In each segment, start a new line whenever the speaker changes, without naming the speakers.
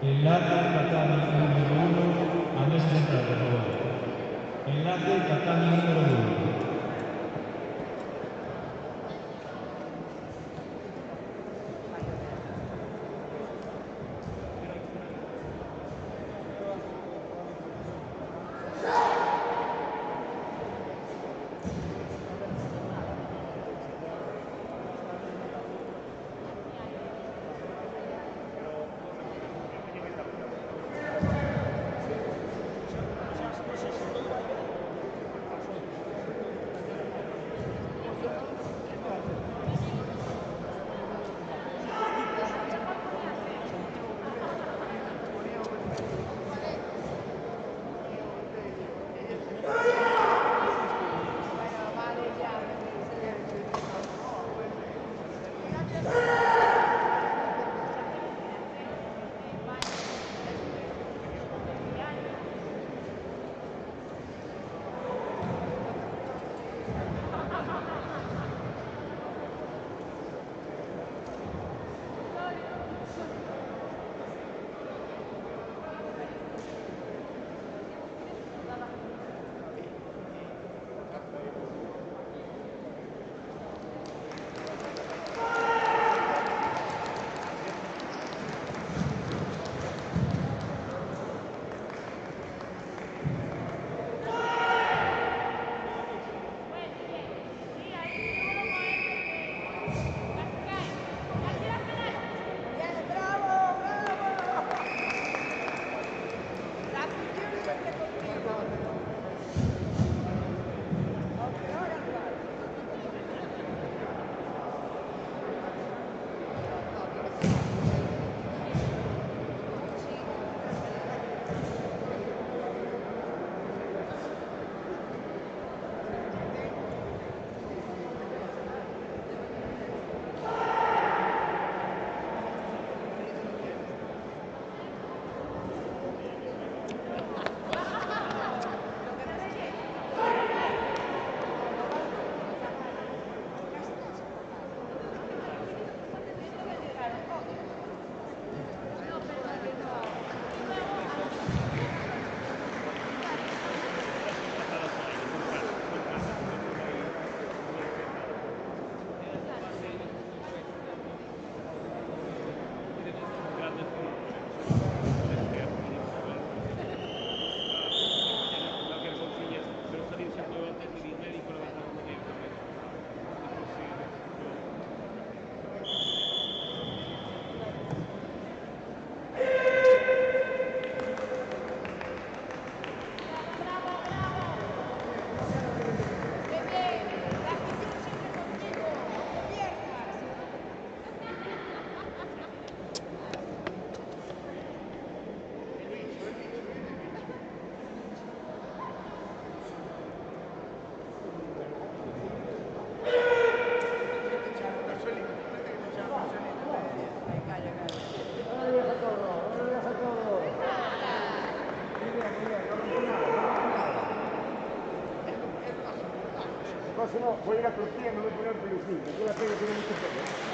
Enlace tatami número 1 a mesa central, por favor. Enlace tatami número 1.
Si no, voy a ir a Turquía y me voy a poner peluquín. Aquí la pega tiene mucho pelo.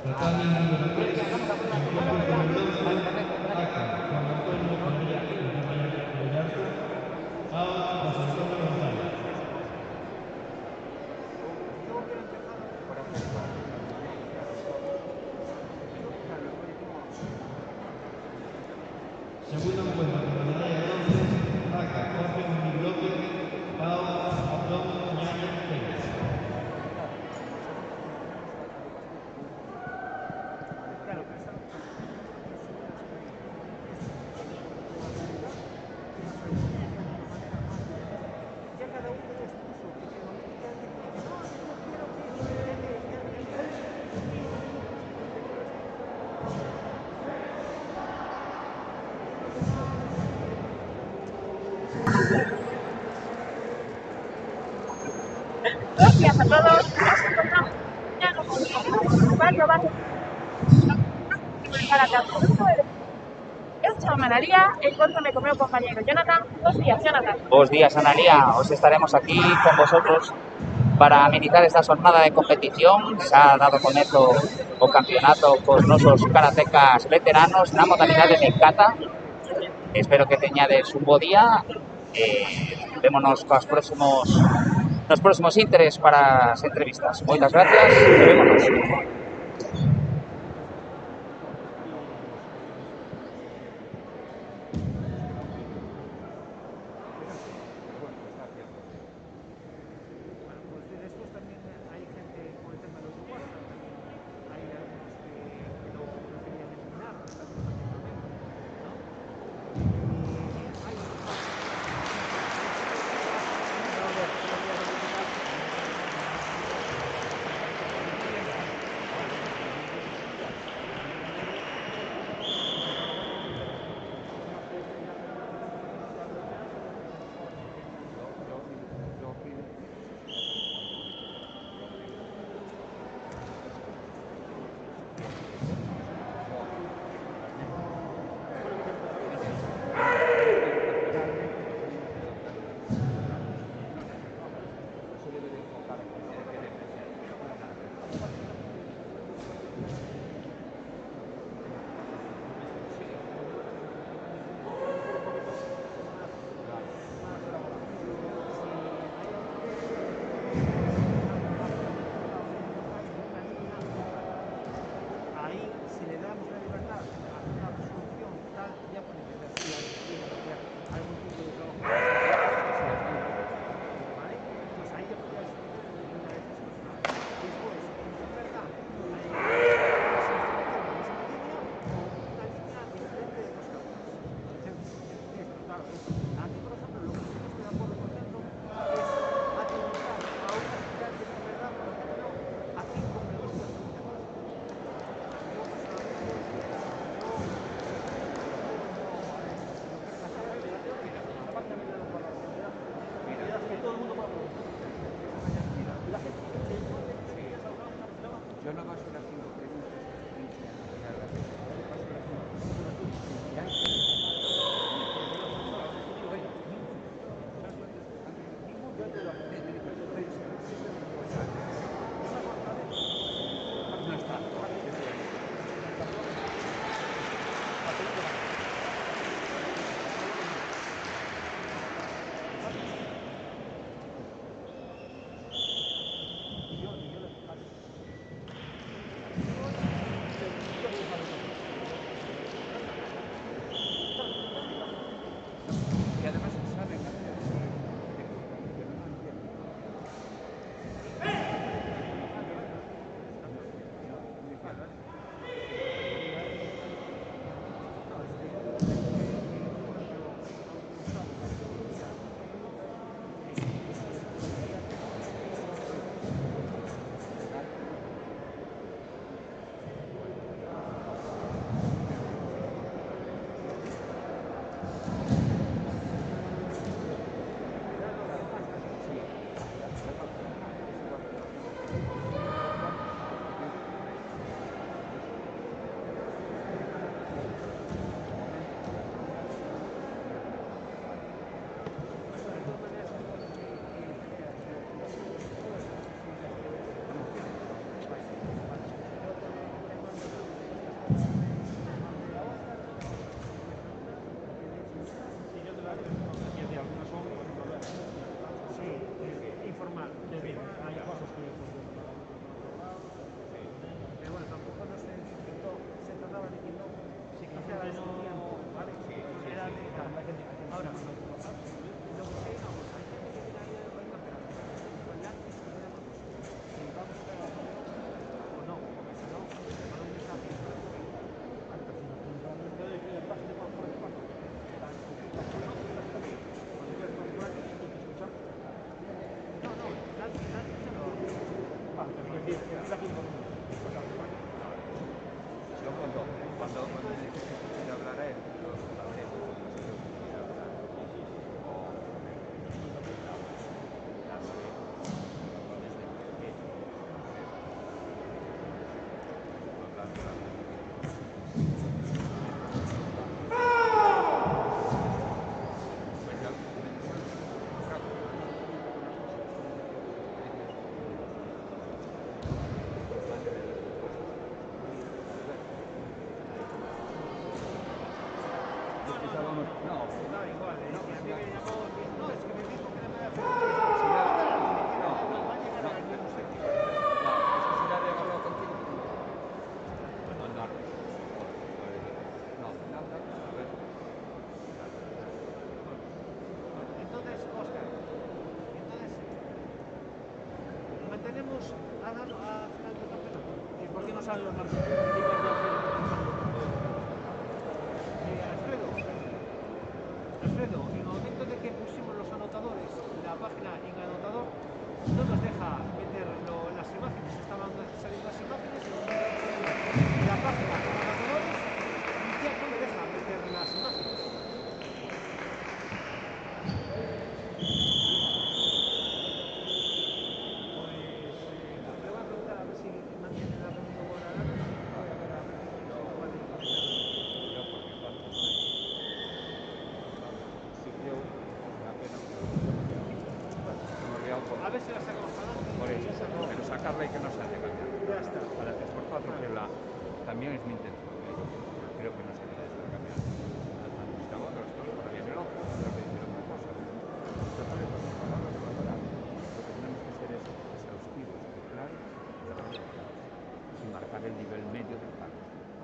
Tatami número 3, encuentro con el doble, Aca, Juan Antonio Vallarta, AO, José Antonio González. Segundo encuentro con la medalla de bronce, Aca, Jorge Muñiz López, AO, Abdón Ñañez Pérez.
Buenos días a todos. Nos encontramos ya con cuatro bases para cada Esta Analía, encuéntrame con mi compañero Jonathan. Buenos días, Jonathan.
Buenos días, Analía. Os estaremos aquí con vosotros para amenizar esta jornada de competición. Se ha dado comezo o campeonato con nosos karatecas veteranos na modalidade de kata. Espero que teñades un bo día. Vémonos nos próximos interés para as entrevistas. Moitas gracias e vémonos.
Después también hay gente con el tema de los WhatsApp, también hay algunos que lo querían eliminar, algunos también lo ven, ¿no? Hay ahí, si le damos la libertad a una resolución tal, ya puede empezar si hay algún tipo de trabajo. ¿Vale? Pues ahí ya podría ser una decisión personal. Después, en verdad, hay una línea diferente de dos campos. Por ejemplo, claro, aquí, por ejemplo, lo que sí que estoy de acuerdo con Nando es atributar a una entidad de verdad, por ejemplo, a 5 minutos de asociación. Yo no vas a hacer 5 preguntas. No está. No, da igual, es que a mí me llamó, no, es que me dijo que no me había
No,
va a llegar al mismo sitio.
es que si nadie ha hablado contigo, pues mandar. No, a ver.
Entonces, Oscar, mantenemos a final del campeonato.
¿Y por qué no salen los marcos?
Alfredo, en el momento de que pusimos los anotadores, la página en anotador, no nos deja meter las imágenes, estaban saliendo las imágenes, la página con anotadores y ya no me deja meter las imágenes. Le voy a preguntar a ver si mantiene la reunión por ahora. Voy a ver si no vale cambiar.
Yo porque cuando siguió una pena, hemos liado por
A ver si la sacamos para adelante.
eso, pero sacarla y que no se hace cambiar.
Ya está.
Para esforzar porque también es mi intención. Creo que no se debe hacer cambiar. Estamos los dos, ahora viene el otro, ahora viene otra cosa. Tratar de pasar palabras de valorar. Lo que tenemos que ser es exhaustivos y claros a la hora de votar, sin marcar el nivel medio del paro.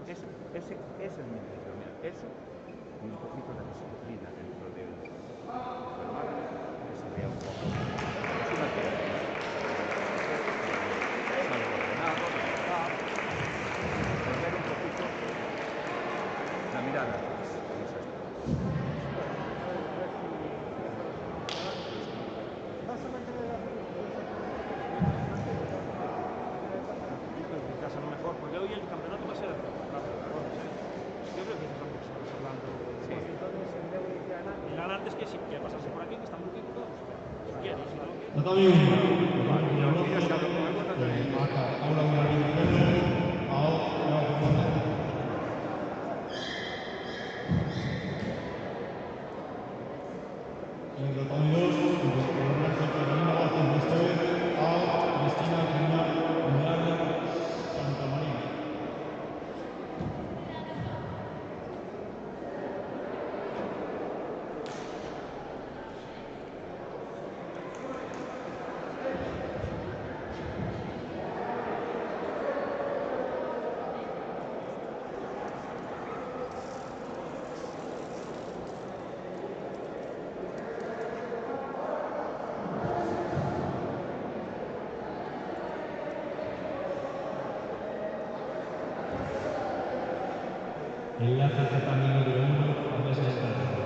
Ese es mi intención. Mira, eso y un poquito de disciplina dentro del Málaga, que sería un poco. Es una teoría. Sale ordenado, volver un poquito la mirada atrás.
¿Vas a mantener la reunión?
En casa a lo mejor, porque hoy el campeonato va a ser yo creo que estamos hablando.
Sí.
Entonces, en vez de ganar,
El ganar es que si quiere pasarse por aquí, que está muy bien todos. Si quiere, si no, que...
Natalia
Ya se habló con el bueno también.
ahora una Santa María. Enlace total número 1 a mesa de tránsito.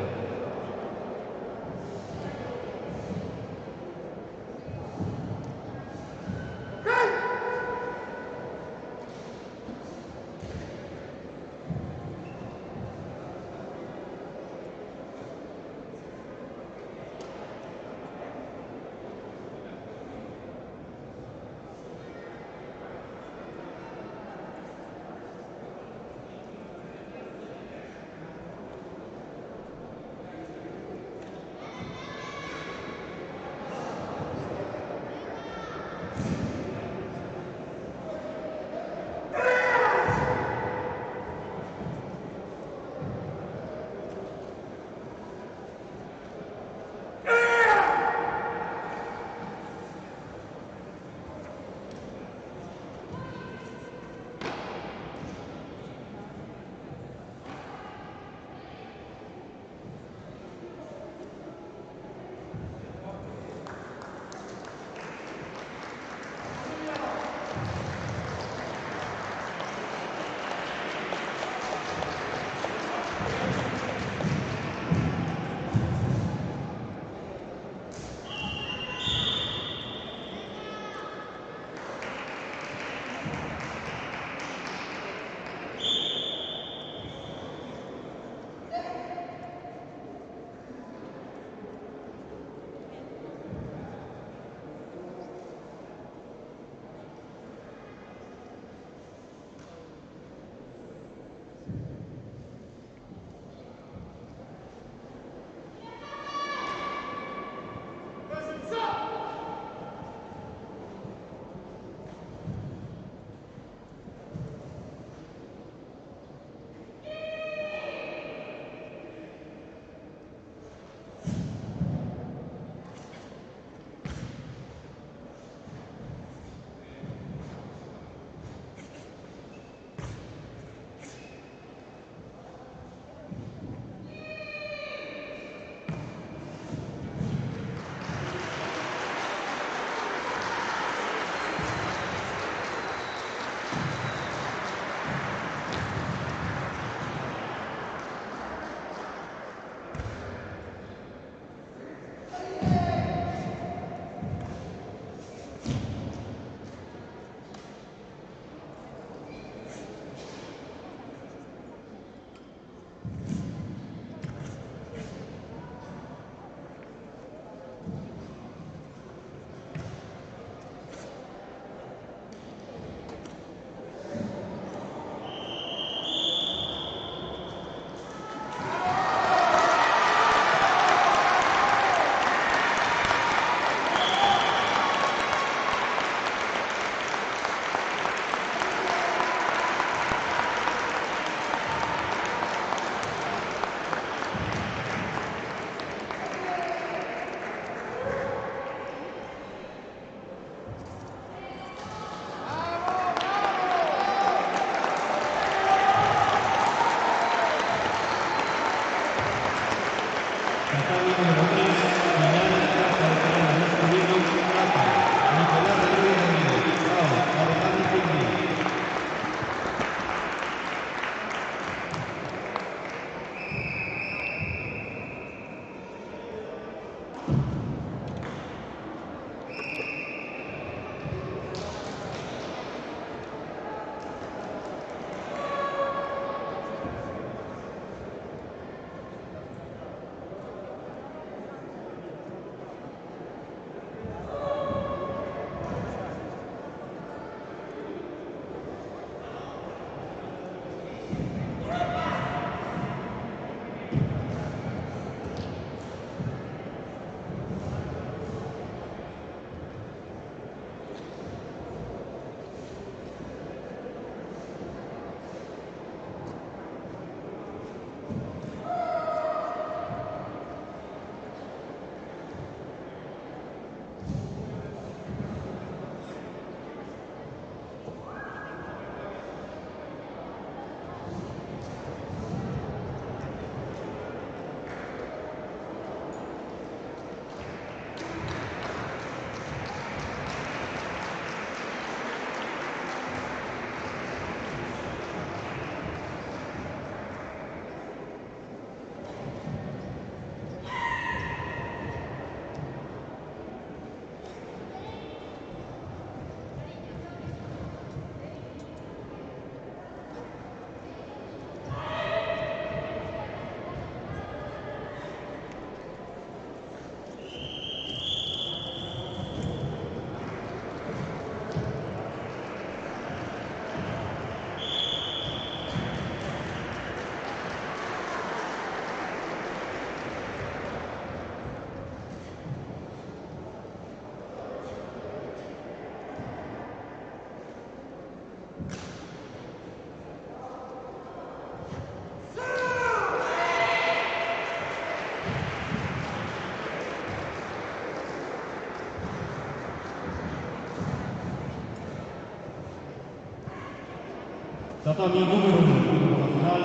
Tatami número 1, por la final,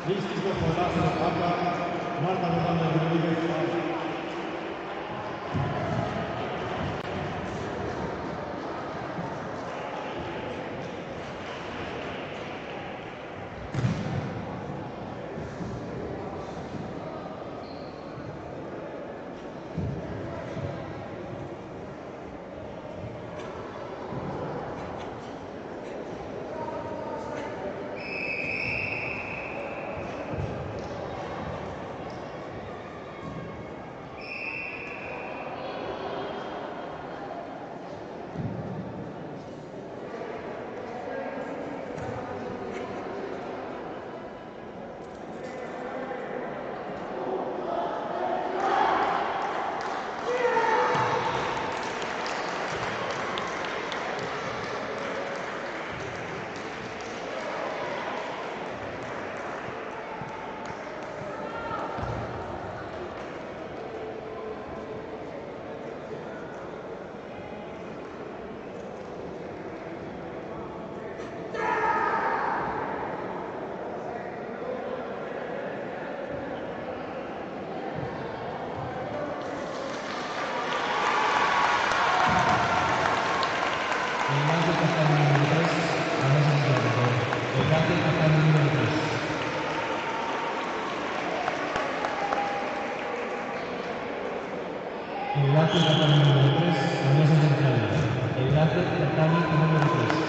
Místico Juegazo de Paca, Marta González Rodríguez. Enlace tatami número 3, la mesa central. Enlace tatami número 3.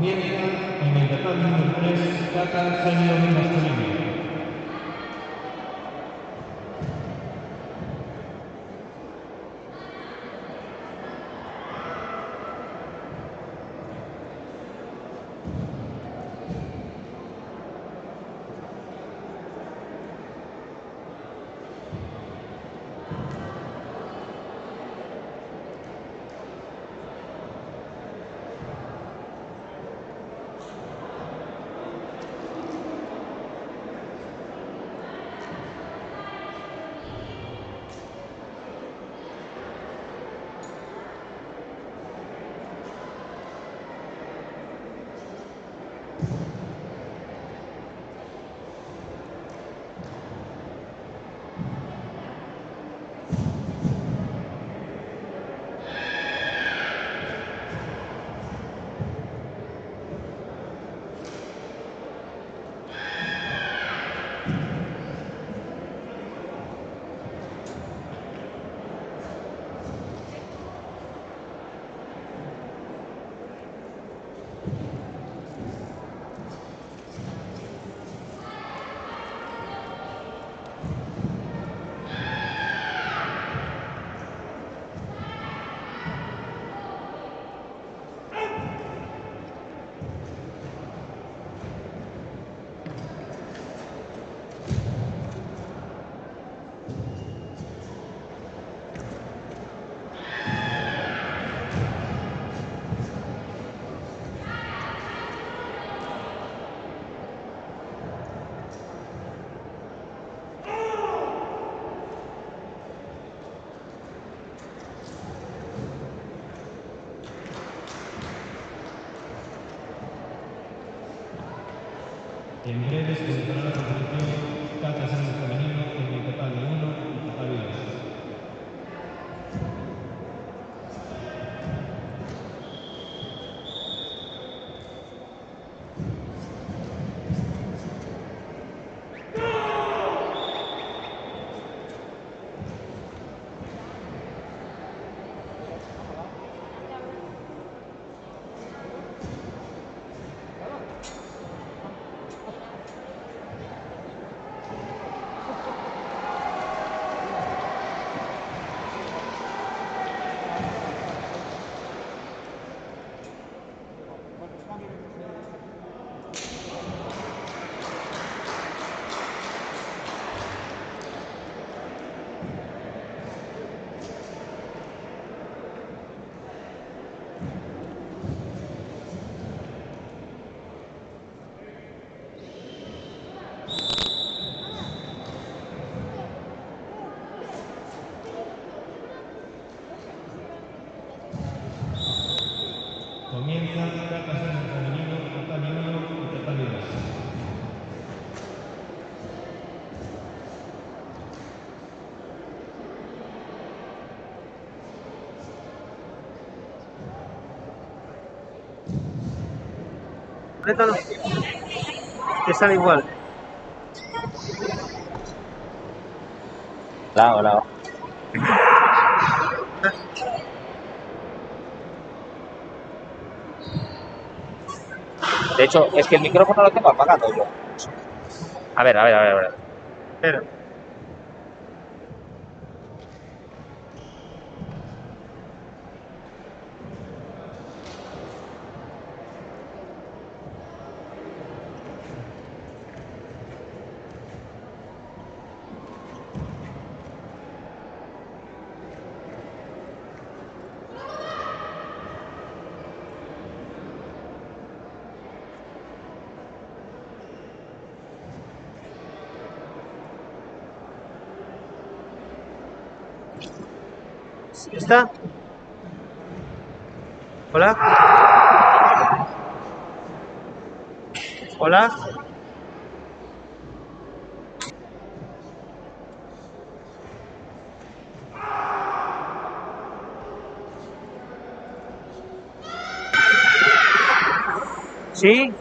Comienza en el tatami número 3, kata senior masculino. En breve se comenzará la competición kata senior femenino en el tatami 1 y tatami 2. Comienza kata senior femenino, tatami 1 y tatami 2.
Apriétalo. Que sale igual.
Hola. De hecho, es que el micrófono lo tengo apagado yo. A ver.
Espera. ¿Está? ¿Hola? ¿Hola? ¿Sí?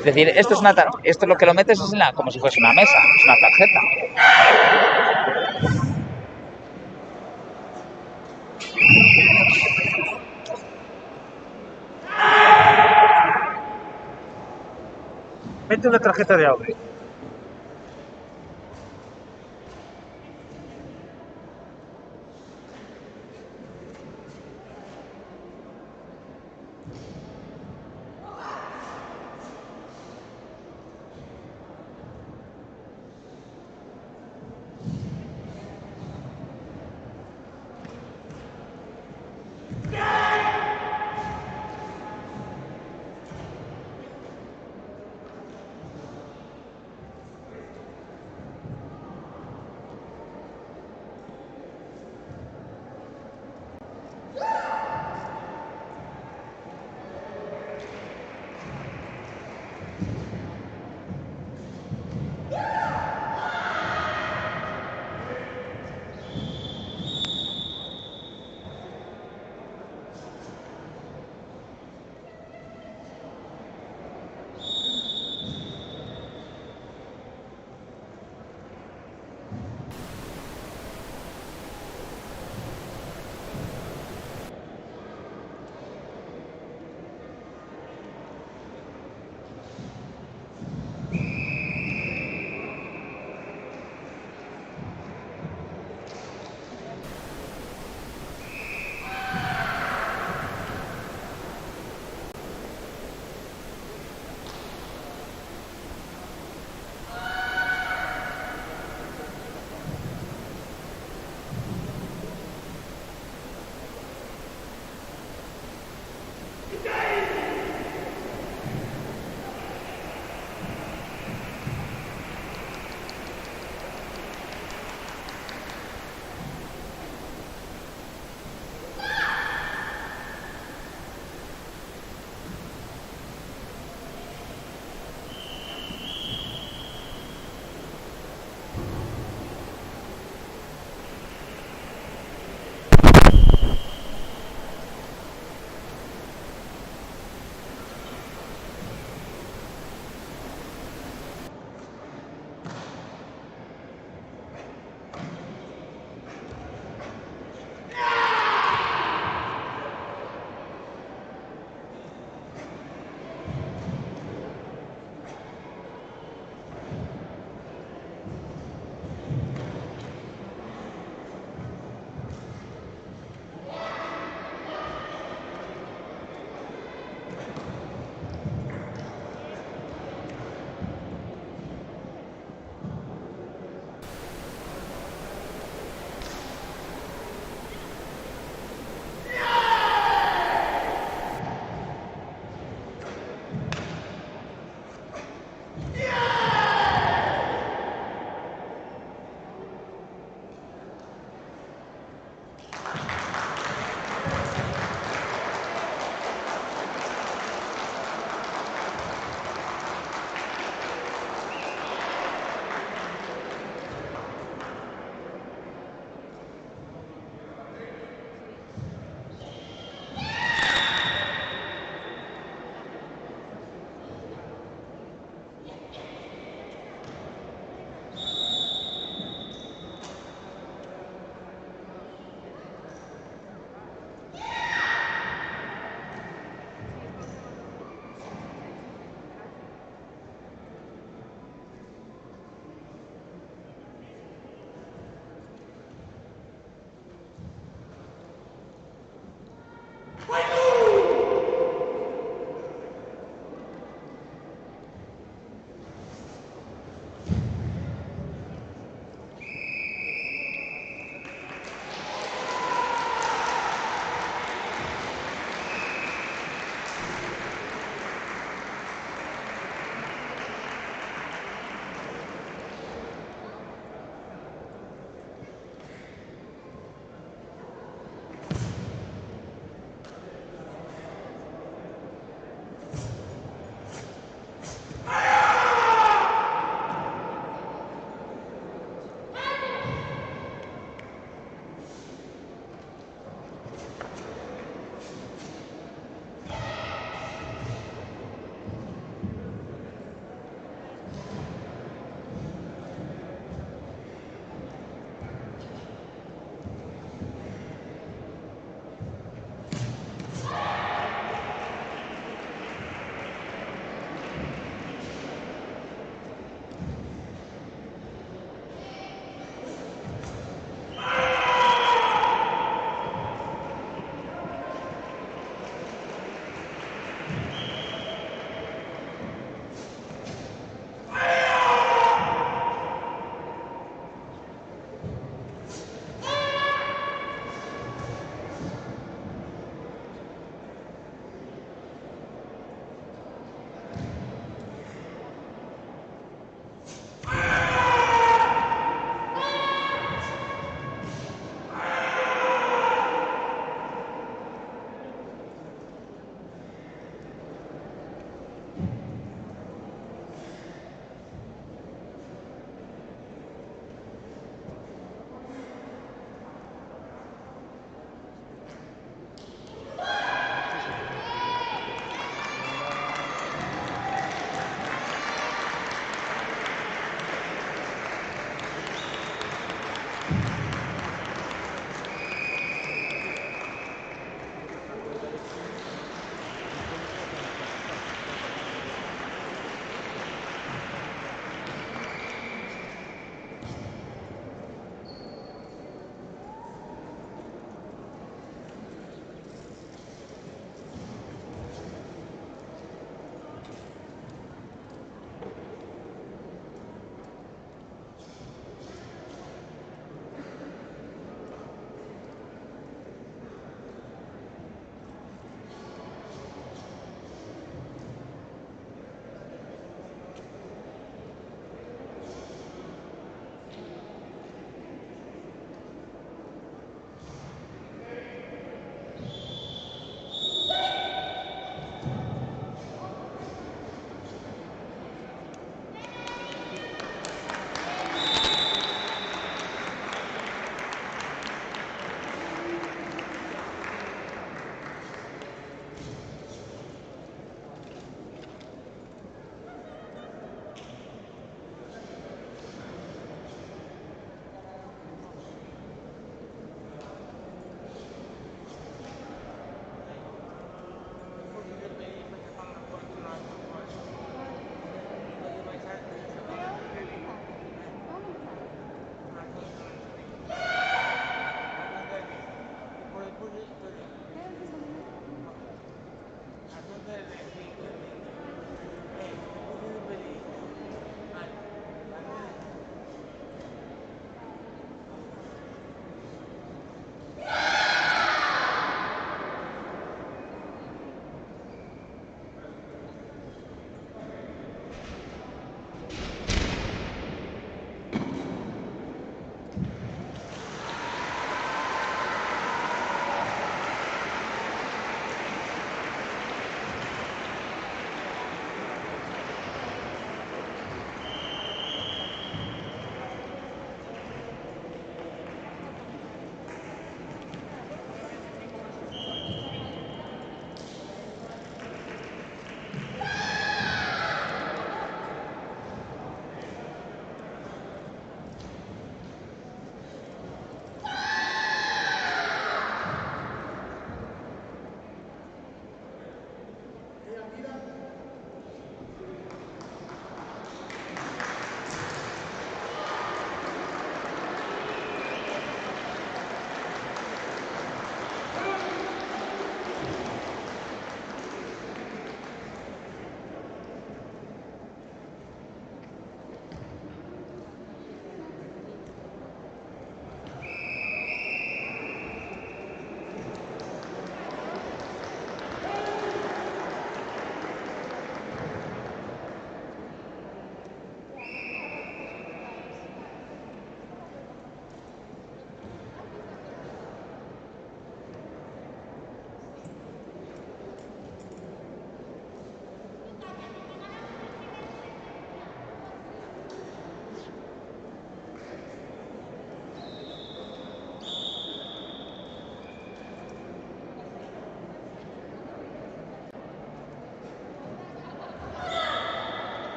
Es decir, esto es esto lo que lo metes es como si fuese una mesa, es una tarjeta.
Mete una tarjeta de audio.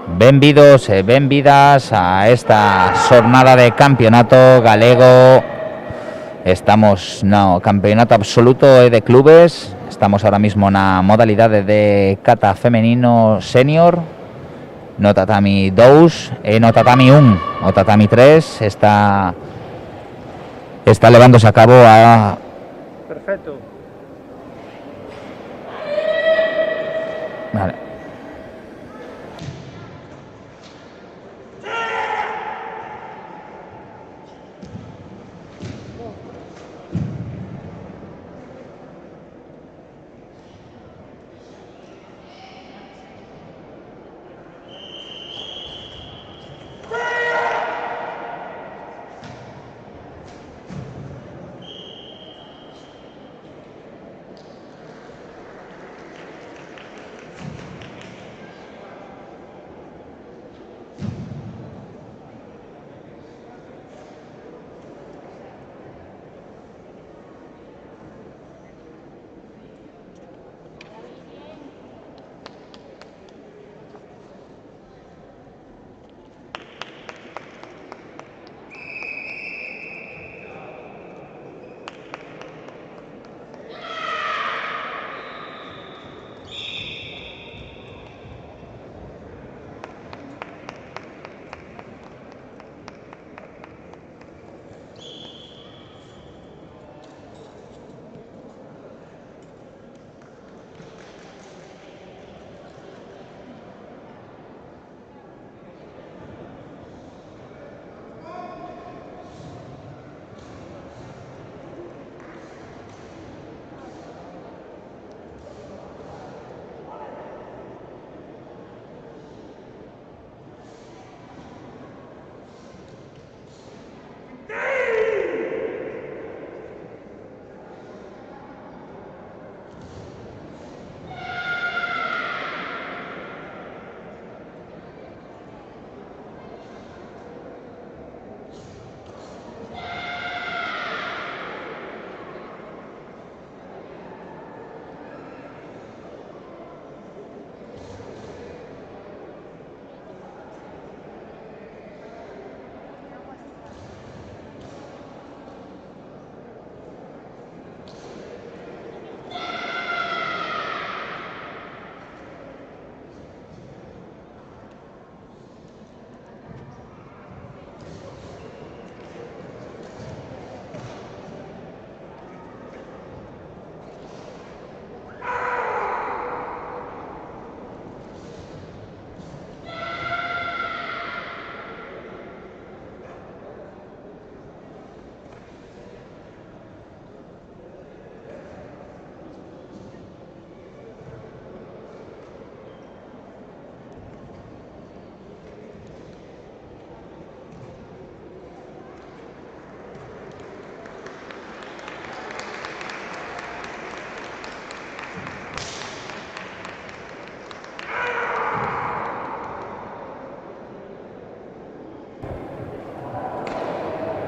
Benvidos e benvidas a esta jornada de campeonato galego. Estamos no campeonato absoluto de clubes. Estamos ahora mismo na modalidade de kata femenino senior, no tatami 2 e no tatami 1. O tatami 3 está levándose a cabo a...
Perfecto.
Vale.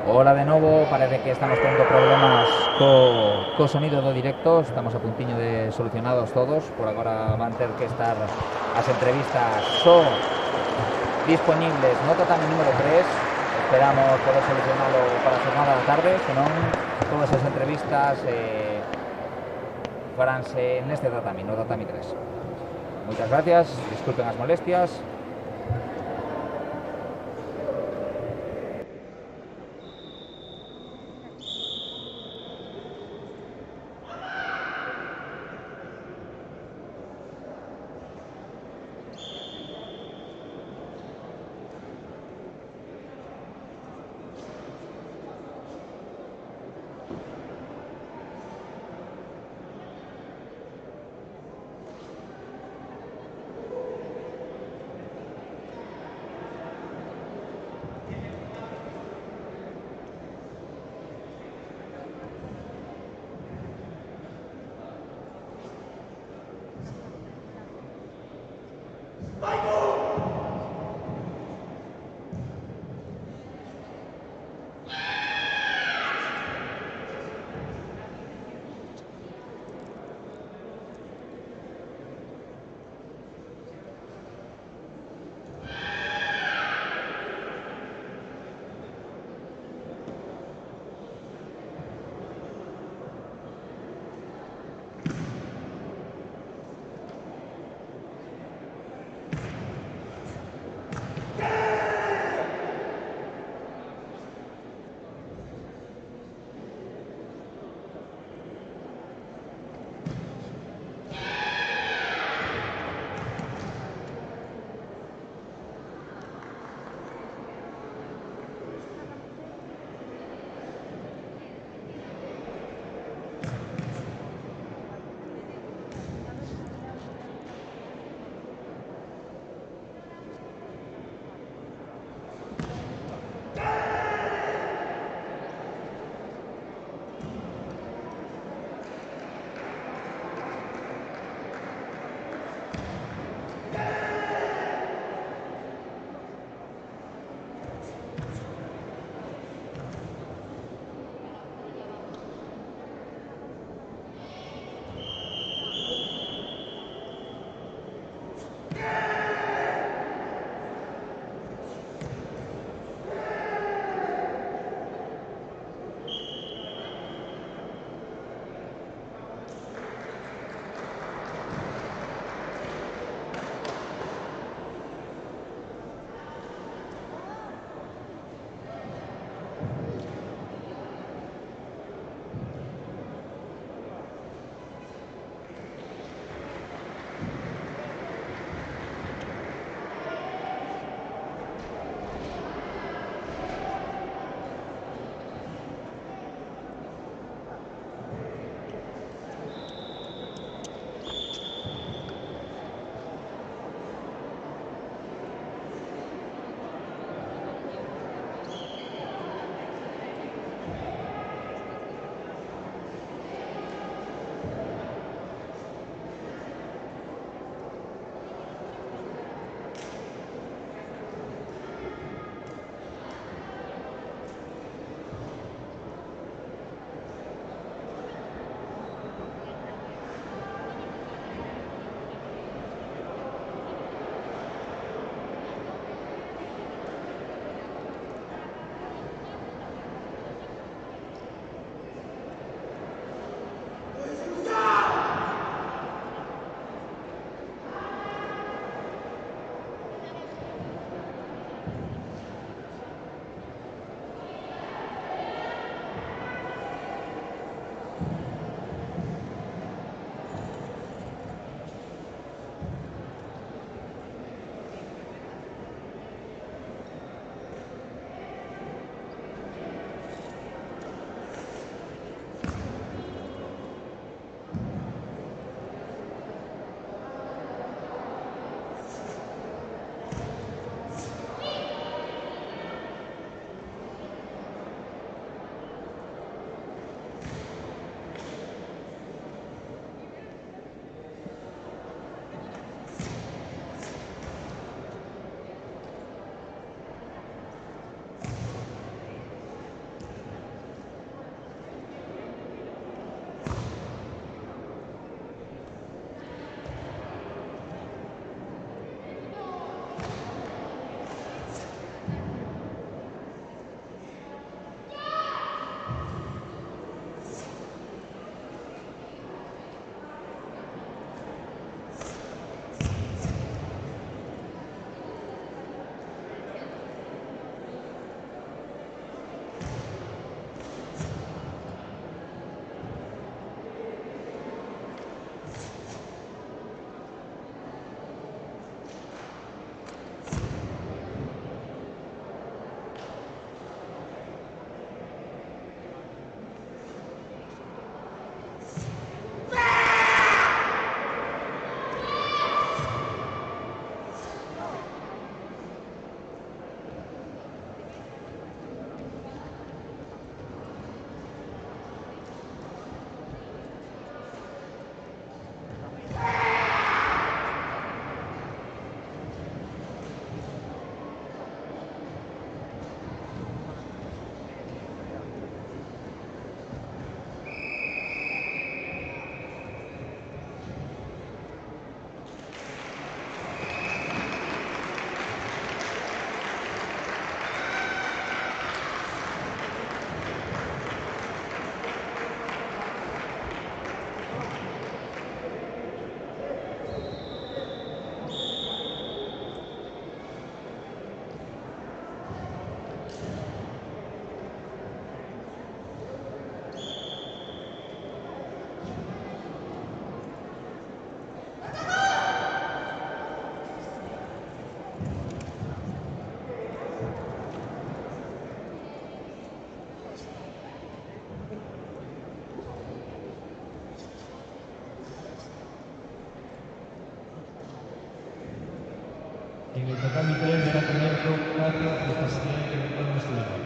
Hola de novo, parece que estamos tendo problemas co sonido do directo. Estamos a puntiño de solucionados todos. Por agora van ter que estar as entrevistas só disponibles no tatami número 3. Esperamos poder solucionalo para a jornada da tarde, senón todas as entrevistas faránse neste tatami, no tatami 3. Moitas gracias, disculpen as molestias.
4, discapacidad intelectual muscular.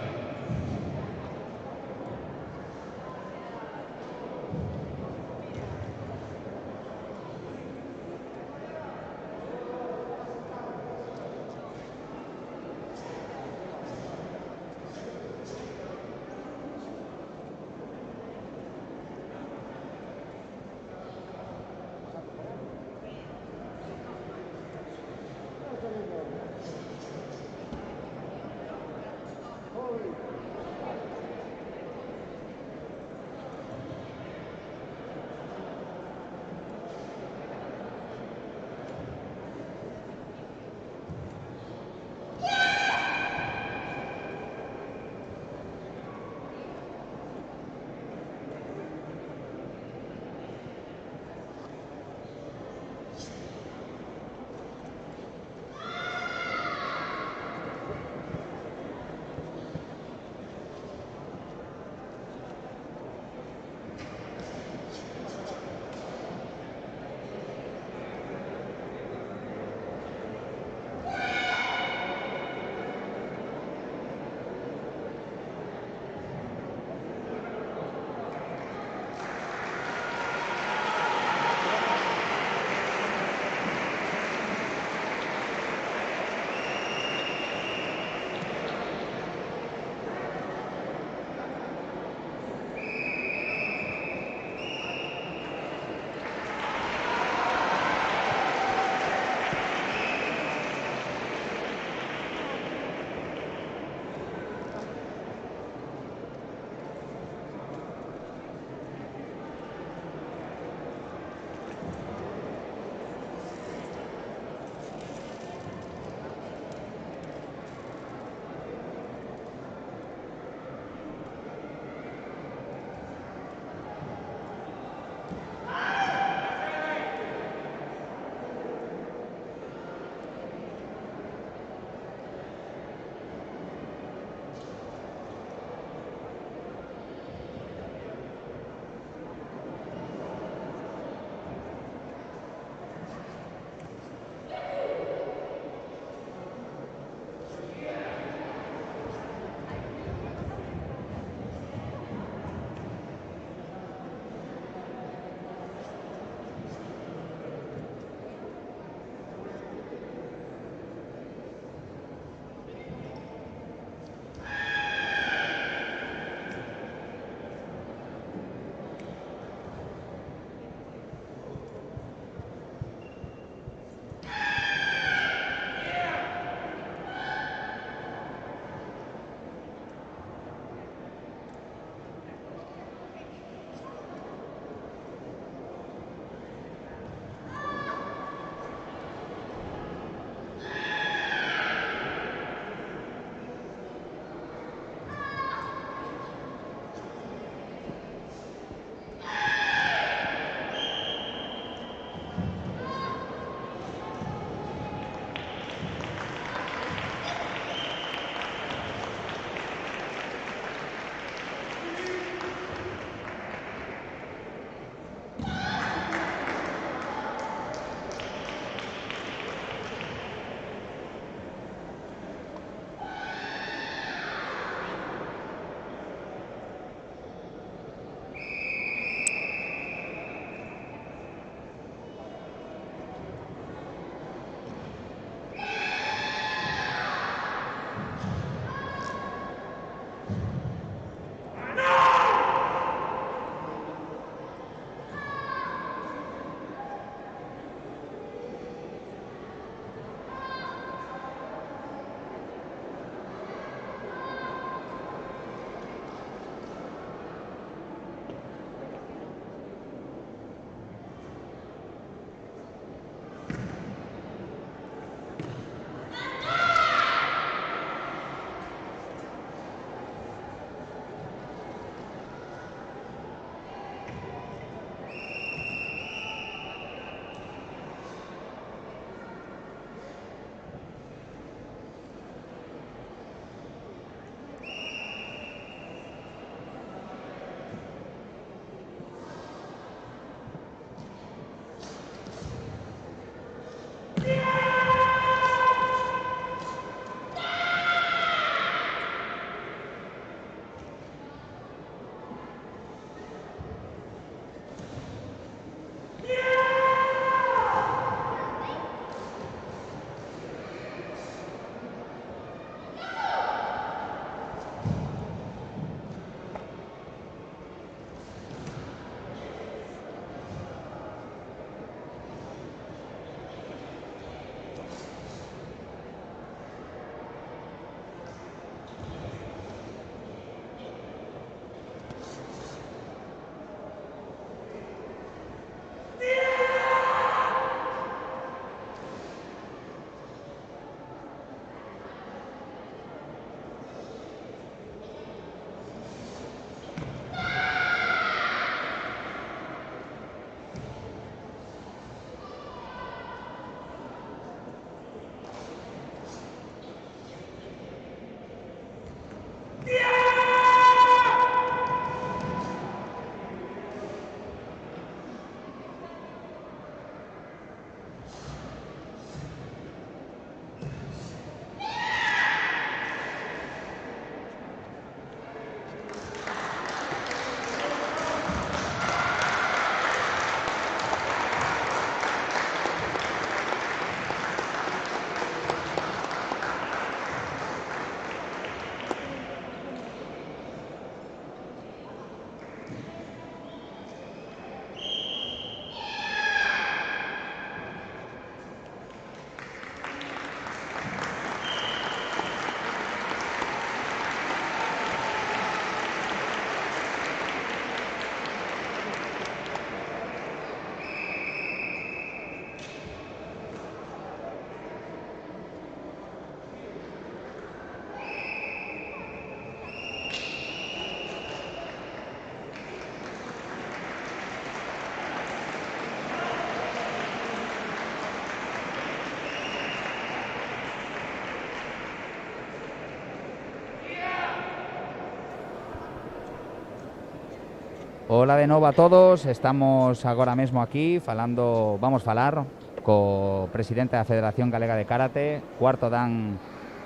Hola de novo a todos, estamos agora mesmo aquí vamos falar co presidente da Federación Galega de Karate, cuarto dan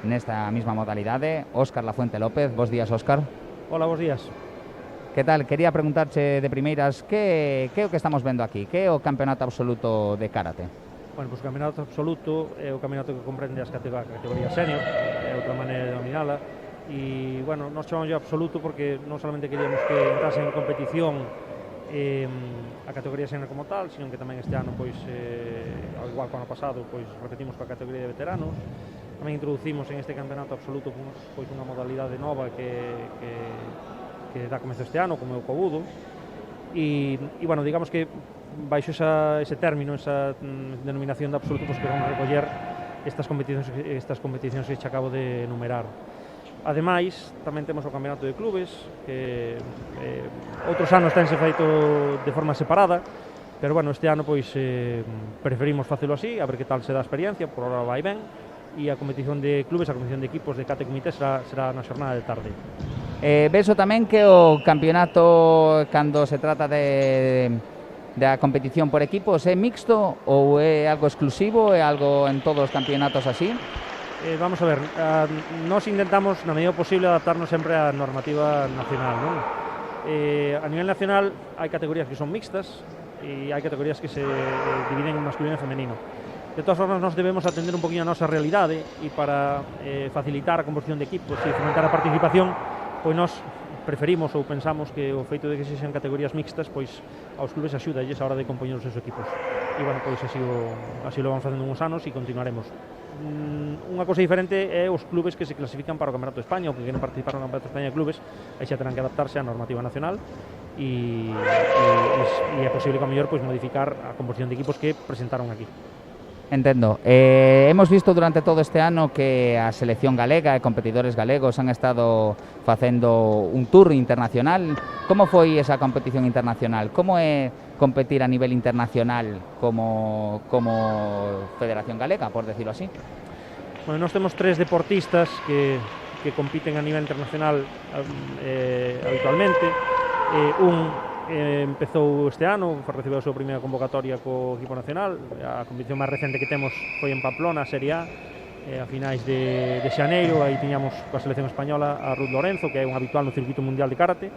nesta mesma modalidade, Óscar Lafuente López. Bos días, Óscar.
Hola, bos días.
Que tal? Quería preguntarche de primeiras que é o que estamos vendo aquí, que é o campeonato absoluto de karate?
Bueno, pois o campeonato absoluto é o campeonato que comprende as categorías senior, é outra maneira de denominala, e, bueno, nós chamamos absoluto porque non solamente queríamos que entrase en competición a categoría senior como tal, sino que tamén este ano, pois, ao igual que o ano pasado, pois repetimos coa categoría de veteranos. Tamén introducimos en este campeonato absoluto pois unha modalidade nova que dá comezo este ano, como é o Kobudo, e, bueno, digamos que baixo ese término, esa denominación de absoluto, pois queremos recoller estas competicións que che acabo de enumerar. Ademais, tamén temos o campeonato de clubes, que outros anos tense feito de forma separada, pero, bueno, este ano pois preferimos facelo así, a ver que tal se dá a experiencia, por ahora vai ben, e a competición de clubes, a competición de equipos de Kate Comité será na xornada de tarde.
Vexo tamén que o campeonato, cando se trata da competición por equipos, é mixto ou é algo exclusivo, é algo en todos os campeonatos así?
Vamos a ver, nós intentamos na medida posible adaptarnos sempre á normativa nacional, non? A nivel nacional hai categorías que son mixtas e hai categorías que se dividen en masculino e femenino. De todas formas, nós debemos atender un poquinho a nosa realidade e para facilitar a composición de equipos e fomentar a participación, pois nós preferimos ou pensamos que o feito de que se xan categorías mixtas, pois aos clubes axúdalles a hora de compoñer os seus equipos. E, bueno, pois así lo vamos facendo uns anos e continuaremos. Unha cousa diferente é os clubes que se clasifican para o Campeonato de España ou que queren participar no Campeonato de España de clubes, aí xa terán que adaptarse á normativa nacional e é posible que a mellor pois modificar a composición de equipos que presentaron aquí.
Entendo. Hemos visto durante todo este ano que a selección galega e competidores galegos han estado facendo un tour internacional. Como foi esa competición internacional? Como é competir a nivel internacional como Federación Galega, por decirlo así?
Bueno, nós temos 3 deportistas que compiten a nivel internacional habitualmente. Empezou este ano, recibeu a súa primeira convocatoria co equipo nacional. A competición máis recente que temos foi en Pamplona, a Serie A, a finais de xaneiro. Aí tiñamos coa selección española a Ruth Lorenzo, que é un habitual no circuito mundial de karate,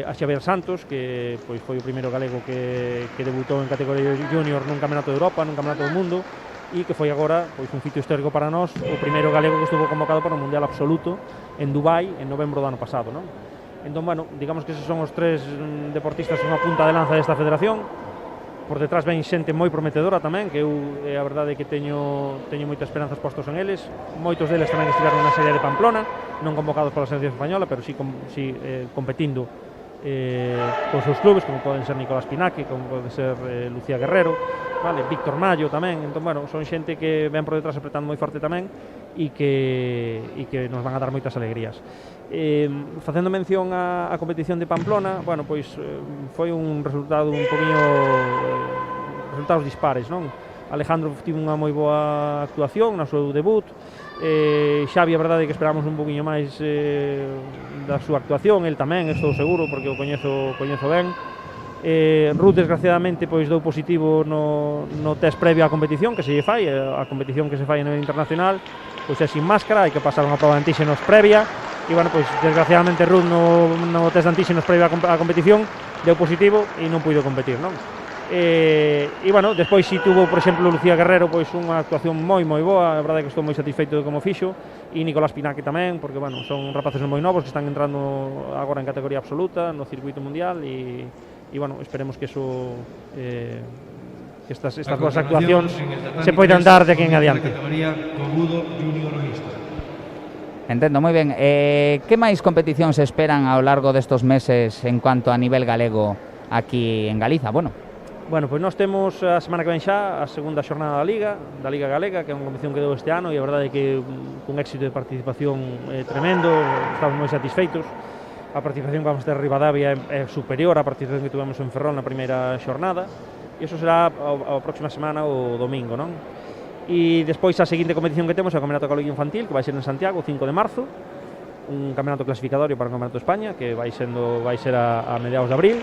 a Xavier Santos, que pois foi o primeiro galego que debutou en categoría junior nun campeonato de Europa, nun campeonato do mundo, e que foi agora pois un fito histórico para nós, o primeiro galego que estuvo convocado para o Mundial Absoluto en Dubai en novembro do ano pasado, non? Entón, bueno, digamos que esos son os 3 deportistas unha punta de lanza desta federación. Por detrás ven xente moi prometedora tamén, que eu, a verdade é que teño moitas esperanzas postos en eles. Moitos deles tamén estiveron na Serie de Pamplona, non convocados pola selección española, pero sí competindo cos seus clubes, como poden ser Nicolás Pinaque, como pode ser Lucía Guerrero, vale, Víctor Mayo tamén. Entón, bueno, son xente que ven por detrás apretando moi forte tamén e que nos van a dar moitas alegrías. Facendo mención á competición de Pamplona, bueno, pois foi un resultado un poquinho resultados dispares, non? Alejandro tivo unha moi boa actuación na súa debut. Xavi, a verdade é que esperamos un poquinho máis da súa actuación, el tamén, estou seguro, porque o coñezo ben. Ruth, desgraciadamente, pois dou positivo no test previo á competición que se lle fai, a competición que se fai a nivel internacional, pois é sin máscara, hai que pasar unha prova de antíxenos previa, e, bueno, pois desgraciadamente Ruth no test de antíxenos previo á competición deu positivo e non puido competir, non? E, bueno, despois si tuvo, por exemplo, Lucía Guerrero, pois unha actuación moi boa, a verdade é que estou moi satisfeito de como fixo, e Nicolás Pinaque tamén, porque, bueno, son rapaces moi novos que están entrando agora en categoría absoluta no circuito mundial e, bueno, esperemos que eso que estas boas actuacións se poidan dar de aquí en adiante.
Entendo, moi ben. Que máis competicións se esperan ao largo destos meses en cuanto a nivel galego aquí en Galiza?
Bueno, pois nós temos a semana que ven xa a segunda xornada da Liga Galega, que é unha competición que deu este ano, e a verdade é que cun éxito de participación tremendo, estamos moi satisfeitos. A participación que vamos ter en Ribadavia é superior á participación que tuvemos en Ferrol na primeira xornada, e iso será a próxima semana o domingo, non? E despois a seguinte competición que temos é o Campeonato Galego Infantil, que vai ser en Santiago, o 5 de marzo, un campeonato clasificatorio para o Campeonato de España, que vai ser a mediados de abril.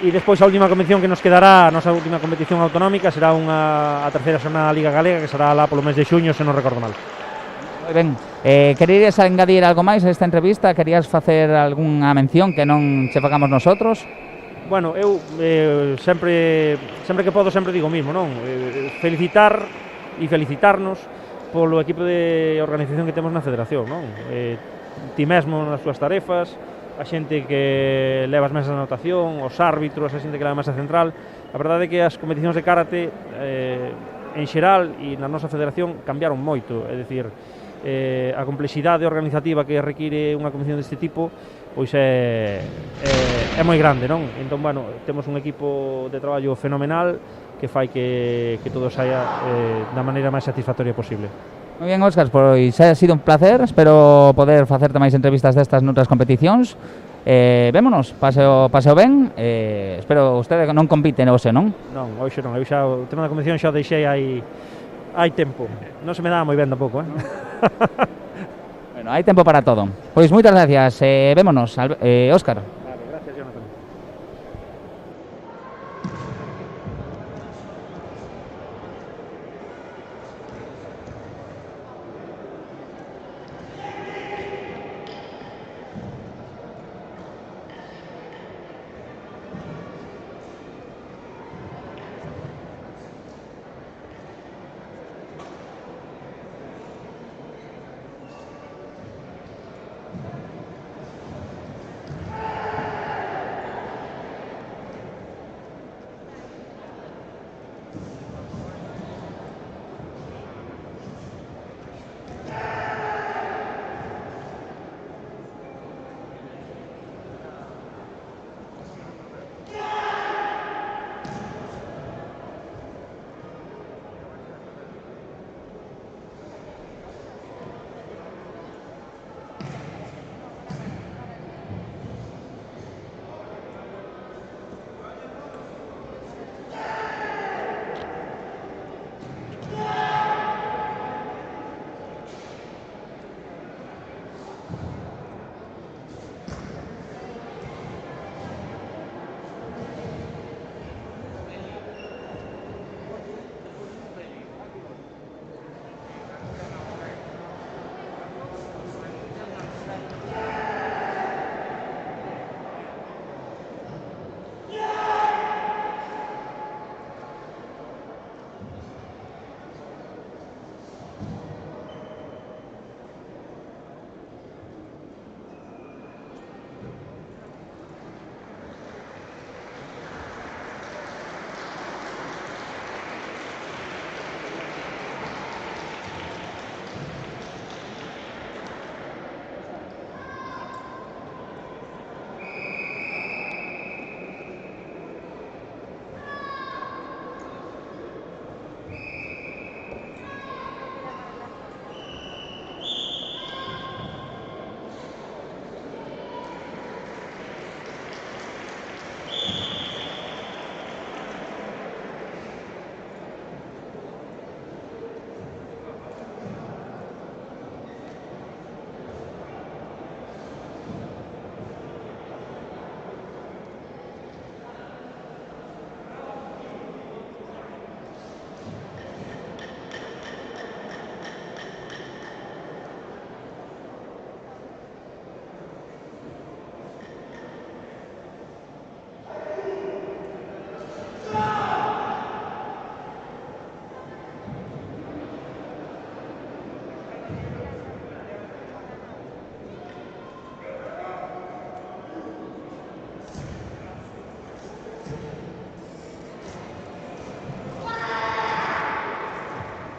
E despois a última competición que nos quedará, a nosa última competición autonómica, será a terceira xornada da Liga Galega, que será lá polo mes de xuño, se non recordo mal.
Moi ben. Querías engadir algo máis a esta entrevista? Querías facer algunha mención que non che fagamos nosotros?
Bueno, eu sempre que podo sempre digo o mismo, non? Felicitar e felicitarnos polo equipo de organización que temos na federación, non? Ti mesmo nas túas tarefas, a xente que leva as mesas de anotación, os árbitros, a xente que leva a mesa central. A verdade é que as competicións de karate en xeral e na nosa federación cambiaron moito, é dicir, a complexidade organizativa que require unha competición deste tipo pois é moi grande, non? Entón, bueno, temos un equipo de traballo fenomenal que fai que todo saia da maneira máis satisfactoria posible.
Moi ben, Óscar, pois ha sido un placer. Espero poder facerte máis entrevistas destas noutras competicións. Vémonos, paseo ben. Espero usted non compite hoxe, non?
Non, hoxe non. Eu xa o tema da competición xa o deixei hai tempo. Non se me dá moi ben tampouco,
Bueno, hai tempo para todo. Pois moitas gracias. Vémonos, Óscar.
Vale, gracias, Jonathan.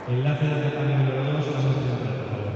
Enlace de ataque número 2, la sesión, por favor.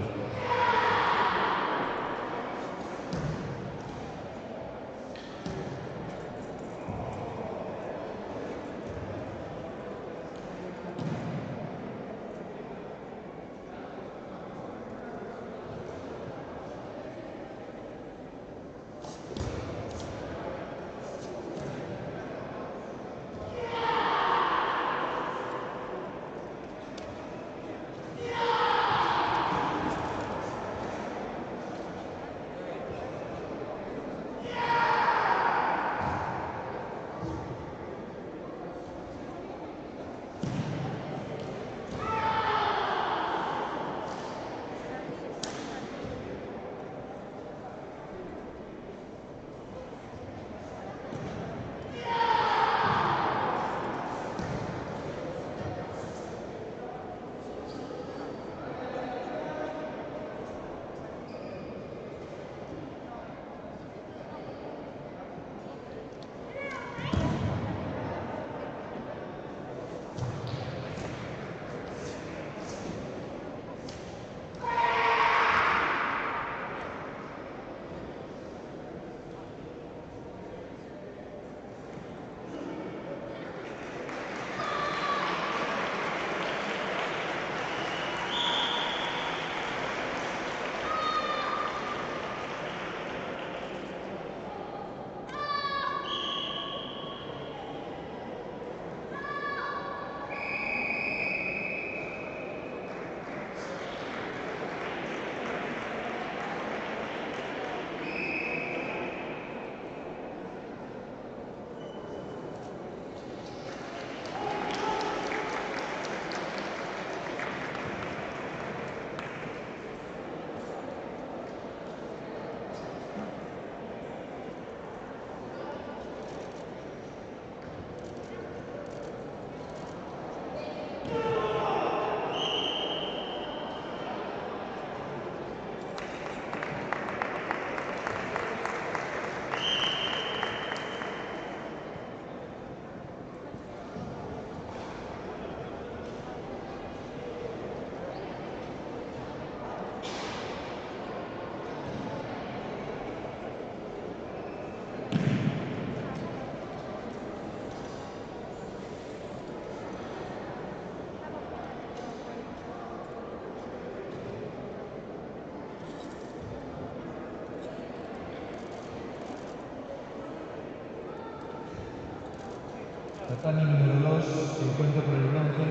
Tatami número 2, se encuentra por el bronce.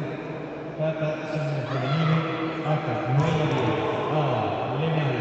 Kata senior femenino, ACA 9-10, A, Elena.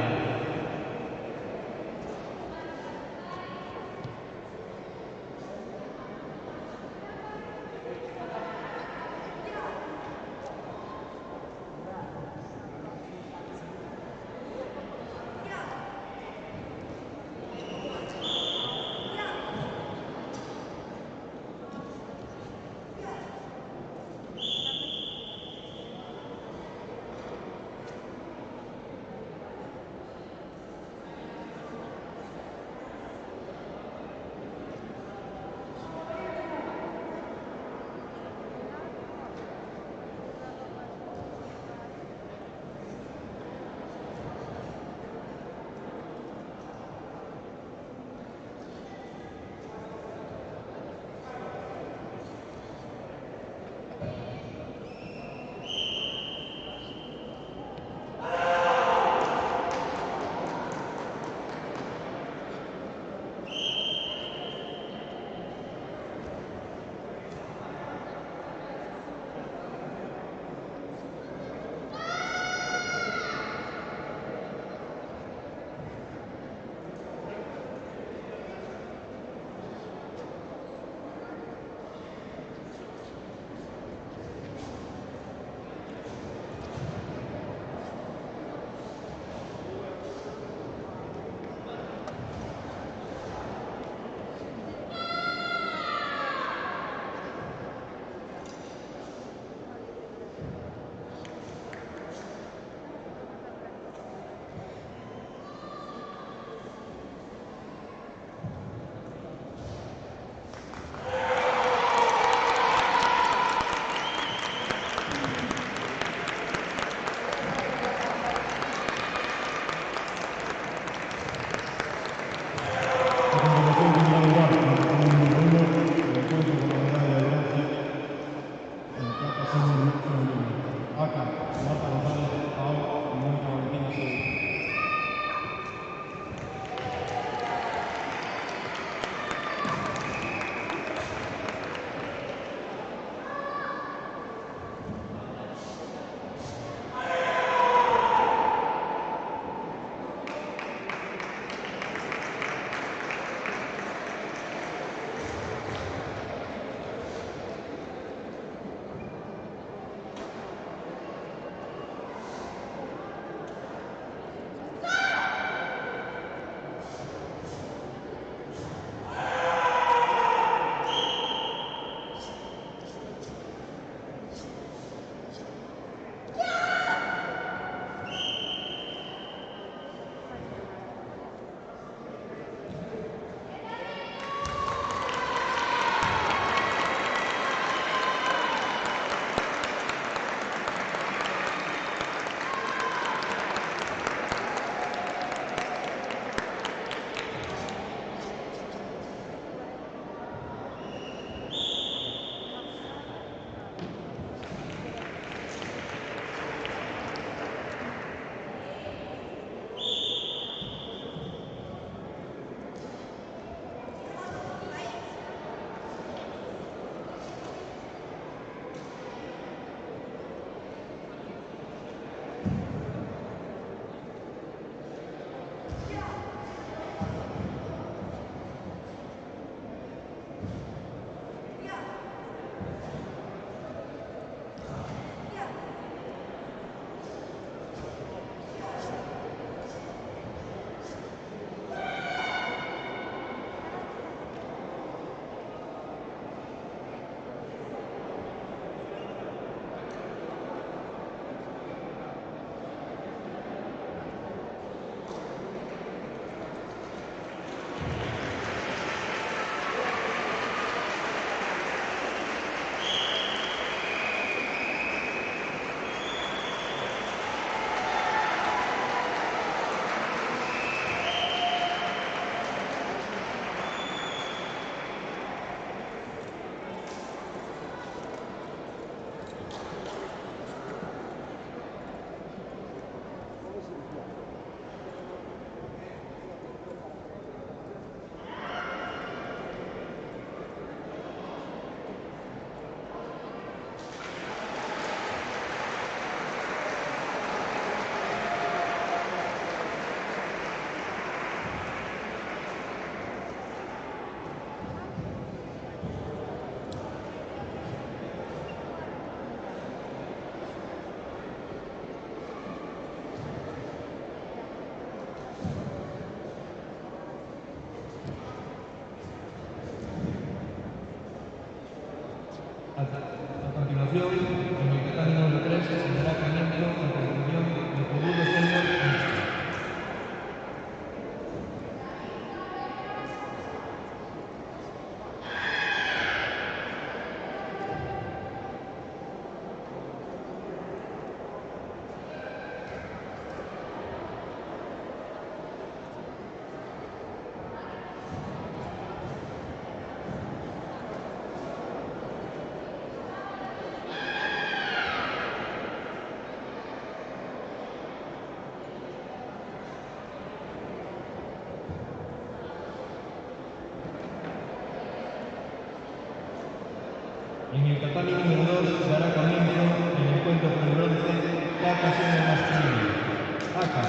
Blanco a continuación de Curulu Senior Mixto. En el tatami número 2 dará comienzo el encuentro por el bronce Kata Senior masculino. Aka,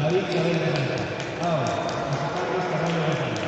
David Isabel de Santa. Ao, José Carlos Carrano González.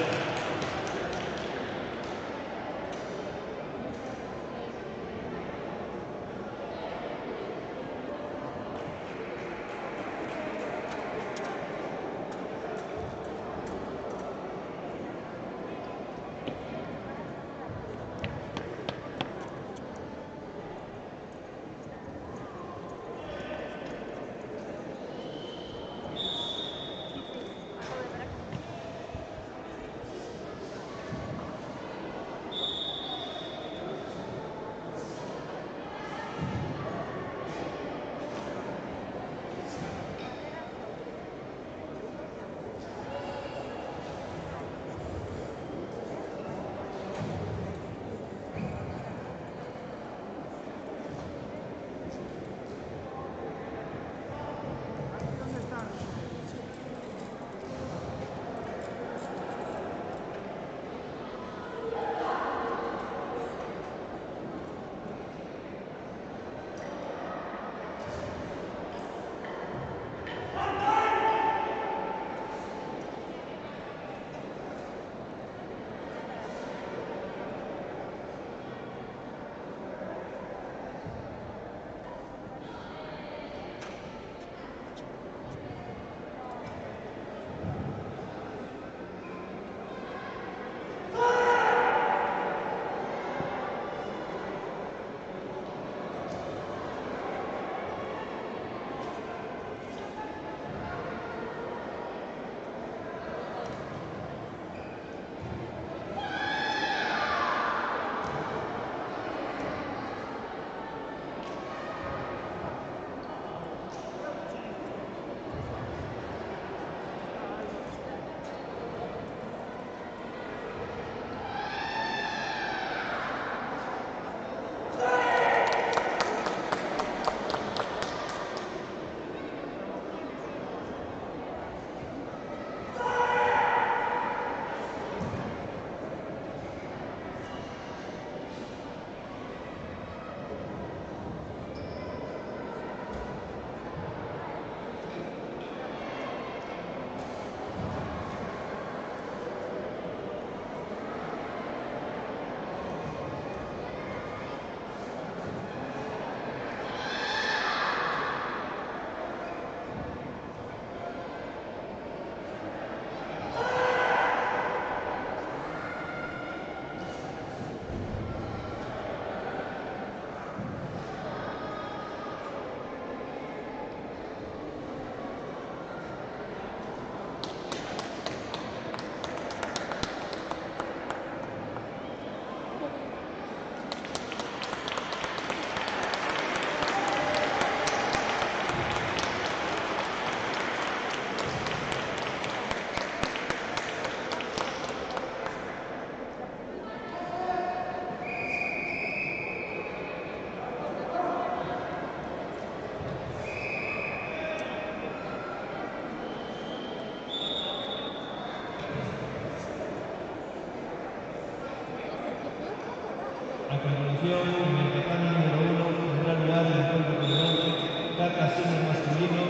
A continuación, en el tatami número 1 tendrá lugar el encuentro por bronce Kata Senior masculino.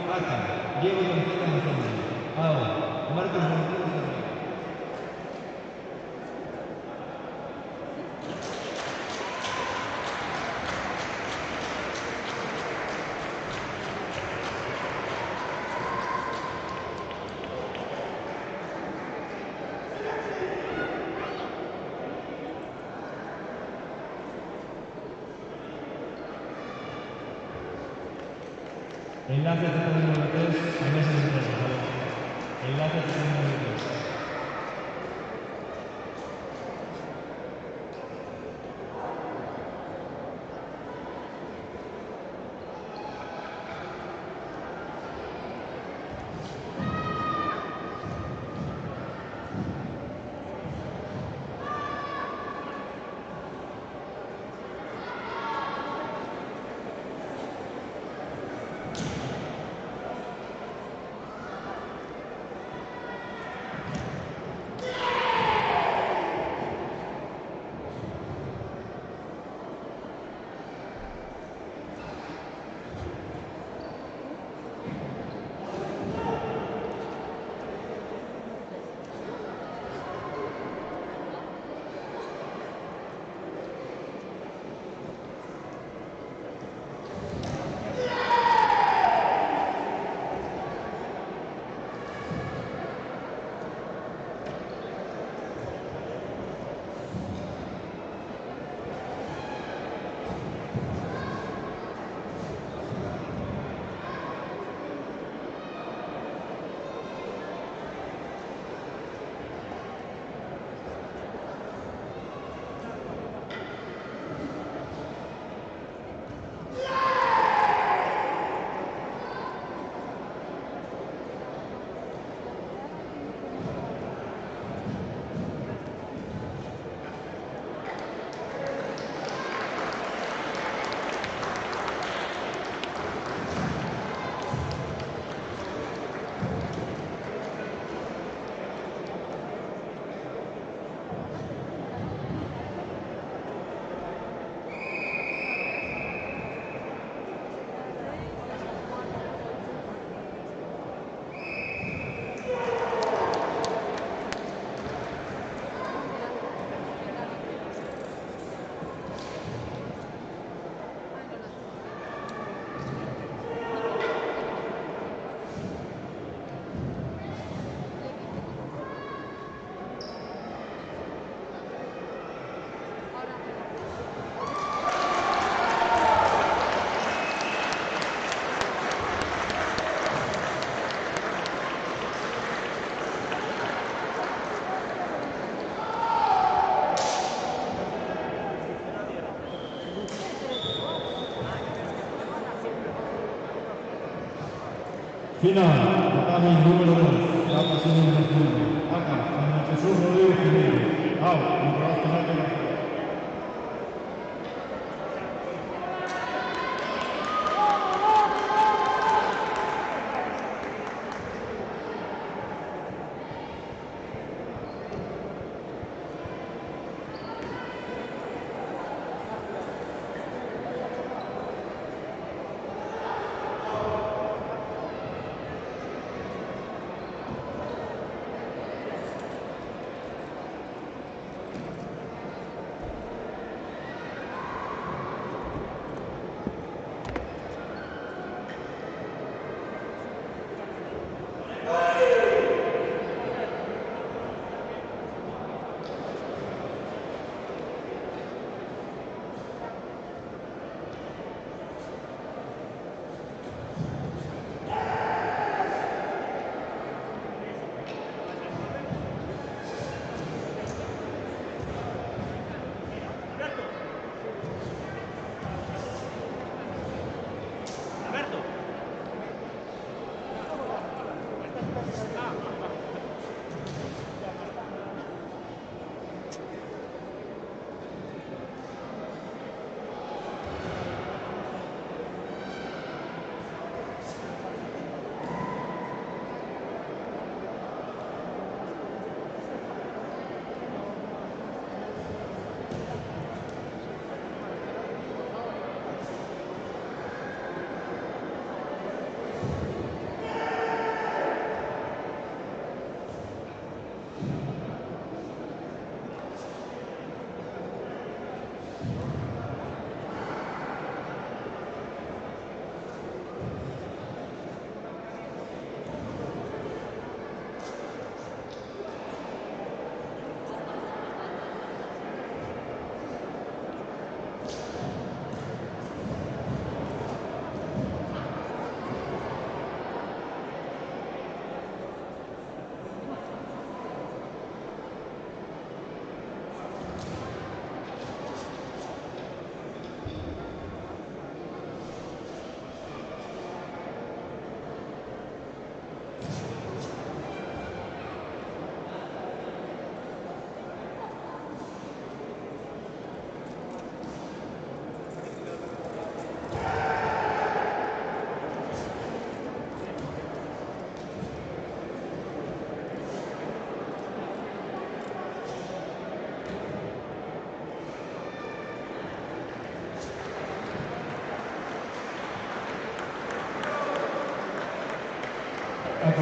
Aka, Diego González Mazón. Ao, Marcos González Herrera. Enlace Z número 3 a mesa de entrega. Enlace Z número 3. Final, tatami número 2, la pasión del mundo. Acá, San Jesús Rodríguez Jiménez. Out, internacional de la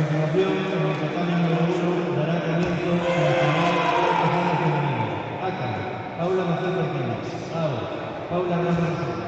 continuación, en el tatami número 1 dará comienzo la final del femenino. ACA, Paula Macías Martínez. AO, Paula Ramos.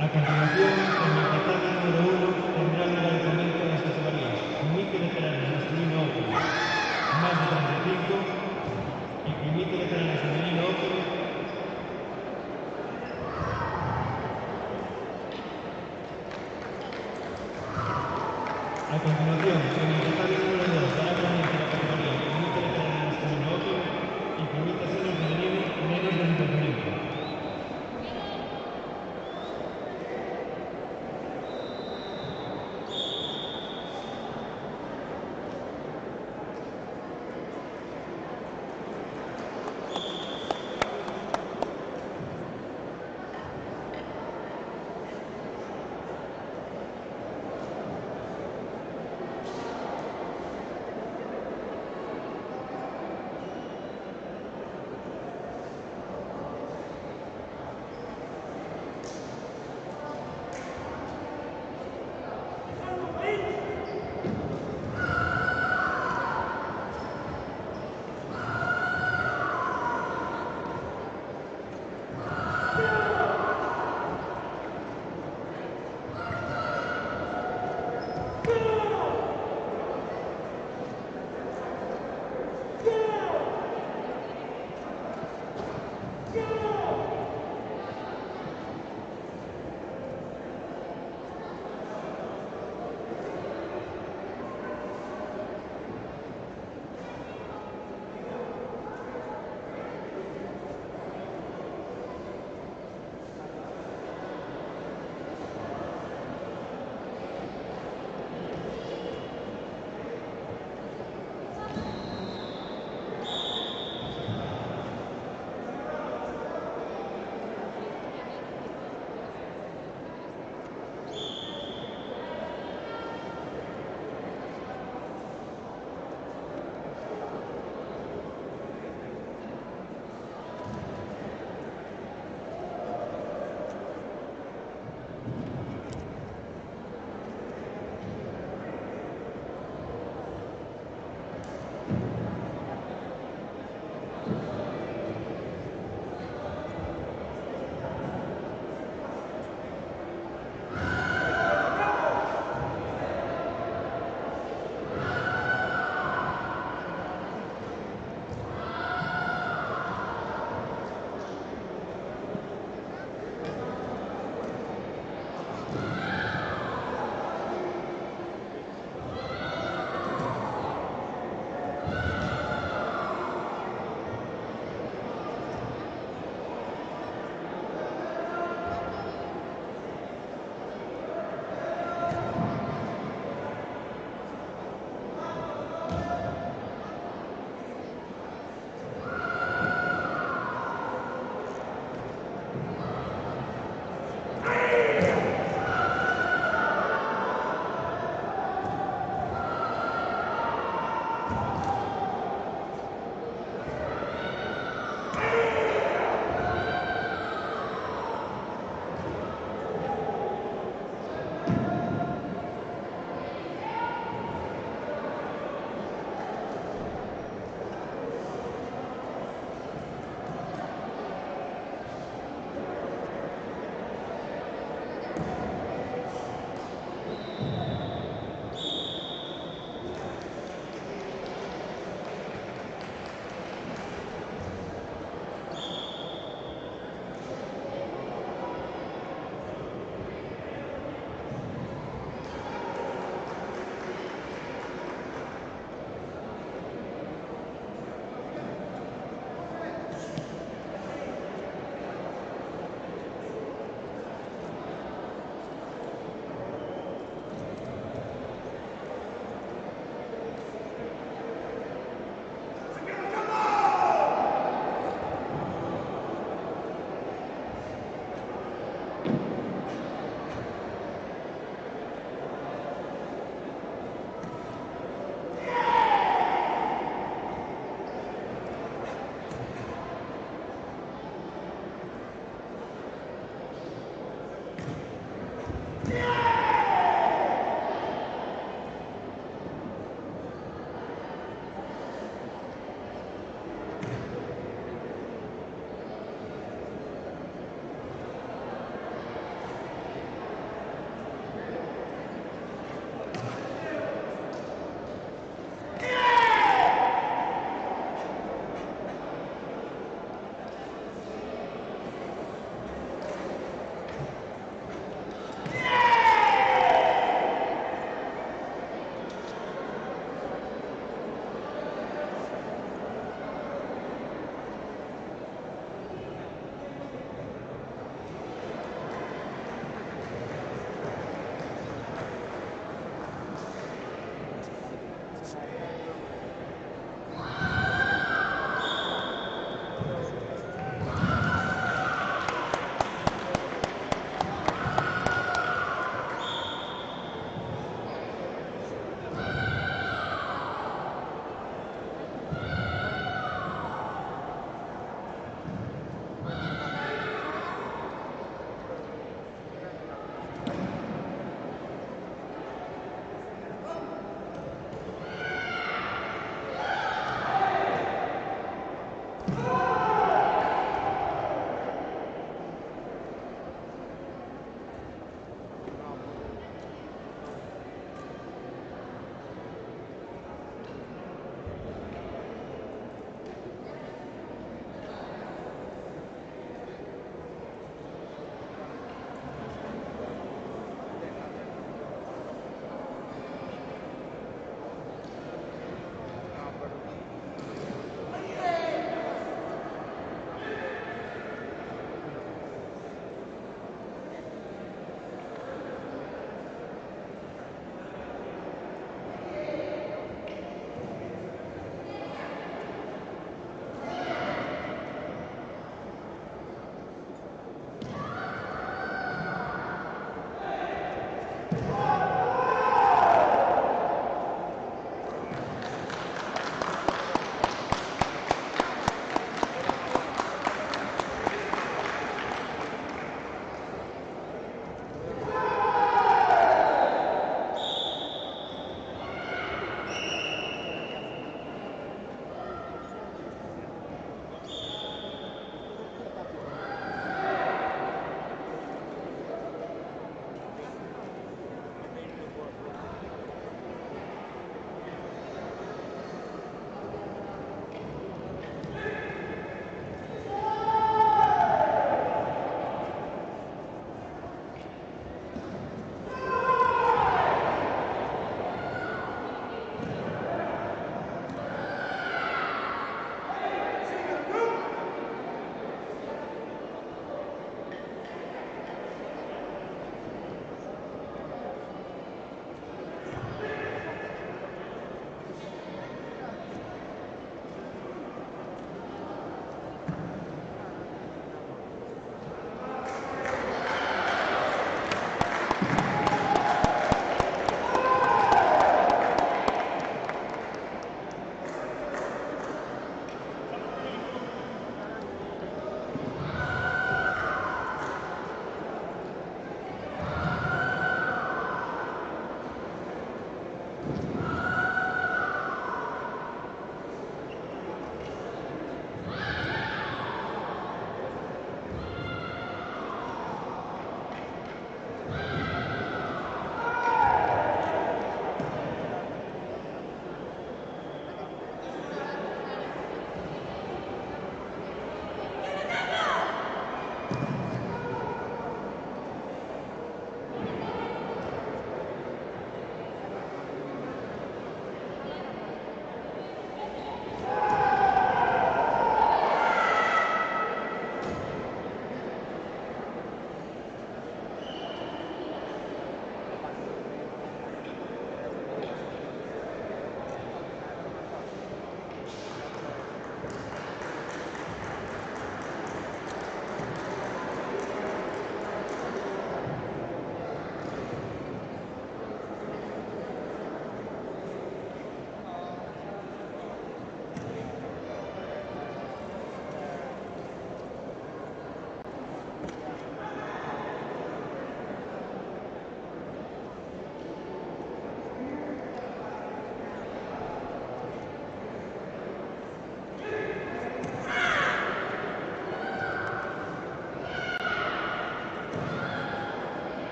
A continuación, en el tatami número 1 tendrá lugar el comienzo de las categorías Kumite Veteranos Masculino Open, más de 35, y Kumite Veteranos Femenino Open, a continuación, en el tatami número 2 dará comienzo la categoría Kumite Veteranos Masculino Open y Kumite Senior Femenino menos de 55.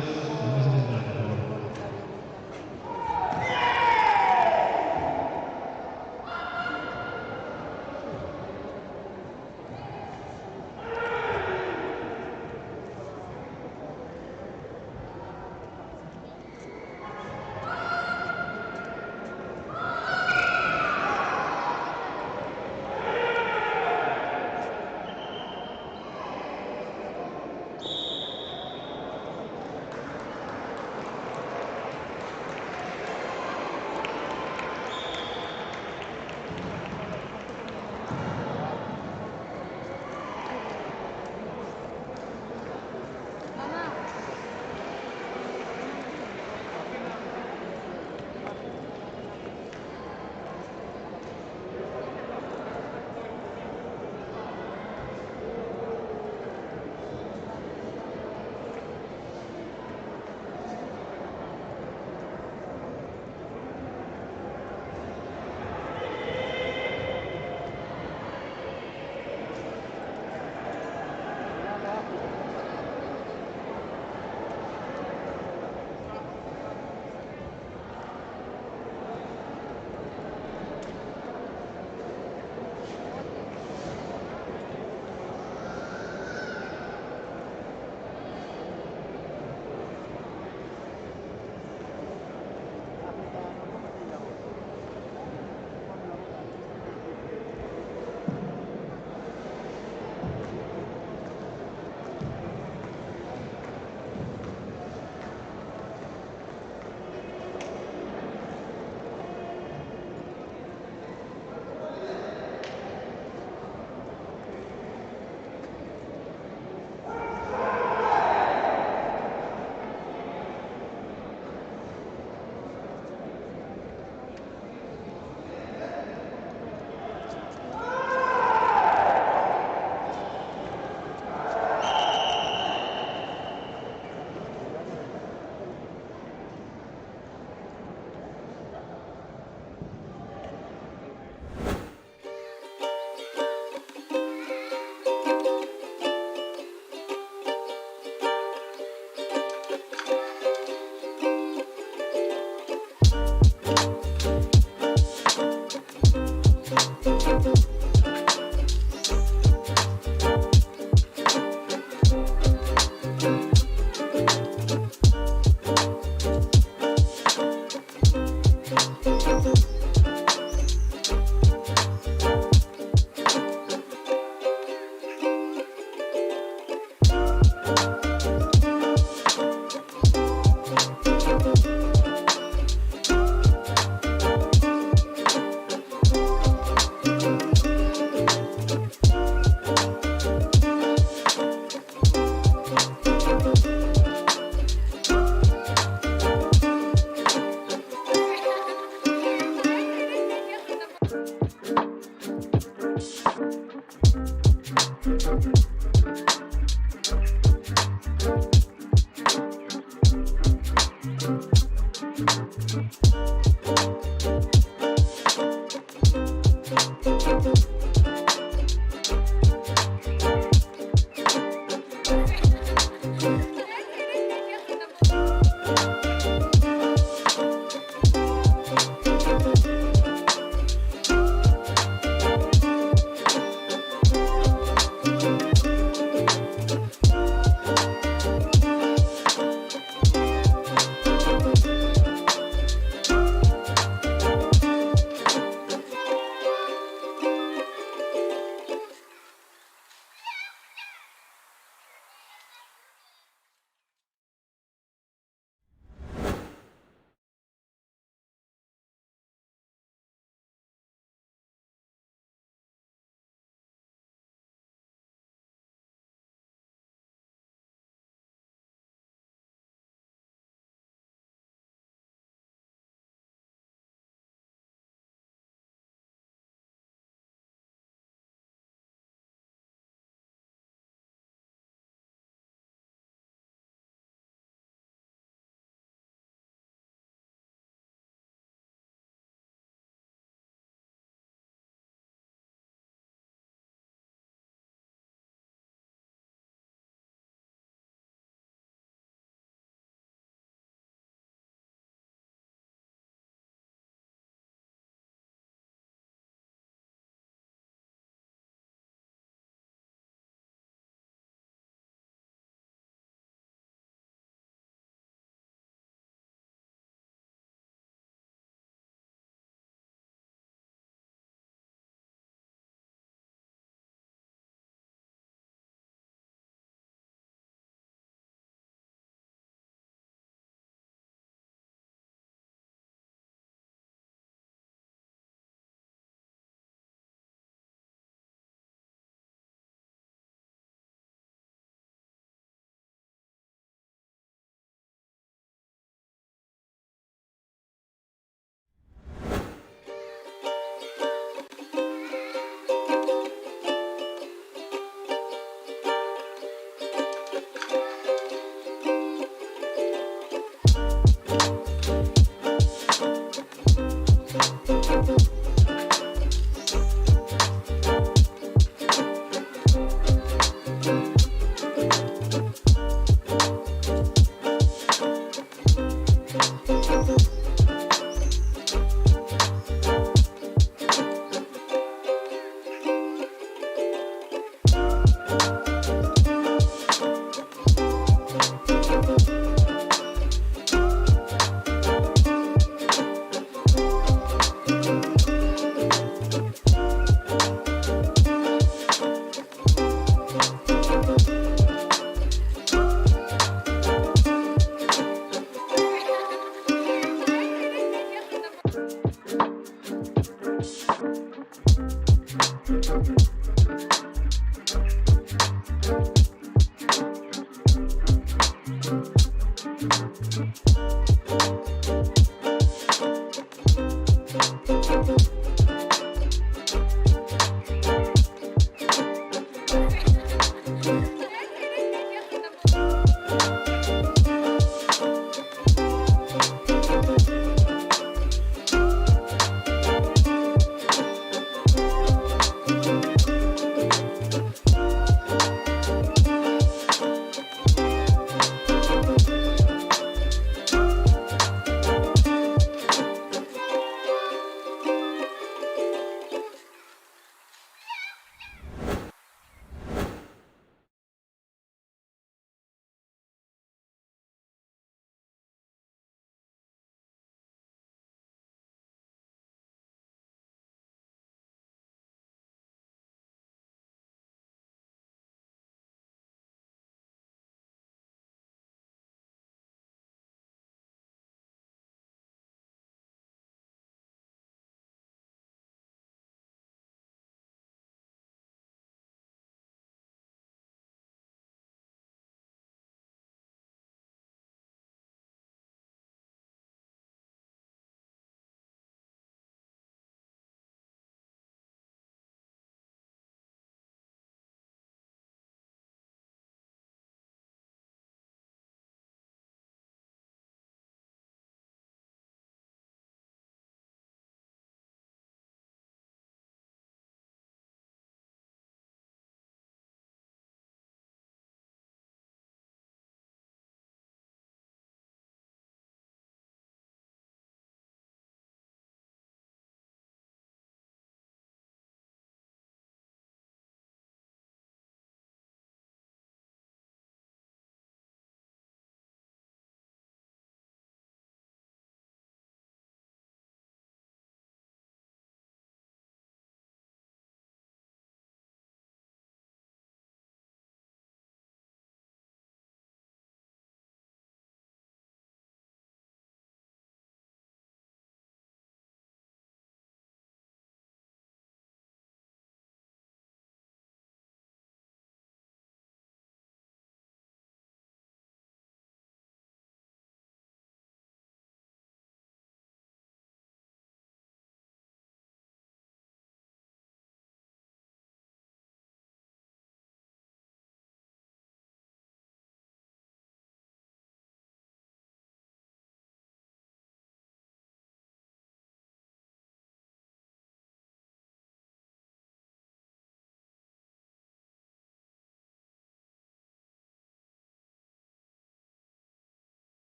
más a centrar, por favor.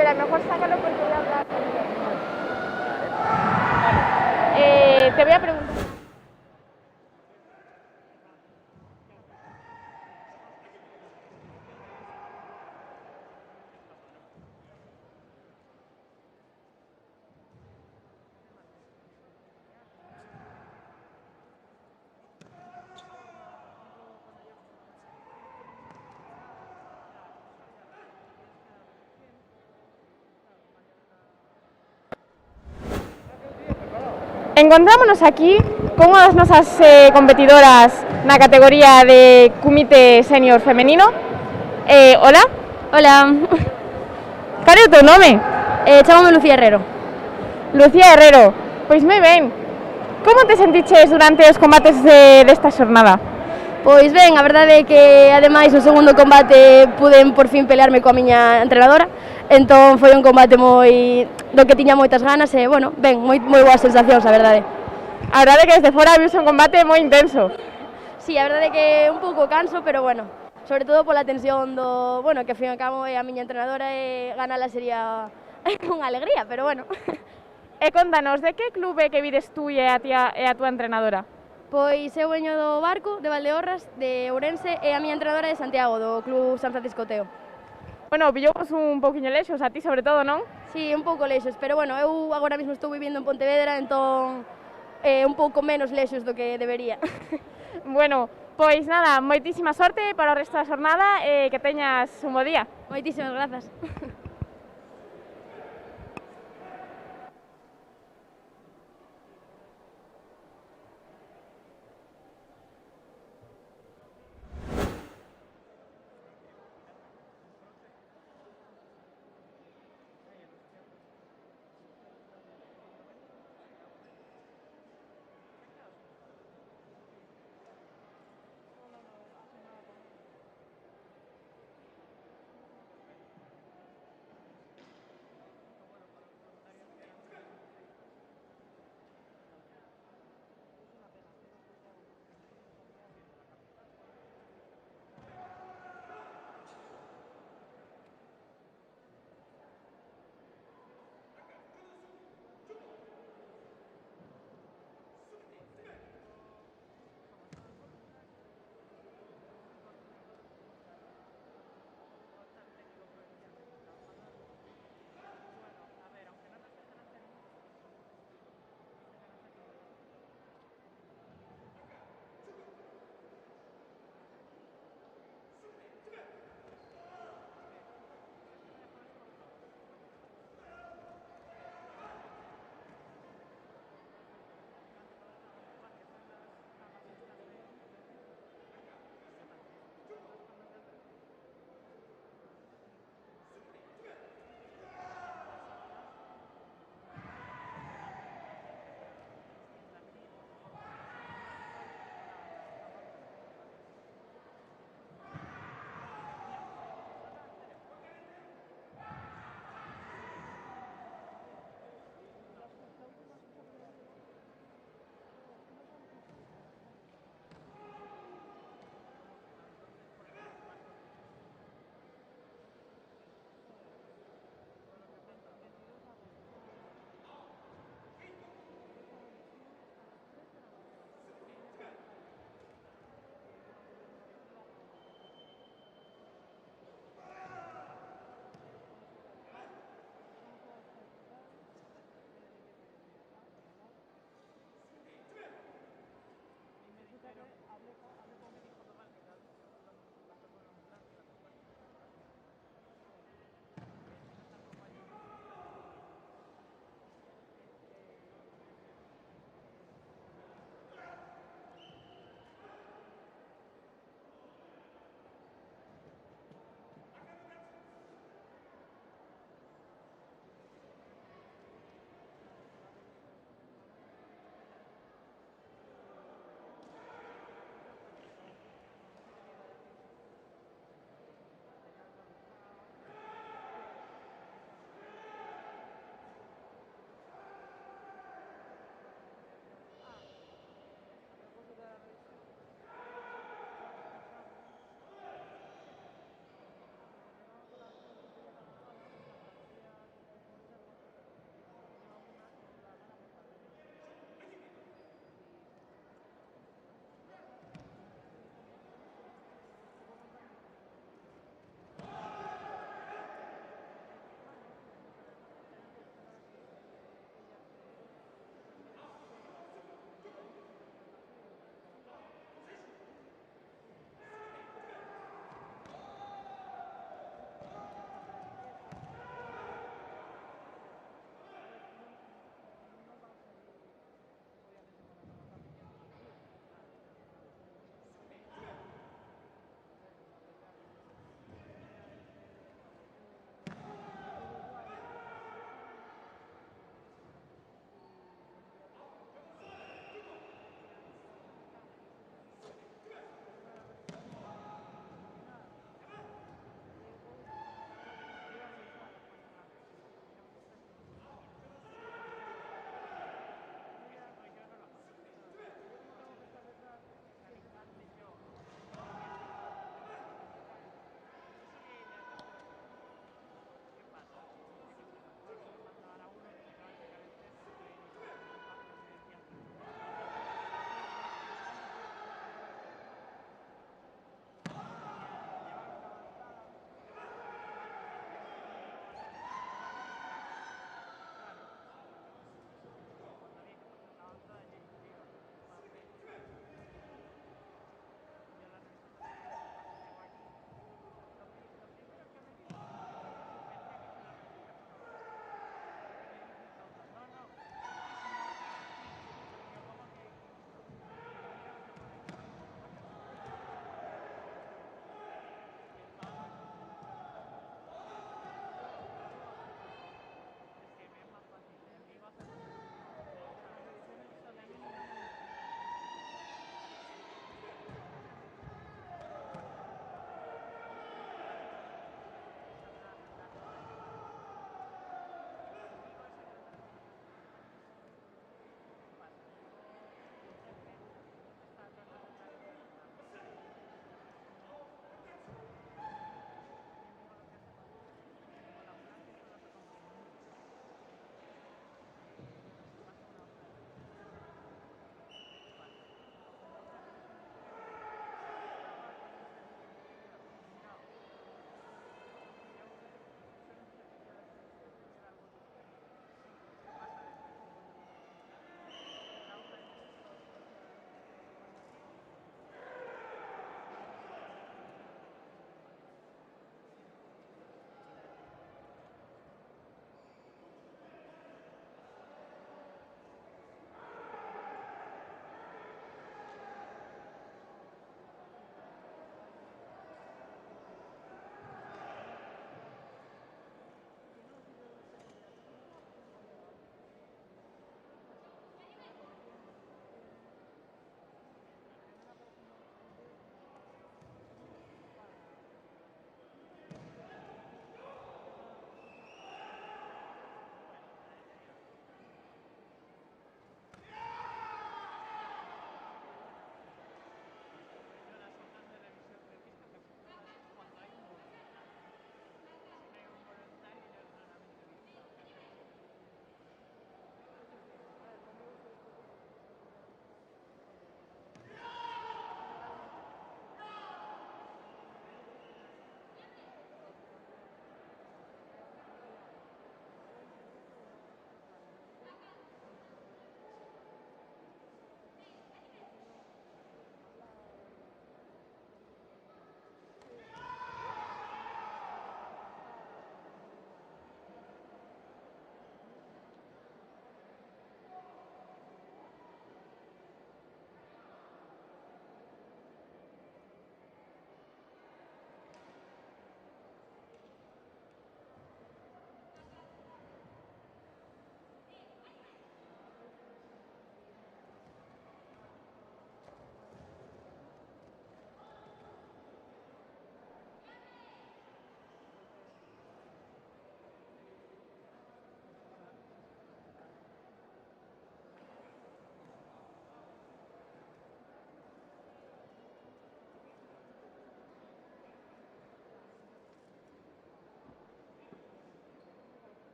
Espera, mejor sácalo porque voy a hablar con te voy a preguntar. Encontrámonos aquí con unha das nosas competidoras na categoría de Kumite Senior femenino. Hola.
Hola,
Cal é o teu nome?
chámame Lucía Herrero.
Lucía Herrero. Pois moi ben. Como te sentiches durante os combates desta xornada?
Pois ben, a verdade é que ademais no segundo combate puden por fin pelearme coa miña entrenadora, entón foi un combate moi do que tiña moitas ganas e, bueno, ben, moi boas sensacións, a verdade.
A verdade é que desde fora viuse un combate moi intenso.
Sí, a verdade é que un pouco canso, pero bueno, sobre todo pola tensión do, bueno, que ao fin e ao cabo é a miña entrenadora e ganala sería unha alegría, pero bueno.
E contanos, de que clube que vides tú e a túa entrenadora?
Pois eu veño do Barco, de Valdeorras, de Ourense, e a miña entrenadora é de Santiago, do Club San Francisco Teo.
Bueno, pillou-vos un pouquiño lexos, a ti sobre todo, non?
Sí, un pouco lexos, pero bueno, eu agora mesmo estou vivindo en Pontevedra, entón un pouco menos lexos do que debería.
Bueno, pois nada, moitísima sorte para o resto da xornada e que teñas un bo día.
Moitísimas grazas.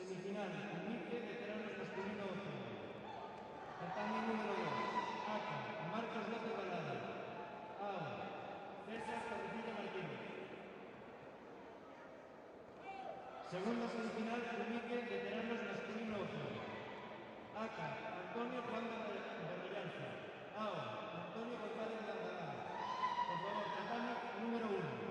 Semifinal, Unique, veteranos masculino 8. Tatami número 2, ACA, Marcos López Balada. AO, César Torrecilla Martínez. Segunda semifinal, Unique, veteranos masculino 8. ACA, Antonio Juan Berrellanza. AO, Antonio González Landalán. Por favor, Tatami número 1.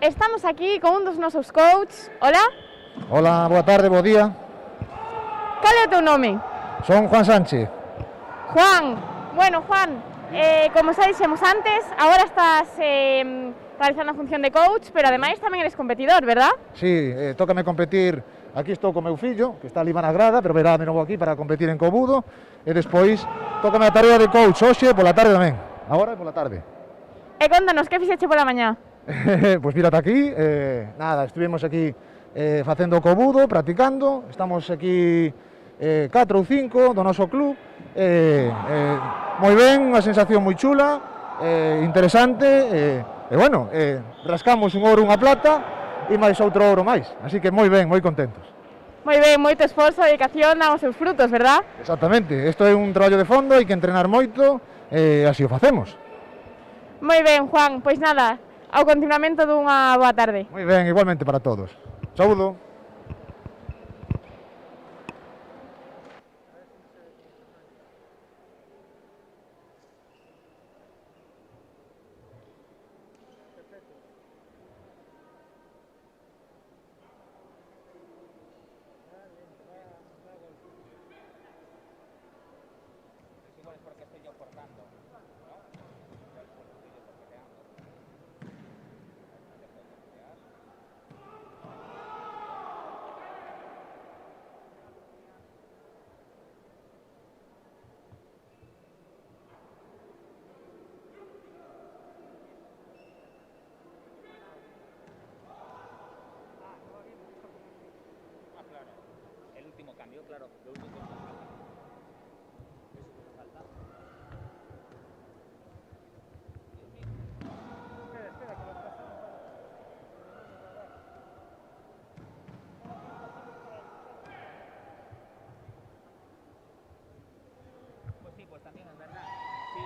Estamos aquí con un dos nosos coaches. Hola,
Hola, boa tarde, bo día.
cal é o teu nome?
Son Juan Sánchez.
Juan. Bueno, Juan, como xa dixemos antes, agora estás realizando a función de coach, pero ademais tamén eres competidor, verdad?
Sí, tócame competir. Aquí estou con meu fillo, que está ali na grada, pero verá de novo aquí para competir en Cobudo. E despois, tócame a tarea de coach hoxe pola tarde tamén. Agora e pola tarde.
E contanos, que fixeche pola mañá?
Pois mírate aquí, nada, estuvimos aquí facendo o Cobudo, practicando. Estamos aquí 4 ou 5 do noso club. Moi ben, unha sensación moi chula, interesante, e bueno, rascamos un ouro, unha plata e máis outro ouro máis, así que moi ben, moi contentos.
Moi ben, moito esforzo e dedicación dan os seus frutos, verdad?
Exactamente, isto é un traballo de fondo, hai que entrenar moito, e así o facemos.
Moi ben, Juan, pois nada, ao continuamento dunha boa tarde.
Moi ben, igualmente para todos. Saúdo.
Igual es porque estoy yo cortando, ¿no? Igual es porque estoy yo toqueteando. Ah, claro. El último cambio, claro. Lo único que falta. Eso que falta.
Espera, que lo paso.
Pues sí, pues también es verdad. Sí.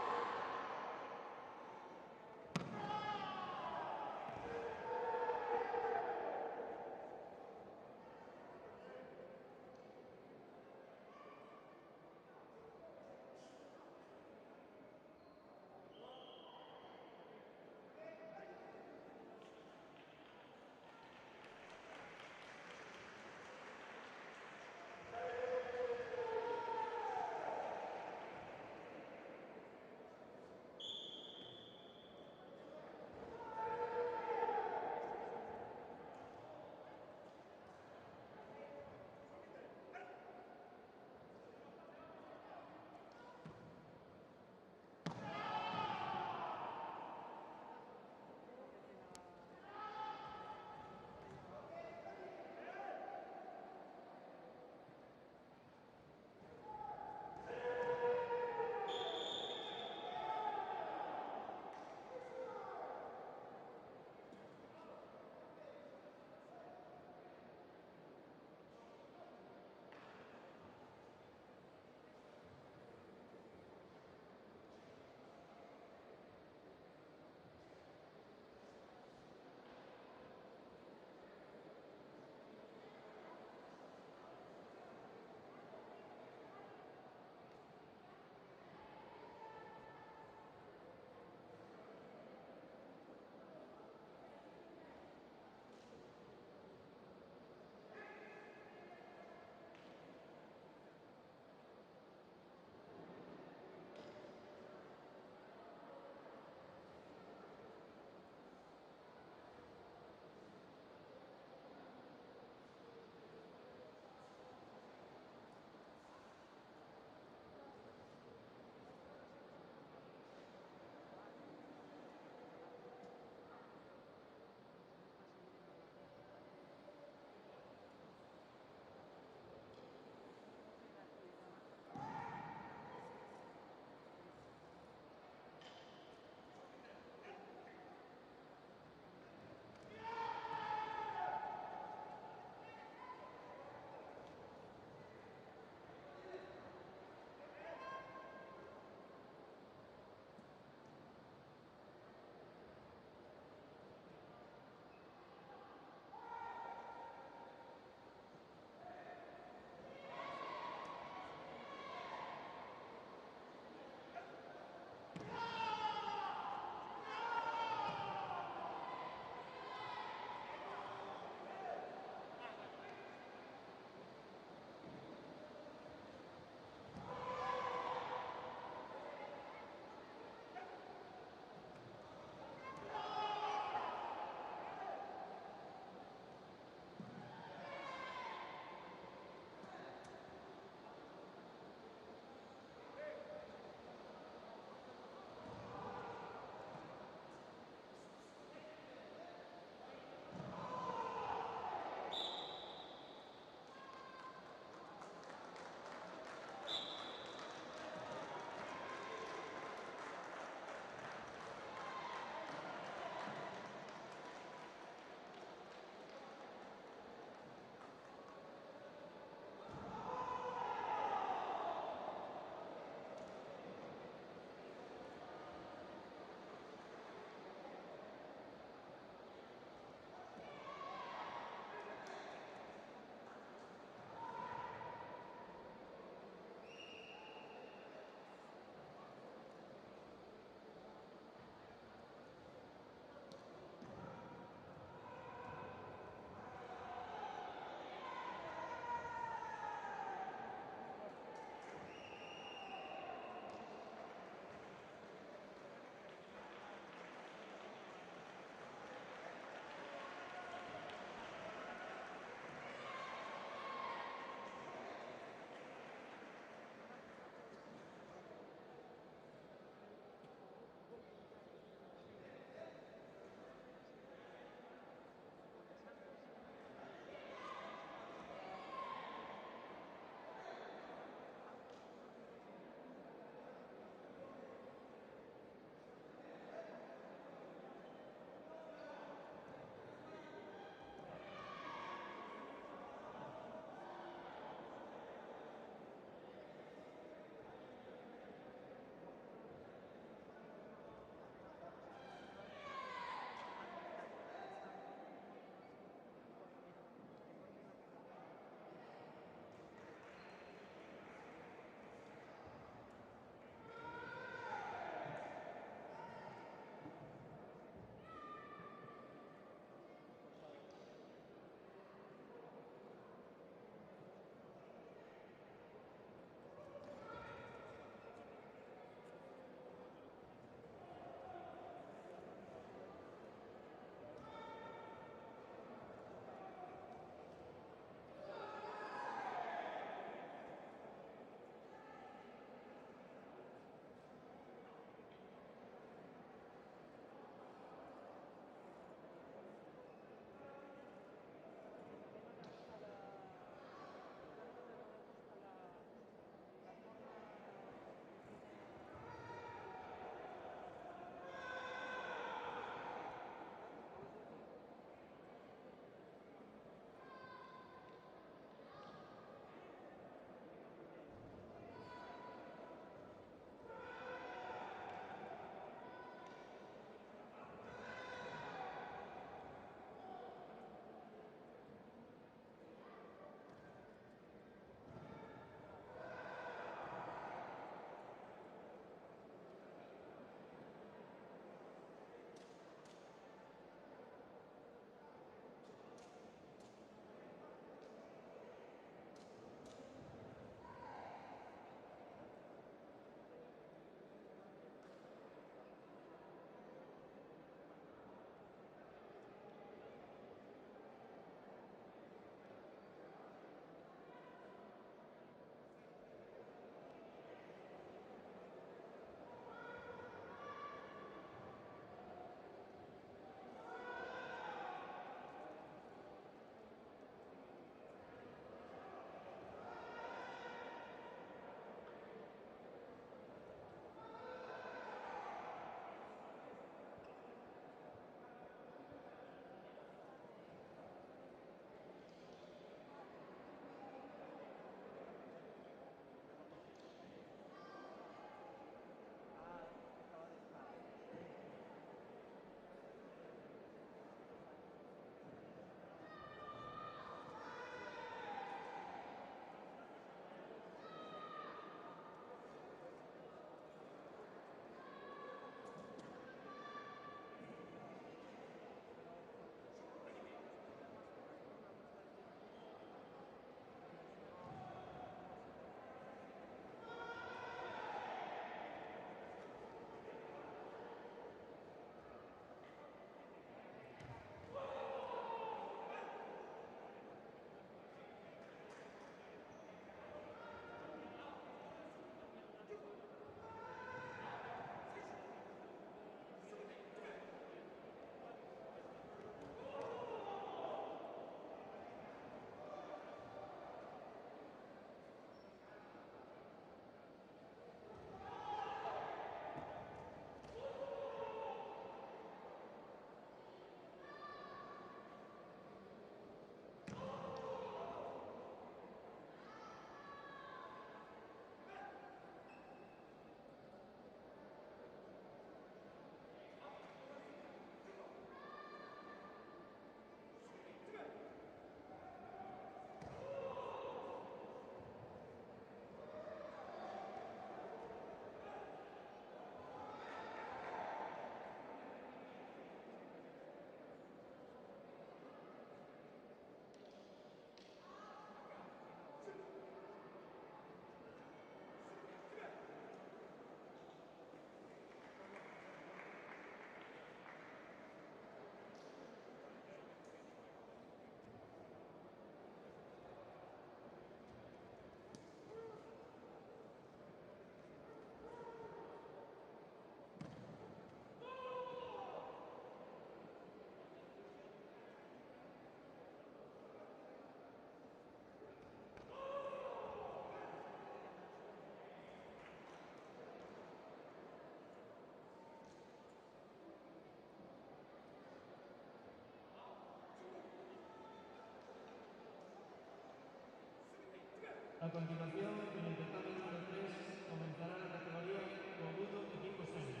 continuación, en el tatame número 3, comenzará la categoría Kobudo equipo senior.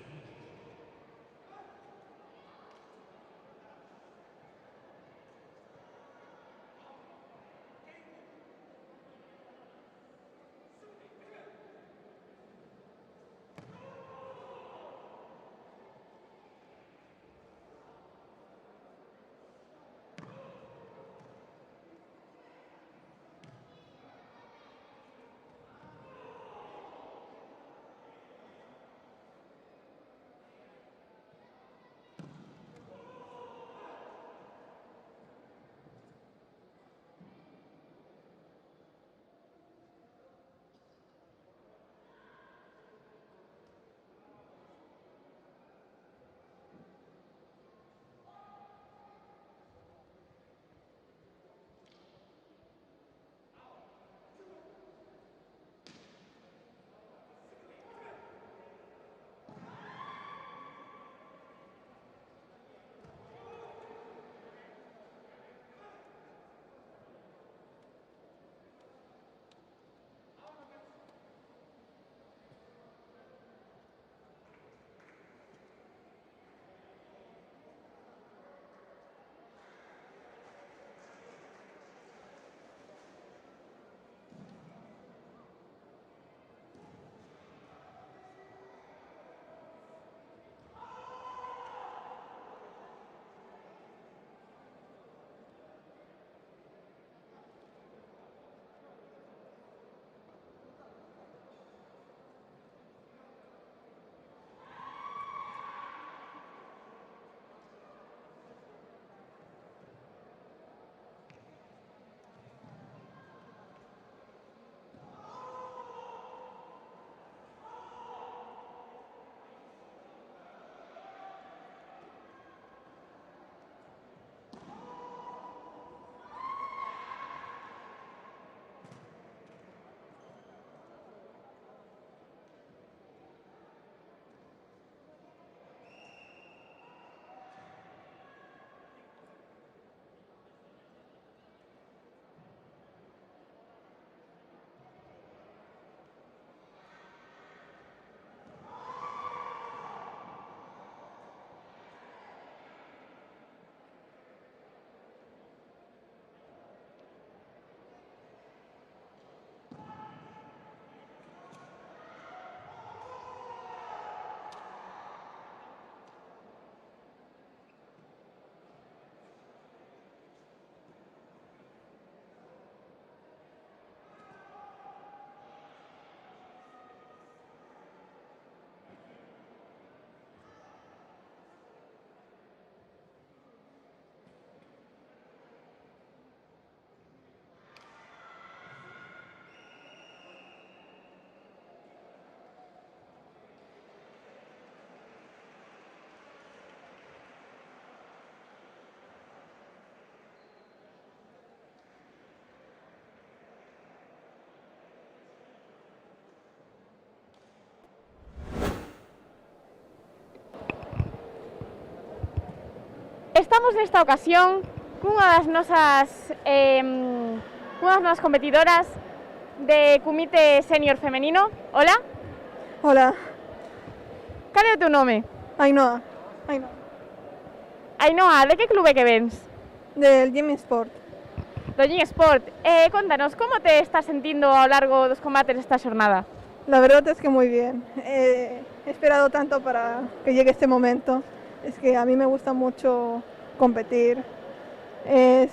Estamos nesta ocasión cunha das nosas competidoras de Kumite Senior Femenino. Hola.
Hola.
Cal é o teu nome?
Ainhoa.
Ainhoa, de que clube que vens?
Del Gym Sport.
Do Gym Sport. Contanos, como te estás sentindo ao largo dos combates desta xornada?
La verdad es que muy bien. He esperado tanto para que llegue este momento. Es que a mí me gusta mucho competir. Es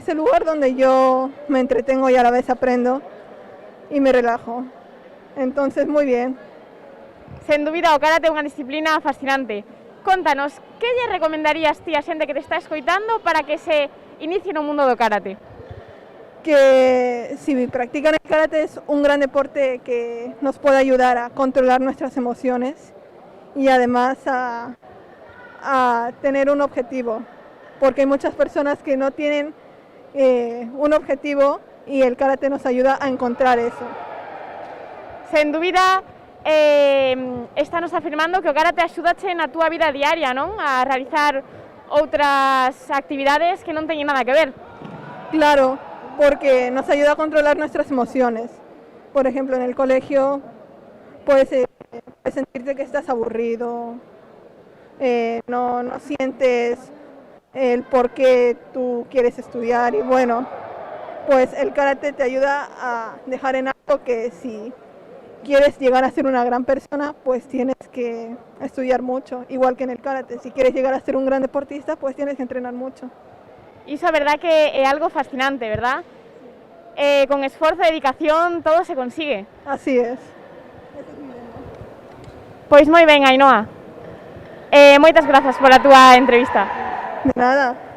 el lugar donde yo me entretengo y a la vez aprendo y me relajo. Entonces, muy bien.
Sen dúbida, o karate é unha disciplina fascinante. Contanos, que lle recomendarías ti a xente que te está escoitando para que se inicie no mundo do karate?
Que si practican el karate es un gran deporte que nos puede ayudar a controlar nuestras emociones y además a tener un objetivo, porque hay muchas personas que no tienen un objetivo y el karate nos ayuda a encontrar eso.
Sen dúbida, estános afirmando que o karate axúdache na túa vida diaria, non? A realizar outras actividades que non teñen nada que ver.
Claro, porque nos ayuda a controlar nuestras emociones Por ejemplo, en el colegio puedes sentirte que estás aburrido, no sientes el por qué tú quieres estudiar y bueno, pues el karate te ayuda a dejar en alto que si quieres llegar a ser una gran persona, pues tienes que estudiar mucho, igual que en el karate. Si quieres llegar a ser un gran deportista, pues tienes que entrenar mucho.
Iso a verdad que é algo fascinante, verdad? Con esforzo e dedicación todo se consigue.
Así es.
Pois moi ben, Ainhoa. Moitas grazas pola túa entrevista.
De nada.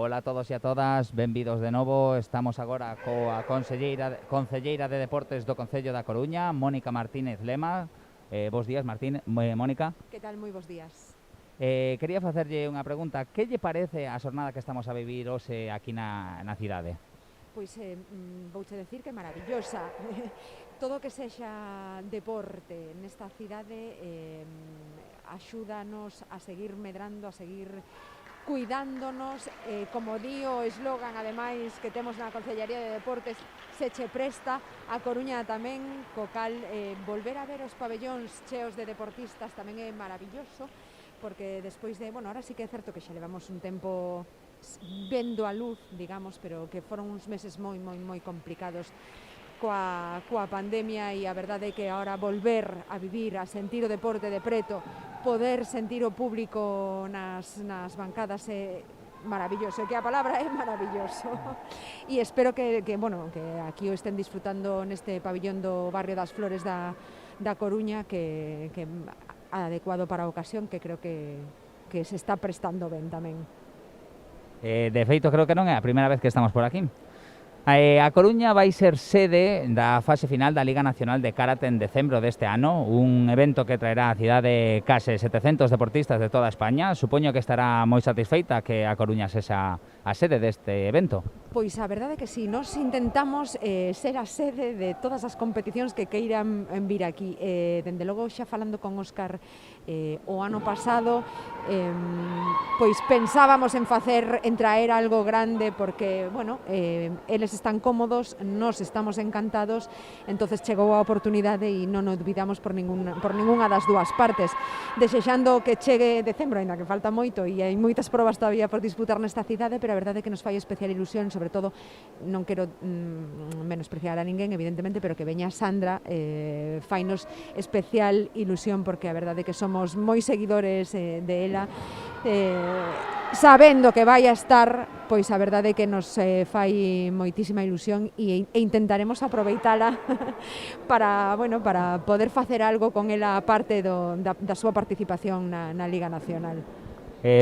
Ola a todos e a todas, benvidos de novo. Estamos agora coa concelleira de Deportes do Concello da Coruña, Mónica Martínez Lema. Bos días, Mónica.
Que tal? Moi bos días.
Quería facerlle unha pregunta. Que lle parece a xornada que estamos a vivir hoxe aquí na cidade?
Pois vouche decir que é maravillosa. Todo o que sexa deporte nesta cidade axúdanos a seguir medrando, a seguir cuidándonos, como di o eslogan ademais que temos na Concellería de Deportes, se che presta, a Coruña tamén, co cal volver a ver os pabellóns cheos de deportistas tamén é maravilloso, porque despois de, bueno, ahora sí que é certo que xa levamos un tempo vendo a luz, digamos, pero que foron uns meses moi complicados coa pandemia, e a verdade é que ahora volver a vivir, a sentir o deporte de preto, poder sentir o público nas bancadas é maravilloso, que a palabra é maravilloso. E espero que aquí o estén disfrutando neste pabillón do barrio das Flores da Coruña, que adecuado para a ocasión, que creo que se está prestando ben tamén.
De feito, creo que non é a primeira vez que estamos por aquí. A Coruña vai ser sede da fase final da Liga Nacional de Karate en decembro deste ano, un evento que traerá á cidade case 700 deportistas de toda España. Supoño que estará moi satisfeita que a Coruña sexa a sede deste evento.
Pois a verdade é que si, nós intentamos ser a sede de todas as competicións que queiran vir aquí. Dende logo, xa falando con Óscar o ano pasado, pois pensábamos en traer algo grande, porque, bueno, eles están cómodos, nós estamos encantados, entonces chegou a oportunidade e non o dubidamos por ningunha das dúas partes. Desexando que chegue decembro, ainda que falta moito e hai moitas probas todavía por disputar nesta cidade, pero a verdade é que nos fai especial ilusión, sobre todo, non quero menospreciar a ninguén, evidentemente, pero que veña Sandra fainos especial ilusión, porque a verdade é que somos moi seguidores de ela, sabendo que vai a estar, pois a verdade é que nos fai moitísima ilusión e intentaremos aproveitala para poder facer algo con ela aparte da súa participación na Liga Nacional.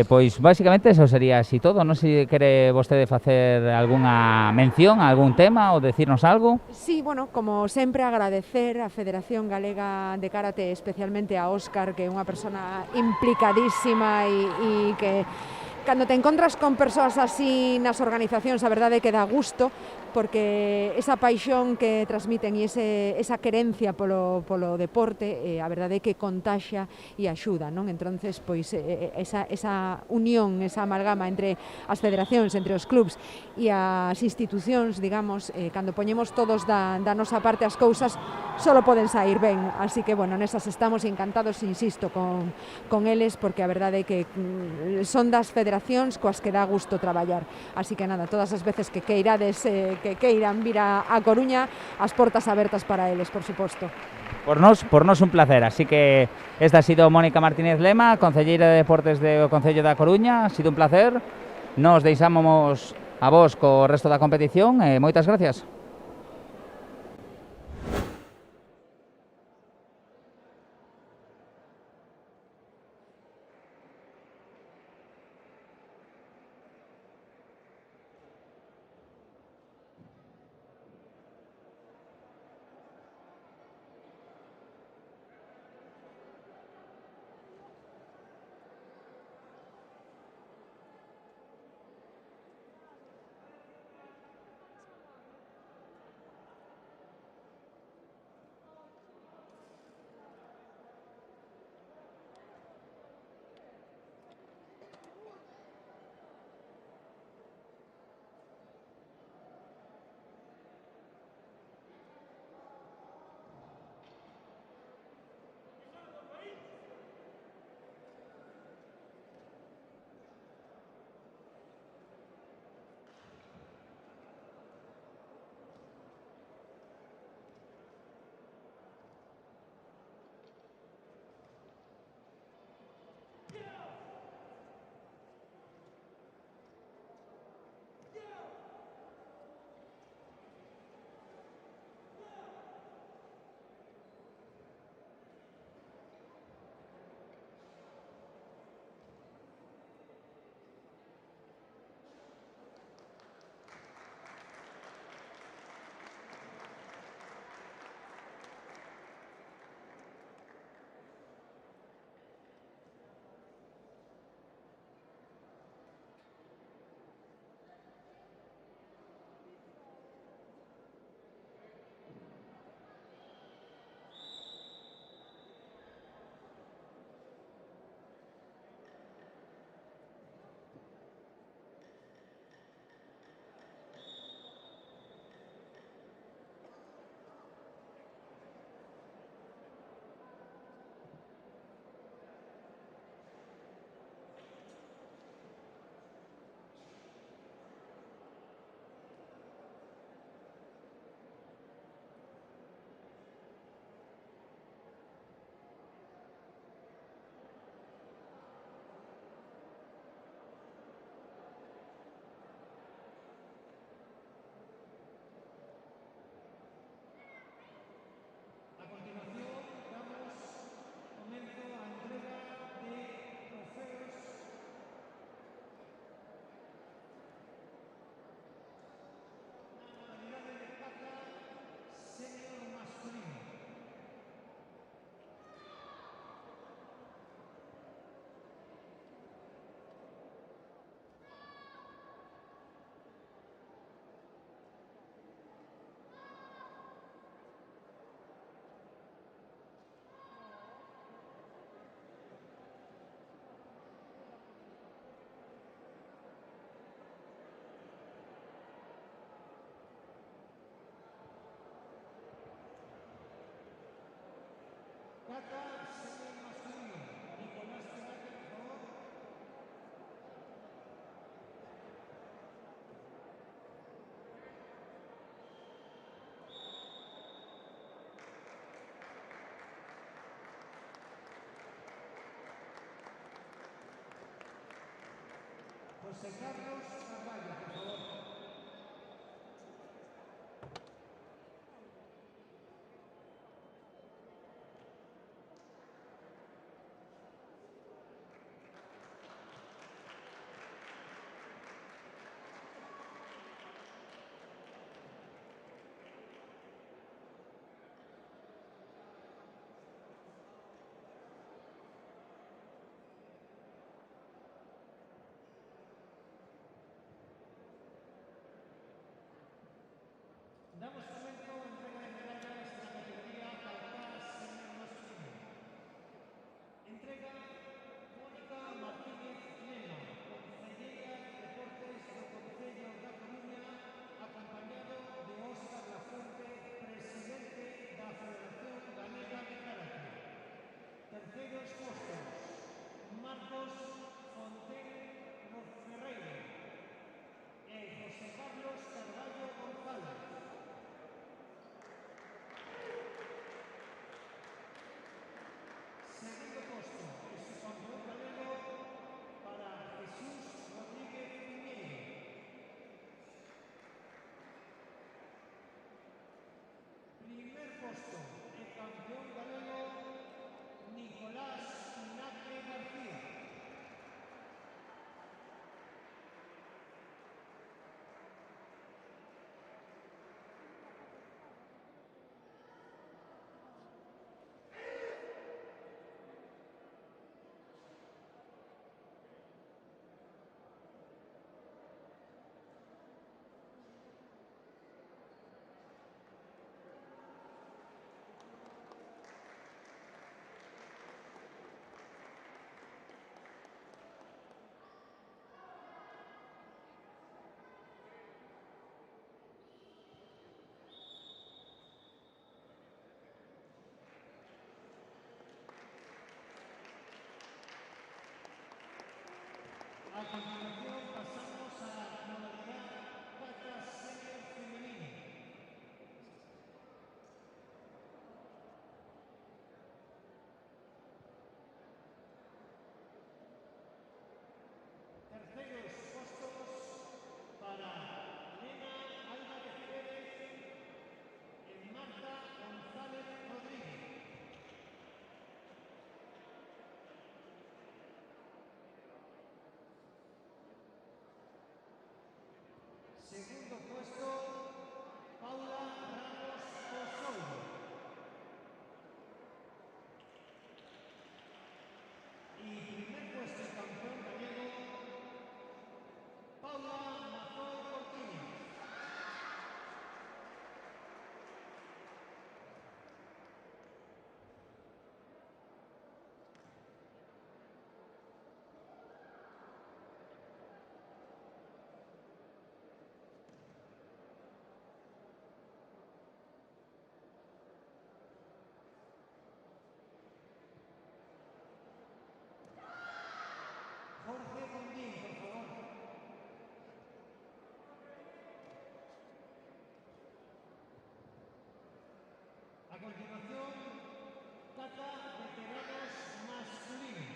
Pois basicamente eso sería así todo. Non sei se quere vostede facer algunha mención a algún tema ou decirnos algo.
Sí, bueno, como sempre agradecer á Federación Galega de Karate, especialmente a Óscar, que é unha persona implicadísima e que cando te encontras con persoas así nas organizacións, a verdade é que dá gusto, porque esa paixón que transmiten e esa querencia polo deporte, a verdade é que contaxa e axuda, non? Entonces, pois, esa unión, esa amalgama entre as federacións, entre os clubs e as institucións, digamos, cando poñemos todos da nosa parte as cousas, solo poden sair ben. Así que, bueno, nesas estamos encantados, insisto, con eles, porque a verdade é que son das federacións coas que dá gusto traballar. Así que nada, todas as veces que queirades que queiran vir a Coruña, as portas abertas para eles, por suposto.
Por nos un placer, así que esta ha sido Mónica Martínez Lema, concelleira de Deportes do Concello da Coruña. Ha sido un placer. Nos deixamos a vos co resto da competición e moitas gracias.
José Carlos Carballo, por favor. Damos momento a entrega de medallas en la categoría Calcás Senior masculino. Entrega Mónica Martínez Lema, concelleira de Deportes do Concello da Coruña, acompañado de Óscar Lafuente, presidente da Federación Galega de Karate. Terceiros postos, Marcos Fonten Ferreira e José Carlos Carballo González. Segundo posto, el subcampeón galego para Jesús Rodríguez Piñeiro. Primer posto, el campeón galego Nicolás Inaque García. A continuación pasamos a la modalidad Kata Senior femenino. Terceros postos para Elena Álvarez Pérez y Marta González Rodríguez. Segundo puesto, Paula Ramos Osorio. Y primer puesto, campeón gallego, Paula Mazoy Cortiñas. Jorge Bondín, por favor. A continuación, Kata Veteranos masculino.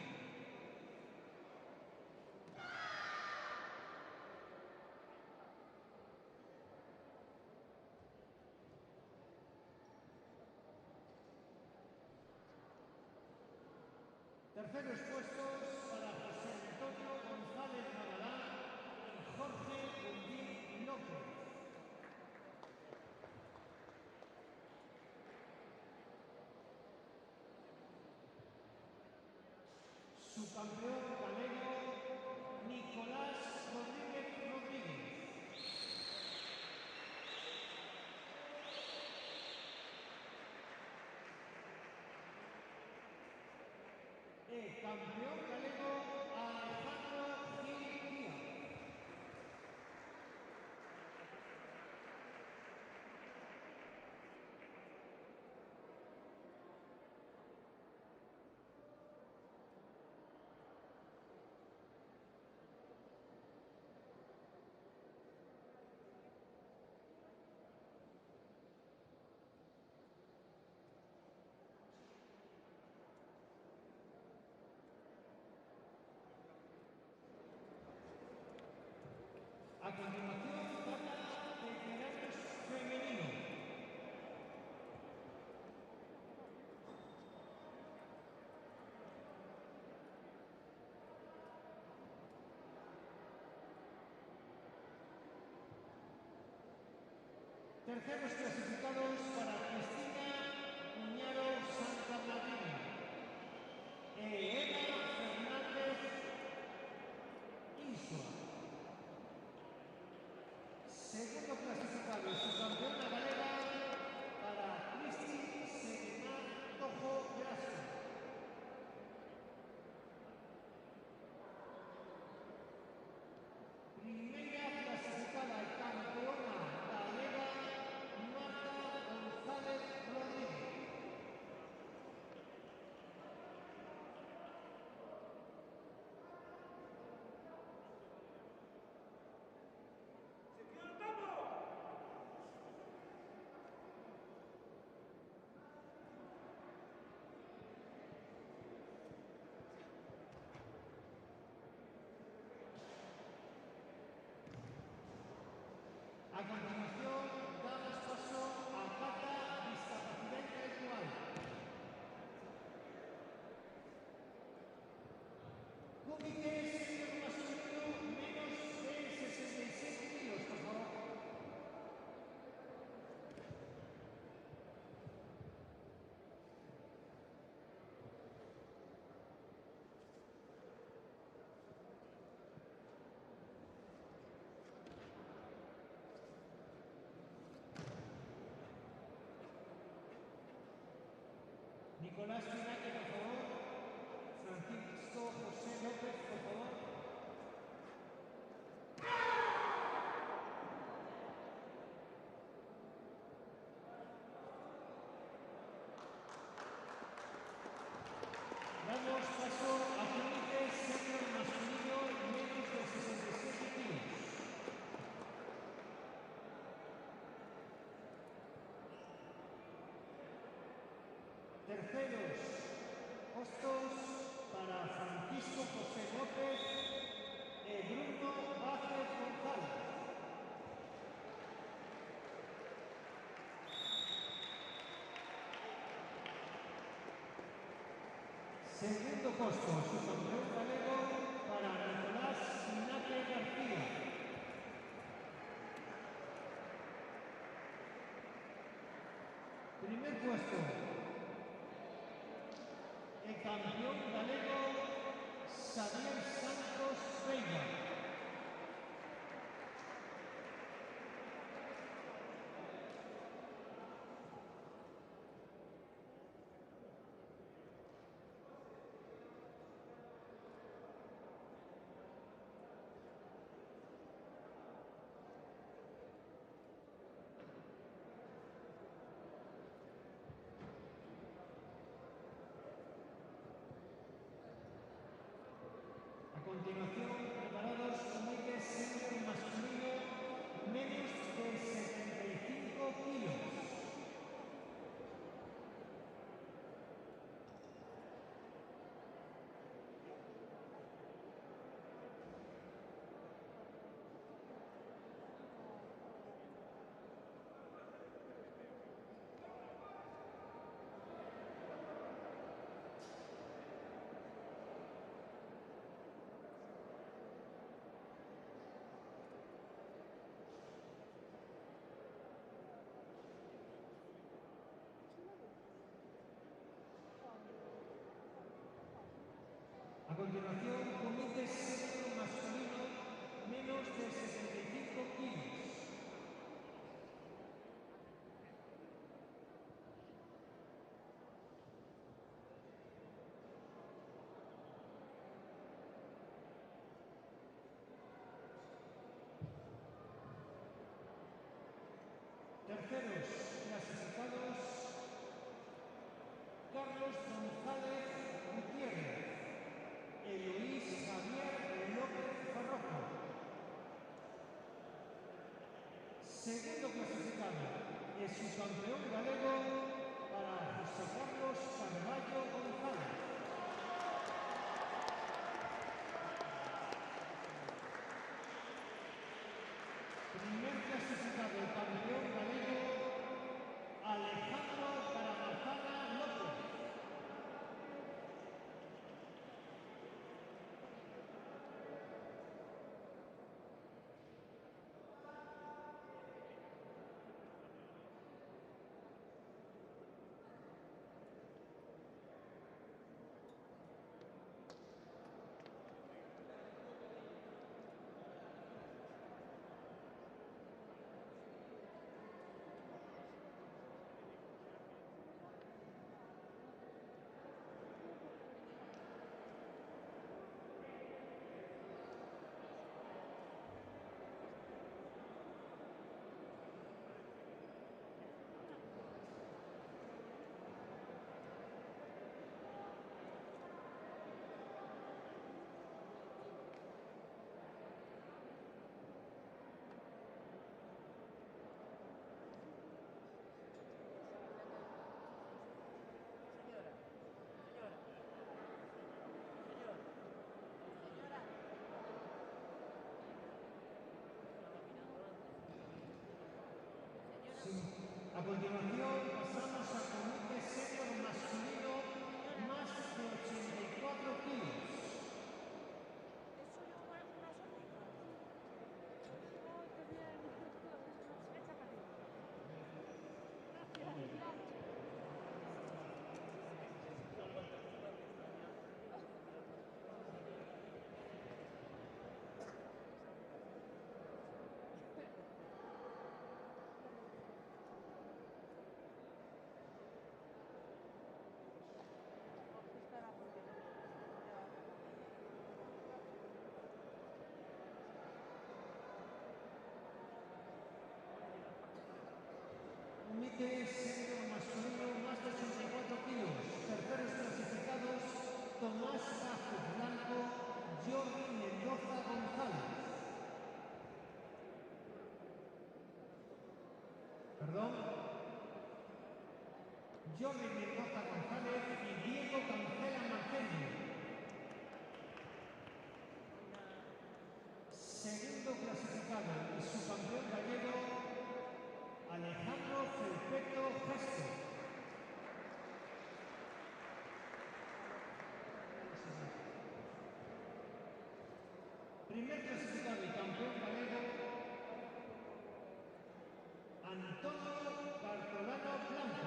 Terceros puestos para José Antonio González Navarán y Jorge Bondín López. Subcampeón galego Nicolás Rodríguez Rodríguez. Campeón galego Alejandro Gil Díaz. continuación, gana de veteranos femenino. Terceros clasificados para Cristina Cuñaro Santamarina e Eva Fernández Insua. Segundo clasificado y subcampeona galega para Cristi Seguiná Tojo Grasso. Primera clasificada y campeona galega Marta González Rodríguez. A continuación, damos paso a Cata Discapacidad Intelectual. Comité senior masculino menos de 67 kilos, por favor. Nicolás Pinaque, por favor. Francisco José López, por favor. Damos paso a comité senior masculino menos de 67 kilos. Terceros postos para Francisco José López y Bruno Vázquez González. Segundo posto, subcampeón galego para Nicolás Pinaque García. Primer puesto, el campeón galego Xavier Santos Veiga. A continuación, preparados comité senior masculino menos de 75 kilos. A continuación, comité senior masculino menos de 65 kilos. Terceros clasificados, Carlos González Gutiérrez y Luis Javier López Farrojo. Segundo clasificado y subcampeón galego para José Carlos Carballo González. Primer clasificado, el campeón galego, Alejandro Caramazana López. A continuación pasamos al comité senior masculino más de 84 kilos. Comité senior masculino más de 84 kilos. Terceros clasificados, Tomás Sánchez Blanco, Jordi Mendoza González. Perdón. Jordi Mendoza González y Diego Cancela Marcello. Segundo clasificado y subcampeón gallego, Alejandro Felpeto Gesto. Primer clasificado y campeón galego, Antonio Cartolano Blanco.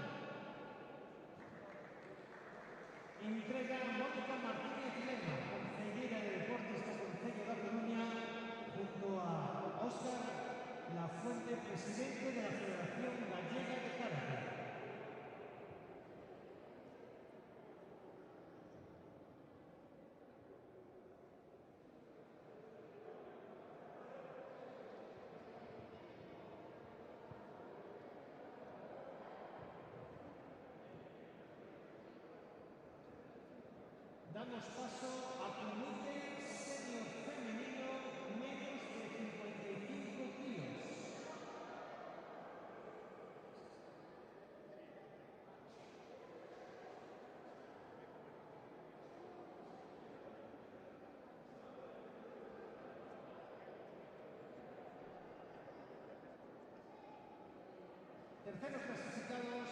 Entrega Mónica Martínez Lema, concejera de Deportes do Concello da Coruña, junto a Óscar La Fuente, presidente de la Federación Gallega de Karate. Damos paso a comité senior femenino menos de 55 kilos. Terceros clasificados,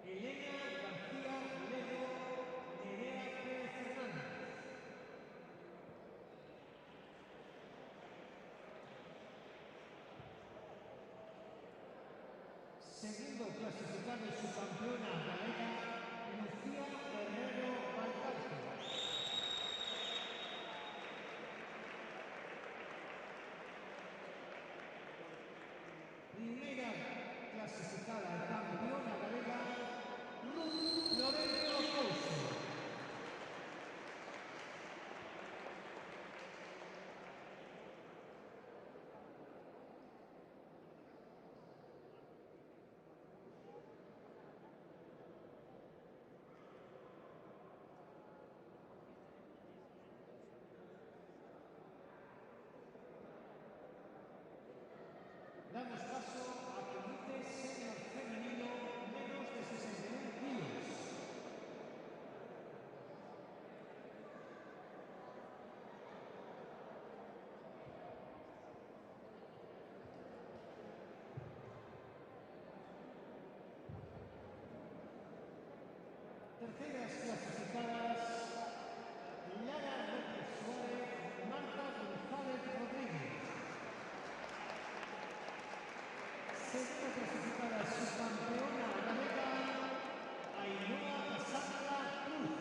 Elena García Ledo, Nerea Pérez Fernández. Segundo clasificado y subcampeona galega, Lucía Herrero Valcarce. Primera clasificada y campeona galega, Ruth Lorenzo Couso. Damos paso a comité senior femenino menos de 61 kilos. Terceras clasificadas, Lara López Suárez, Marta González Rodríguez. Segunda clasificada, subcampeona galega, Ainhoa Sandra Cruz.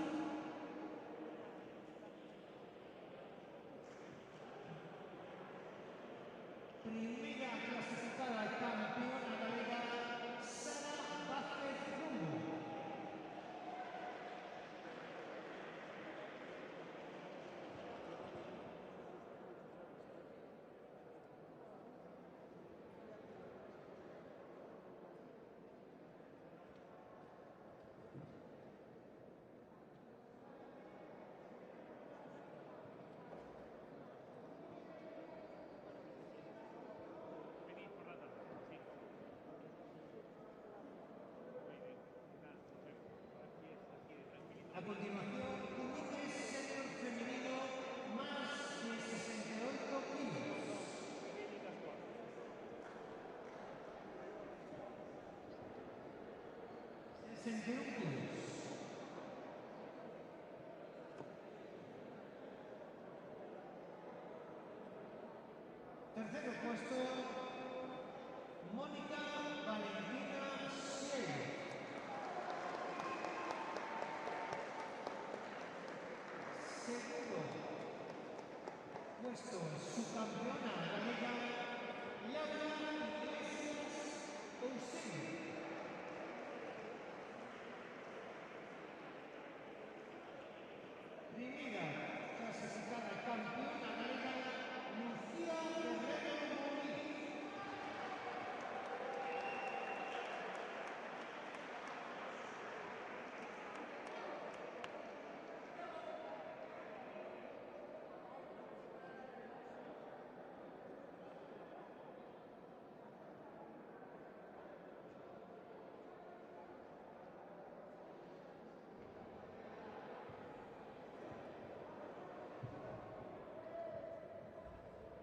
Primera clasificada, campeona galega, Sara Vázquez Rumbo. A continuación, comité senior femenino más de 68 kilos. 61 kilos. Tercero puesto, Mónica Valentina Cielo. Segundo puesto, subcampeona galega, Laura Iglesias Ouseno. Primera clasificada, campeona galega, Lucía Guerrero Moriz.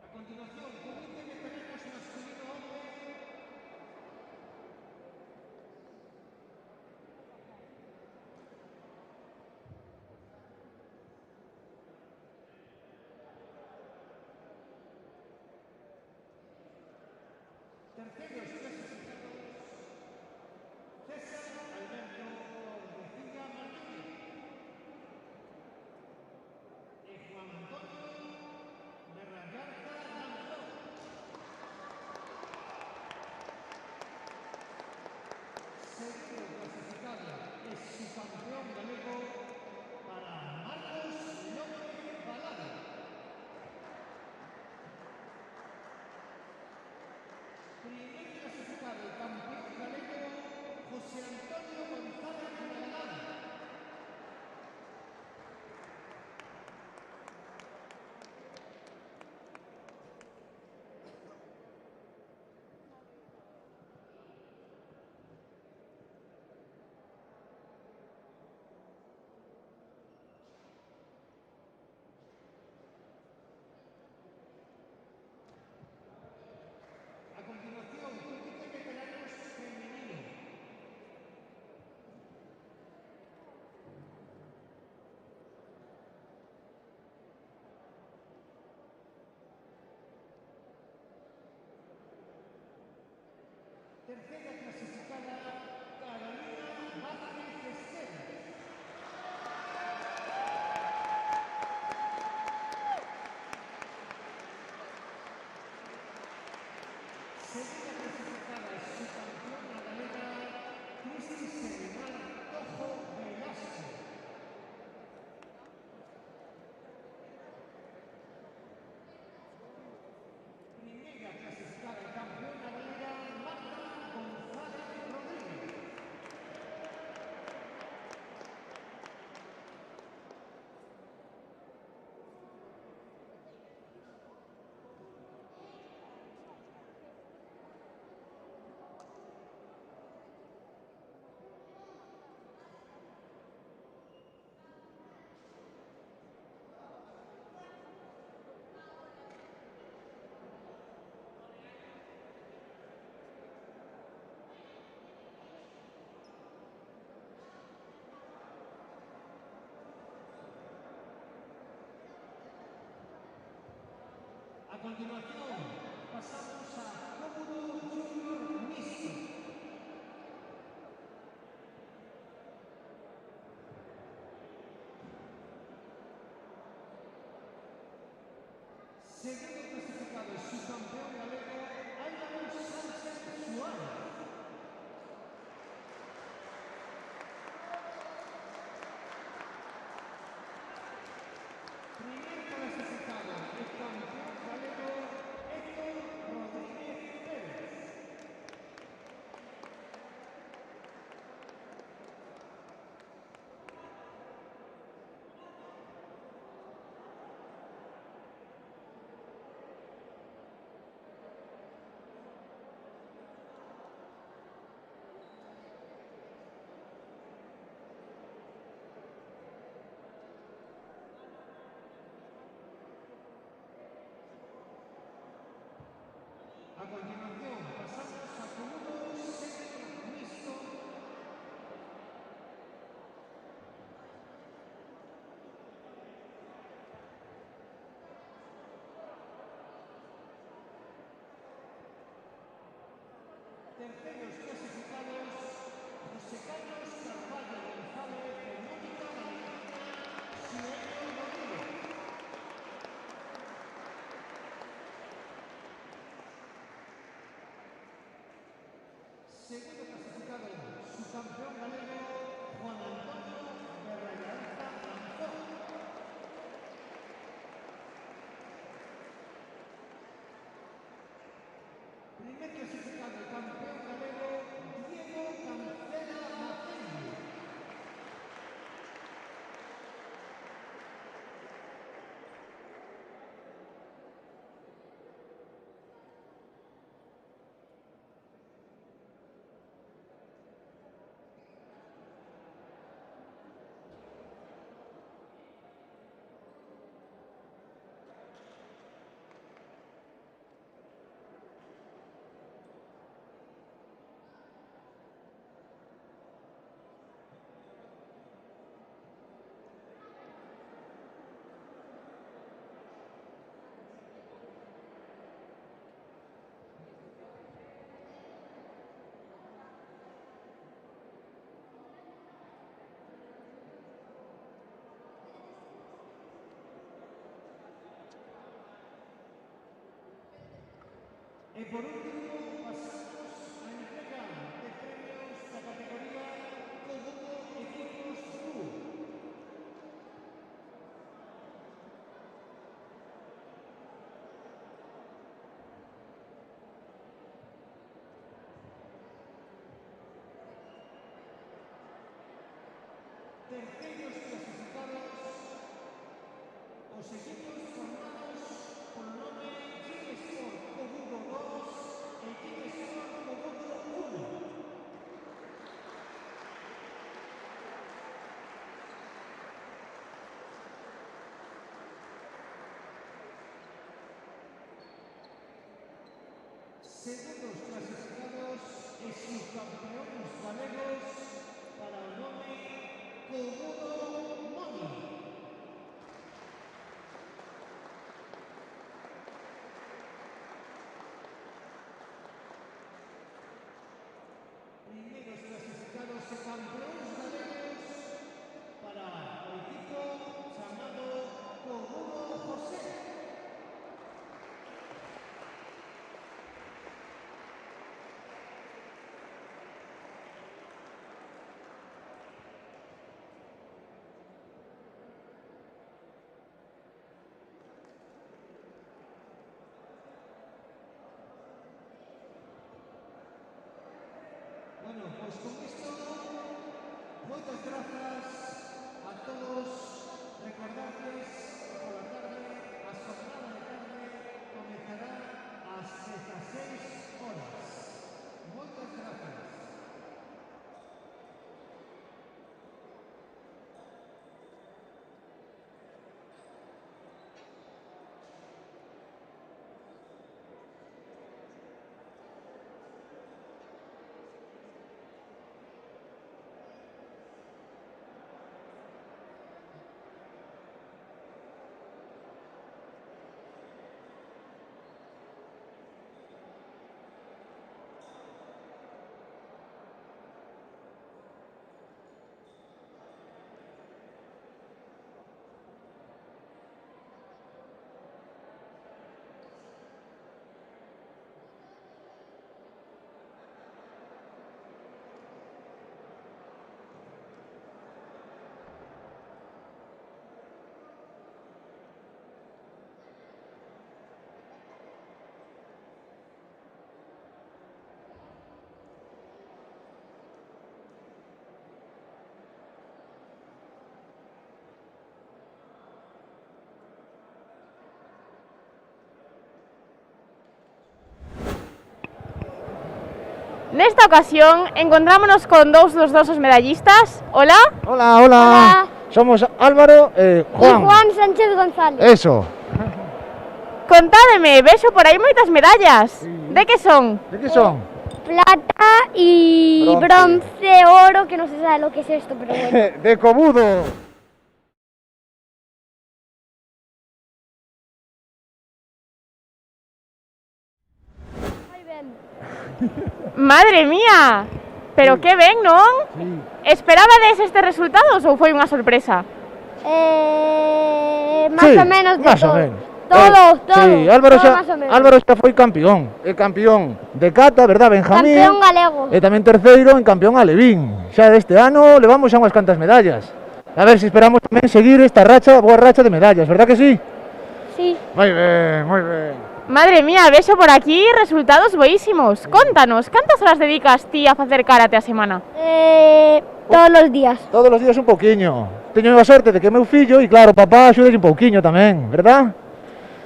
A continuación, comité de veteranos masculino hombre. Terceros clasificados, César Alberto Ortega Martínez y Juan Antonio de Rayarza Lanzón. Segundo clasificado es su campeón galego para Marcos López Balada. Primer clasificado, campeón galego, José Antonio González Regalado. A continuación, comité de veteranos femenino. Tercera clasificada, Carolina Vázquez Estela. Segunda clasificada, subcampeona galega, Cristi Selimar Tojo Velasco. Primera clasificada, campeona galega, Marta González Rodríguez. continuación pasamos a cómodo junior mixto. Segundo clasificado es su campeón galego, Álvaro Sánchez Suárez. Primer clasificado, el campeón galego, Héctor Rodríguez Pérez. A continuación, pasamos a cómodo senior mixto. Terceros clasificados, José Carlos Carvalho González, Mónica Valentina, Sueño Rodríguez. Segundo clasificado, su campeón galego, Juan Antonio Berrayarza Anzón. Primer clasificado, campeón galego, Diego Cancela Macedo. Y por último, pasamos a entrega de premios a categoría Cómodo Equipos Club. Terceros clasificados, os equipos formados por el nombre Team Sport Cobudo 2 y Team Sport Cobudo 1. Segundos clasificados y subcampeones galegos para el nombre Cobudo Moni. Primeros clasificados y campeones galegos para el equipo llamado Cobudo José. Bueno, pues con esto, muchas gracias a todos. Recordarles que por la tarde, a jornada de tarde, comenzará a las 16 horas. Muchas gracias.
Nesta ocasión encontrámonos con dous dos nosos medallistas. Hola.
Hola, hola. Somos Álvaro e Juan.
Juan Sánchez González.
Eso.
Contádeme, vexo por aí moitas medallas. De que son?
De que son?
Plata y bronce, oro, que no se sabe lo que es esto, pero bueno.
De cobudo.
Madre mía. Pero que ben, non? Esperabades estes resultados ou foi unha sorpresa?
Más o menos de
más
todo.
o menos.
Todo.
Sí, Álvaro
todo
xa,
más o menos.
Álvaro xa foi campeón. É campeón de cata, verdad, Benjamín?
Campeón galego.
E tamén terceiro en campeón alevín. Xa deste ano levamos xa unhas cantas medallas. A ver se esperamos tamén seguir esta boa racha de medallas, verdad que sí?
Sí.
Moi ben, moi ben.
Madre mía, vexo por aquí resultados boísimos. Contanos, cantas horas dedicas ti a facer karate a semana?
Todos los días.
Todos os días un pouquiño. Teño a sorte de que meu fillo e claro, papá axuda un pouquiño tamén, verdad?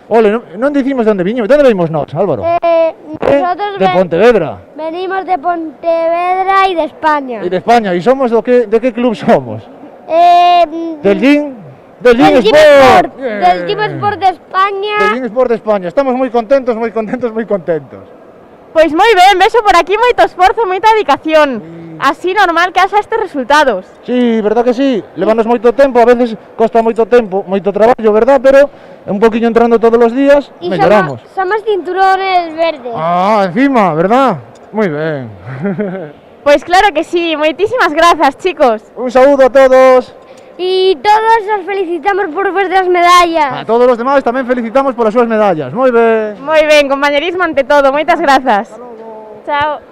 Ole, non dicimos de onde viño. De onde venimos nós, Álvaro?
Nosotros
De Pontevedra.
venimos de Pontevedra y de España.
E de España. E somos de que club somos? Del Gym
Del Gym
Sport.
Sport. Del Gym Sport de España.
Del Gym Sport de España. Estamos moi contentos, moi contentos, moi contentos.
Pois moi ben, vexo por aquí moito esforzo, moita dedicación. Así normal que haxa estes resultados.
Sí, verdad que sí. Levanos moito tempo, a veces costa moito tempo, moito traballo, verdad? Pero un poquinho entrando todos os días,
Y
melloramos.
somos cinturones verdes.
Ah, encima, verdad? Moi ben.
Pois claro que sí, moitísimas grazas, chicos.
Un saúdo a todos.
Y todos os felicitamos por vuestras medallas.
A todos os demais tamén felicitamos polas súas medallas. Moi ben.
Moi ben, compañerismo ante todo, moitas grazas. Chao.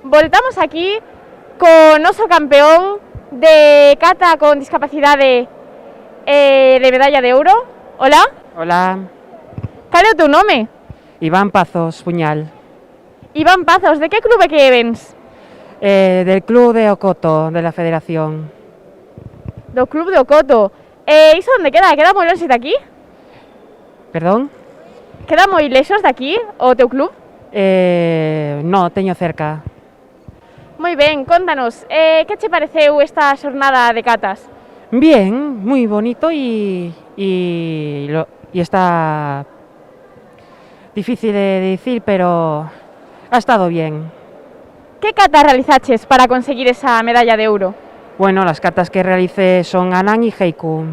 Voltamos aquí con noso campeón de kata con discapacidade de medalla de ouro. Hola.
Hola,
Cal é o teu nome?
Iván Pazos Puñal,
Iván Pazos, de que clube que vens?
del Club de Ocoto, de la Federación.
Do club de Ocoto. Iso onde queda? Queda moi lonxe de aquí?
Perdón?
Queda moi lexos de aquí, o teu club?
No, teño cerca.
Moi ben, contanos, que che pareceu esta xornada de catas?
Bien, muy bonito y está difícil de decir, pero ha estado bien.
Que catas realizaches para conseguir esa medalla de ouro?
Bueno, las catas que realicé son Anan y Heiku,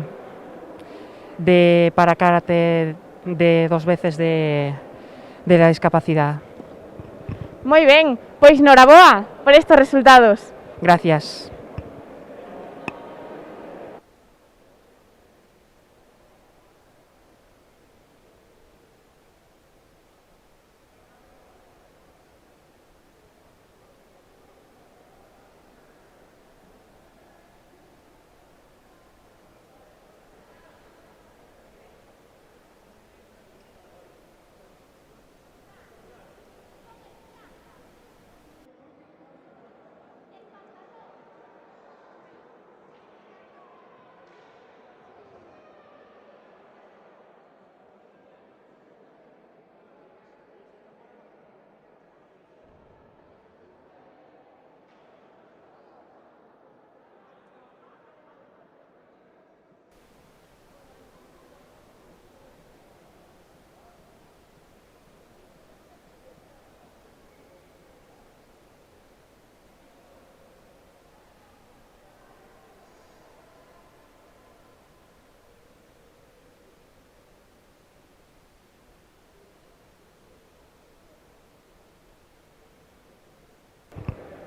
para karate de 2 veces de la discapacidad.
Moi ben, pois noraboa por estos resultados.
Gracias.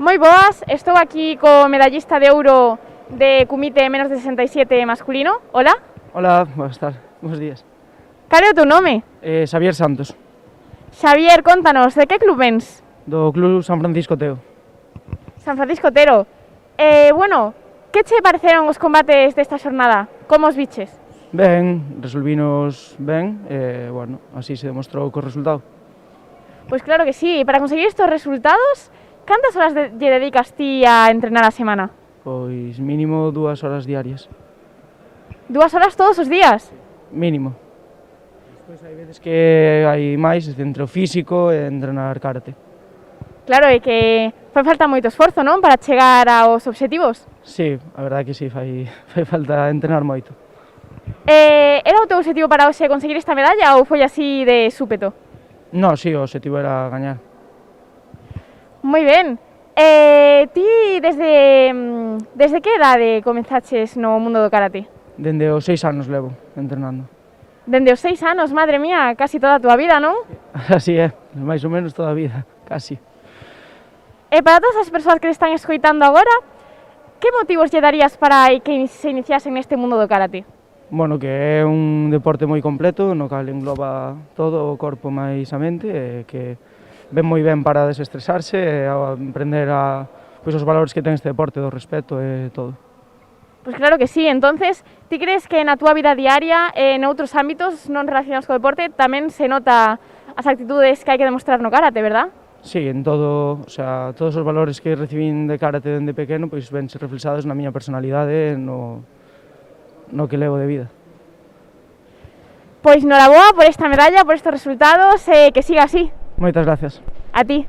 Moi boas, estou aquí co medallista de ouro de Kumite menos de 67 masculino. Hola.
Hola, buenas tardes, buenos días.
Cal é o teu nome?
Xavier Santos,
Xavier, contanos, de que club vens?
do Club San Francisco Teo.
San Francisco Tero. Bueno, que che pareceron os combates desta xornada? Como os biches?
Ben, resolvinos ben, bueno, así se demostrou co resultado.
Pois claro que sí, e para conseguir estes resultados, cantas horas lle dedicas ti a entrenar a semana?
Pois mínimo 2 horas diarias,
2 horas todos os días?
mínimo. Despois hai veces que hai máis entre o físico e entrenar karate.
Claro, é que fai falta moito esforzo, non? Para chegar aos obxectivos.
Sí, a verdade que sí, fai falta entrenar moito.
Era o teu objetivo para hoxe conseguir esta medalla ou foi así de súpeto?
No, sí, o objetivo era gañar.
Moi ben. Ti desde que idade comenzaches no mundo do karate?
Dende os 6 anos levo entrenando.
Dende os 6 anos, madre mía, casi toda a túa vida, non?
Así é, máis ou menos toda a vida, casi.
E para todas as persoas que te están escoitando agora, que motivos lle darías para que se iniciasen neste mundo do karate?
Bueno, que é un deporte moi completo, no cal engloba todo o corpo máis a mente, e que ven moi ben para desestresarse e aprender pois, os valores que ten este deporte, do respeto e todo.
Pois claro que sí, entonces, ti crees que na túa vida diaria e noutros ámbitos non relacionados co deporte tamén se nota as actitudes que hai que demostrar no karate, verdad?
Sí, en todo, o sea, todos os valores que recibín de karate dende pequeno, pois vense reflexados na miña personalidade, no que levo de vida.
Pois noraboa por esta medalla, por estes resultados, que siga así.
Moitas gracias.
A ti.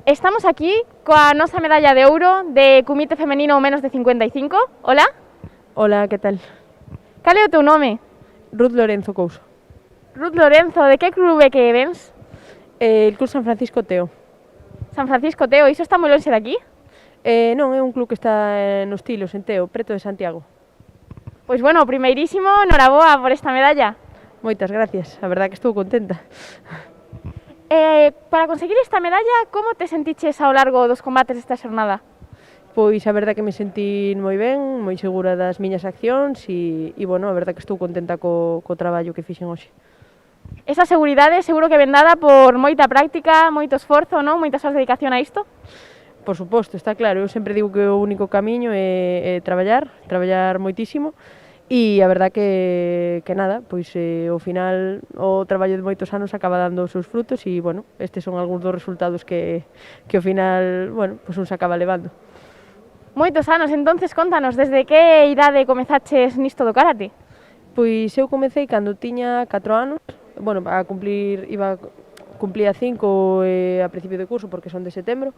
Estamos aquí coa nosa medalla de ouro de Kumite femenino menos de 55. Hola.
Hola, que tal?
Cal é o teu nome?
Ruth Lorenzo Couso.
Ruth Lorenzo, de que club é que vens?
El Club San Francisco Teo.
San Francisco Teo, iso está moi lonxe de aquí?
Non, é un club que está nos Tilos, en Teo, preto de Santiago.
Pois bueno, primeirísimo, noraboa por esta medalla.
Moitas gracias, a verdade que estou contenta.
Para conseguir esta medalla, como te sentiches ao largo dos combates desta xornada?
Pois a verdade que me sentí moi ben, moi segura das miñas accións e bueno, a verdade que estou contenta co traballo que fixen hoxe.
Esa seguridade seguro que ven dada por moita práctica, moito esforzo, non? Moitas horas de dedicación a isto?
Por suposto, está claro, eu sempre digo que o único camiño é traballar moitísimo. E a verdade que nada, pois ao final o traballo de moitos anos acaba dando os seus frutos e, bueno, estes son algúns dos resultados que ao final, bueno, pois un se acaba levando.
Moitos anos, entonces contanos, desde que idade comezaches nisto do karate?
Pois eu comecei cando tiña 4 anos, bueno, cumplía 5 a principio de curso porque son de setembro.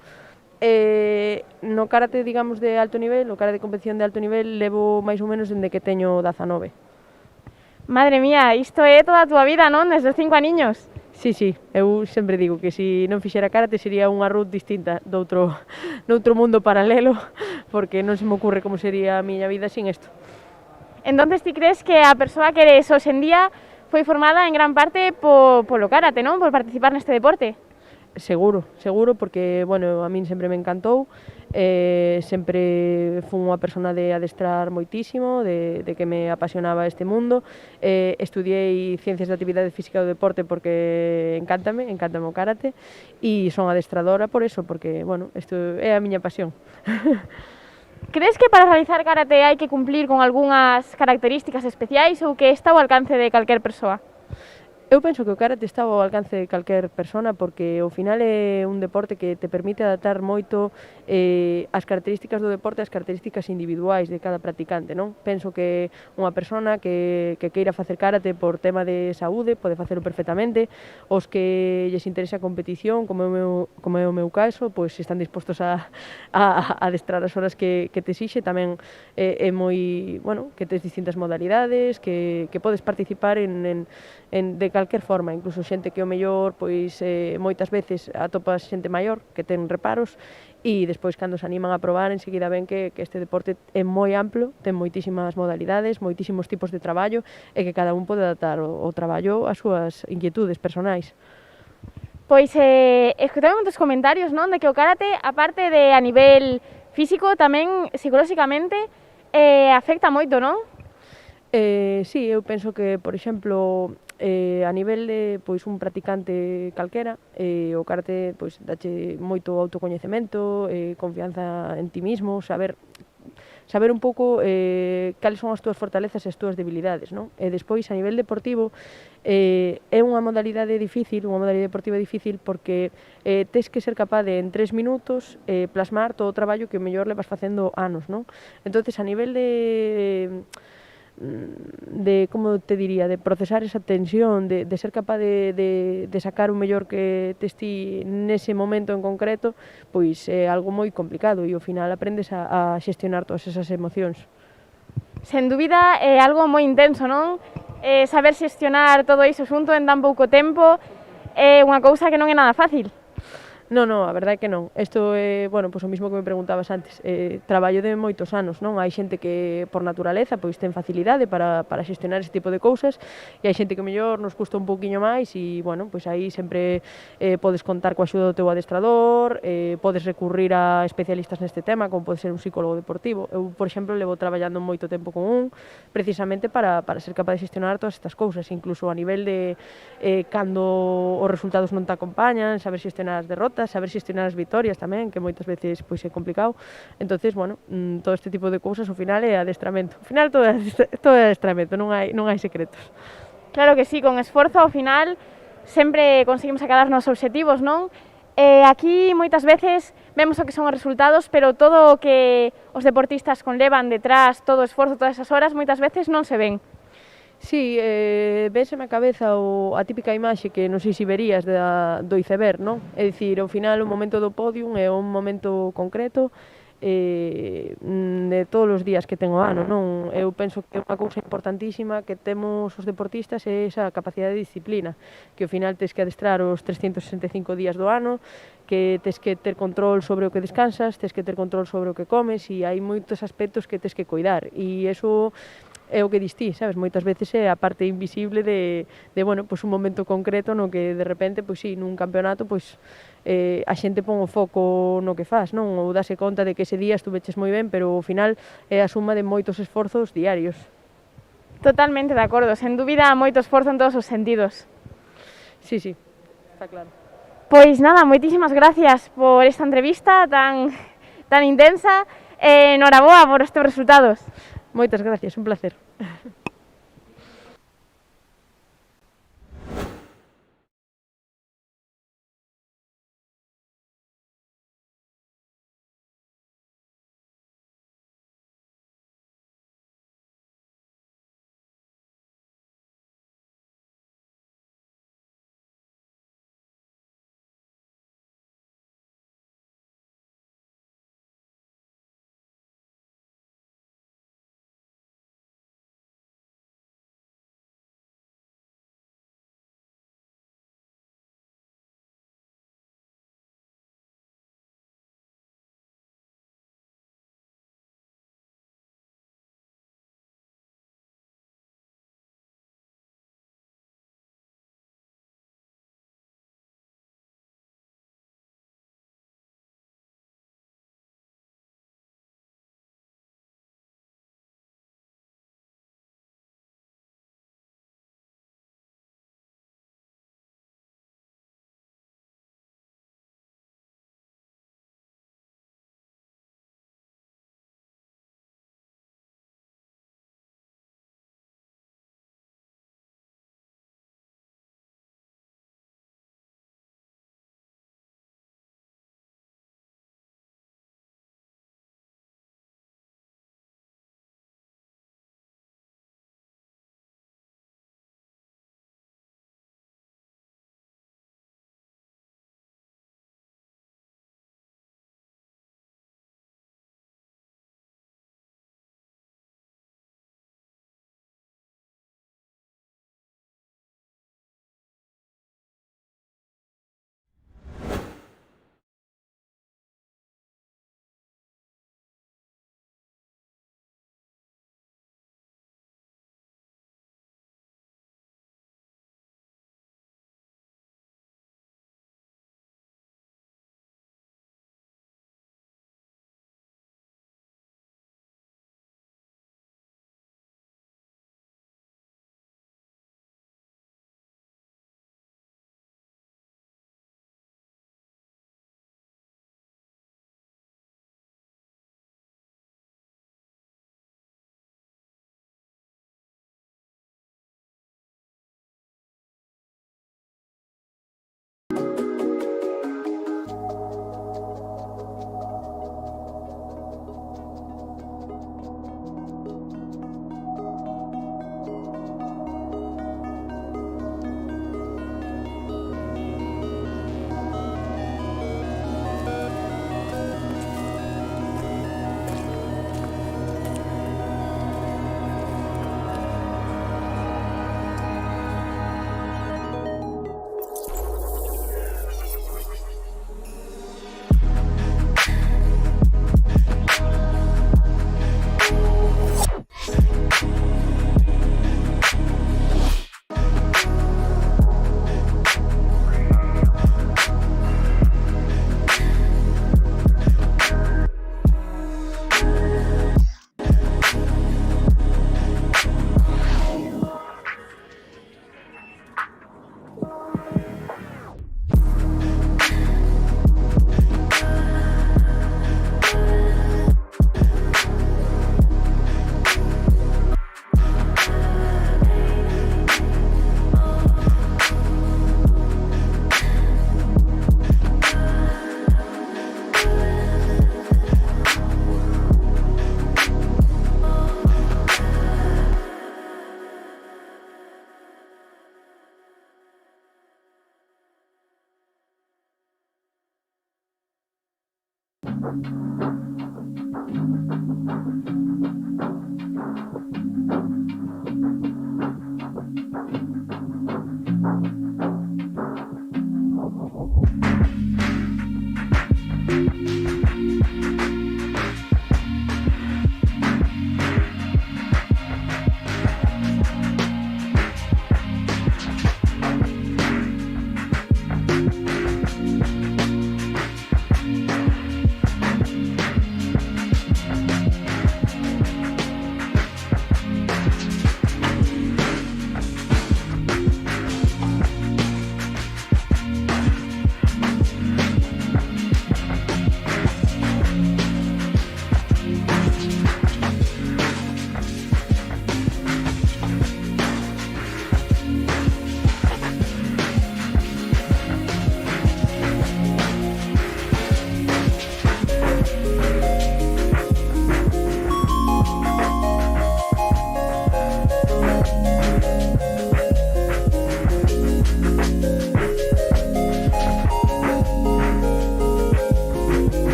No karate, digamos, de alto nivel, o karate de competición de alto nivel, levo máis ou menos dende que teño 19.
Madre mía, isto é toda a túa vida, non? Desde os 5 aniños?
Sí, eu sempre digo que se non fixera karate sería unha Ruth distinta doutro mundo paralelo, porque non se me ocurre como sería a miña vida sin isto.
Entonces ti crees que a persoa que eres hoxe en día foi formada en gran parte polo karate, non? Por participar neste deporte?
Seguro, porque, bueno, a min sempre me encantou sempre fui unha persona de adestrar moitísimo, de que me apasionaba este mundo. Estudiei Ciencias da Actividade Física e do Deporte porque encántame o karate, e son adestradora por eso, porque, bueno, isto é a miña pasión.
Crees que para realizar karate hai que cumplir con algunhas características especiais ou que está ao alcance de calquer persoa?
Eu penso que o karate está ao alcance de calquer persona porque ao final é un deporte que te permite adaptar moito as características do deporte ás características individuais de cada practicante, non? Penso que unha persona que queira facer karate por tema de saúde pode facelo perfectamente, os que lles interesa a competición, como é o meu caso, pois están dispostos a adestrar as horas que te exixe, tamén é moi, bueno, que tes distintas modalidades, que podes participar de calquer forma, incluso xente que o mellor pois moitas veces atopas xente maior que ten reparos e despois cando se animan a probar enseguida ven que este deporte é moi amplo, ten moitísimas modalidades, moitísimos tipos de traballo e que cada un pode adaptar o traballo ás súas inquietudes personais.
Pois escoitei moitos comentarios, non, de que o karate, aparte de a nivel físico, tamén psicolóxicamente afecta moito, non?
Sí, eu penso que, por exemplo, a nivel de pois un practicante calquera, o karate pois dache moito autocoñecemento, confianza en ti mismo, saber un pouco cales son as túas fortalezas e as túas debilidades, non? E despois a nivel deportivo é unha modalidade deportiva difícil porque tes que ser capaz de en 3 minutos plasmar todo o traballo que o mellor levas facendo anos, non? Entonces a nivel de como te diría, de procesar esa tensión, de ser capaz de sacar o mellor que tes ti nese momento en concreto, pois é algo moi complicado e ao final aprendes a xestionar todas esas emocións.
Sen dúbida é algo moi intenso, non? Saber xestionar todo iso xunto en tan pouco tempo é unha cousa que non é nada fácil.
Non, a verdade é que non. Isto é, bueno, pois o mismo que me preguntabas antes. Traballo de moitos anos, non? Hai xente que por naturaleza pois ten facilidade para xestionar ese tipo de cousas e hai xente que mellor nos custa un pouquiño máis e, bueno, pois aí sempre podes contar coa axuda do teu adestrador, podes recurrir a especialistas neste tema, como pode ser un psicólogo deportivo. Eu, por exemplo, levo traballando moito tempo con un, precisamente para ser capaz de xestionar todas estas cousas, incluso a nivel de cando os resultados non te acompañan, saber xestionar as derrotas, saber xestionar as vitorias tamén, que moitas veces pois é complicado. Entonces, bueno, todo este tipo de cousas ao final é adestramento. Ao final todo é adestramento, non hai secretos.
Claro que sí, con esforzo ao final sempre conseguimos acadar nos obxectivos, non? Aquí moitas veces vemos o que son os resultados, pero todo o que os deportistas conlevan detrás, todo o esforzo, todas esas horas, moitas veces non se ven.
Sí, véseme a cabeza a típica imaxe que non sei se verías do iceberg, non? É dicir, ao final o momento do podium é un momento concreto de todos os días que ten o ano, non? Eu penso que é unha cousa importantísima que temos os deportistas é esa capacidade de disciplina, que ao final tes que adestrar os 365 días do ano, que tes que ter control sobre o que descansas, tes que ter control sobre o que comes e hai moitos aspectos que tes que coidar e eso é o que dis ti, sabes? Moitas veces é a parte invisible de bueno, pois un momento concreto no que de repente, pois sí, nun campeonato, pois a xente pon o foco no que faz, non? Ou dase conta de que ese día estuveches moi ben, pero ao final é a suma de moitos esforzos diarios.
Totalmente de acordo, sen dúbida moito esforzo en todos os sentidos.
Sí, está claro.
Pois nada, moitísimas gracias por esta entrevista tan intensa e noraboa por os teus resultados.
Moitas gracias, un placer.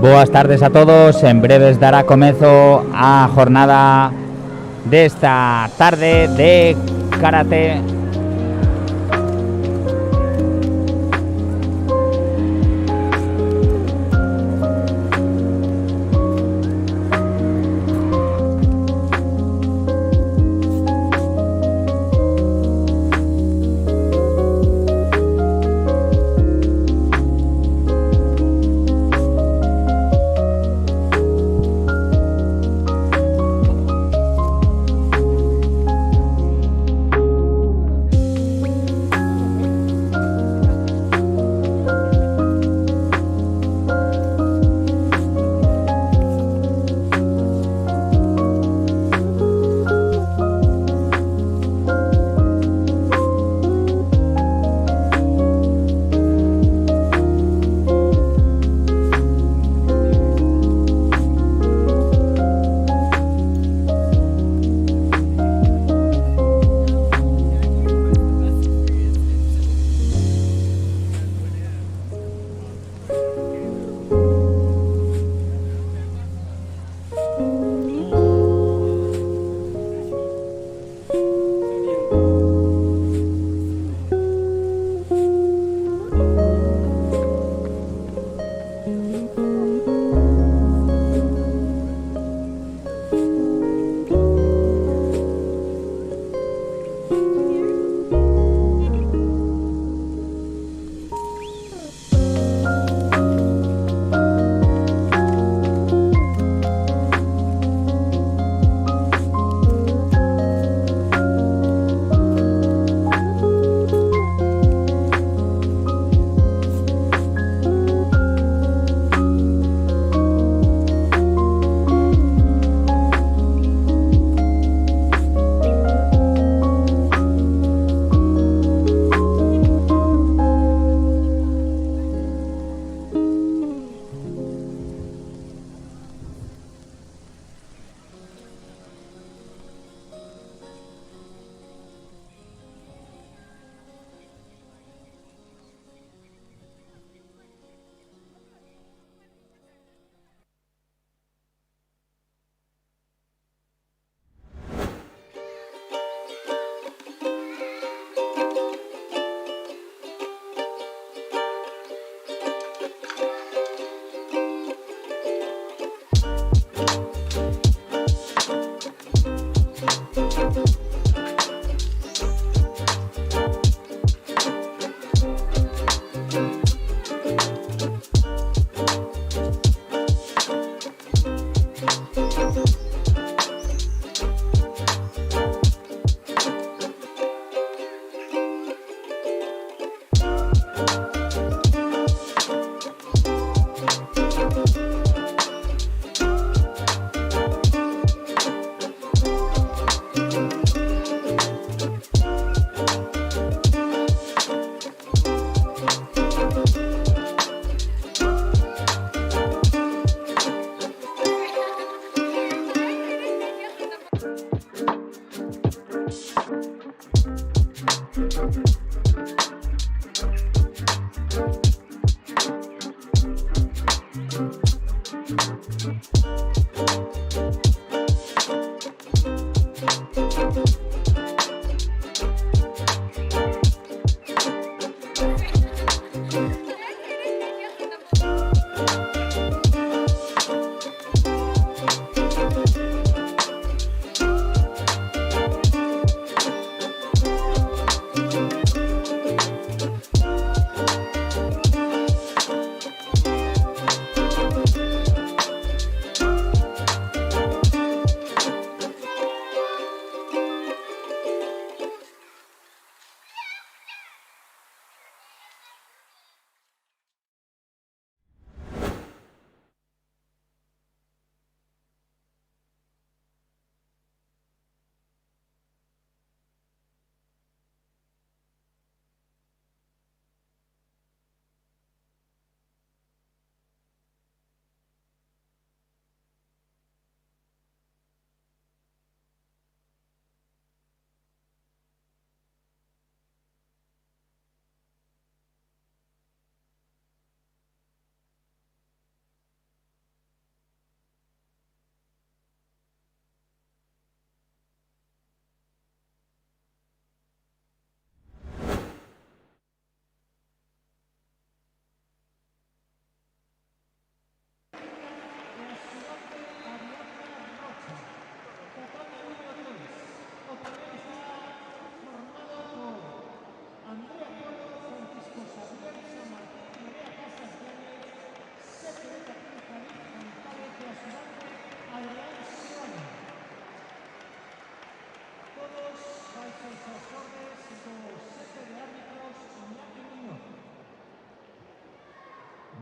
Boas tardes a todos. En breves dará comezo a jornada desta tarde de karate.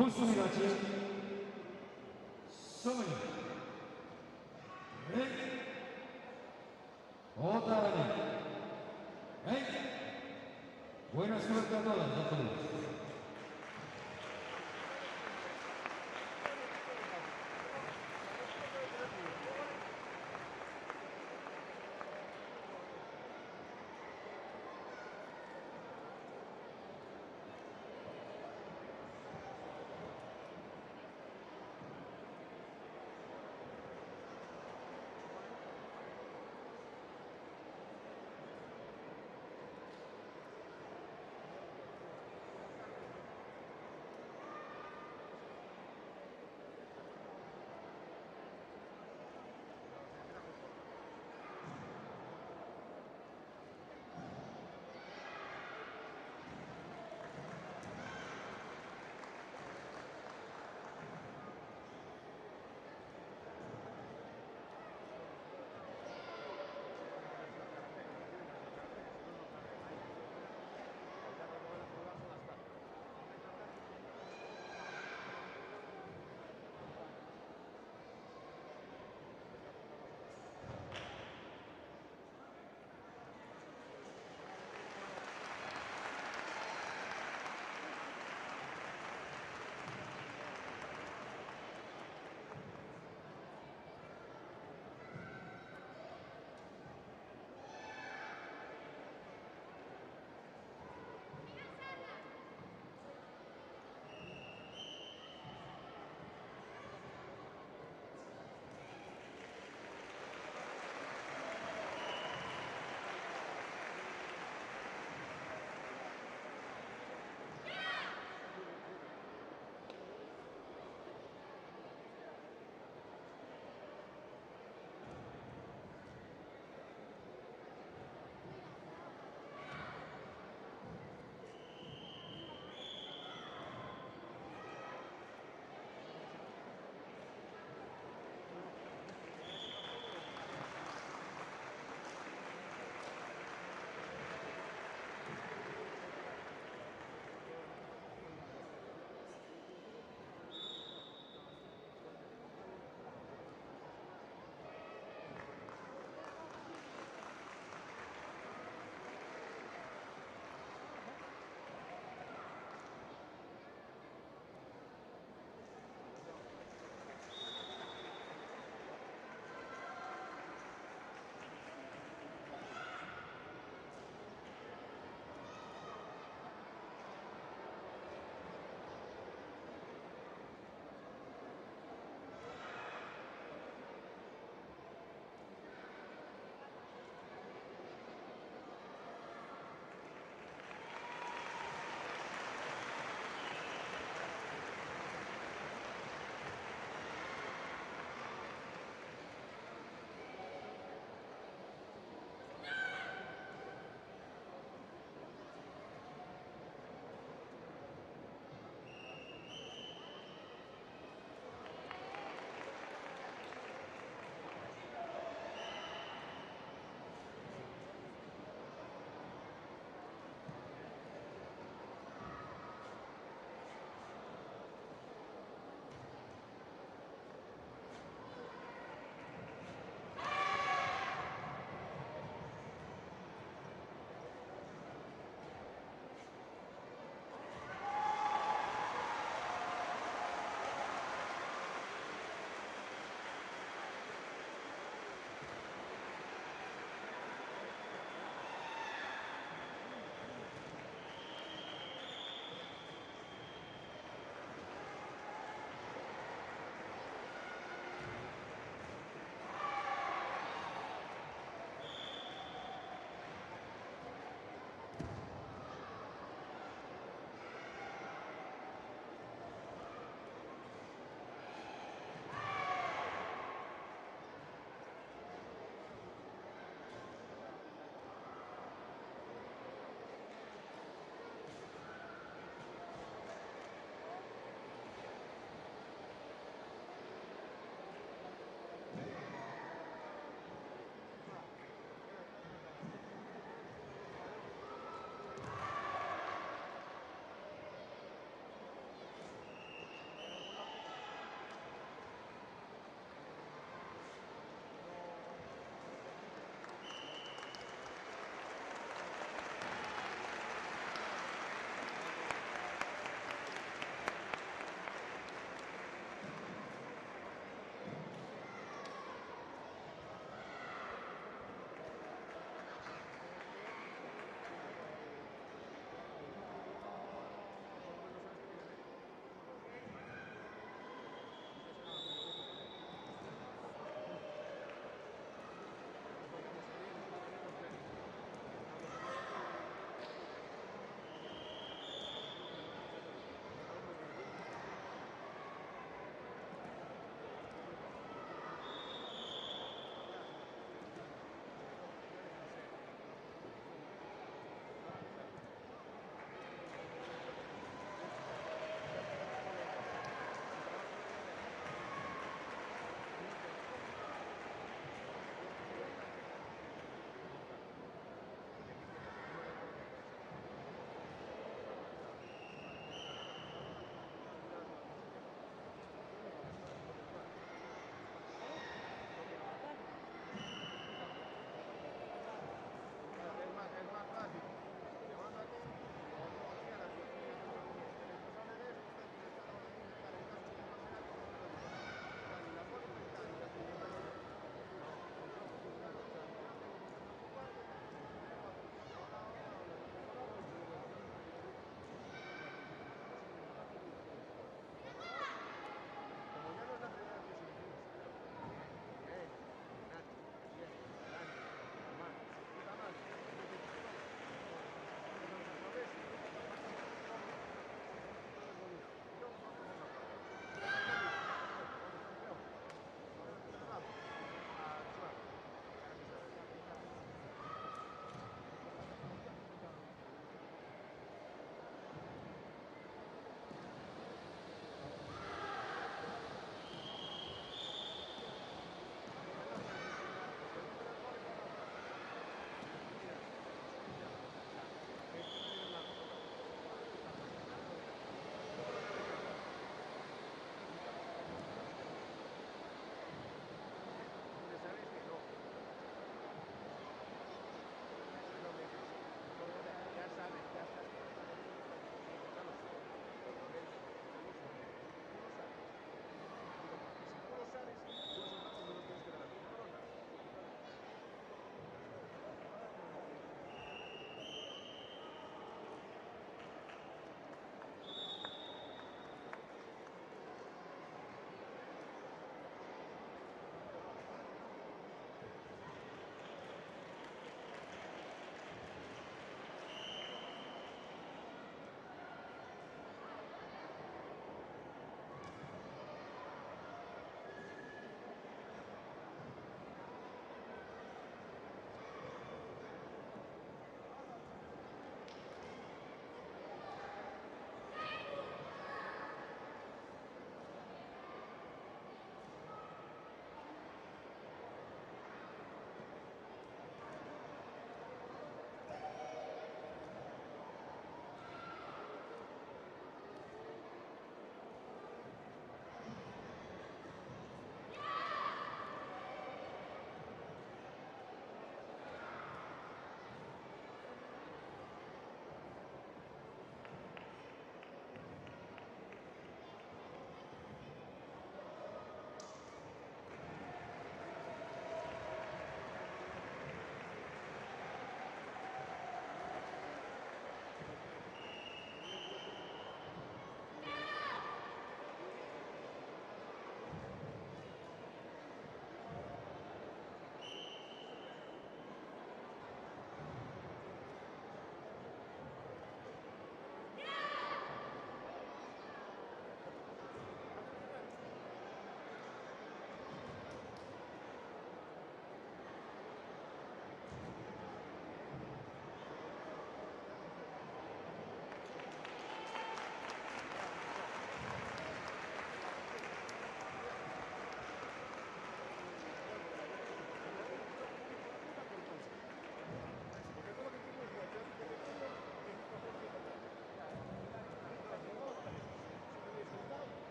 Musumidachi, Somani, Rey, Otarani, Rey. Buena suerte a todas, doctores.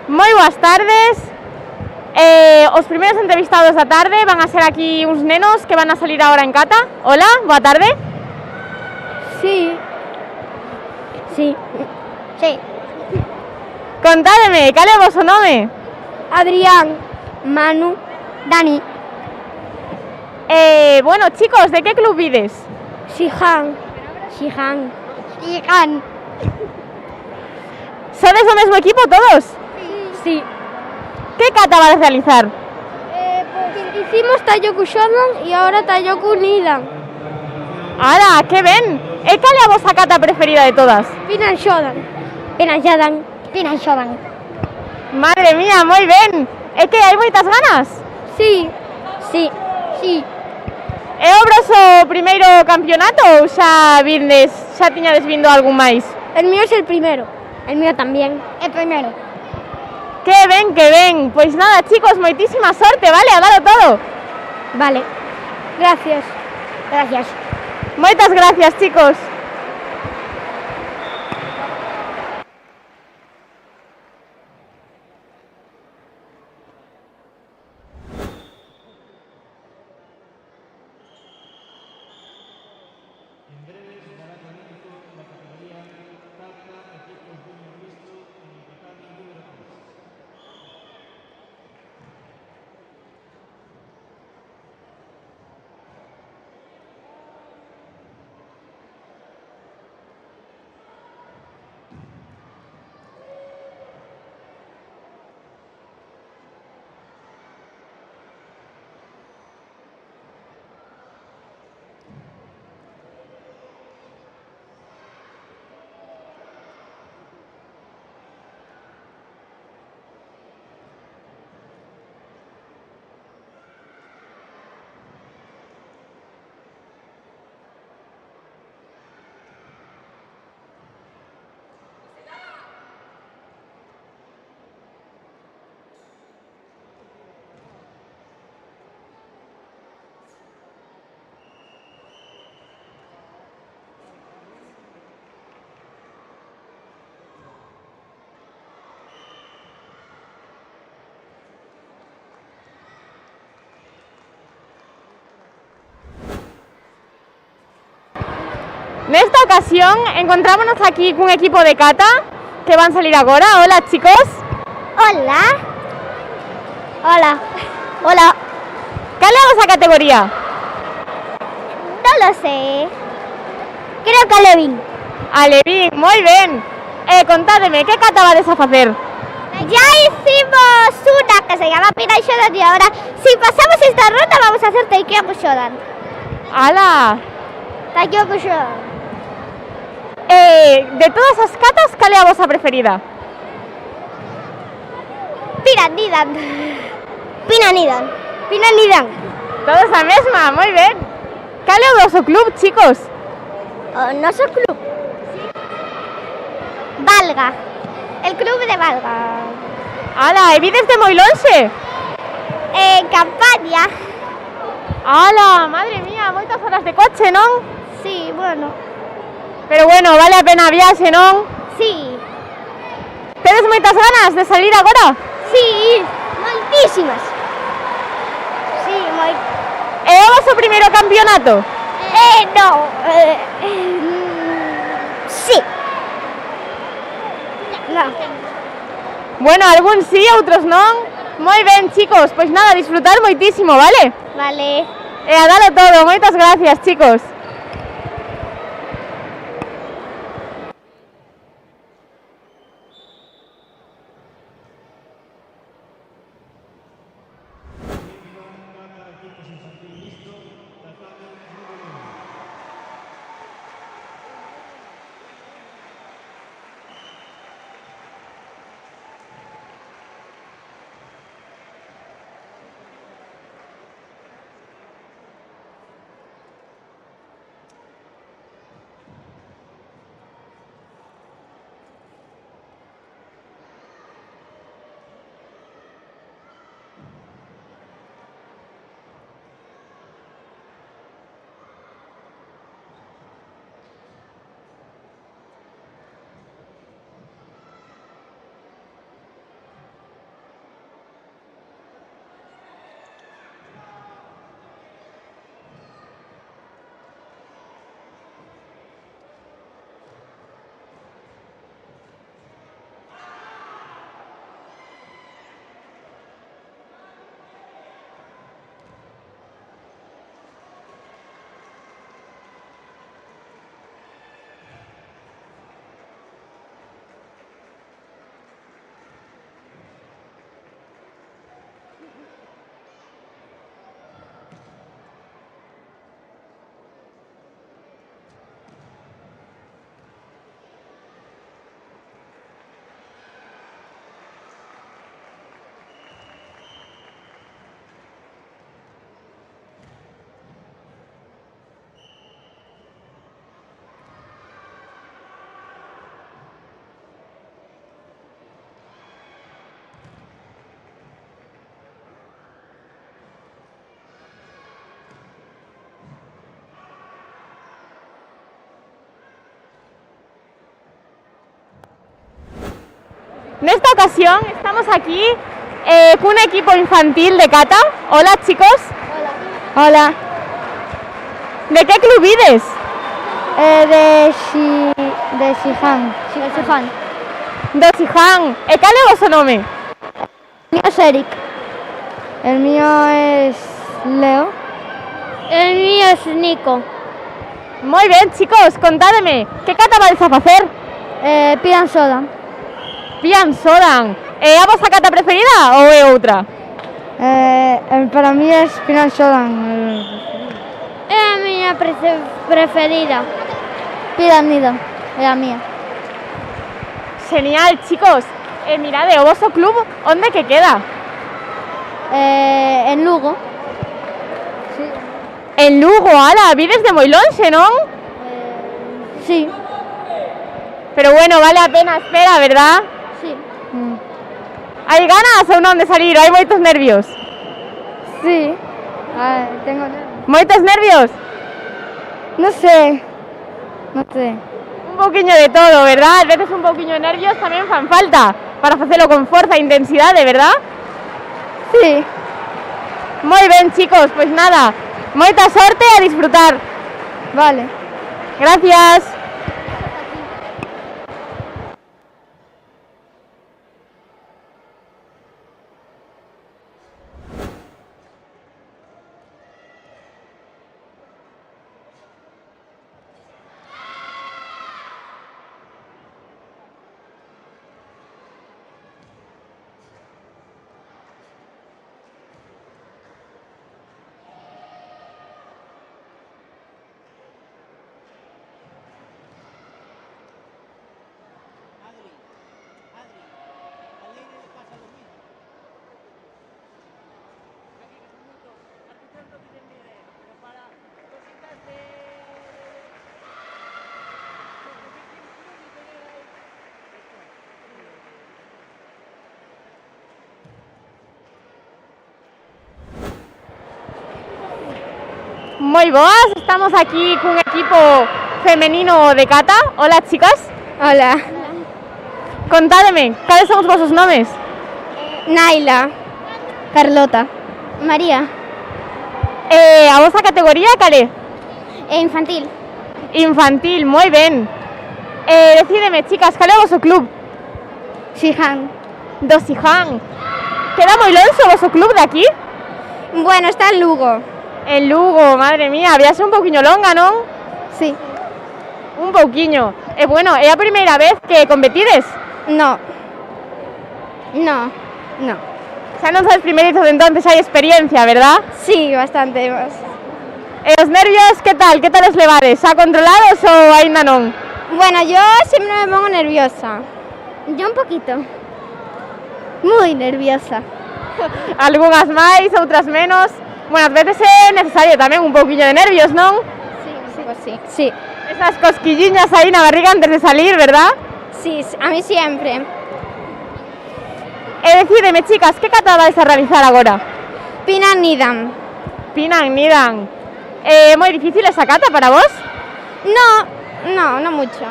Moi boas tardes. Os primeiros entrevistados da tarde van a ser aquí uns nenos que van a salir agora en cata. Hola, boa tarde.
Sí. Sí. Sí.
Contádeme, cal é o voso nome?
Adrián, Manu, Dani.
Bueno, chicos, de que club vides?
Xihan. Xihan. Xihan.
Sodes do mesmo equipo todos?
Sí.
Que cata vas a realizar?
Pues hicimos Tayoku Shodan y ahora Tayoku Nidan.
Ala, que ben! E cal é a vosa cata preferida de todas?
Pinan Shodan. Pinan Shodan. Pinan Shodan.
Madre mía, moi ben! É que hai moitas ganas?
Sí. Sí. Sí.
É o voso primeiro campeonato ou xa tiñades vindo algún máis?
El mío es el primero. El mío también. El primero.
Que ben. Pois nada, chicos, moitísima sorte, vale? A dalo todo.
Vale. Gracias. Gracias.
Moitas gracias, chicos. Nesta ocasión encontrámonos aquí cun equipo de cata que van salir agora. Hola, chicos.
Hola. Hola. Hola.
Cal é a vosa categoría?
No lo sé. Creo que Alevín.
Alevín, moi ben. Contádeme, que cata vades a facer?
Ya hicimos una que se llama Pinan Shodan y ahora, si pasamos esta ronda, vamos a hacer Taikyoku Shodan.
¡Hala!
Taikyoku Shodan.
De todas as catas, cal é a vosa preferida?
Pinan Nidan. Pinan Nidan. Pinan Nidan.
Todos a mesma, moi ben. Cal é o voso club, chicos?
O noso club. Valga. El club de Valga.
¡Hala! E vides de moi lonxe?
En Campaña.
¡Hala! Madre mía, moitas horas de coche, non?
Sí, bueno.
Pero bueno, vale a pena a viaxe, non?
Sí.
Tedes moitas ganas de salir agora?
Sí, moitísimas. Sí, moi.
É o voso primeiro campeonato?
No. Sí. No.
Bueno, algún sí, outros non. Moi ben, chicos, pois nada, disfrutar moitísimo, vale?
Vale.
E a dalo todo, moitas gracias, chicos. Nesta ocasión estamos aquí cun equipo infantil de kata. Hola, chicos.
Hola.
De que club vides?
De Xihan.
Do Xihan. E cal é o vosso nome?
El mío es Eric. El mío es Leo. El mío es Nico.
Moi ben, chicos, contádeme, que kata vades a facer?
Pidan soda.
Pian Sodan. É a vosa kata preferida ou é outra?
Para mí es Pidan Sodan. Es a miña preferida. Pidan Nido, é a mía.
Genial, chicos. Mirade, o voso club onde que queda?
En Lugo. Sí.
En Lugo, ala, vides de moi lonxe, non?
Sí.
Pero bueno, vale a pena a espera, verdad?
Sí.
Hai ganas ou non de salir? Hai moitos nervios?
Sí. Tengo nervios.
Moitos nervios?
No sé. No sé.
Un pouquiño de todo, verdad? A veces un pouquiño de nervios tamén fan falta para facelo con forza e intensidade, verdad?
Sí.
Moi ben, chicos, pois nada, moita sorte e a disfrutar.
Vale.
Gracias. Moi boas, estamos aquí cun equipo femenino de kata. Hola, chicas.
Hola.
Contádeme, cales son os vosos nomes?
Naila. Carlota. María.
A vosa categoría cal é?
Infantil.
Infantil, moi ben. Decídeme, chicas, cal é o voso club?
Xihan.
Do Xihan. Queda moi longe o voso club de aquí?
Bueno, está en Lugo.
En Lugo, madre mía, habíase un pouquiño longa, non?
Sí.
Un pouquiño. Bueno, é a primeira vez que competides?
No.
Xa non sois primerizos, entonces hai experiencia, verdad?
Sí, bastante más.
E os nervios, que tal? Que tal os levades? Xa controlados ou aínda non?
Bueno, yo siempre me pongo nerviosa. Yo un poquito. Muy nerviosa.
Algunhas máis, outras menos. Bueno, ás veces é necesario tamén un pouquiño de nervios, non?
Sí, pues sí.
Esas cosquilliñas aí na barriga antes de salir, verdad?
Sí, a mí siempre.
E decídeme, chicas, que kata vais a realizar agora?
Pinan Nidan.
Pinan Nidan. É moi difícil esa kata para vos?
No mucho.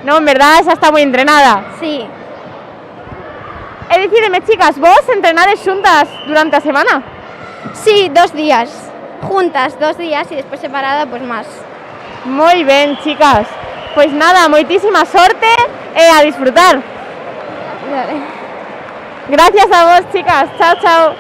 Non, verdad, xa está moi entrenada.
Sí.
E decídeme, chicas, vos entrenades xuntas durante a semana?
Sí, 2 días. Juntas 2 días y después separada pues más.
Moi ben, chicas. Pois nada, moitísima sorte e a disfrutar.
Vale.
Gracias a vos, chicas. Chao, chao.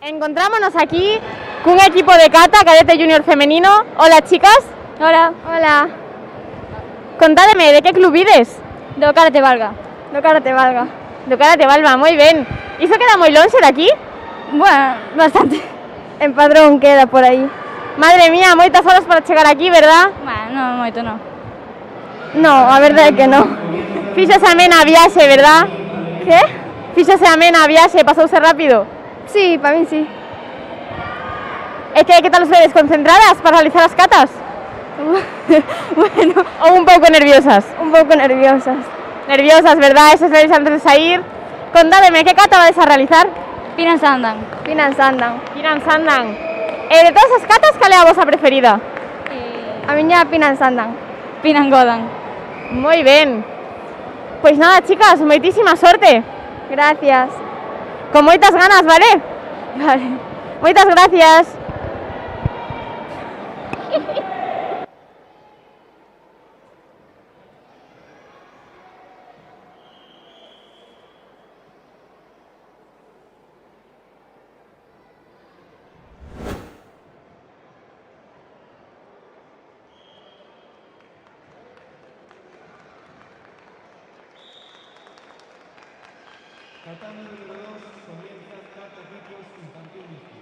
Encontrámonos aquí con un equipo de kata, cadete junior femenino. Hola, chicas.
Hola. Hola.
Contádeme, de qué club vides?
Do Karate Valga. Do Karate Valga.
Do Karate Valga, moi ben. Iso queda moi lonxe de aquí?
Bueno, bastante. En Padrón queda por aí.
Madre mía, moitas horas para chegar aquí, verdad?
Bueno, non moito non. No, a verdade é que non.
Fíxose amena a viaxe, verdad?
Que?
Fíxose amena a viaxe, pasouse rápido?
Sí, para min sí.
E que tal os vedes, concentradas para realizar as catas?
Bueno.
Ou un pouco nerviosas?
Un pouco nerviosas.
Nerviosas, verdad? Esos nervios antes de sair. Contádeme, que cata vades a realizar?
Pinan Sandan. Pinan Sandan.
Pinan Sandan. De todas as catas, cal é a vosa preferida?
A miña Pinan Sandan. Pinan Godan.
Moi ben. Pois nada, chicas, moitísima sorte.
Gracias.
Con moitas ganas, vale?
Vale.
Moitas gracias.
Kata número 2, comienza Kata Equipos Infantil Mixto.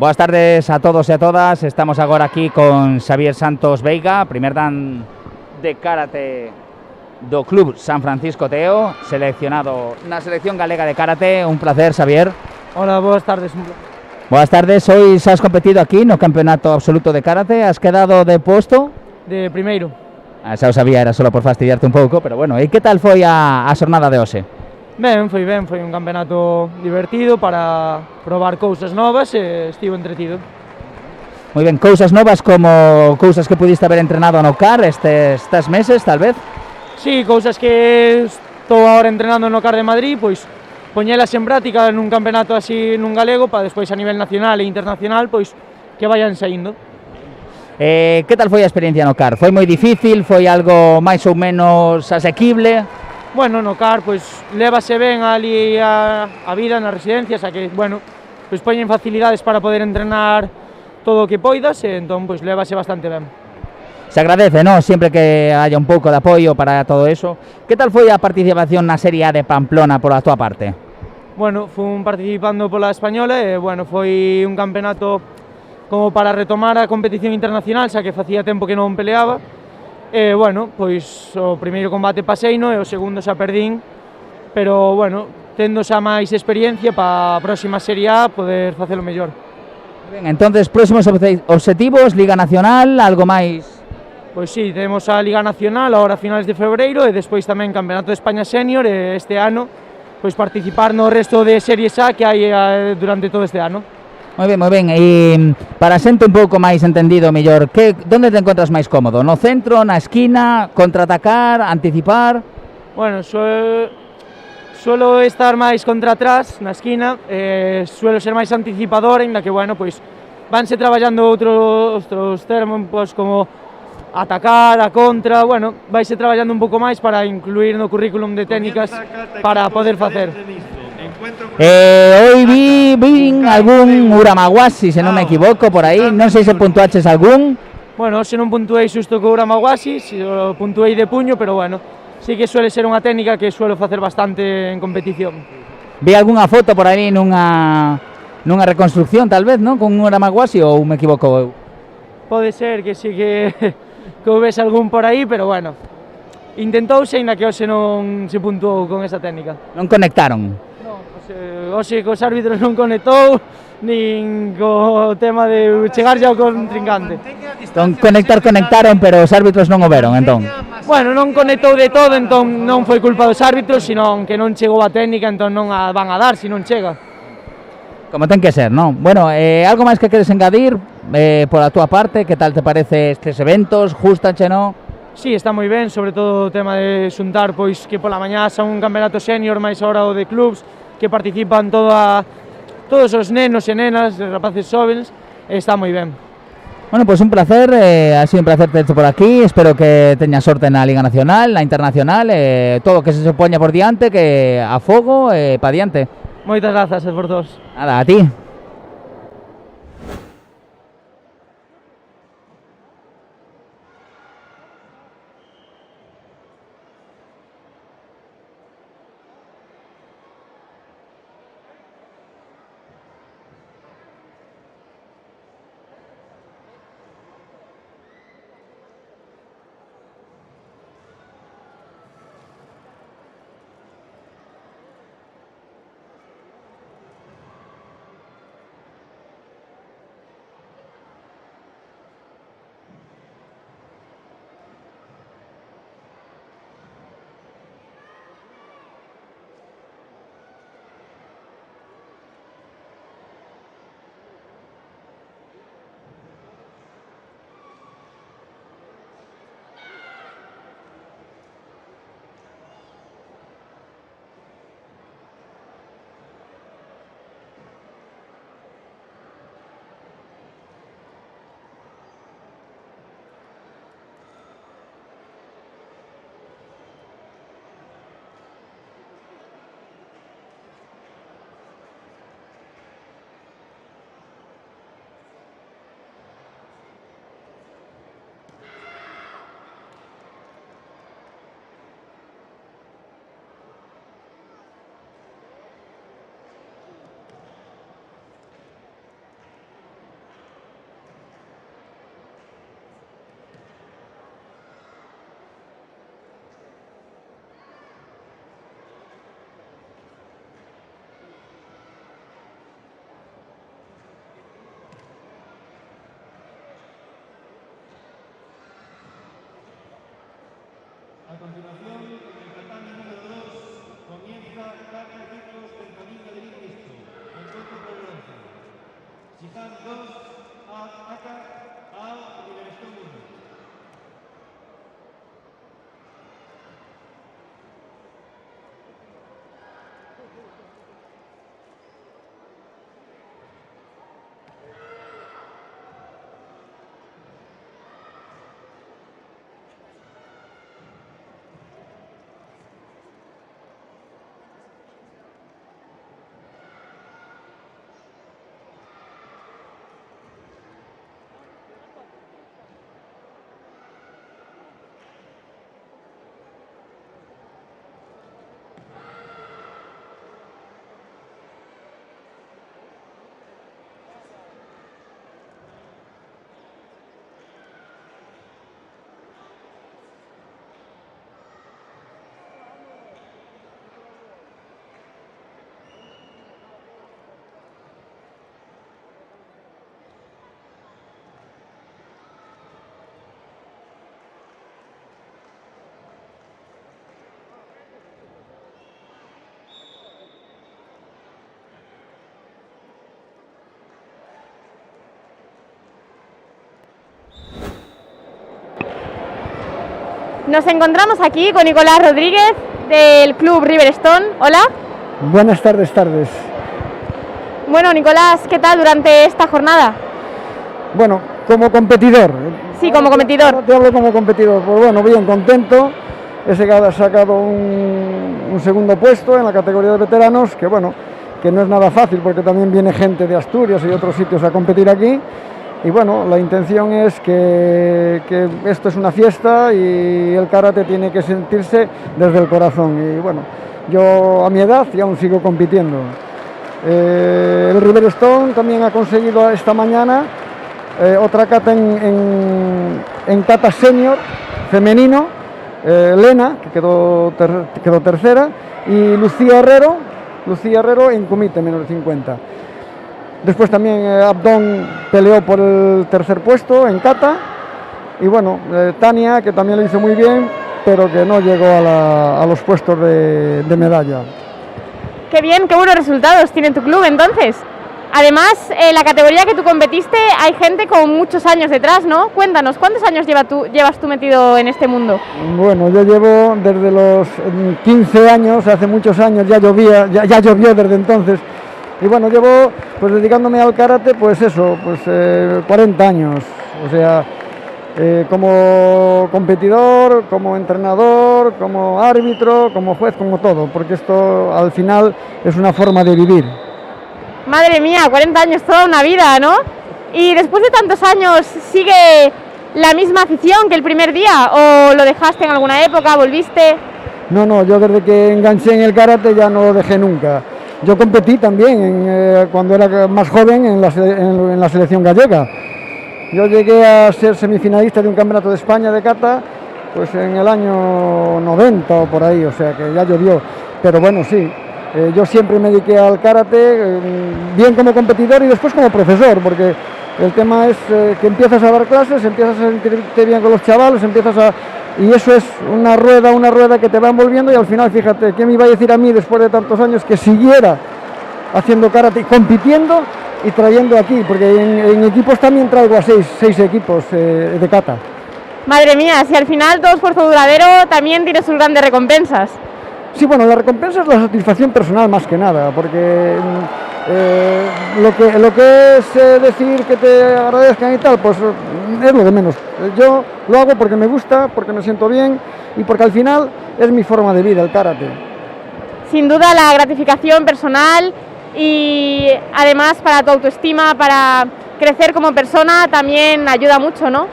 Boas tardes a todos e a todas. Estamos agora aquí con Xavier Santos Veiga, primer dan de karate do Club San Francisco Teo, seleccionado na selección galega de karate. Un placer, Xavier.
Hola, boas tardes.
Boas tardes, hoy has competido aquí no campeonato absoluto de karate, has quedado de posto?
De primeiro.
Xa o sabía, era solo por fastidiarte un pouco, pero bueno, e que tal foi a xornada de hoxe?
Ben, foi un campeonato divertido para probar cousas novas e estivo entretido.
Moi ben, cousas novas como cousas que pudiste haber entrenado no CAR estes meses, tal vez?
Sí, cousas que estou agora entrenando no CAR de Madrid, pois poñelas en práctica nun campeonato así nun galego para despois a nivel nacional e internacional pois que vayan saindo.
Que tal foi a experiencia no CAR? Foi moi difícil? Foi algo máis ou menos asequible?
Bueno, no CAR, pois, lévase ben ali a vida nas residencias, a que, bueno, pois poñen facilidades para poder entrenar todo o que poidas, e entón, pois, lévase bastante ben.
Se agradece, non? Sempre que haya un pouco de apoio para todo eso. Que tal foi a participación na Serie A de Pamplona por a túa parte?
Bueno, fun participando pola Española e, bueno, foi un campeonato como para retomar a competición internacional, xa que facía tempo que non peleaba. E, bueno, pois o primeiro combate paseino e o segundo xa perdín, pero, bueno, tendo xa máis experiencia para a próxima Serie A poder facelo mellor.
Ben, entonces, próximos obxectivos, Liga Nacional, algo máis?
Pois sí, temos a Liga Nacional agora a finales de febreiro e despois tamén Campeonato de España Senior e este ano pois participar no resto de Series A que hai durante todo este ano.
Moi ben, e para xente un pouco máis entendido mellor, donde te encontras máis cómodo? No centro, na esquina, contraatacar, anticipar?
Bueno, suelo estar máis contra atrás, na esquina, suelo ser máis anticipador, en la que, bueno, pois vanse traballando outros termos, pois como atacar, a contra, bueno, vaise traballando un pouco máis para incluir no currículum de técnicas para poder facer.
Hoy vi algún Uramawashi, se non me equivoco, por aí, non sei se puntuaches algún.
Bueno, se non puntuei xusto co Uramawashi, se puntuei de puño, pero bueno, sí que suele ser unha técnica que suelo facer bastante en competición.
Vi algunha foto por aí nunha reconstrucción, tal vez, non? Con un Uramawashi, ou me equivoco eu?
Pode ser que sí que houvese algún por aí, pero bueno, intentouse, ainda que hoxe non se puntuou con esa técnica.
Non conectaron?
Hoxe cos árbitros non conectou, nin co tema de chegar xa ao contrincante.
Conectaron, pero os árbitros non o veron, entón?
Bueno, non conectou de todo, entón non foi culpa dos árbitros, sino que non chegou a técnica, entón non a van a dar se non chega.
Como ten que ser, non? Bueno, algo máis que queres engadir por a túa parte? Que tal te parece estes eventos? Gústanche, non?
Sí, está moi ben, sobre todo o tema de xuntar, pois que pola mañá xa un campeonato senior, máis ahora o de clubs, que participan todos os nenos e nenas, rapaces xóvenes, está moi ben.
Bueno, pues un placer, ha sido un placer tenerte por aquí, espero que teñas sorte na Liga Nacional, na Internacional, todo o que se poña por diante, que a fogo, pa diante.
Moitas grazas, por todos.
Nada, a ti.
continuación, en el tatami número 2, comienza 4 ciclos del Camino del Cristo, encuentro por bronce. Shihan 2, Aka, Ao, Liberestón 1.
Nos encontramos aquí con Nicolás Rodríguez del Club Riverstone. Hola.
Buenas tardes.
Bueno, Nicolás, ¿qué tal durante esta jornada?
Bueno, como competidor.
Sí, como competidor.
Ahora te hablo como competidor. Pues bueno, bien contento. He sacado un segundo puesto en la categoría de veteranos, que bueno, que no es nada fácil porque también viene gente de Asturias y otros sitios a competir aquí. Y bueno, la intención es que esto es una fiesta y el karate tiene que sentirse desde el corazón. Y bueno, yo a mi edad y aún sigo compitiendo. El Riverstone también ha conseguido esta mañana otra kata en kata senior femenino, Lena, que quedó tercera, y Lucía Herrero en kumite menor de 50. Después también Abdón peleó por el tercer puesto en kata, y bueno, Tania, que también lo hizo muy bien, pero que no llegó a los puestos de medalla.
Qué bien, qué buenos resultados tiene tu club entonces. Además, en la categoría que tú competiste hay gente con muchos años detrás, ¿no? Cuéntanos, ¿cuántos años llevas tú metido en este mundo?
Bueno, yo llevo desde los 15 años, hace muchos años, ya llovió desde entonces. Y bueno, llevo pues dedicándome al karate, pues eso, 40 años. O sea, como competidor, como entrenador, como árbitro, como juez, como todo, porque esto al final es una forma de vivir.
Madre mía, 40 años, toda una vida, ¿no? Y después de tantos años, ¿sigue la misma afición que el primer día o lo dejaste en alguna época, volviste?
No, yo desde que enganché en el karate ya no lo dejé nunca. Yo competí también cuando era más joven en la selección gallega. Yo llegué a ser semifinalista de un campeonato de España de kata pues en el año 90 o por ahí, o sea que ya llovió. Pero bueno, sí, yo siempre me dediqué al karate, bien como competidor y después como profesor, porque el tema es que empiezas a dar clases, empiezas a sentirte bien con los chavales, y eso es una rueda que te va envolviendo, y al final, fíjate, ¿qué me iba a decir a mí después de tantos años que siguiera haciendo karate, compitiendo y trayendo aquí? Porque en equipos también traigo a seis equipos de kata.
Madre mía, si al final todo esfuerzo duradero también tiene sus grandes recompensas.
Sí, bueno, la recompensa es la satisfacción personal más que nada, porque lo que es decir que te agradezcan y tal, pues es lo de menos. Yo lo hago porque me gusta, porque me siento bien y porque al final es mi forma de vida, el karate.
Sin duda la gratificación personal y además para tu autoestima, para crecer como persona también ayuda mucho, ¿no?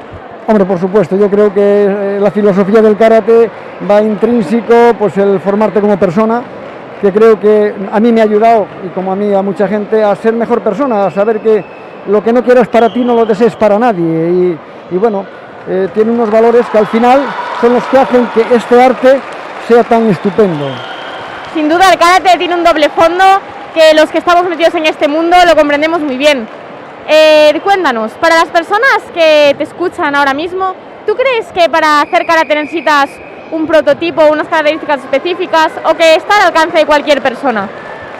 Hombre, por supuesto, yo creo que la filosofía del karate va intrínseco, pues el formarte como persona, que creo que a mí me ha ayudado, y como a mí, a mucha gente, a ser mejor persona, a saber que lo que no quieras para ti no lo desees para nadie, y bueno, tiene unos valores que al final son los que hacen que este arte sea tan estupendo.
Sin duda el karate tiene un doble fondo que los que estamos metidos en este mundo lo comprendemos muy bien. Cuéntanos, para las personas que te escuchan ahora mismo, ¿tú crees que para hacer karate necesitas un prototipo, unas características específicas o que está al alcance de cualquier persona?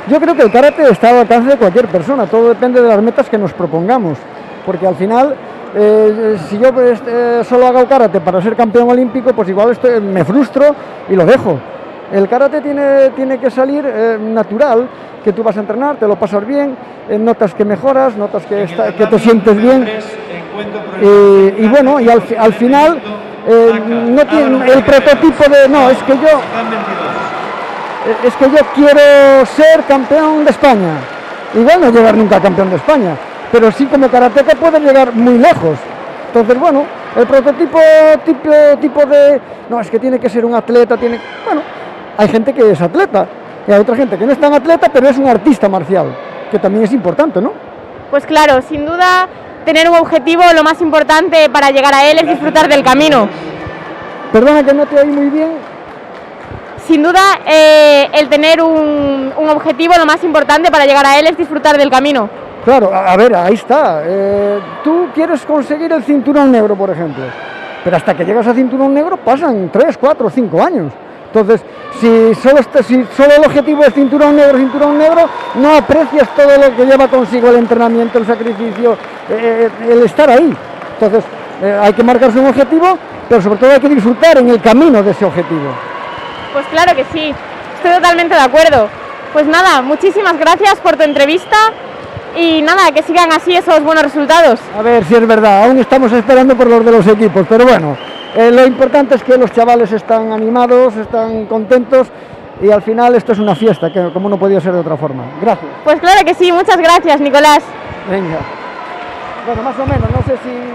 Yo creo que el karate está al alcance de cualquier persona, todo depende de las metas que nos propongamos, porque al final, si yo solo hago karate para ser campeón olímpico, pues igual me frustro y lo dejo. El karate tiene que salir natural, que tú vas a entrenar, te lo pasas bien, notas que mejoras, notas que te sientes bien, y bueno, y al final no tiene el prototipo de, no, es que yo quiero ser campeón de España. Igual no llegar nunca a campeón de España, pero sí como karateca puedes llegar muy lejos. Entonces, bueno, el prototipo tipo de, no, es que tiene que ser un atleta, bueno, hay gente que es atleta y hay otra gente que no es tan atleta, pero es un artista marcial, que también es importante, ¿no?
Pues claro, sin duda, tener un objetivo, lo más importante para llegar a él es disfrutar del camino.
Perdona que no te oí muy bien.
Sin duda, el tener un objetivo, lo más importante para llegar a él es disfrutar del camino.
Claro, a ver, ahí está. Tú quieres conseguir el cinturón negro, por ejemplo, pero hasta que llegas a cinturón negro pasan 3, 4, 5 años. Entonces, si solo el objetivo es cinturón negro, no aprecias todo lo que lleva consigo el entrenamiento, el sacrificio, el estar ahí. Entonces, hay que marcarse un objetivo, pero sobre todo hay que disfrutar en el camino de ese objetivo.
Pues claro que sí, estoy totalmente de acuerdo. Pues nada, muchísimas gracias por tu entrevista y nada, que sigan así esos buenos resultados.
A ver si es verdad, aún estamos esperando por los de los equipos, pero bueno, lo importante es que los chavales están animados, están contentos y al final esto es una fiesta, que como no podía ser de otra forma. Gracias.
Pues claro que sí, muchas gracias, Nicolás.
Venga. Bueno, más o menos, no sé si...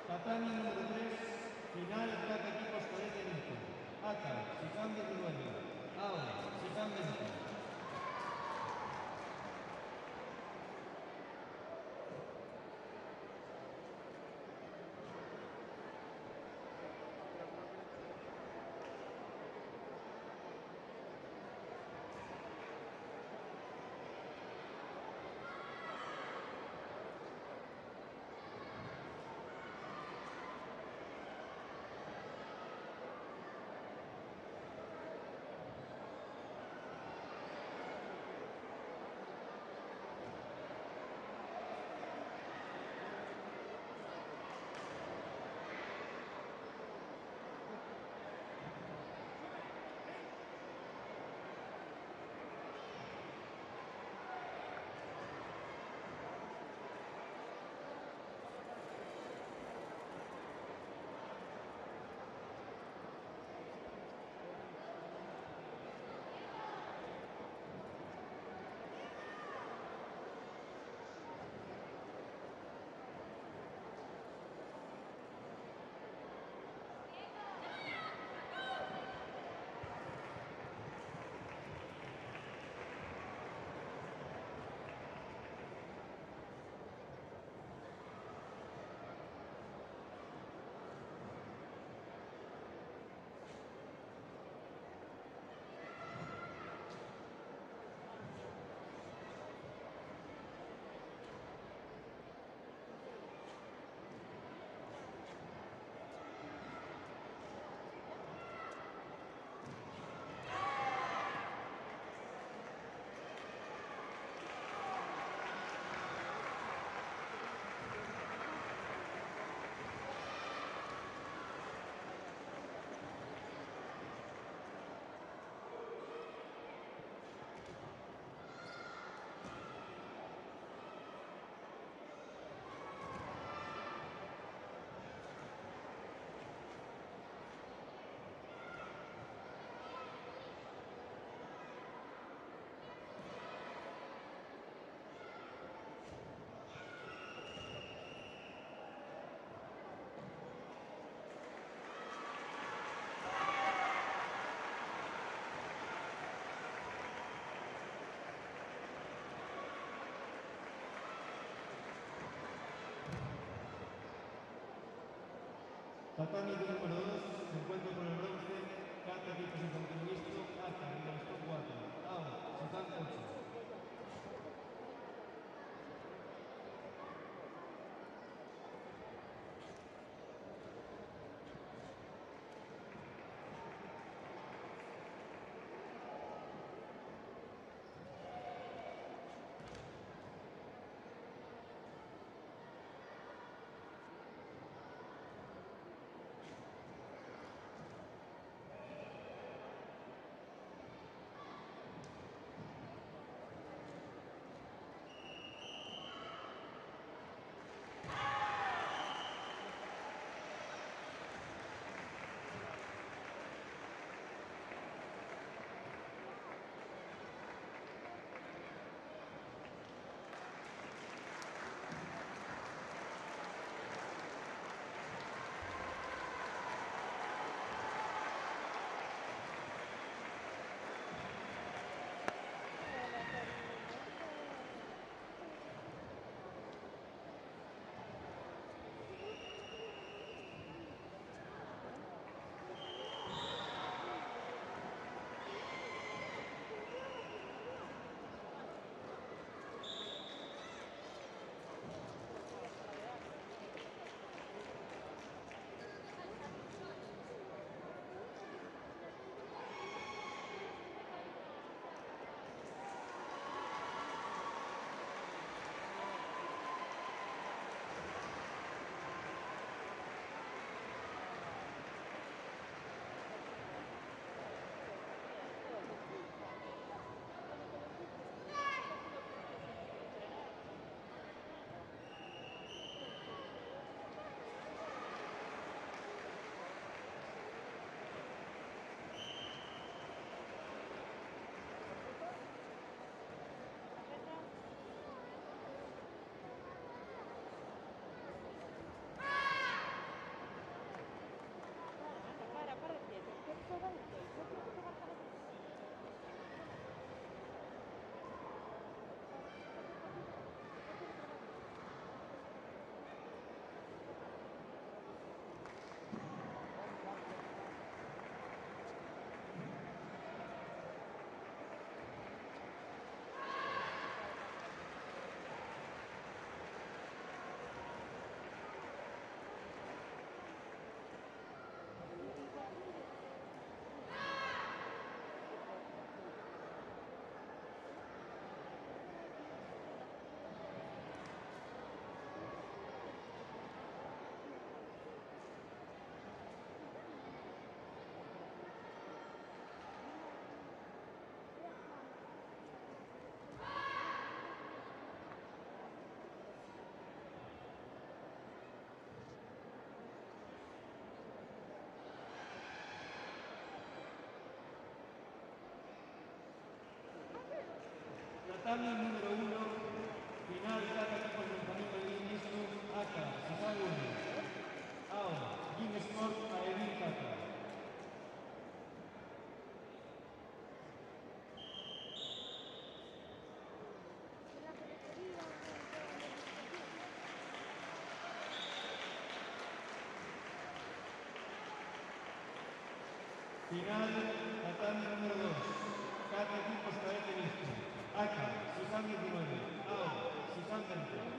Tatami número 3, final kata equipos Cadete Benito. Aka, Shikan de Uruguay. Ao, Shikan Benito.
Tatami número 2, encuentro por el bronce, Kata equipos infantil mixto, Aka, Rivalstó 4, AO, Suzán 8. Tatami número 1, final Kata equipos del Benjamín mixto, Aka, Suzán 1, AO, Gym Sport, Aevin Kata. Final, Tatami número 2, Kata equipos cadete mixto, Aka, Suzán 19, AO, Suzán 20.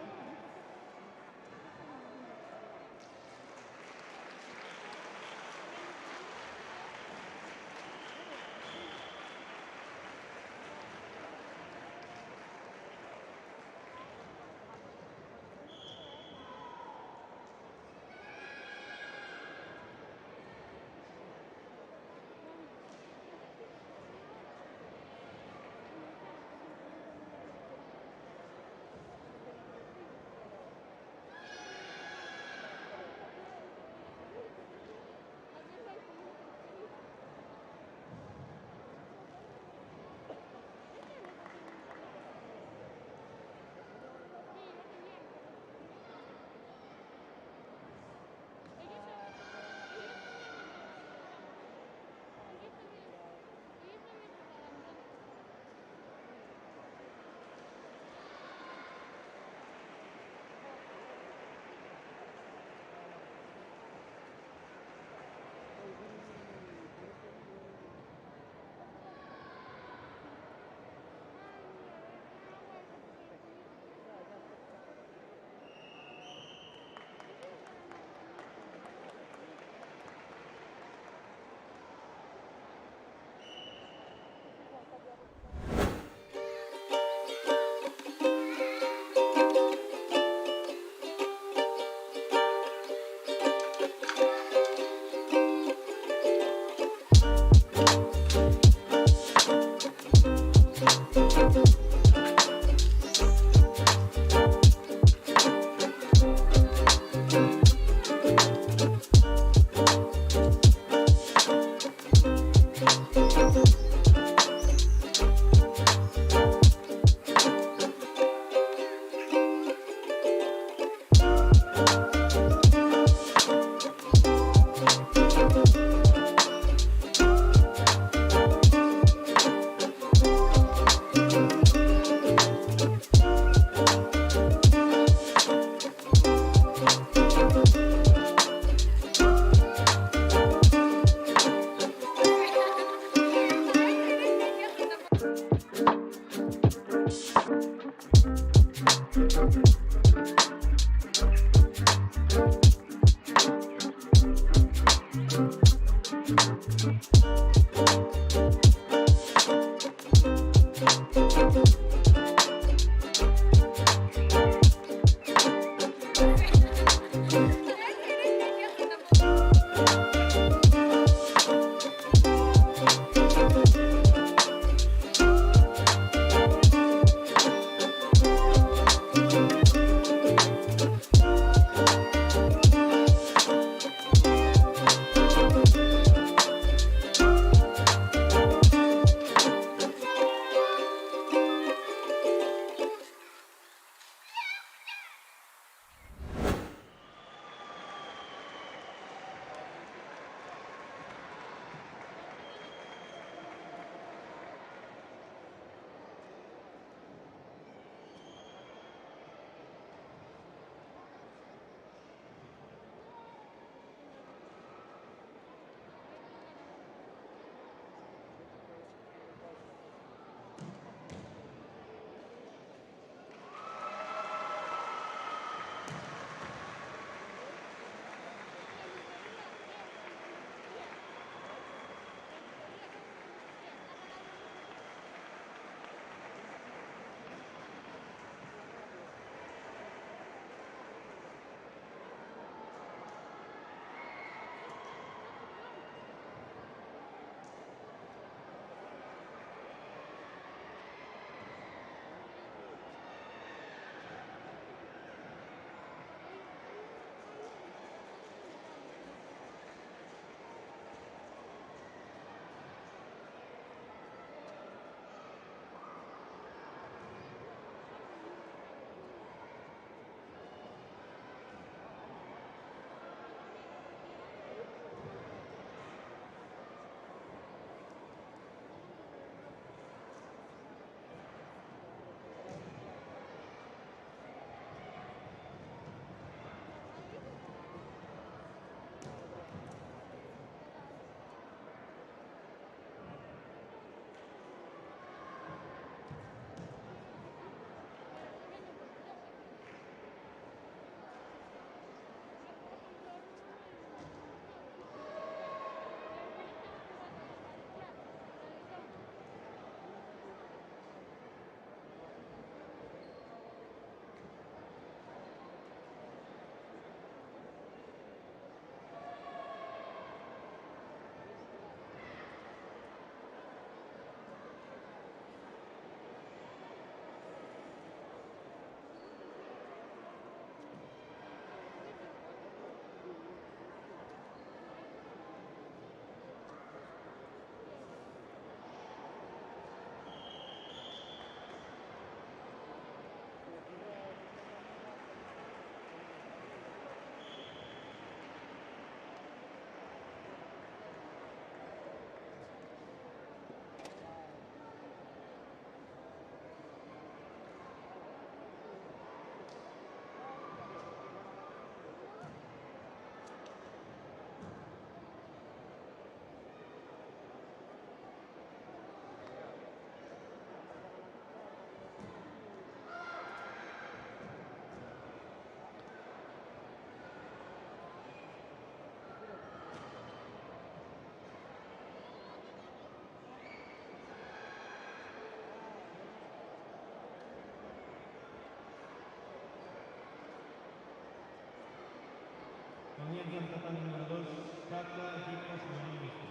Comienza el tatami número 2, Kata, equipos juvenil mixto.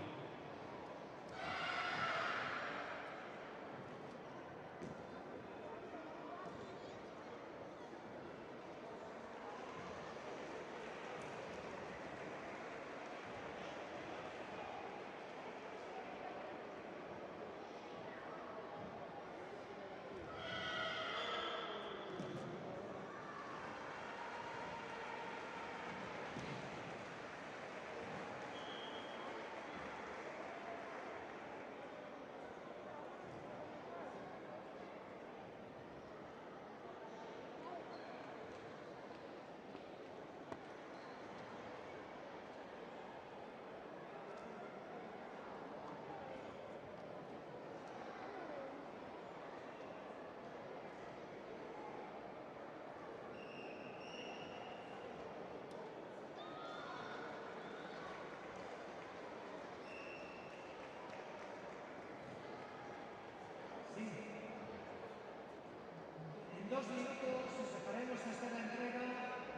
En 2 minutos empezaremos a hacer la entrega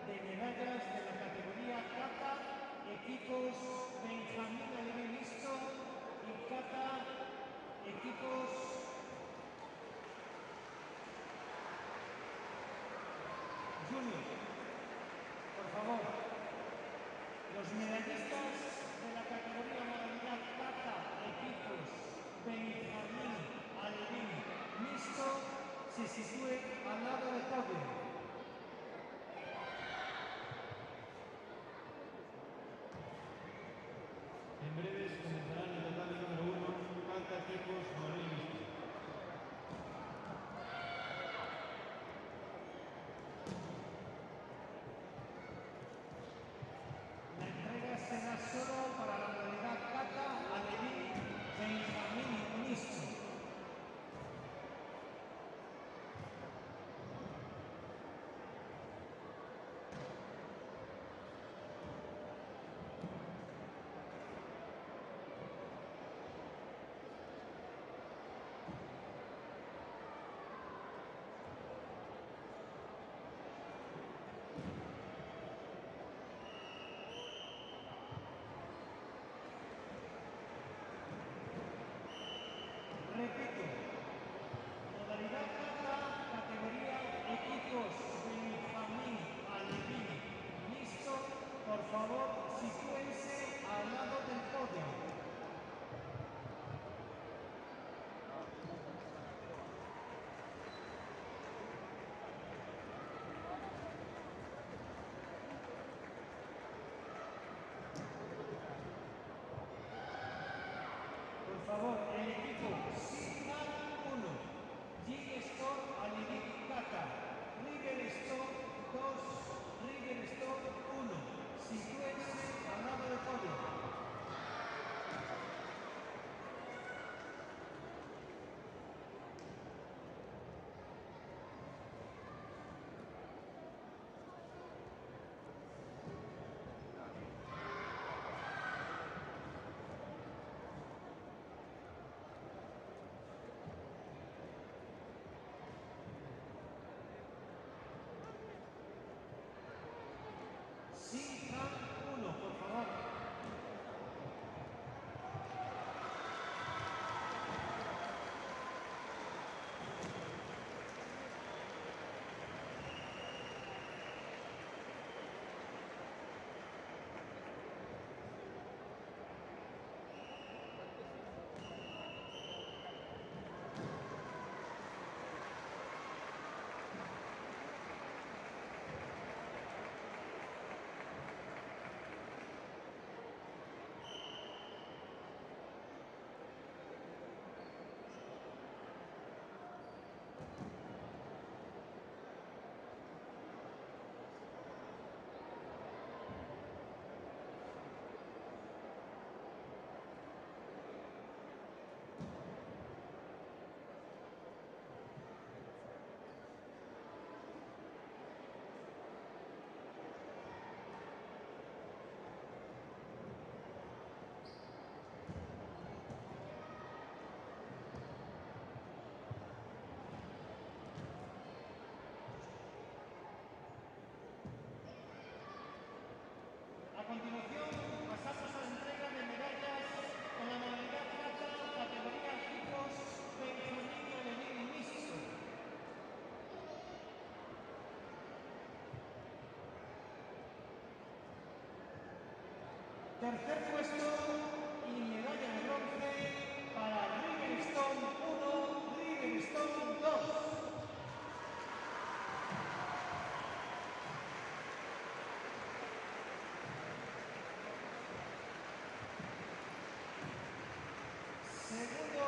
de medallas de la categoría Kata, equipos Benjamín Alevín mixto y Kata, equipos junior. Por favor, los medallistas de la categoría modalidad Kata, equipos Benjamín Alevín mixto, se sitúe al lado del podio.
En breves comenzarán el tatami número 1, Kata, equipos juvenil mixto.
La entrega será solo para la modalidad Kata, Alevín, Benjamín mixto. Repito, modalidad Kata, categoría equipos Benjamín Alevín mixto, por favor sitúense al lado del podio. Por favor, el equipo Sigma 1, G-Store Alevín Kata, River Store 2, River Store 1, sitúense al Tercer puesto y medalla de bronce para Riverstone 1, Riverstone 2. Segundo.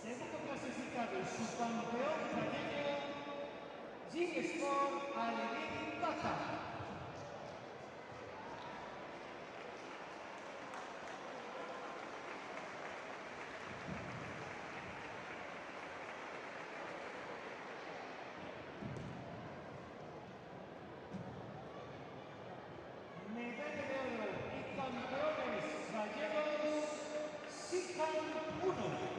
Segundo clasificado y subcampeón gallego, Gym Sport Alevín Baja. Medalla de oro y campeones gallegos, Sican 1.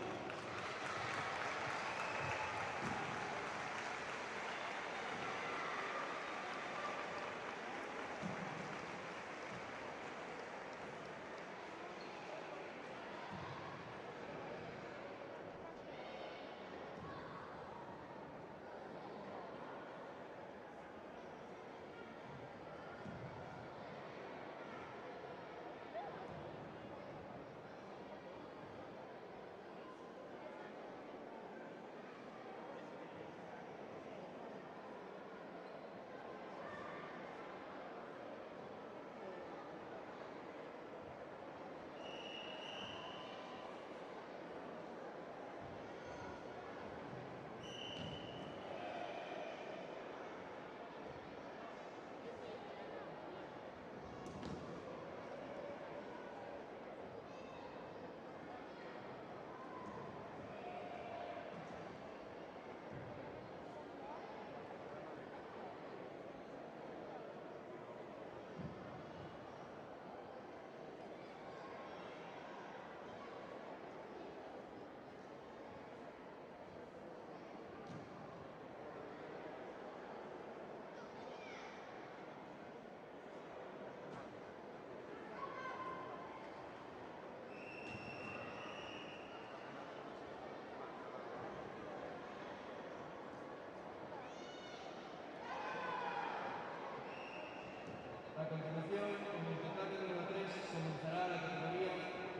A continuación, en el combate número 3, comenzará la categoría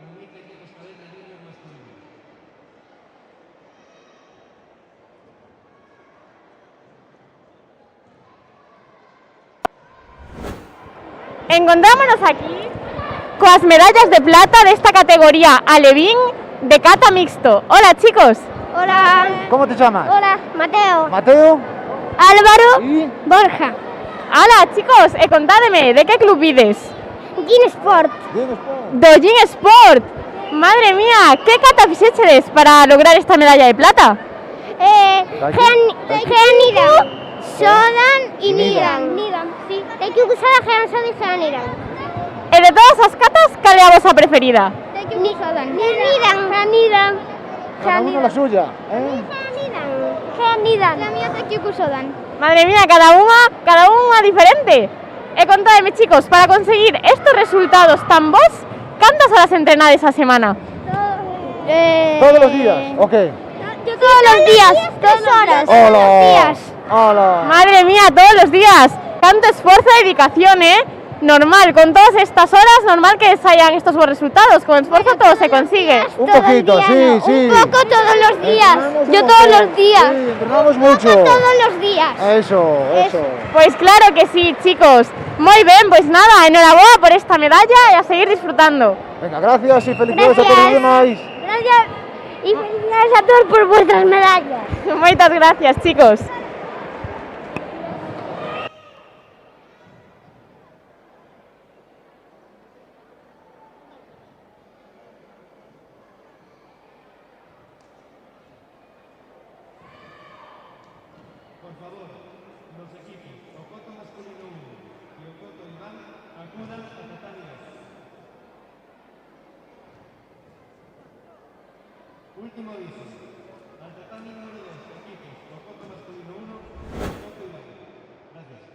Unite Equipos Cadena Junior masculino.
Encontrámonos aquí con las medallas de plata de esta categoría alevín de kata mixto. Hola chicos.
Hola.
¿Cómo te llamas?
Hola, Mateo.
Mateo.
Álvaro. Borja.
Hola chicos, contádeme, ¿de qué club vides?
Gym Sport.
Do Gym Sport. Madre mía, ¿qué kata fixeches para lograr esta medalla de plata?
Geanidan, Sodan y Nidan. Nidan, sí. Hay que usar a Gean, Sodan y Geanidan.
E de todas as catas, cal é a vosa preferida?
Nidan. Geanidan.
Cada uno la suya, ¿eh?
Geanidan. La mía es que Sodan.
Madre mía, cada unha diferente. E contadme chicos, para conseguir estos resultados tan vos, cantas horas entrenades a semana?
¿Todos los días? ¿O qué?
Todos los días, 3 horas. Todos los días.
Hola.
Madre mía, todos los días. Tanto esfuerzo y dedicación, ¿eh? Normal, con todas estas horas, normal que salgan estos buenos resultados. Con esfuerzo todo se consigue.
Un poquito, sí, sí.
Un poco todos los días. Yo todos los días.
Sí, entrenamos mucho.
Todos los días.
Eso.
Pues claro que sí, chicos. Muy bien, pues nada, enhorabuena por esta medalla y a seguir disfrutando.
Venga, gracias y felicidades a todos los demás.
Gracias y felicidades a todos por vuestras medallas.
Muchas gracias, chicos.
favor, los equipos Ocoto masculino 1 y Ocoto Iván acudan a tatami 2. Último aviso. Al tatami número 2, equipos Ocoto masculino 1 y Ocoto Iván. Gracias.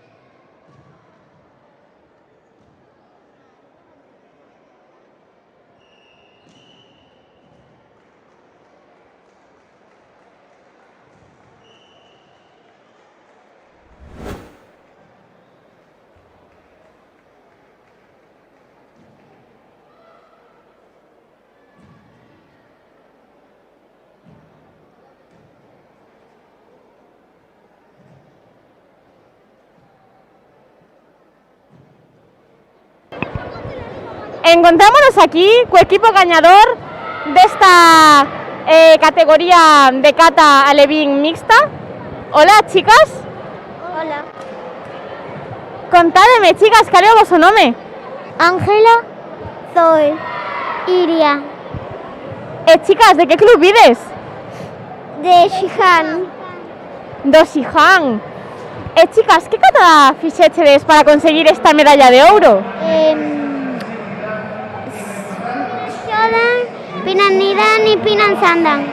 Encontrámonos aquí co equipo gañador desta categoría de cata alevín mixta. Hola, chicas.
Hola.
Contádeme, chicas, cal é o voso nome?
Ángela, Zoe, Iria.
Chicas, de que club vides?
De Xihan.
Do Xihan. Chicas, que cata fixechedes para conseguir esta medalla de ouro?
Xodan, Pinanidan y Pinansandan.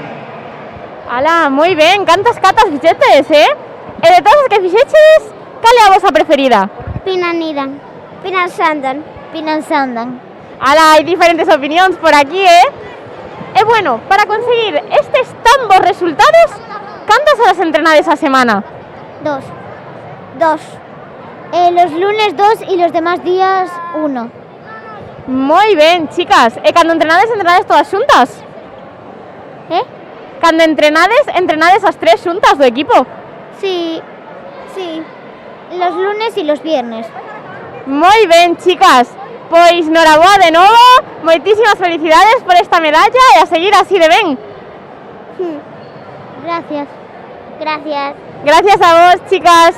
Ala, moi ben, cantas catas fixeches, E de todas as que fixeches, cal é a vosa preferida?
Pinanidan, Pinansandan, Pinansandan.
Ala, hai diferentes opinións por aquí, E bueno, para conseguir estes tan bons resultados, cantas horas entrenades a semana?
2. Los lunes 2 y los demás días 1.
Moi ben, chicas. E cando entrenades todas xuntas? Cando entrenades as tres xuntas do equipo?
Sí, los lunes y los viernes.
Moi ben, chicas. Pois noraboa de novo, moitísimas felicidades por esta medalla e a seguir así de ben.
Gracias.
Gracias a vos, chicas.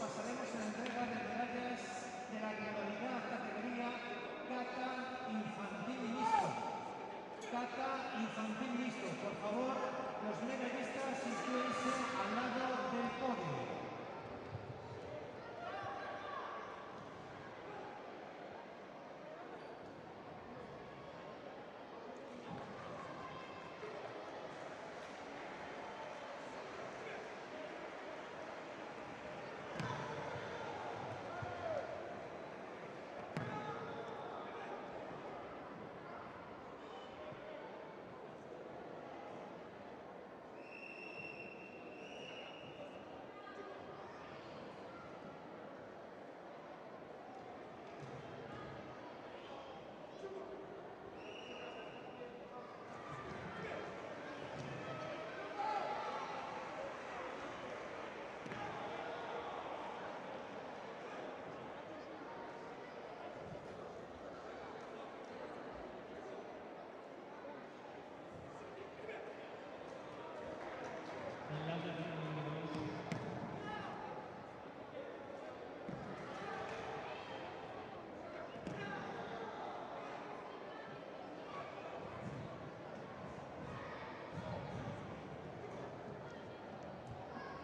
pasaremos a la entrega de medallas de la modalidad categoría Kata Infantil Mixto. Kata Infantil Mixto. Por favor, los medallistas sitúense al lado del podio.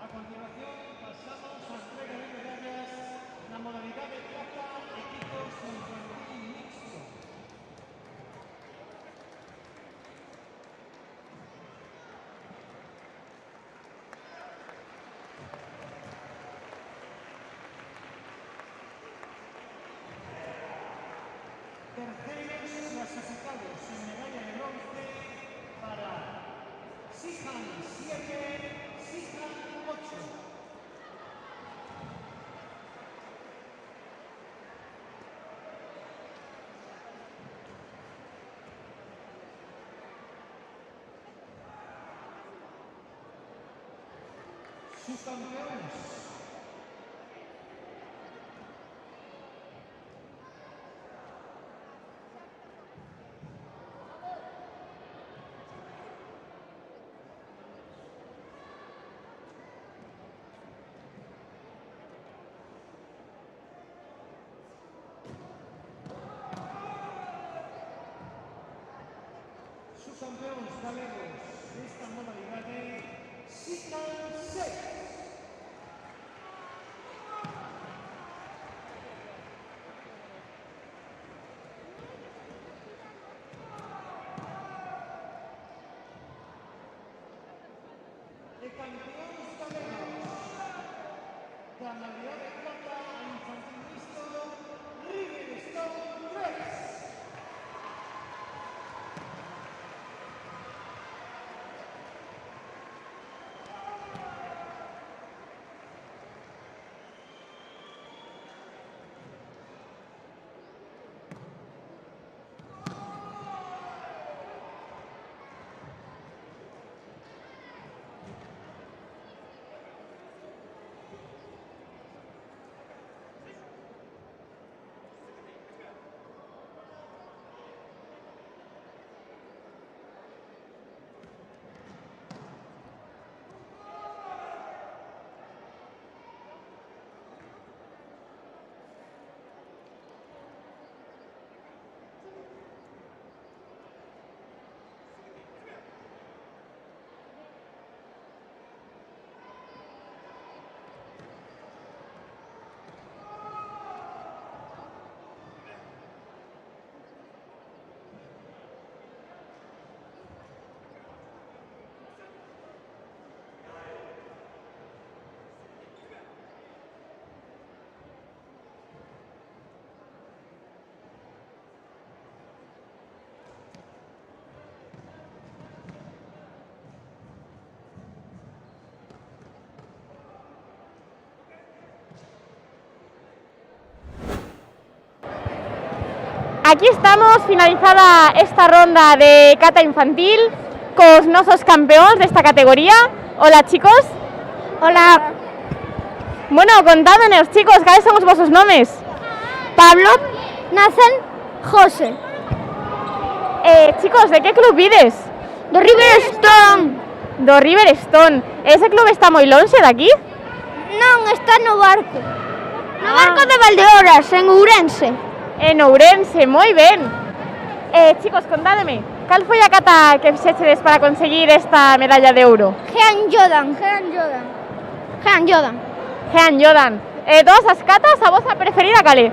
A continuación pasamos a entrega de medallas en la modalidad de Kata Equipos Infantil Mixto. Terceros clasificados en medalla de bronce para Sihan 7, Sihan 8. Subcampeones. Subcampeones galegos de esta modalidad de Sihan 6. De campeones galegos de la modalidad de Kata Infantil Mixto, Riverstone 3.
Aquí estamos, finalizada esta ronda de cata infantil, cos nosos campeóns desta categoría. Hola, chicos.
Hola.
Bueno, contádmenos, chicos, cales son os vosos nomes?
Pablo, Nathan, José.
Chicos, de que club vides?
Do Riverstone.
Do Riverstone. Ese club está moi lonxe daqui?
Non, está no barco. No barco de Valdehoras, en Ourense.
En Ourense, moi ben. Chicos, contádeme, cal foi a cata que fixechedes para conseguir esta medalla de ouro?
Jean Jordan.
Jean Jordan. Todas as catas, a vosa preferida cal é?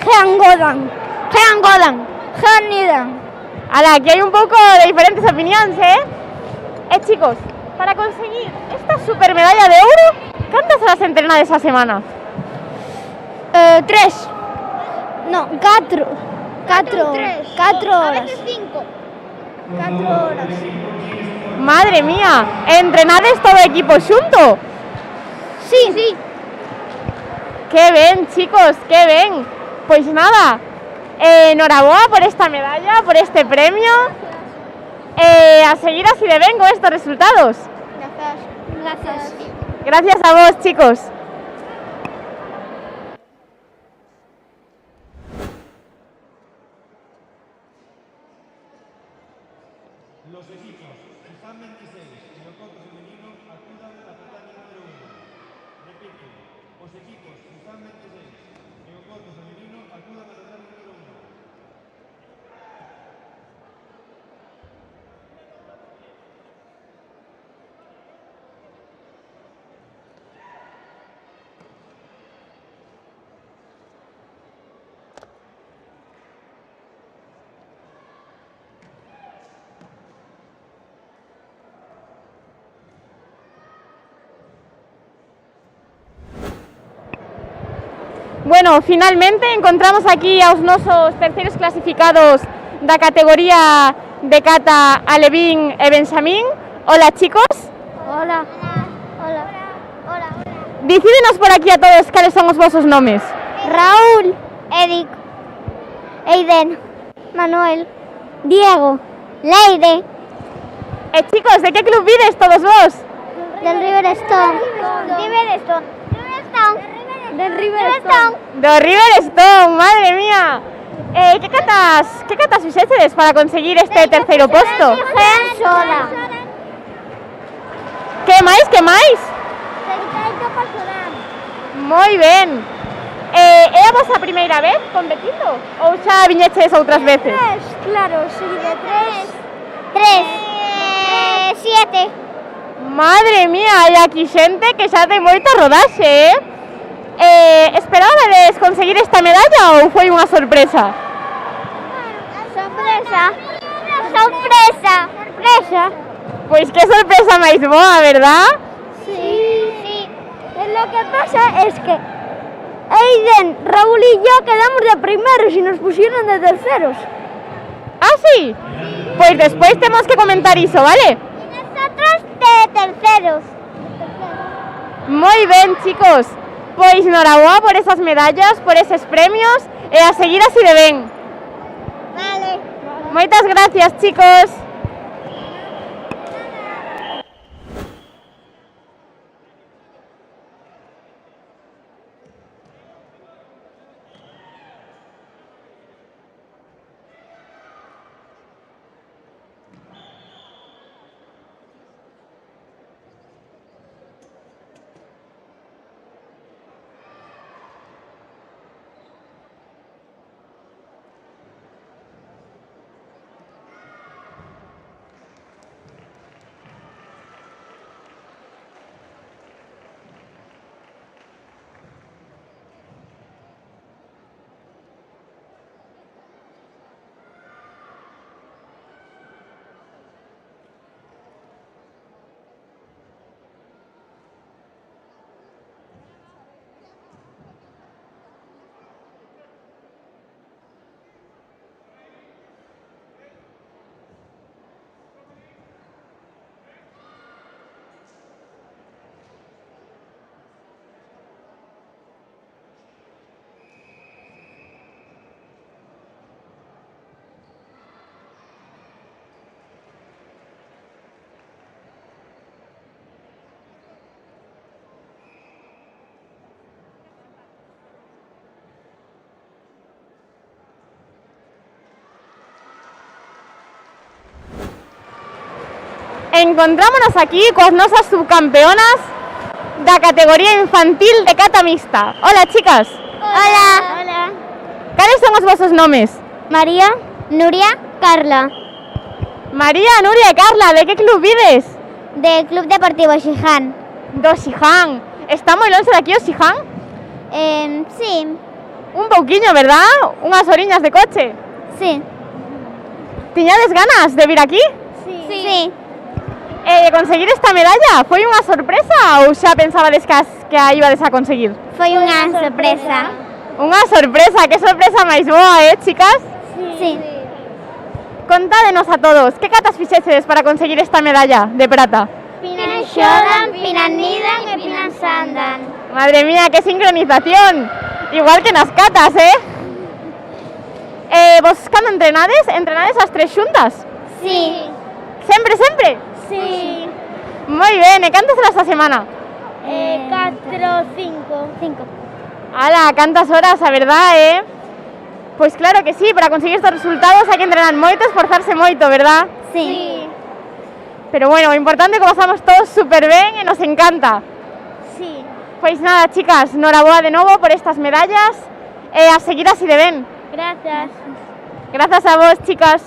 Jean Jordan. Jean Nidan.
Ala, aquí hai un pouco de diferentes opinións, chicos, para conseguir esta super medalla de ouro, cantas horas entrenades a semana?
3. No, 4. 4 horas. A veces 5. 4 horas.
Madre mía, entrenades todo o equipo xunto?
Sí.
Que ben, chicos, que ben. Pois nada, enhoraboa por esta medalla, por este premio. A seguir así de ben con estos resultados.
Gracias.
Gracias a vos, chicos.
Los equipos Gijón 26 y Ocoto femenino acudan a la batalla número 1. Repito, los equipos Gijón 26 y Ocoto femenino acudan a la batalla número 1.
Bueno, finalmente encontramos aquí aos nosos terceiros clasificados da categoría de cata Alevín e Benxamín. Hola, chicos.
Hola.
Dicídenos por aquí a todos cales son os vosos nomes.
Raúl, Edic, Eiden, Manuel, Diego, Leide.
Chicos, de que club vides todos vos?
Del Riverstone.
Do Riverstone, madre mía. Que catas fixechedes para conseguir este terceiro posto?
Jean Sola.
Que máis? Moi ben. É a vosa primeira vez competindo? Ou xa viñeches outras veces?
Claro, soy de 7.
Madre mía, hai aquí xente que xa ten moita rodaxe, Esperabades conseguir esta medalla ou foi unha sorpresa?
Sorpresa.
Pois que sorpresa máis boa, verdad?
Sí. Lo que pasa es que Eiden, Raúl y yo quedamos de primeros y nos pusieron de terceros.
¿Ah, sí? Pues después tenemos que comentar iso, ¿vale?
Y nosotros de terceros.
Moi ben, chicos. Pois noraboa por esas medallas, por eses premios e a seguir así de ben.
Vale.
Moitas gracias, chicos. Encontrámonos aquí coas nosas subcampeonas da categoría infantil de cata mixta. Hola, chicas.
Hola. Hola.
Cales son os vosos nomes?
María, Nuria, Carla.
María, Nuria e Carla, de que club vides?
De Club Deportivo Xiján.
Do Xiján. Está moi longe de aquí o Xiján?
Sí.
Un pouquiño, verdad? Unhas horiñas de coche.
Sí.
Tiñades ganas de vir aquí?
Sí.
Conseguir esta medalla foi unha sorpresa ou xa pensabades que a ibades a conseguir?
Foi unha sorpresa.
Unha sorpresa, que sorpresa máis boa, chicas?
Sí.
Contádenos a todos, que catas fixeches para conseguir esta medalla de prata?
Pinan xogan, pinan nidan e pinan sandan.
Madre mía, que sincronización. Igual que nas catas, vos cando entrenades as tres xuntas?
Sí.
Sempre?
Sí.
Moi ben, e cantas horas a semana?
4, 5.
Ala, cantas horas, a verdad, Pois claro que sí, para conseguir estos resultados hai que entrenar moito, esforzarse moito, verdad?
Sí.
Pero bueno, o importante é que pasamos todos super ben e nos encanta.
Sí.
Pois nada, chicas, noraboa de novo por estas medallas e a seguir así de ben.
Gracias.
Grazas a vos, chicas.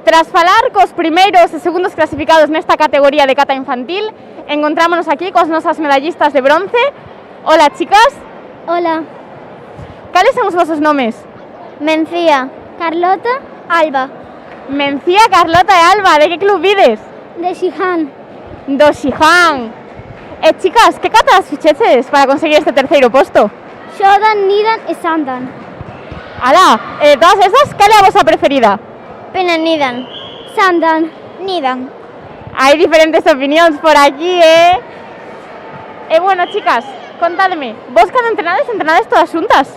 Tras falar cos primeiros e segundos clasificados nesta categoría de cata infantil, encontrámonos aquí cos nosas medallistas de bronce. Hola, chicas.
Hola.
Cales son os vosos nomes?
Mencía, Carlota, Alba.
Mencía, Carlota e Alba, de que club vides?
De Xiján.
Do Xiján. Chicas, que catas fixeches para conseguir este terceiro posto?
Xodan, nidan e sandan.
Ala, todas esas, cal é a vosa preferida?
Pinan nidan. Sandan. Nidan.
Hai diferentes opinións por aquí, bueno, chicas, contádeme, vos cando entrenades todas xuntas?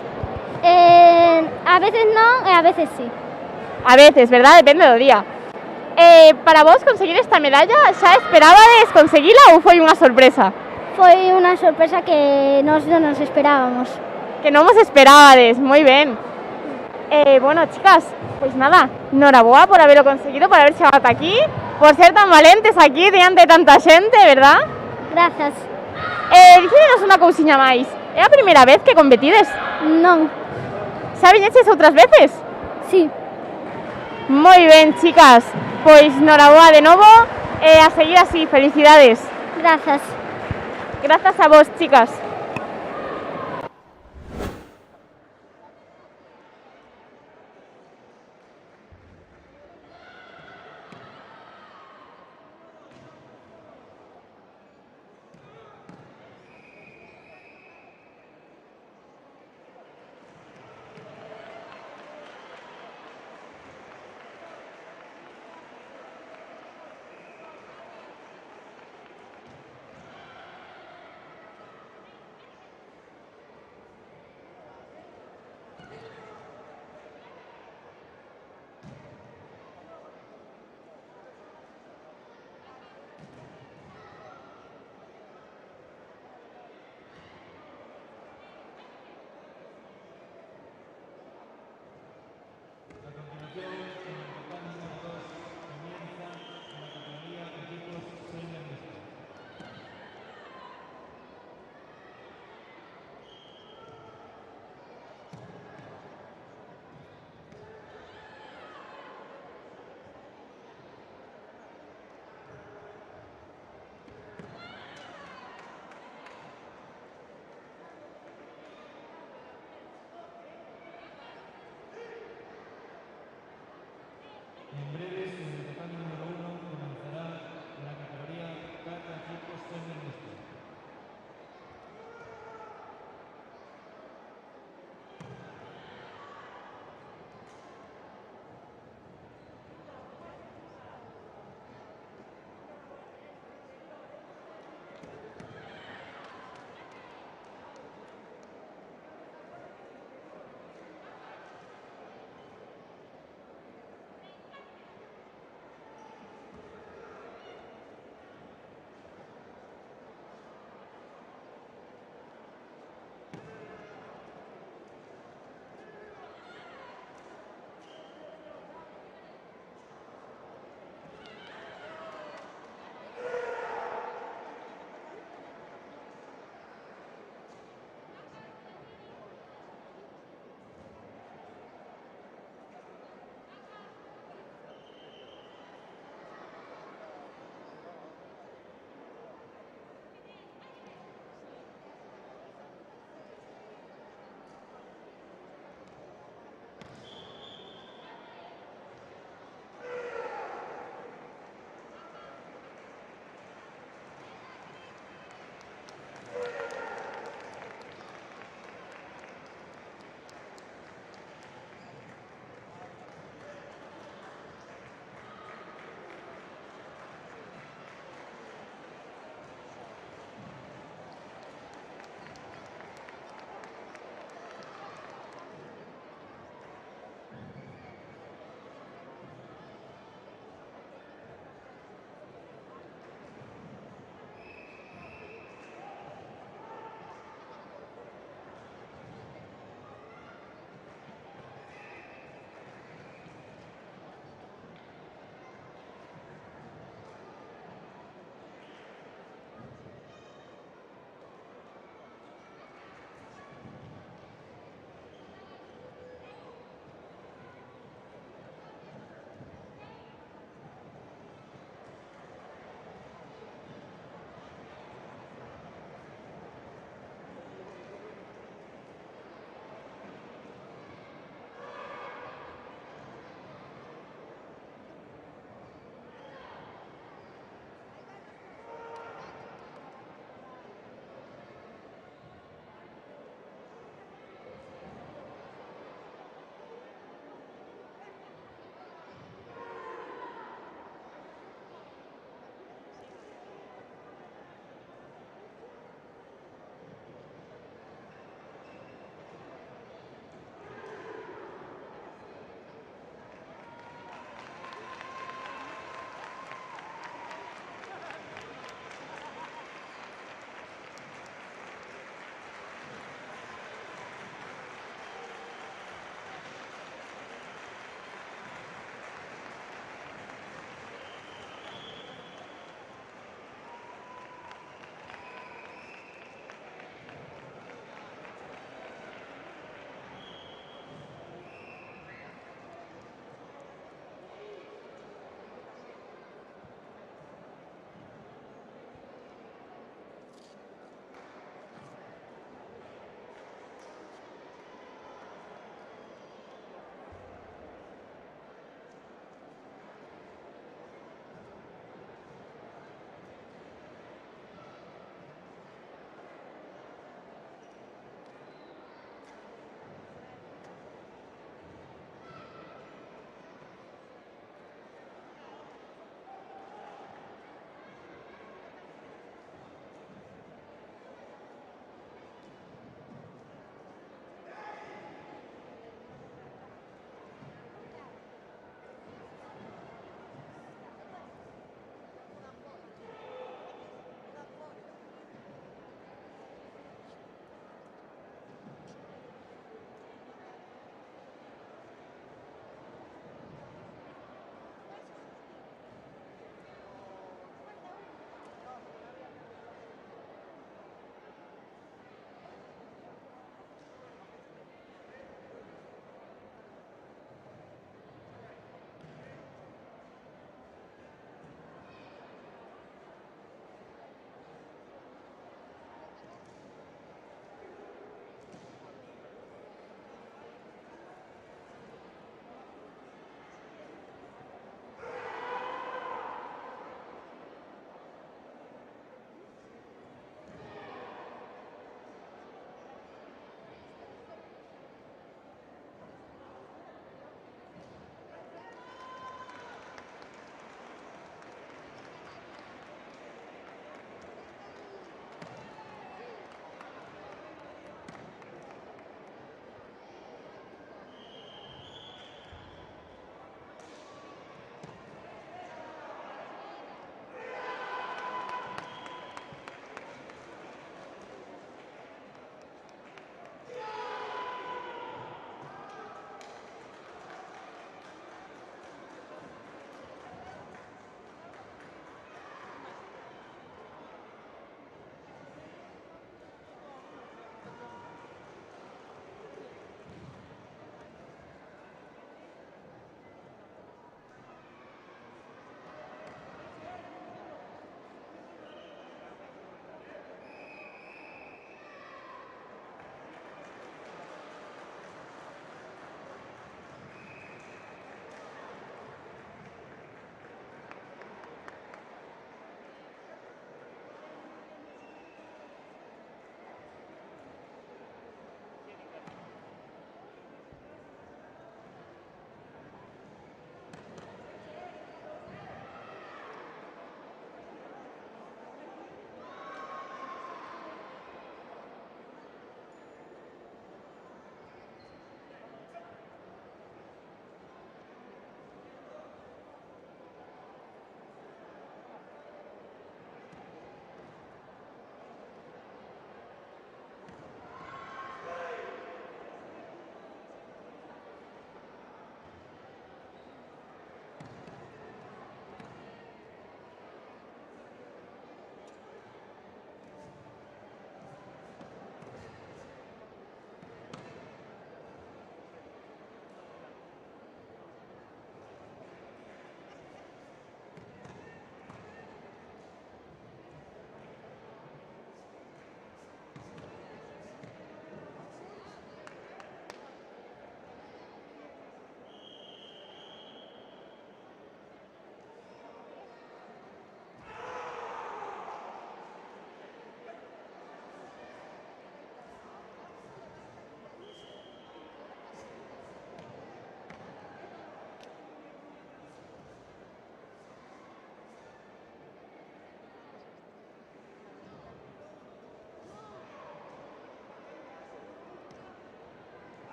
A veces non e a veces sí.
A veces, verdad? Depende do día. Para vos conseguir esta medalla, xa esperabades conseguila ou foi unha sorpresa?
Foi unha sorpresa que nós non nos esperábamos.
Que non vos esperabades, moi ben. Bueno, chicas, pois nada, noraboa por haberlo conseguido, por haber chegado ata aquí, por ser tan valentes aquí diante de tanta xente, verdad?
Grazas.
Dixédenos unha cousiña máis. É a primeira vez que competides?
Non.
Xa viñeches outras veces?
Sí.
Moi ben, chicas, pois noraboa de novo e a seguir así, felicidades.
Grazas.
Grazas a vos, chicas.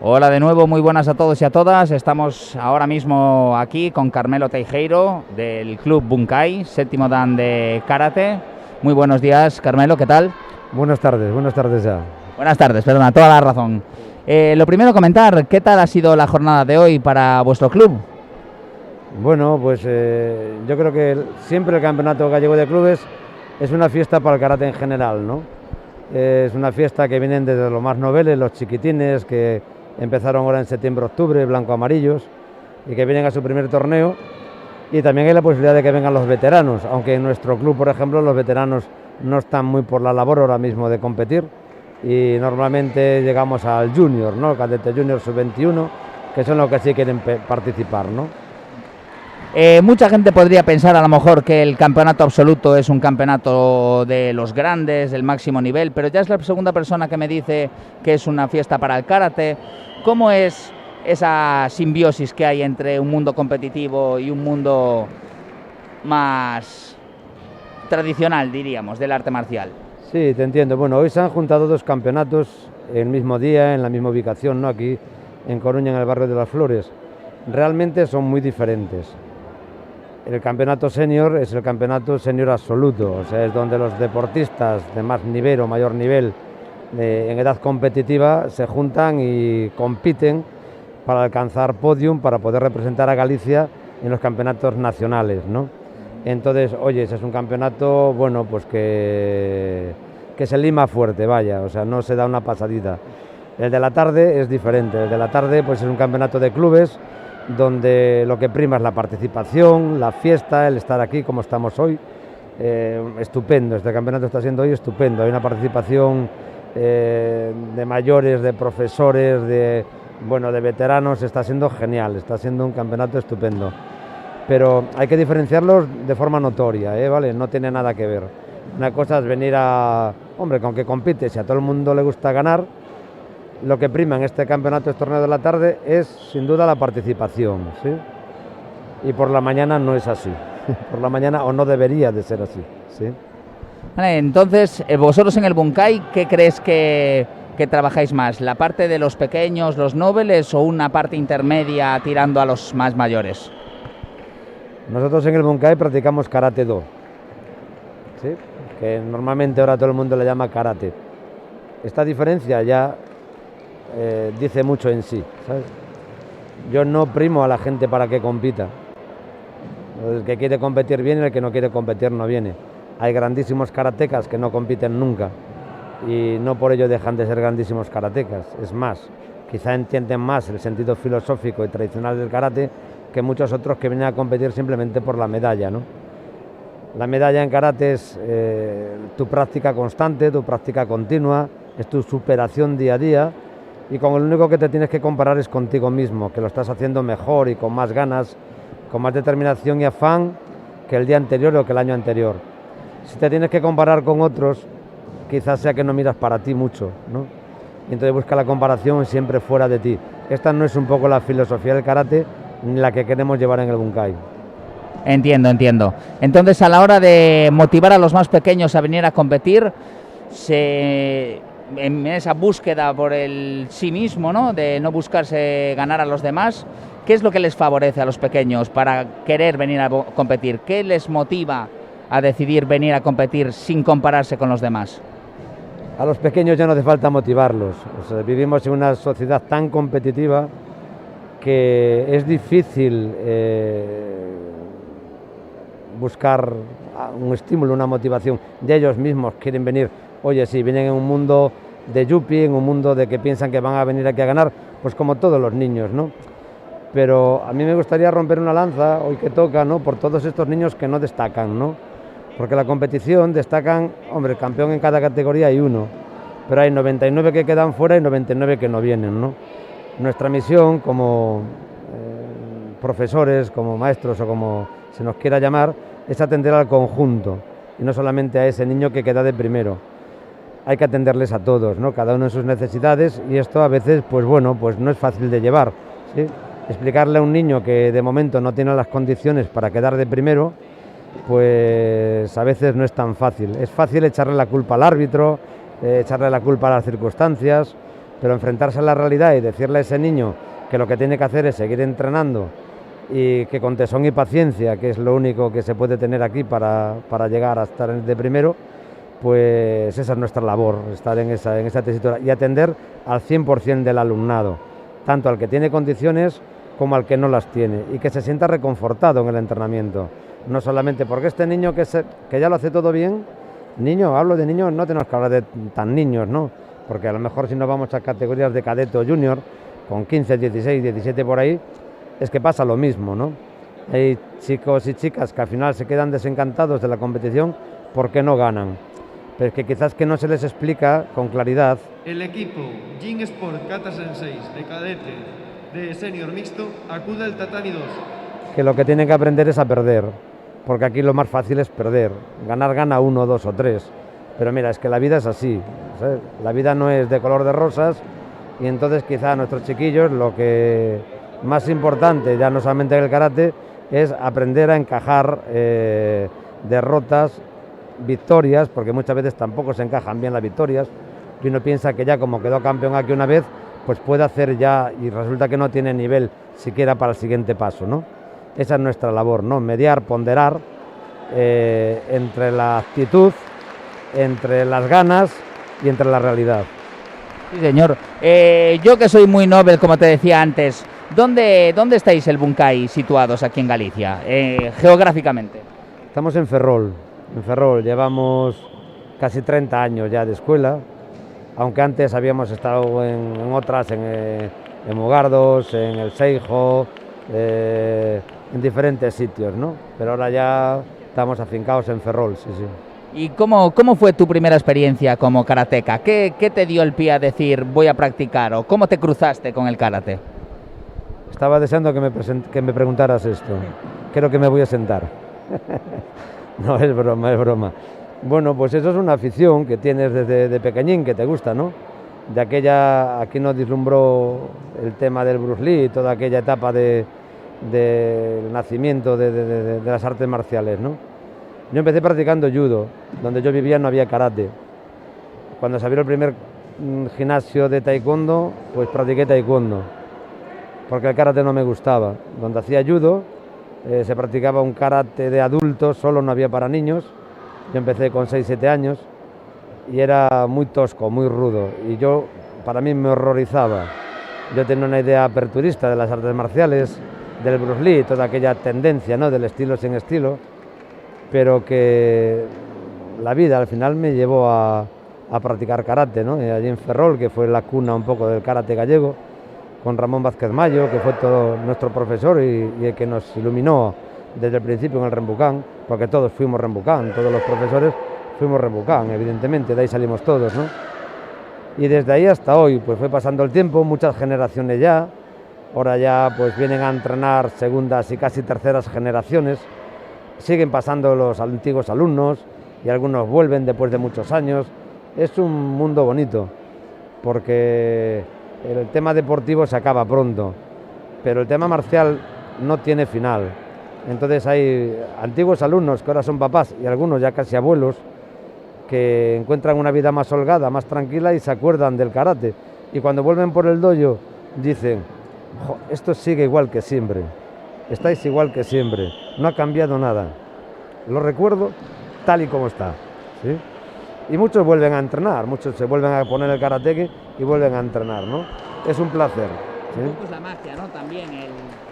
Hola de nuevo, muy buenas a todos y a todas. Estamos ahora mismo aquí con Carmelo Teijeiro del Club Bunkai, séptimo dan de karate. Muy buenos días, Carmelo, ¿qué tal?
Buenas tardes ya.
Buenas tardes, perdona, toda la razón. Lo primero, comentar, ¿qué tal ha sido la jornada de hoy para vuestro club?
Bueno, pues yo creo que siempre el Campeonato Gallego de Clubes es una fiesta para el karate en general, ¿no? Es una fiesta que vienen desde los más noveles, los chiquitines, que empezaron ahora en septiembre-octubre, blanco-amarillos, y que vienen a su primer torneo. Y también hay la posibilidad de que vengan los veteranos, aunque en nuestro club, por ejemplo, los veteranos no están muy por la labor ahora mismo de competir, y normalmente llegamos al junior, ¿no? El cadete junior sub-21, que son los que sí quieren participar, ¿no?
Mucha gente podría pensar a lo mejor que el campeonato absoluto es un campeonato de los grandes, del máximo nivel, pero ya es la segunda persona que me dice que es una fiesta para el karate. ¿Cómo es esa simbiosis que hay entre un mundo competitivo y un mundo más tradicional, diríamos, del arte marcial?
Sí, te entiendo. Bueno, hoy se han juntado dos campeonatos el mismo día, en la misma ubicación, ¿no? Aquí en Coruña, en el barrio de Las Flores. Realmente son muy diferentes. El campeonato senior es el campeonato senior absoluto, o sea, es donde los deportistas de más nivel o mayor nivel en edad competitiva se juntan y compiten para alcanzar podium, para poder representar a Galicia en los campeonatos nacionales, ¿no? Entonces, oye, ese es un campeonato, bueno, pues que se lima fuerte, vaya, o sea, no se da una pasadita. El de la tarde es diferente, el de la tarde pues es un campeonato de clubes, donde lo que prima es la participación, la fiesta, el estar aquí como estamos hoy. Estupendo, este campeonato está siendo hoy estupendo. Hay una participación de mayores, de profesores, de veteranos, está siendo genial, está siendo un campeonato estupendo. Pero hay que diferenciarlos de forma notoria, ¿vale? No tiene nada que ver. Una cosa es venir con que compites y a todo el mundo le gusta ganar. Lo que prima en este campeonato, este torneo de la tarde, es sin duda la participación, ¿sí? Y por la mañana no es así. Por la mañana, o no debería de ser así, ¿sí?
Vale, entonces, vosotros en el Bunkai, ¿qué crees que trabajáis más? ¿La parte de los pequeños, los nobles, o una parte intermedia tirando a los más mayores?
Nosotros en el Bunkai practicamos karate-do, ¿sí? Que normalmente ahora todo el mundo le llama karate. Esta diferencia ya dice mucho en sí, ¿sabes? Yo no primo a la gente para que compita. El que quiere competir viene, el que no quiere competir no viene. Hay grandísimos karatecas que no compiten nunca y no por ello dejan de ser grandísimos karatecas. Es más, quizá entienden más el sentido filosófico y tradicional del karate que muchos otros que vienen a competir simplemente por la medalla, ¿no? La medalla en karate es tu práctica constante, tu práctica continua, es tu superación día a día. Y con el único que te tienes que comparar es contigo mismo, que lo estás haciendo mejor y con más ganas, con más determinación y afán que el día anterior o que el año anterior. Si te tienes que comparar con otros, quizás sea que no miras para ti mucho, ¿no? Y entonces busca la comparación siempre fuera de ti. Esta no es un poco la filosofía del karate ni la que queremos llevar en el Bunkai.
Entiendo. Entonces, a la hora de motivar a los más pequeños a venir a competir, en esa búsqueda por el sí mismo, ¿no? De no buscarse ganar a los demás, ¿qué es lo que les favorece a los pequeños para querer venir a competir? ¿Qué les motiva a decidir venir a competir sin compararse con los demás?
A los pequeños ya no hace falta motivarlos. O sea, vivimos en una sociedad tan competitiva que es difícil buscar un estímulo, una motivación. Ya ellos mismos quieren venir. Oye, sí, vienen en un mundo de yuppie, en un mundo de que piensan que van a venir aquí a ganar, pues como todos los niños, ¿no? Pero a mí me gustaría romper una lanza, hoy que toca, ¿no? Por todos estos niños que no destacan, ¿no? Porque la competición destacan, hombre, campeón en cada categoría hay uno, pero hay 99 que quedan fuera y 99 que no vienen, ¿no? Nuestra misión como profesores, como maestros o como se nos quiera llamar, es atender al conjunto y no solamente a ese niño que queda de primero. Hay que atenderles a todos, ¿no? Cada uno en sus necesidades, y esto a veces, pues bueno, pues no es fácil de llevar, ¿sí? Explicarle a un niño que de momento no tiene las condiciones para quedar de primero, pues a veces no es tan fácil. Es fácil echarle la culpa al árbitro, echarle la culpa a las circunstancias, pero enfrentarse a la realidad y decirle a ese niño que lo que tiene que hacer es seguir entrenando y que con tesón y paciencia, que es lo único que se puede tener aquí para llegar a estar de primero, pues esa es nuestra labor, estar en esa tesitura y atender al 100% del alumnado, tanto al que tiene condiciones como al que no las tiene, y que se sienta reconfortado en el entrenamiento. No solamente porque este niño que ya lo hace todo bien, niño, hablo de niños, no tenemos que hablar de tan niños, ¿no? Porque a lo mejor si nos vamos a categorías de cadete o junior, con 15, 16, 17 por ahí, es que pasa lo mismo, ¿no? Hay chicos y chicas que al final se quedan desencantados de la competición porque no ganan, pero es que quizás que no se les explica con claridad.
El equipo Jin Sport Kata Senseis de cadete de senior mixto acude al tatami 2.
Que lo que tienen que aprender es a perder, porque aquí lo más fácil es perder. Ganar gana 1, 2 o 3, pero mira, es que la vida es así, ¿sabes? La vida no es de color de rosas, y entonces quizá a nuestros chiquillos lo que más importante, ya no solamente en el karate, es aprender a encajar derrotas, victorias, porque muchas veces tampoco se encajan bien las victorias, y uno piensa que ya como quedó campeón aquí una vez, pues puede hacer ya, y resulta que no tiene nivel siquiera para el siguiente paso, ¿no? Esa es nuestra labor, ¿no? Mediar, ponderar entre la actitud, entre las ganas y entre la realidad.
Sí, señor. Yo que soy muy novel, como te decía antes, ¿dónde estáis el Bunkai situados aquí en Galicia, geográficamente?
Estamos en Ferrol, llevamos casi 30 años ya de escuela, aunque antes habíamos estado en otras, en Mugardos, en el Seijo, en diferentes sitios, ¿no? Pero ahora ya estamos afincados en Ferrol, sí, sí.
¿Y cómo fue tu primera experiencia como karateca? ¿Qué te dio el pie a decir voy a practicar, o cómo te cruzaste con el karate?
Estaba deseando que me preguntaras esto. Creo que me voy a sentar. No, es broma, es broma. Bueno, pues eso es una afición que tienes desde pequeñín, que te gusta, ¿no? De aquella, aquí nos deslumbró el tema del Bruce Lee, toda aquella etapa del nacimiento de las artes marciales, ¿no? Yo empecé practicando judo, donde yo vivía no había karate. Cuando se abrió el primer gimnasio de taekwondo, pues practiqué taekwondo, porque el karate no me gustaba. Donde hacía judo, se practicaba un karate de adultos, solo no había para niños. Yo empecé con 6-7 años y era muy tosco, muy rudo, y para mí me horrorizaba. Yo tenía una idea aperturista de las artes marciales, del Bruce Lee, toda aquella tendencia, ¿no?, del estilo sin estilo, pero que la vida al final me llevó a practicar karate, ¿no? Allí en Ferrol, que fue la cuna un poco del karate gallego, con Ramón Vázquez Mayo, que fue todo nuestro profesor y el que nos iluminó desde el principio en el Renbucán, porque todos fuimos Renbucán, todos los profesores fuimos Renbucán, evidentemente, de ahí salimos todos, ¿no? Y desde ahí hasta hoy, pues fue pasando el tiempo, muchas generaciones ya, ahora ya pues vienen a entrenar segundas y casi terceras generaciones, siguen pasando los antiguos alumnos y algunos vuelven después de muchos años. Es un mundo bonito, porque el tema deportivo se acaba pronto, pero el tema marcial no tiene final. Entonces hay antiguos alumnos que ahora son papás y algunos ya casi abuelos, que encuentran una vida más holgada, más tranquila, y se acuerdan del karate. Y cuando vuelven por el dojo dicen: esto sigue igual que siempre, estáis igual que siempre, no ha cambiado nada, lo recuerdo tal y como está, ¿sí? Y muchos vuelven a entrenar, muchos se vuelven a poner el karateki y vuelven a entrenar, ¿no? Es un placer, ¿sí?
Un poco es la magia, ¿no? También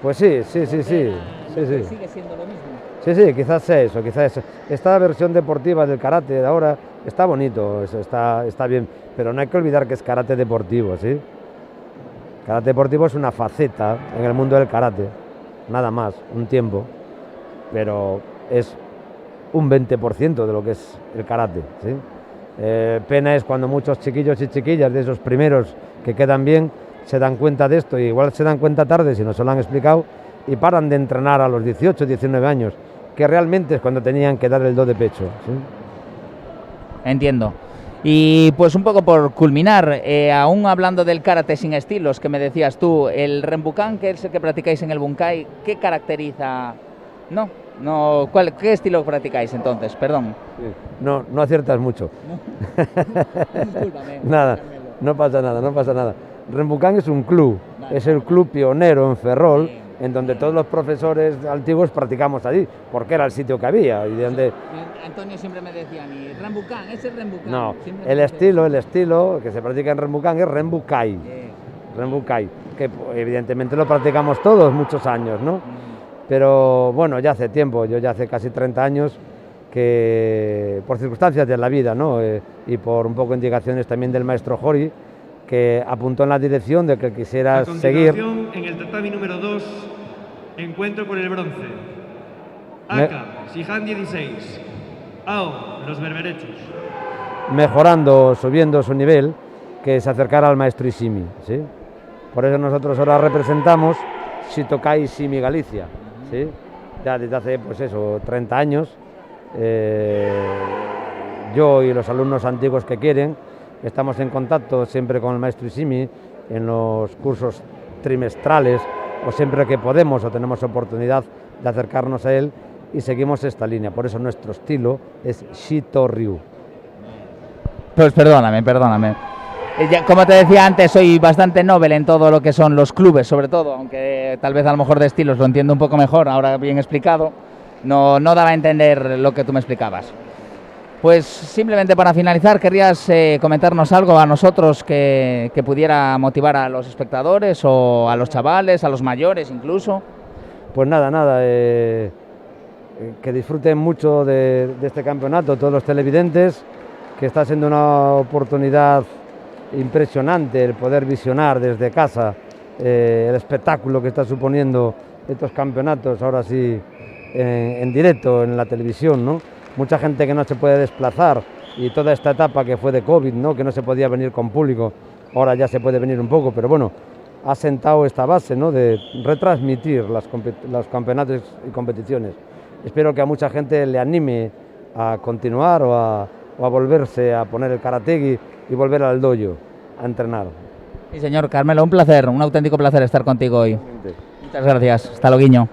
Pues sí.
Sigue siendo lo mismo.
Sí, quizás sea eso, Esta versión deportiva del karate de ahora está bonito, está bien, pero no hay que olvidar que es karate deportivo, ¿sí? Karate deportivo es una faceta en el mundo del karate, nada más, un tiempo, pero es un 20% de lo que es el karate, ¿sí? Pena es cuando muchos chiquillos y chiquillas de esos primeros que quedan bien se dan cuenta de esto, y igual se dan cuenta tarde si no se lo han explicado, y paran de entrenar a los 18, 19 años, que realmente es cuando tenían que dar el do de pecho, ¿sí?
Entiendo. Y pues un poco por culminar, aún hablando del karate sin estilos que me decías tú, el Renbucán, que es el que practicáis en el Bunkai, ¿qué caracteriza? ¿Qué estilo practicáis entonces? Perdón.
Sí. No aciertas mucho.
Discúlpame.
Nada. No pasa nada, no pasa nada. Rembucán es un club, es el club pionero en Ferrol, en donde todos los profesores antiguos practicamos allí, porque era el sitio que había. Y de donde...
Antonio siempre me decía a mí, Rembucán, ese es Rembucán.
No,
Siempre
el estilo que se practica en Rembucán es Rembucay. Rembucay, que evidentemente lo practicamos todos muchos años, ¿no? Pero bueno, ya hace tiempo, yo ya hace casi 30 años, que por circunstancias de la vida, ¿no? Y por un poco indicaciones también del maestro Jori, que apuntó en la dirección de que quisiera seguir.
En el tatami número 2, encuentro por el bronce. Aka, Sihan 16. AO, los berberechos.
Mejorando, subiendo su nivel, que se acercara al maestro Isimi, ¿sí? Por eso nosotros ahora representamos Shitokai Isimi Galicia, ¿sí? Ya desde hace, pues eso, 30 años. Yo y los alumnos antiguos que quieren estamos en contacto siempre con el maestro Isimi en los cursos trimestrales o siempre que podemos o tenemos oportunidad de acercarnos a él y seguimos esta línea. Por eso nuestro estilo es Shito-ryu.
Pues perdóname. Como te decía antes, soy bastante novel en todo lo que son los clubes, sobre todo, aunque tal vez a lo mejor de estilos lo entiendo un poco mejor, ahora bien explicado. No daba a entender lo que tú me explicabas. Pues simplemente para finalizar, ¿querrías comentarnos algo a nosotros que pudiera motivar a los espectadores o a los chavales, a los mayores incluso?
Pues nada, que disfruten mucho de este campeonato, todos los televidentes, que está siendo una oportunidad impresionante el poder visionar desde casa el espectáculo que está suponiendo estos campeonatos, ahora sí, en directo en la televisión, ¿no? Mucha gente que no se puede desplazar y toda esta etapa que fue de COVID, ¿no? Que no se podía venir con público, ahora ya se puede venir un poco, pero bueno, ha sentado esta base, ¿no? De retransmitir los campeonatos y competiciones. Espero que a mucha gente le anime a continuar o a volverse a poner el karategi y volver al dojo a entrenar.
Sí, señor Carmelo, un placer, un auténtico placer estar contigo hoy. Muchas gracias, hasta luego.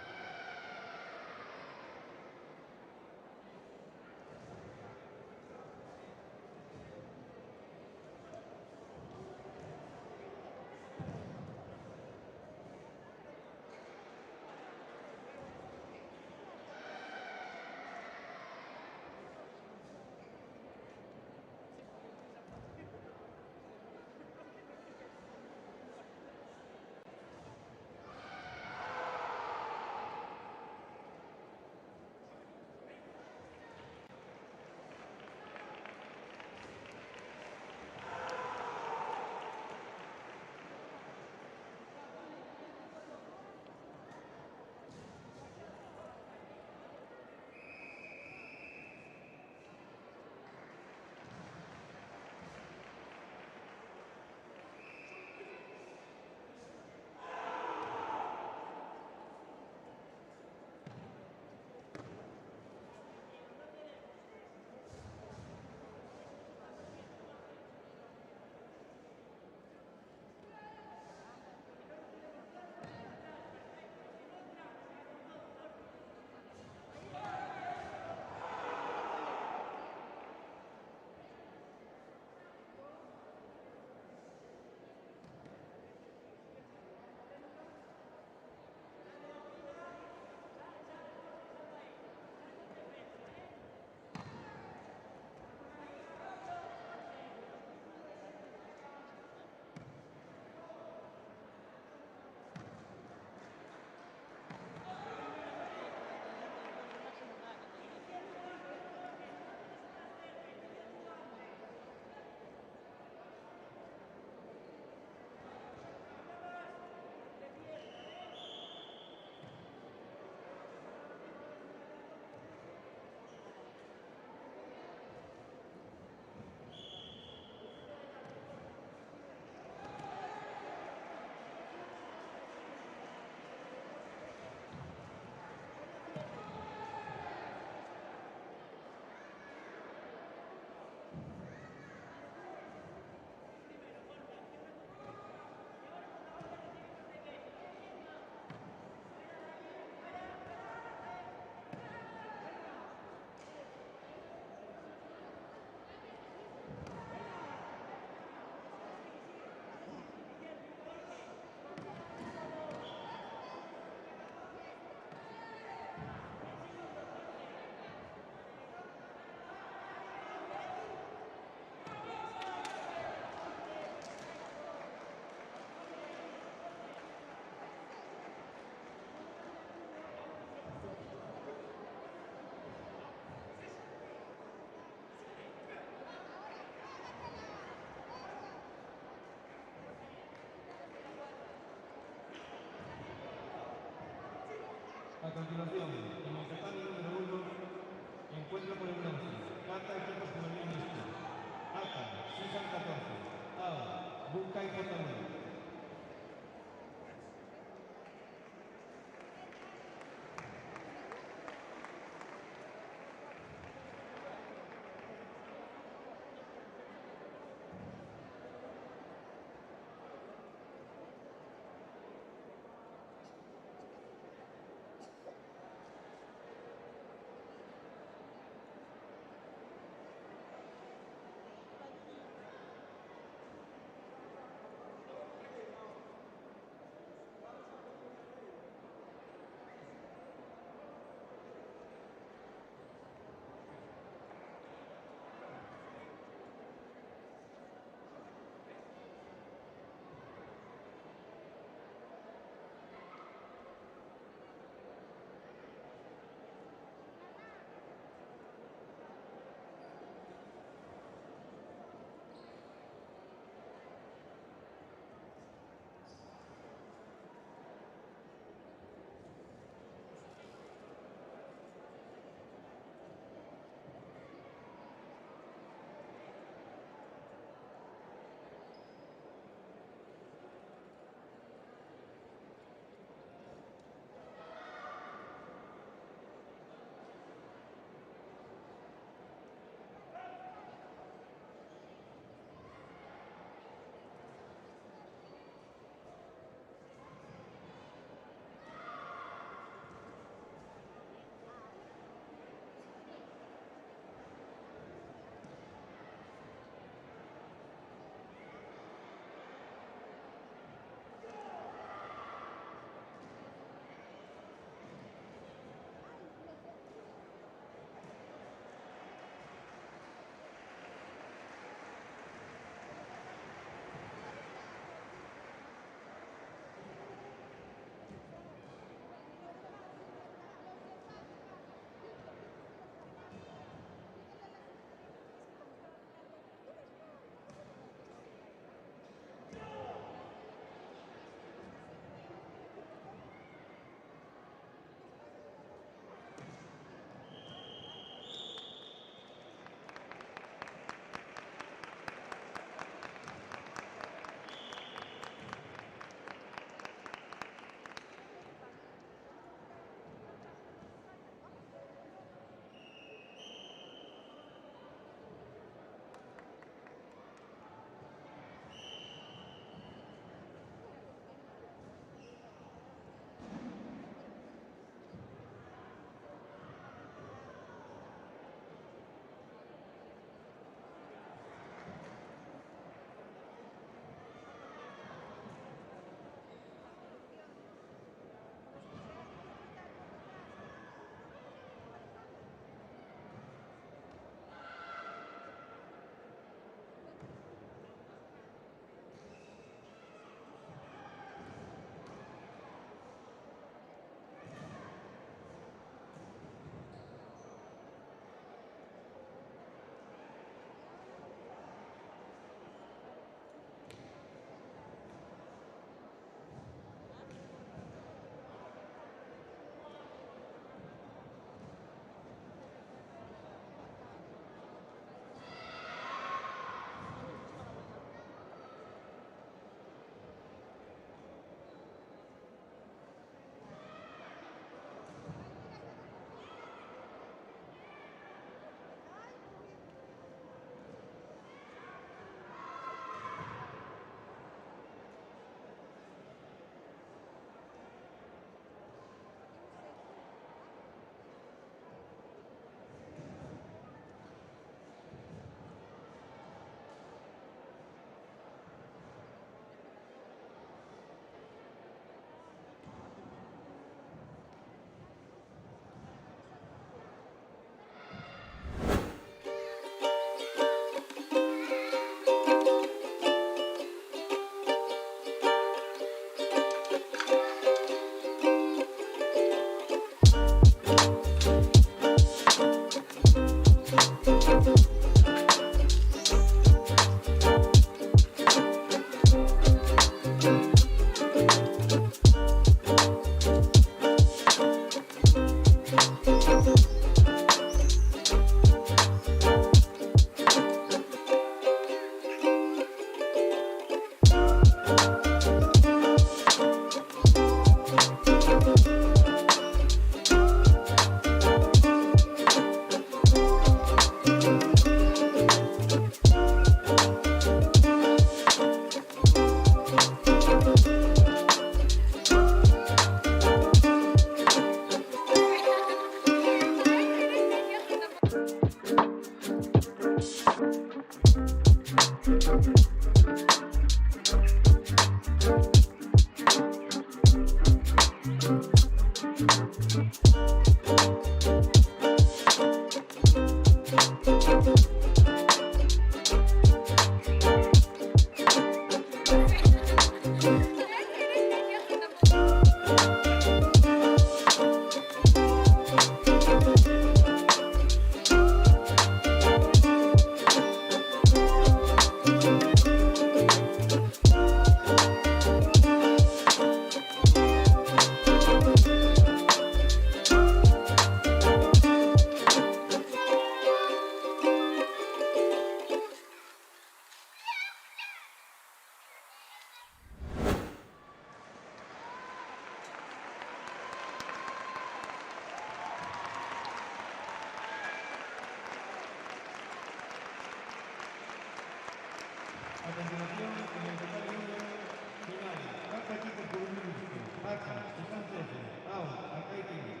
A continuación, en el total final, cada equipo por un minuto. Aca, Estefan 13, Ao, Acai Tini.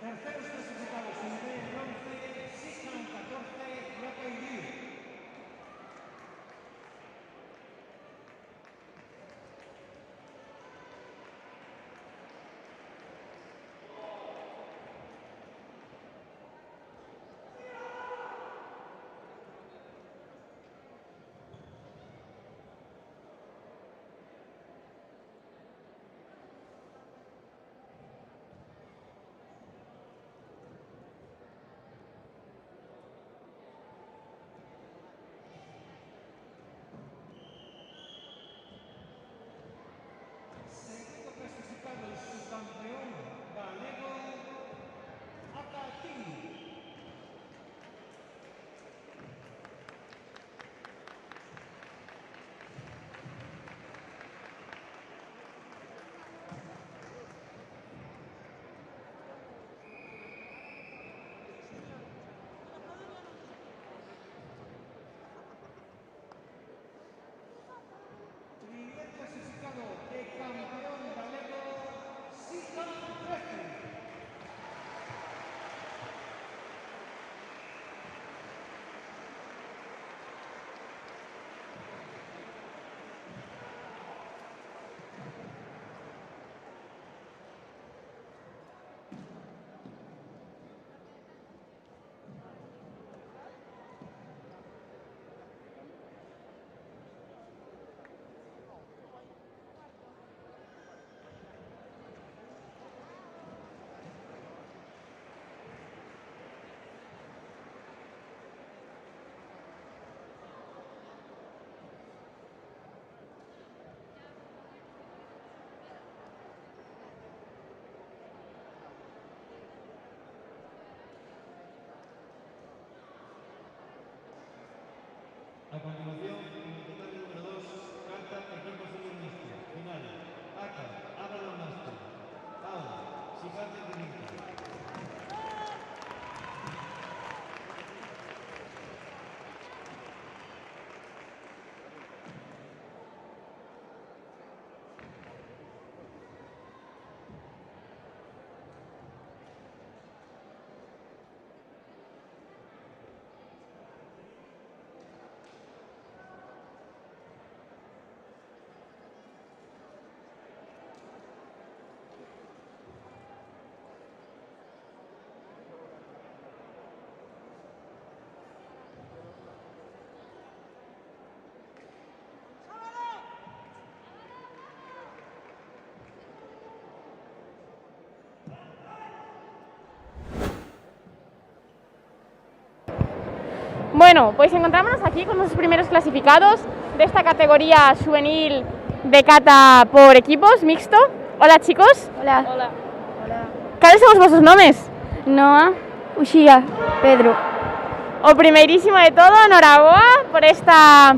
Terceros clasificados en el bronce, Sikan 14, Yacaidí. Segundo clasificado y subcampeón galego, Acatí. Primer clasificado de campeón galego, Sikan 13.
A continuación, convocatoria número 2, carta equipo civil mixto, final, ACA, Avalon Master, AO, Sicarte Trinity.
Bueno, pues encontramos aquí con los primeros clasificados de esta categoría juvenil de cata por equipos, mixto. Hola, chicos.
Hola.
Hola. ¿Cuáles son vuestros nombres?
Noa, Uxía, Pedro.
O primeirísimo de todo, enhoraboa por esta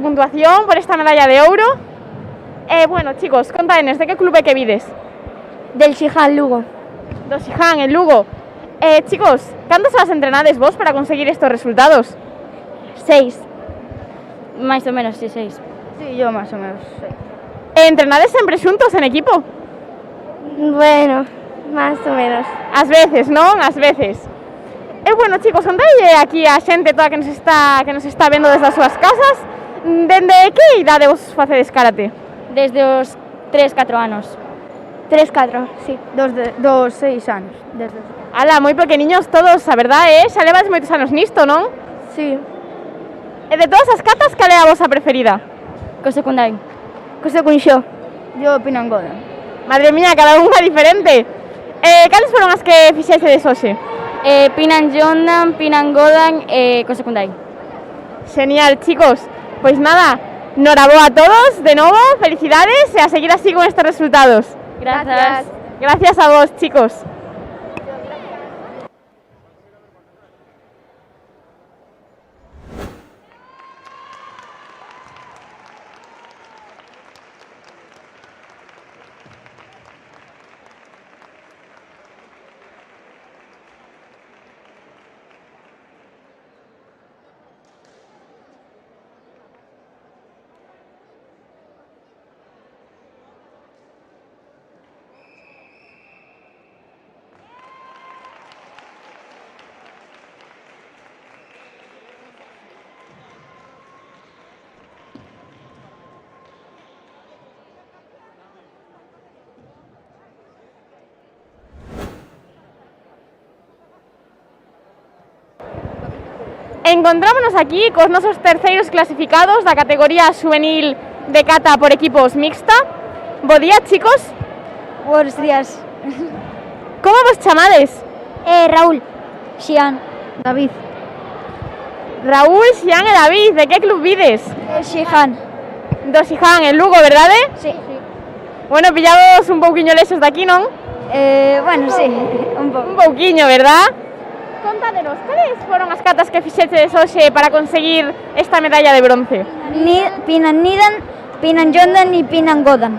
puntuación, por esta medalla de ouro. Bueno, chicos, contadenos, de que club é que vides?
Del Xiján, Lugo.
Do Xiján, en Lugo. Chicos, cantas horas entrenades vos para conseguir estos resultados?
6. Máis ou menos, sí, 6. Sí, yo máis ou menos, 6.
Entrenades sempre xuntos en equipo?
Bueno, máis ou menos.
Ás veces, non? Ás veces. Bueno, chicos, contalle aquí a xente toda que nos está vendo desde as súas casas, dende que idade vos facedes karate?
Desde os 3-4 anos. 3-4, sí. Dos 6 anos. Desde...
Ala, moi pequeniños todos, a verdade, xa levades moitos anos nisto, non?
Sí.
E de todas as catas, cal é a vosa preferida?
Kosekundai. Kosekunxo. Yo Pinangoda.
Madre mía, cada unha diferente. Cales foron as que fixesedes hoxe?
Pinanjondan, Pinangodan e Kosekundai.
Genial, chicos. Pois nada, noraboa a todos, de novo, felicidades e a seguir así con estes resultados.
Gracias.
Gracias a vos, chicos. Encontrámonos aquí cos nosos terceiros clasificados da categoría juvenil de kata por equipos mixta. Bo día, chicos.
Buenos días.
Como vos chamades?
Raúl, Xian, David.
Raúl, Xian e David, de que club vides?
Xijan.
Do Xijan, en Lugo, verdade?
Sí.
Bueno, pillamos un pouquiño lexos daqui, non?
Bueno, sí, un pouco.
Un pouquiño, verdad? Contádenos, cales foron as catas que fixetes hoxe para conseguir esta medalla de bronce?
Pinan Nidan, Pinan Jondan e Pinan Godan.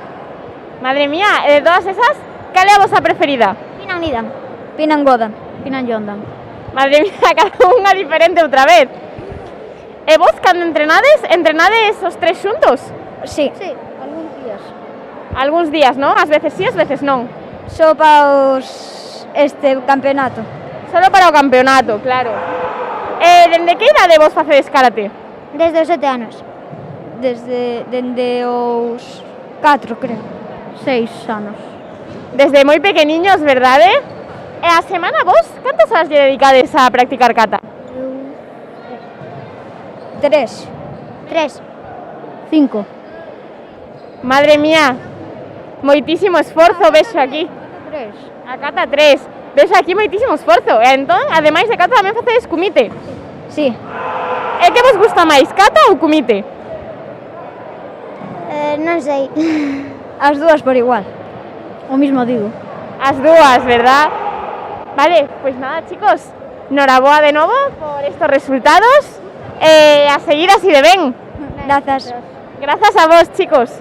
Madre mía, de todas esas, cal é a vosa preferida?
Pinan Nidan, Pinan Godan, Pinan Jondan.
Madre mía, cada unha diferente outra vez. E vos, cando entrenades os tres xuntos?
Sí. Sí, algúns días.
Algúns días, non? Ás veces sí, ás veces non.
Só para este campeonato.
Solo para o campeonato, claro. Dende que idade vos facedes karate?
Desde os 7 anos. Dende os 4, creo. 6 anos.
Desde moi pequeniños, verdade? E a semana vos, cantas horas lle dedicades a practicar kata?
3. 5.
Madre mía, moitísimo esforzo vexo aquí.
3.
A kata 3. Vexo aquí moitísimo esforzo. E entón, ademais de kata, tamén facedes kumite.
Sí.
E que vos gusta máis, kata ou kumite?
Non sei. As dúas por igual. O mismo digo.
As dúas, verdad? Vale, pues nada, chicos. Noraboa de novo por estos resultados. A seguir así de ben.
Grazas.
Grazas a vos, chicos.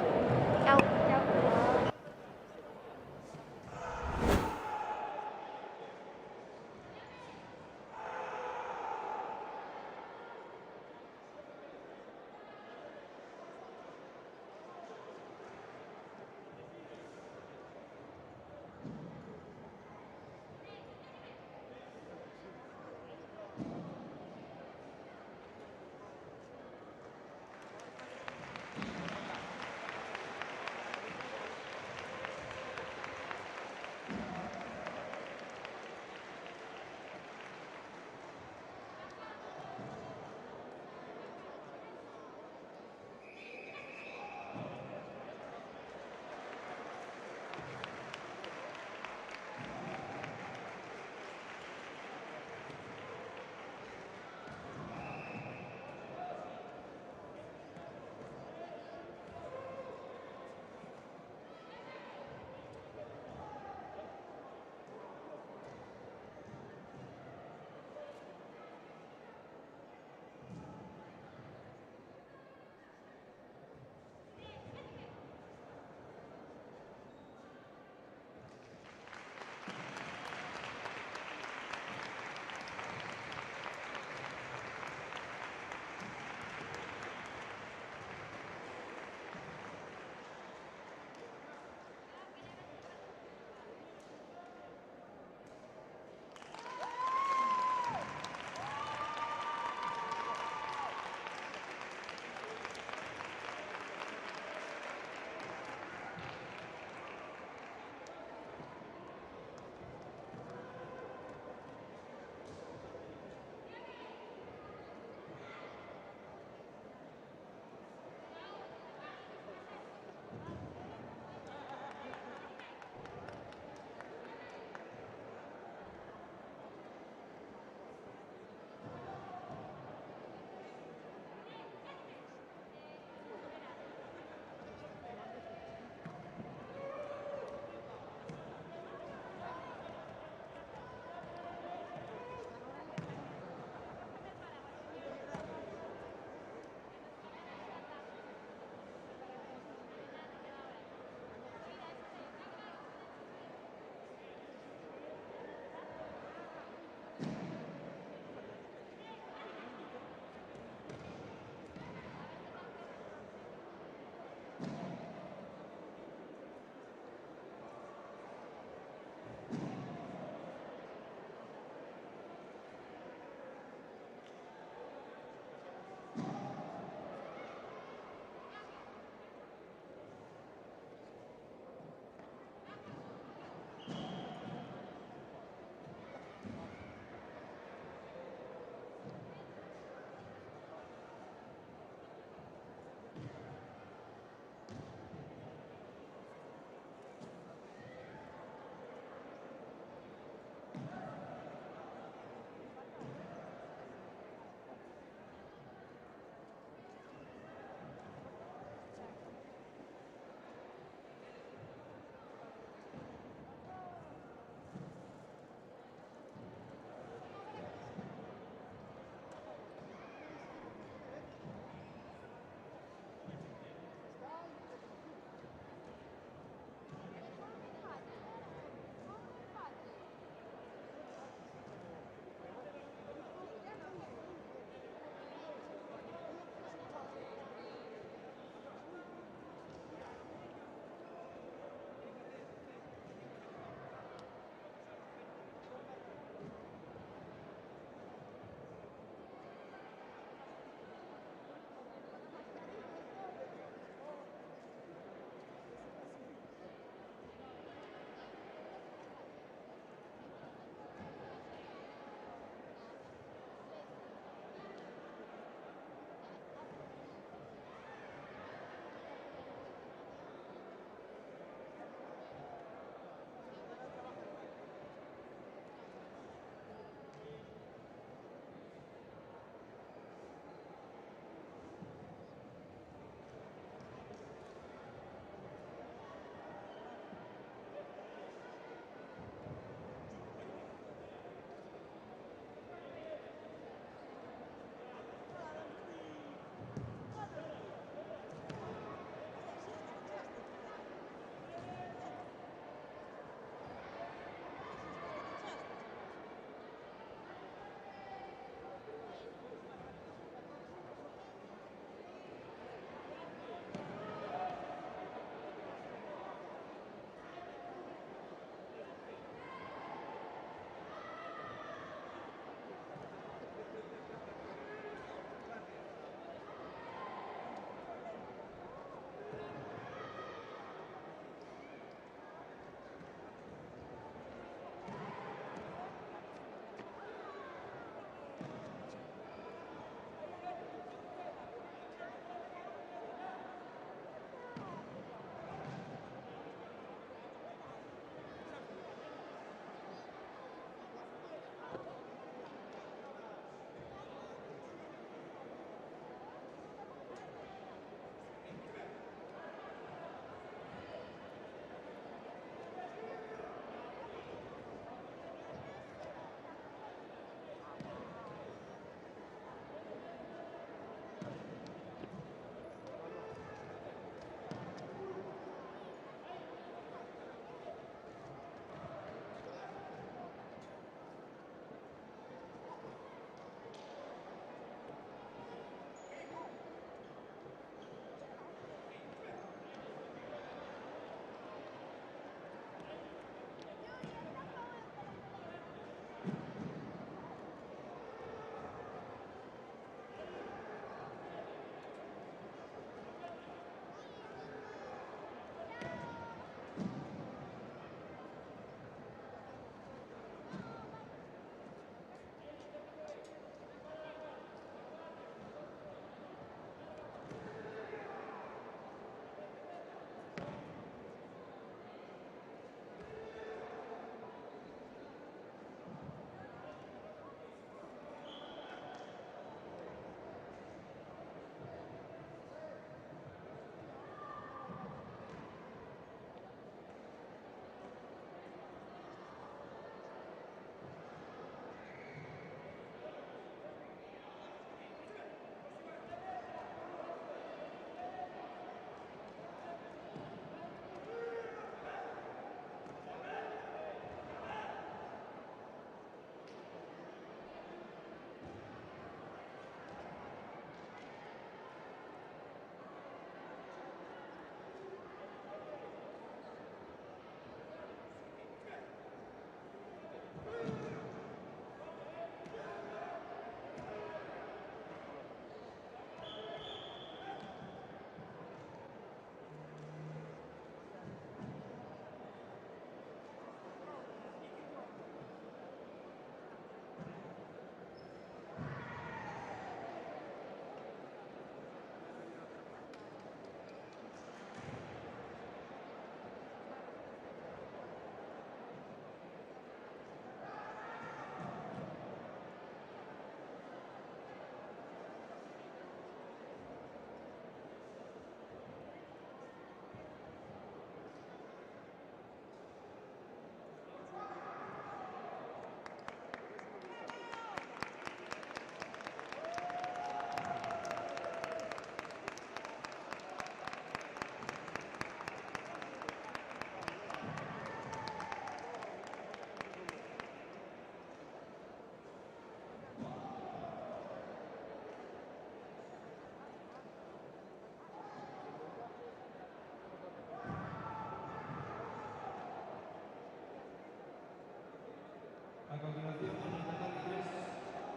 A continuación, en el total 3,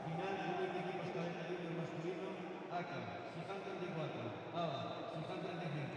final de 20 equipos cadete junior masculino, ACA, Siján 34, ABA, Siján 35.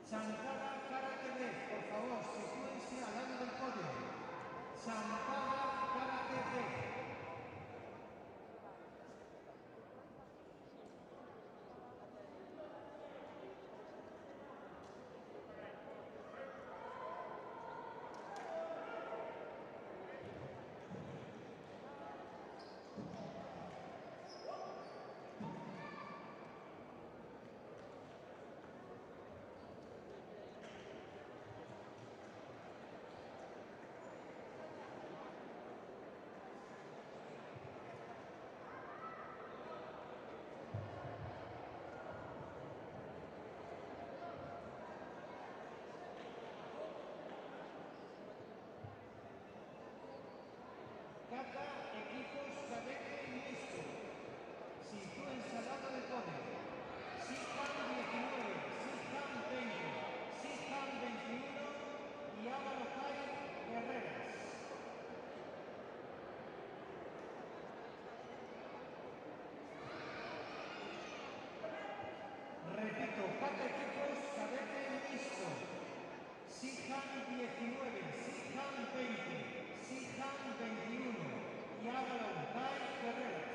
Chantada Karate B, por favor, sitúense al lado del podio. Chantada Karate B. Kata, equipos cadete y mixto. Sitúense al lado del podio. Sihan 19, Sihan 20, Sihan 21 y Álvaro Kai Guerreras. Repito, Kata, equipos cadete y mixto. Sihan 19, Sihan 20, Sihan 21 y Álvaro Kai Guerreras.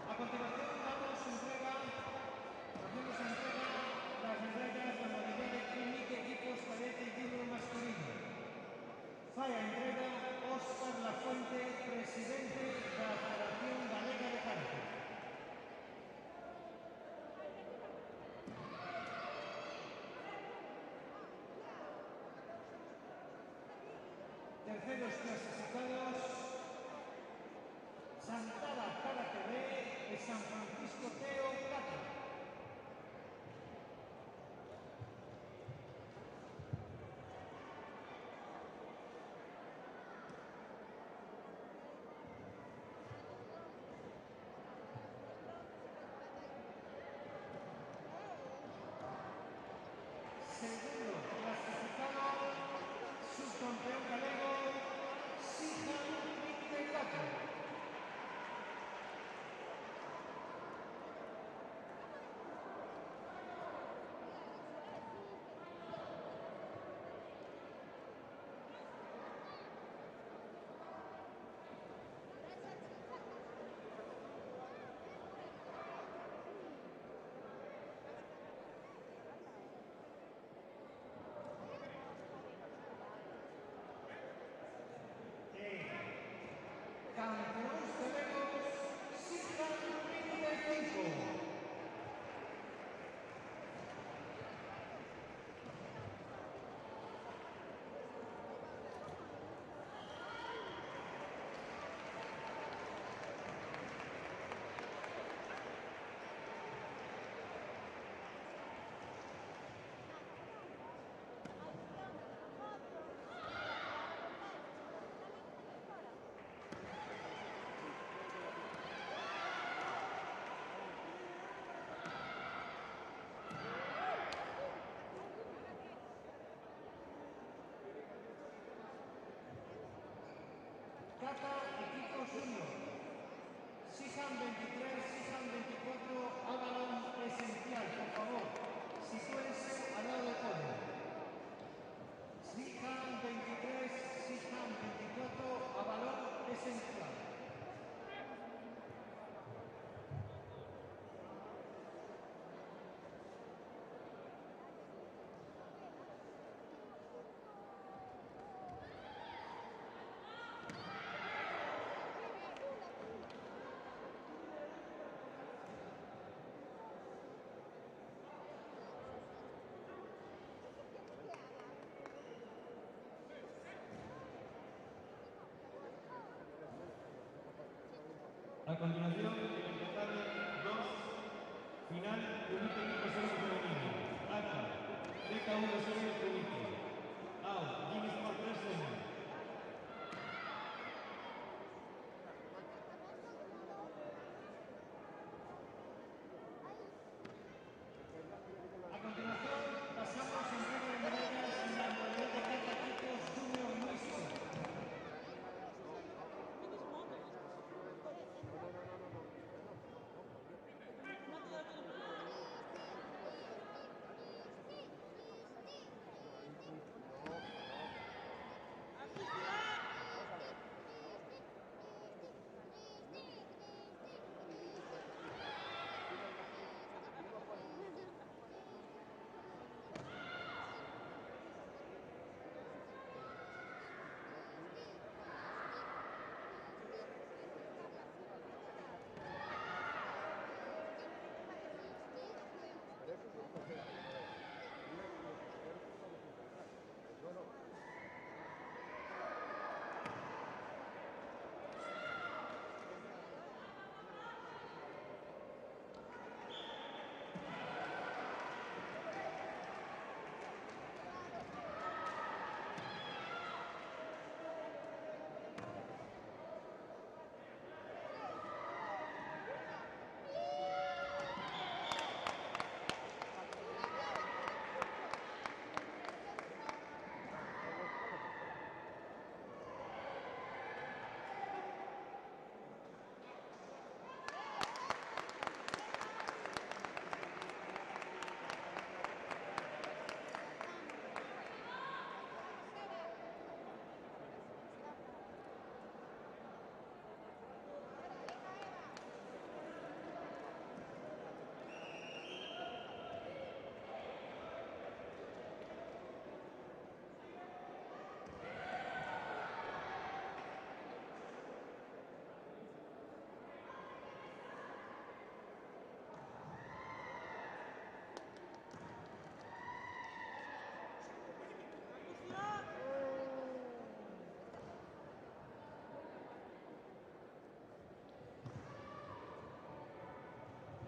A continuación hacemos entrega las medallas de la modalidad de Clinic equipos cadete y junior masculino. Falla entrega Óscar Lafuente, presidente de la Federación Galega de Karate. Terceros clasificados, Chantada Karate B de San Francisco Teo Kata. Segundo clasificado, subcampeón galego, junior. Sijan 23, Sijan 24, a balón esencial, por favor. Sitúense al lado del podio. Sijan 23, Sijan 24, a balón esencial.
A continuación, el total 2, final, Unite Equipo Serio Femenino. ACA, DK1 Serio Unite. AO, Gini Sport 3 Senior.
A continuación, pasamos a entrega de medallas en la modalidad de kata equipos junior mixto.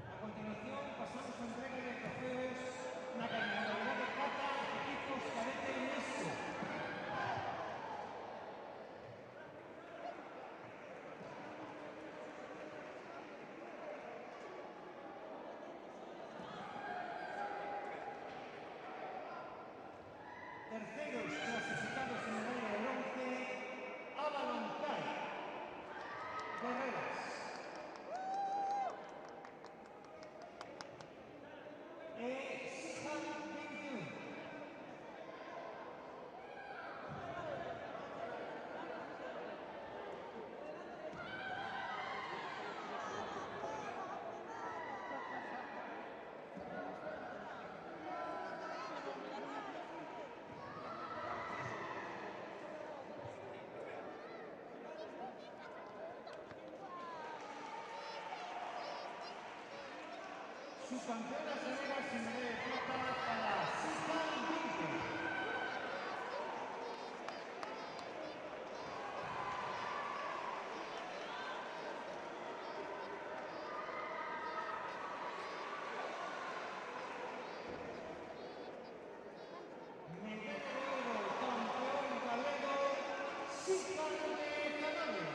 A continuación, pasamos a entrega de trofeos en la modalidad de kata equipos cadete mixto. Terceros clasificados en medalla de bronce, Avalon Kai, Guerreras. Sijan 21. Subcampeonas negras sin medalla de plata para Sijan 20. Medalla de oro, campeón galego, Sijan de Canales.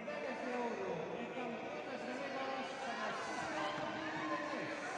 medallas de oro y campeonas galegas para Sisla 2023.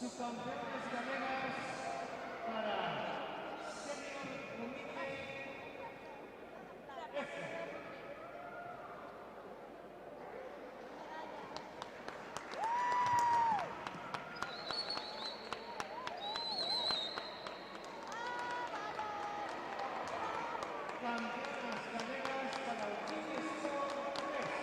subcampeones galegas para Senior Comité F. Campeonas galegas para Utilizó 3.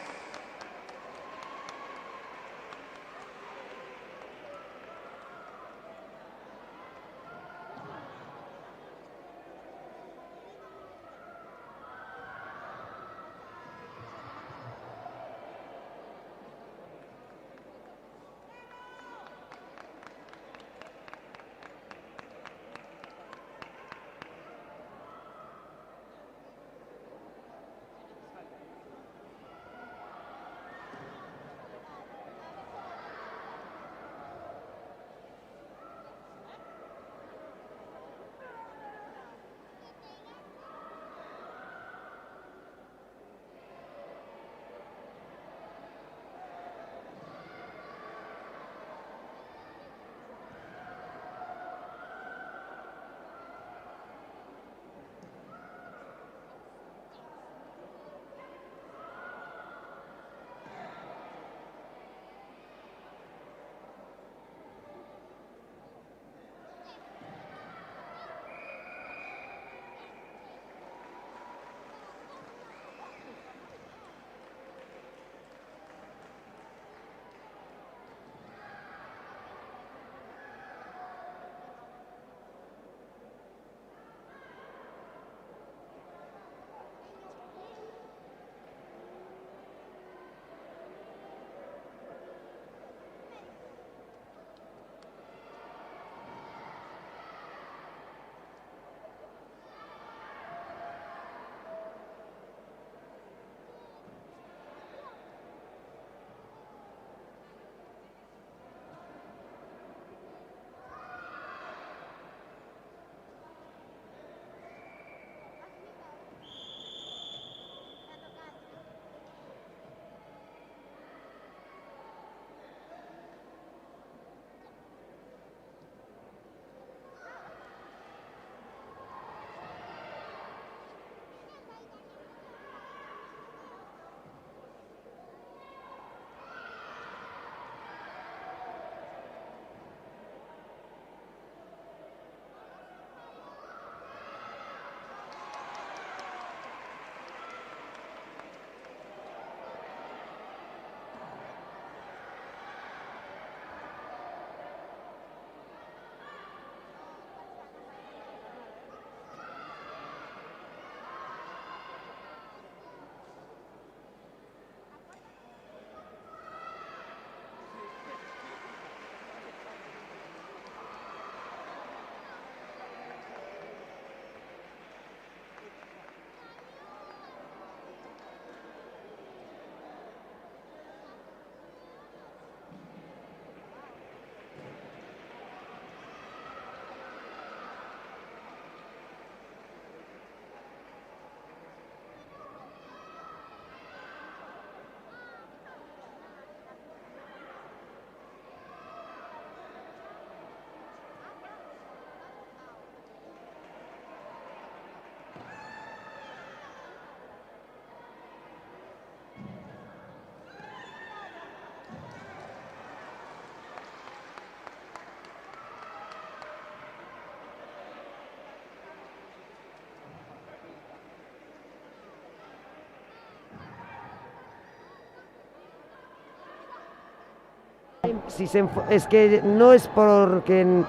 Es que no es porque...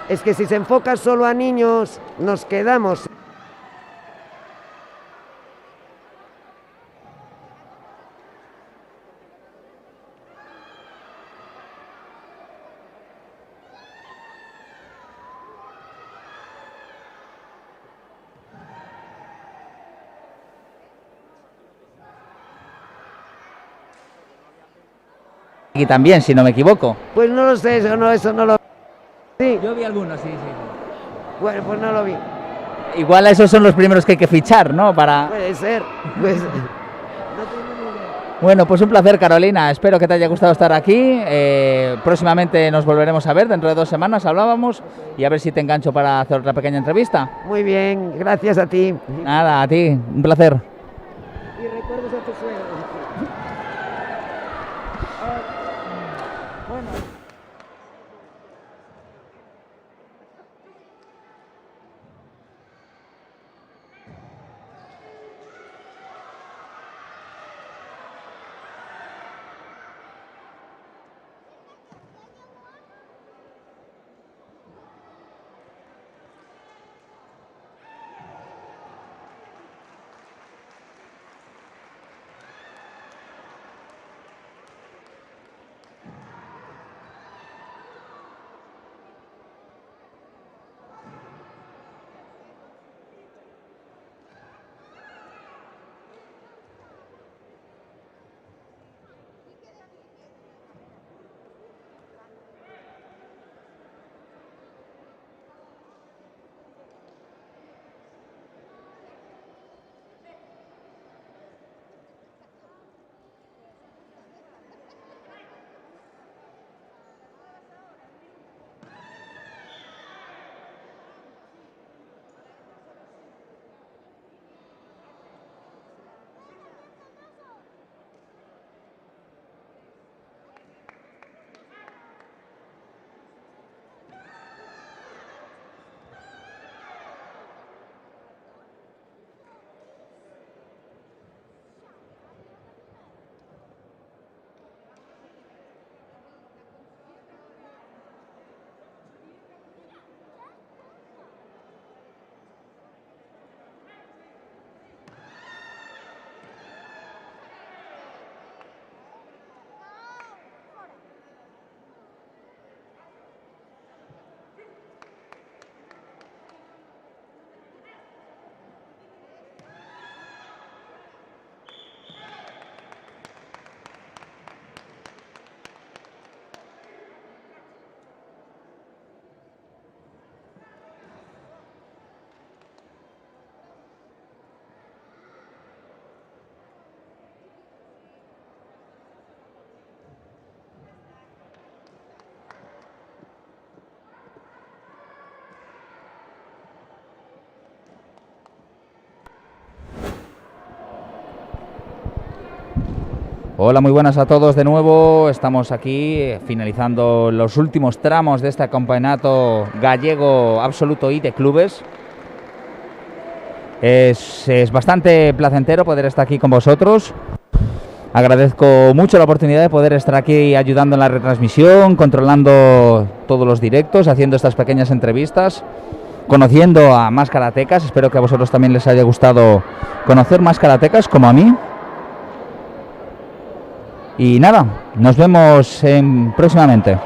Es que si se enfoca solo a niños, nos quedamos...
Aquí también, si no me equivoco.
Pues no lo sé, eso no lo... Sí.
Yo vi algunos, sí.
Bueno, pues no lo vi.
Igual esos son los primeros que hay que fichar, ¿no? Para...
Puede ser, pues...
Bueno, pues un placer, Carolina. Espero que te haya gustado estar aquí. Próximamente nos volveremos a ver, dentro de 2 semanas hablábamos, y a ver si te engancho para hacer otra pequeña entrevista.
Muy bien, gracias a ti.
Nada, a ti, un placer.
Y recuerdos a tu suegro. Bueno.
Hola, muy buenas a todos de nuevo. Estamos aquí finalizando los últimos tramos de este campeonato gallego absoluto y de clubes. Es bastante placentero poder estar aquí con vosotros. Agradezco mucho la oportunidad de poder estar aquí ayudando en la retransmisión, controlando todos los directos, haciendo estas pequeñas entrevistas, conociendo a más karatecas. Espero que a vosotros también les haya gustado conocer más karatecas como a mí. Y nada, nos vemos próximamente.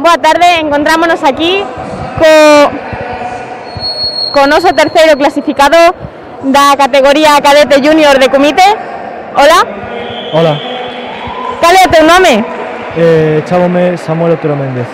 Boa tarde, encontrámonos aquí con oso terceiro clasificado da categoría cadete junior de Comite. Hola.
Hola,
Cal é o teu nome?
chámome Samuel Otero Méndez.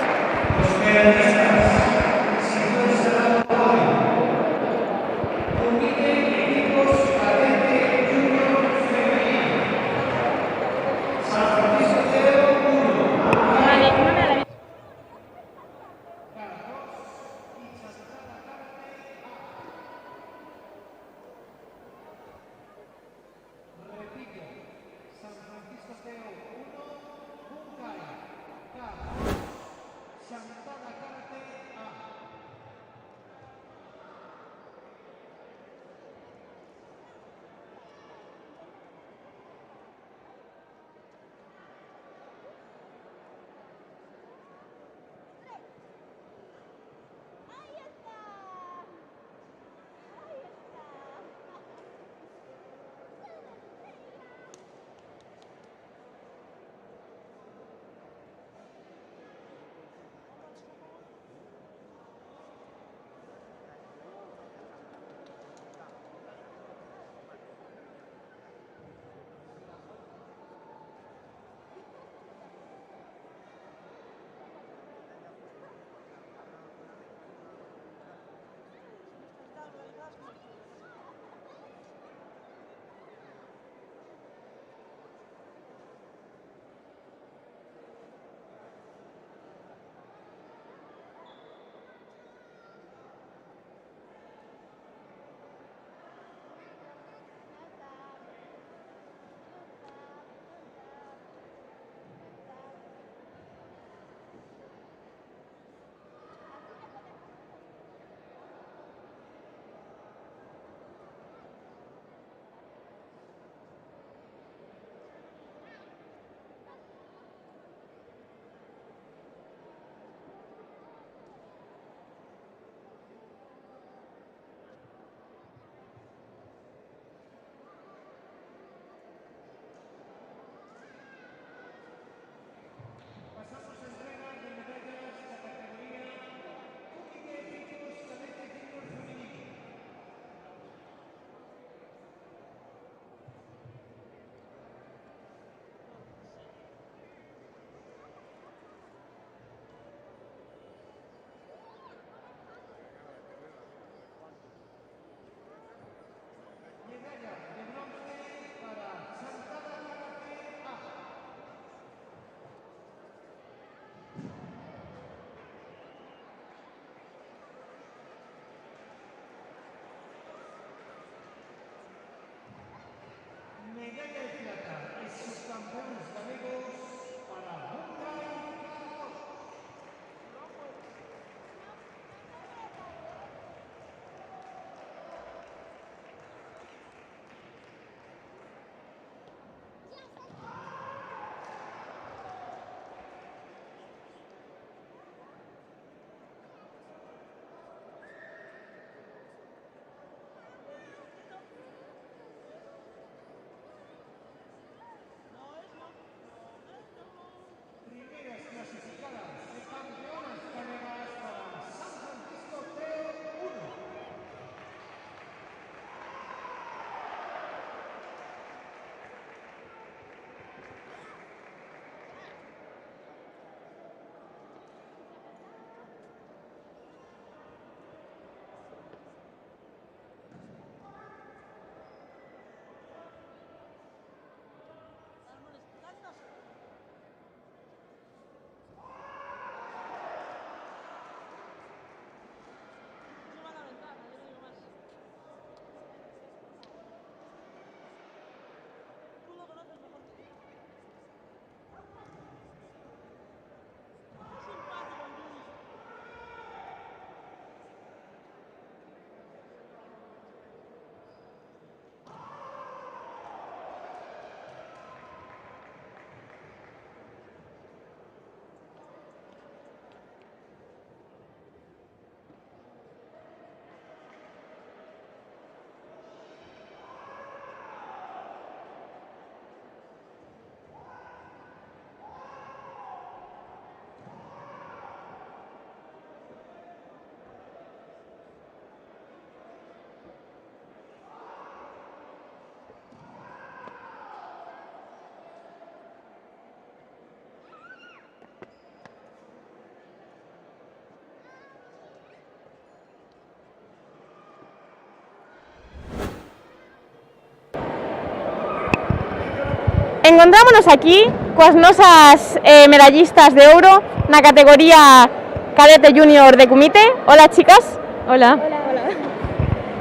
encontrámonos aquí coas nosas medallistas de ouro na categoría cadete junior de Cumite. Hola, chicas.
Hola.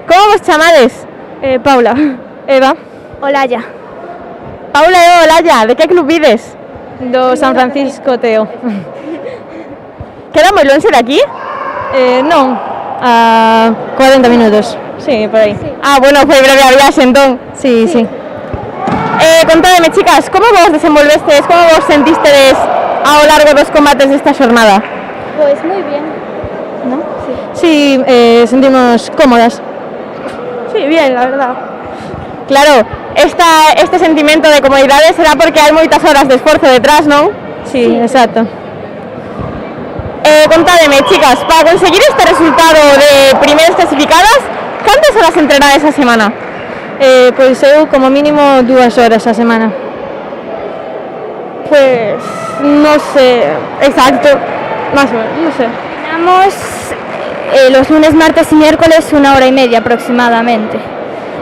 Como vos chamades?
Paula. Eva.
Olaya.
Paula e Olaya, de que club vides?
Do San Francisco Teo.
Queda moi lonxe de aquí?
Non, a 40 minutos. Sí, por aí.
Ah, bueno, foi breve a viaxe entón.
Sí.
Contádeme, chicas, como vos desenvolvestes, como vos sentistedes ao largo dos combates desta xornada?
Pues muy bien. ¿No?
Sí, sentimos cómodas.
Sí, bien, la verdad.
Claro, este sentimento de comodidade será porque hai moitas horas de esforzo detrás, non?
Sí, exacto.
Contádeme, chicas, para conseguir este resultado de primeiras clasificadas, cantas horas entrenades a semana?
Pois eu como mínimo 2 horas a semana.
Pues no sé exacto,
Más o menos, no sé.
entrenamos los lunes, martes y miércoles 1 hora y media aproximadamente.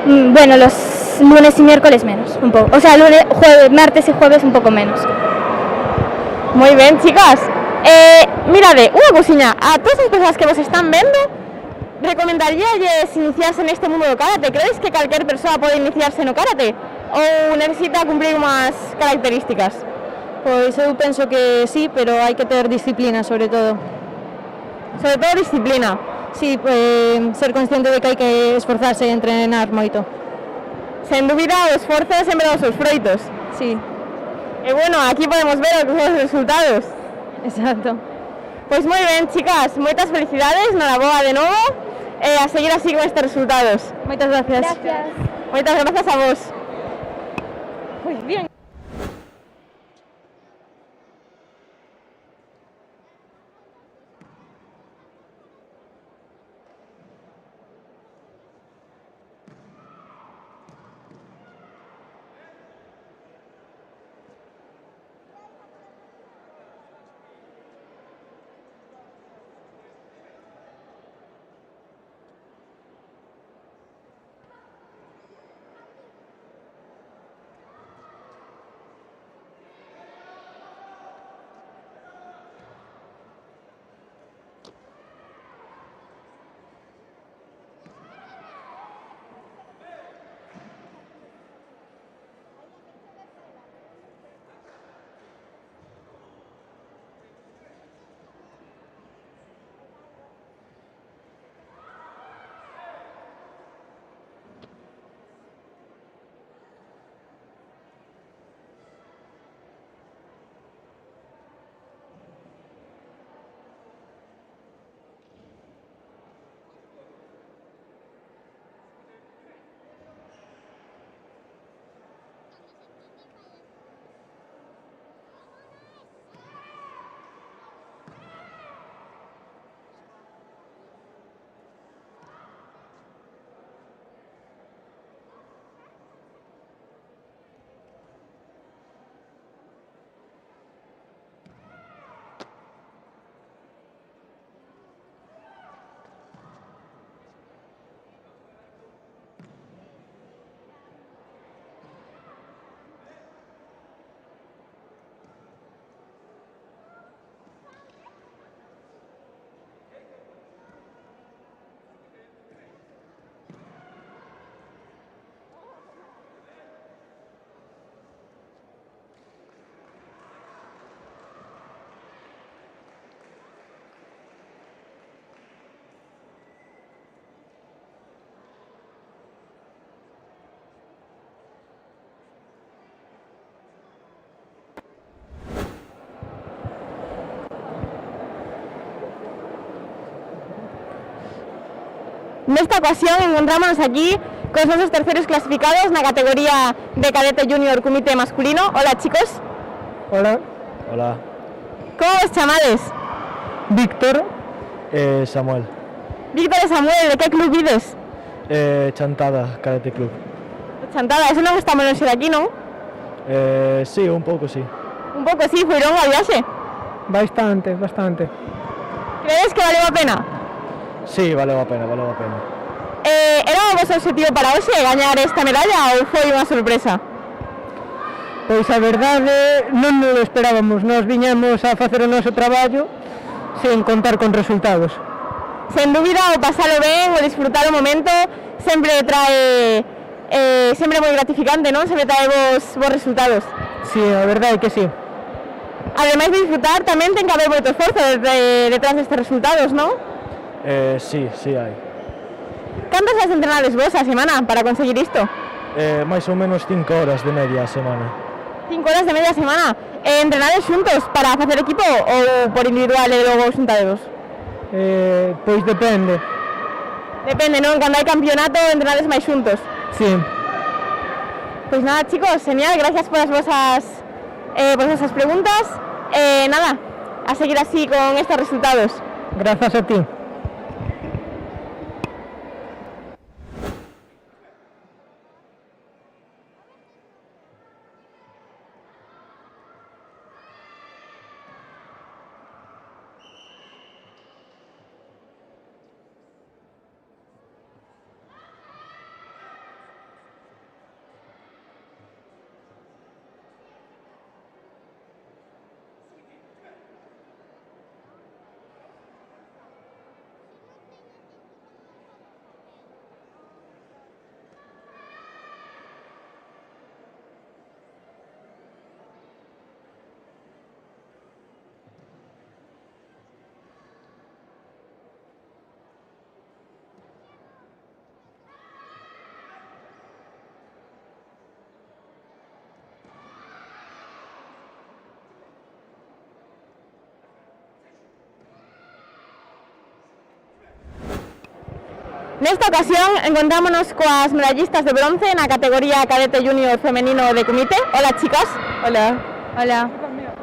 Bueno, los lunes y miércoles menos, un poco. O sea, lunes, martes y jueves un poco menos.
Moi ben, chicas. Mirade, unha cousiña, a todas as persoas que vos están vendo, recomendaríalles iniciarse neste mundo do karate? Credes que calquer persoa pode iniciarse no karate? Ou necesita cumprir unhas características?
Pois eu penso que sí, pero hai que ter disciplina sobre todo.
Sobre todo disciplina?
Sí, ser consciente de que hai que esforzarse e entrenar moito.
Sen dúbida, o esforzo sempre dá os seus froitos.
Sí.
E bueno, aquí podemos ver os resultados.
Exacto.
Pois moi ben, chicas, moitas felicidades, noraboa de novo, e a seguir así con estes resultados.
Moitas gracias.
Moitas grazas a vos.
Pues bien.
Nesta ocasión encontramos aquí con os nosos terceros clasificados na categoría de cadete junior Cumite masculino. Hola, chicos.
Hola. Hola.
Como vos chamades?
Víctor Samuel.
Víctor e Samuel, de que club vides?
Chantada, Karate Club.
Chantada, eso non está moi lonxe de aquí, non?
Sí, un pouco sí.
Un pouco sí, foi longa a viaxe.
Bastante.
Credes que valeu a pena?
Sí, valeu a pena.
Era o vosso objetivo para hoxe gañar esta medalla ou foi unha sorpresa?
Pois a verdade non nos esperábamos, nós viñamos a facer o noso traballo sen contar con resultados.
Sen dúbida, o pasalo ben, o disfrutar o momento sempre trae sempre moi gratificante, non? Sempre trae vos resultados.
Sí, a verdade é que sí.
Ademais de disfrutar, tamén ten que haber moito esforzo detrás destes resultados, non?
Sí, sí hai.
Cantas horas entrenades vos a semana para conseguir isto?
Mais ou menos 5 horas de media a semana.
5 horas de media a semana. Entrenades xuntos para facer equipo ou por individual e logo xuntadevos?
Pois depende.
Depende, non? Cando hai campeonato entrenades máis xuntos.
Sí.
Pois nada, chicos, genial, gracias por as vosas preguntas. Nada, a seguir así con estos resultados.
Grazas a ti.
Nesta ocasión encontrámonos coas medallistas de bronce na categoría cadete junior femenino de Comité. Hola, chicas.
Hola.
Hola.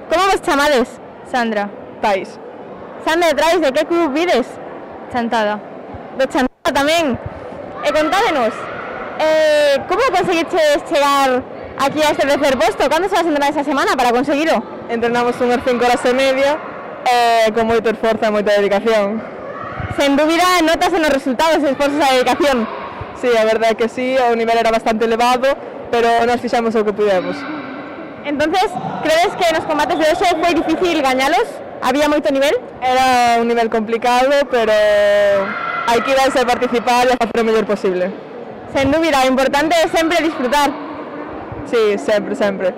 Como vos chamades?
Sandra.
Tais.
Sandra, de que club vides?
Chantada.
De Chantada tamén. Contádenos, como conseguiches chegar aquí a este tercer posto? Cantas horas entrenades a semana para conseguilo?
Entrenamos unhas 5 horas e media con moito esforzo e moita dedicación.
Sen dúbida, notas en os resultados, esforzos e dedicación.
Sí, a verdade é que sí, o nivel era bastante elevado, pero nós fixamos o que pudemos.
Entonces, crees que nos combates de hoxe foi difícil gañalos? Había moito nivel?
Era un nivel complicado, pero hai que darse a participar e a facer o mellor posible.
Sen dúbida, o importante é sempre disfrutar.
Sí, sempre, sempre.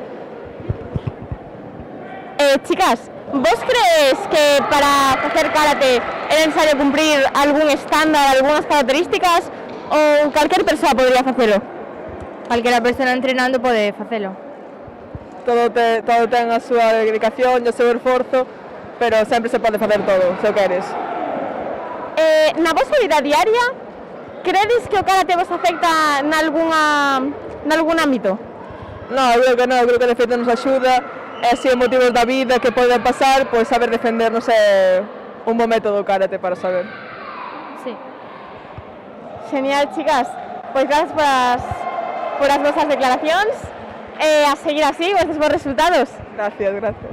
Chicas, vos crees que para facer karate é necesario cumprir algún estándar, algunhas características ou calquer persoa podría facelo?
Calquera persona entrenando pode facelo.
Todo ten a súa dedicación e o seu esforzo, pero sempre se pode facer todo, se o queres.
Na vosa vida diaria, credes que o karate vos afecta nalgún ámbito?
Non, eu creo que non, eu creo que de feito nos axuda, e así os motivos da vida que poden pasar, pois saber defendernos é un bo método karate para saber.
Sí.
Genial, chicas. Pois gracias por as vosas declaracións. A seguir así, estes bons resultados.
Gracias, gracias.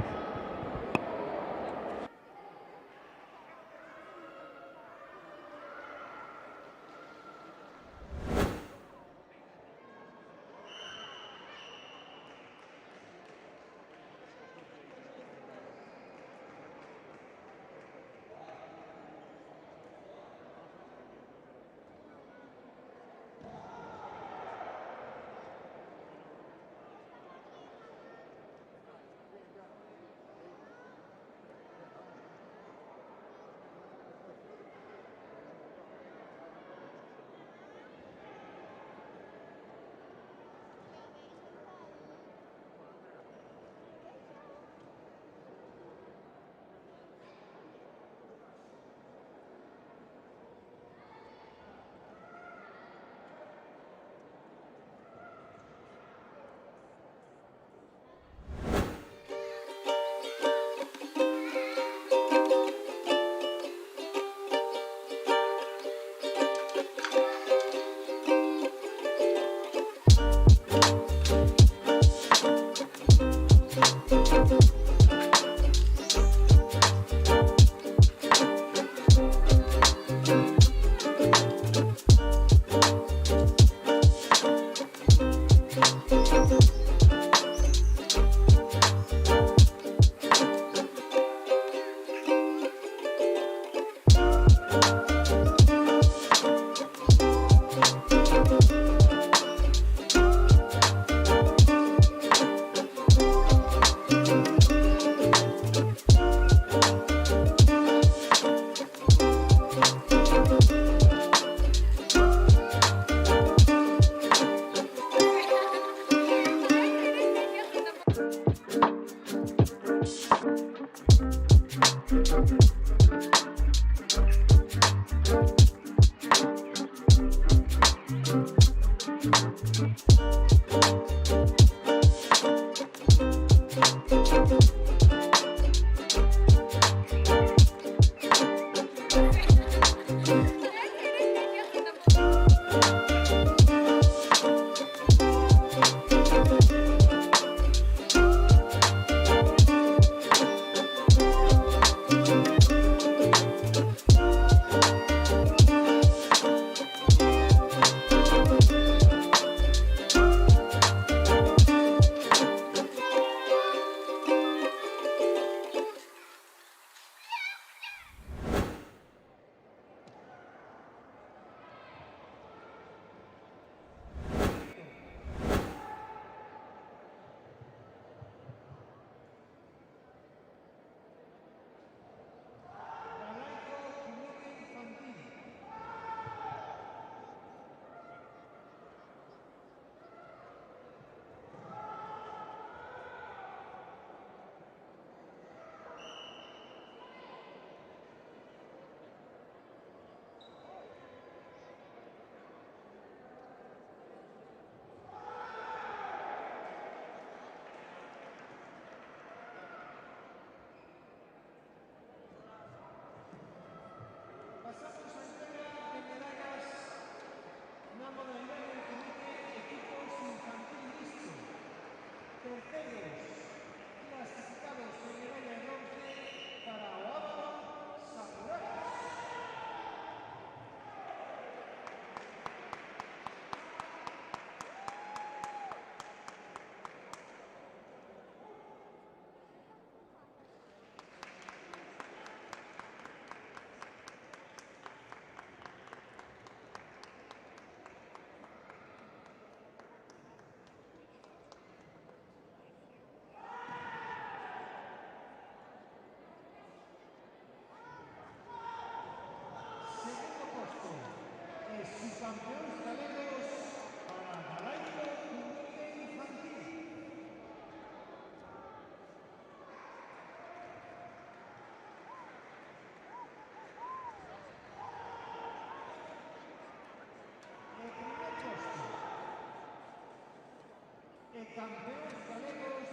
campeones galegos,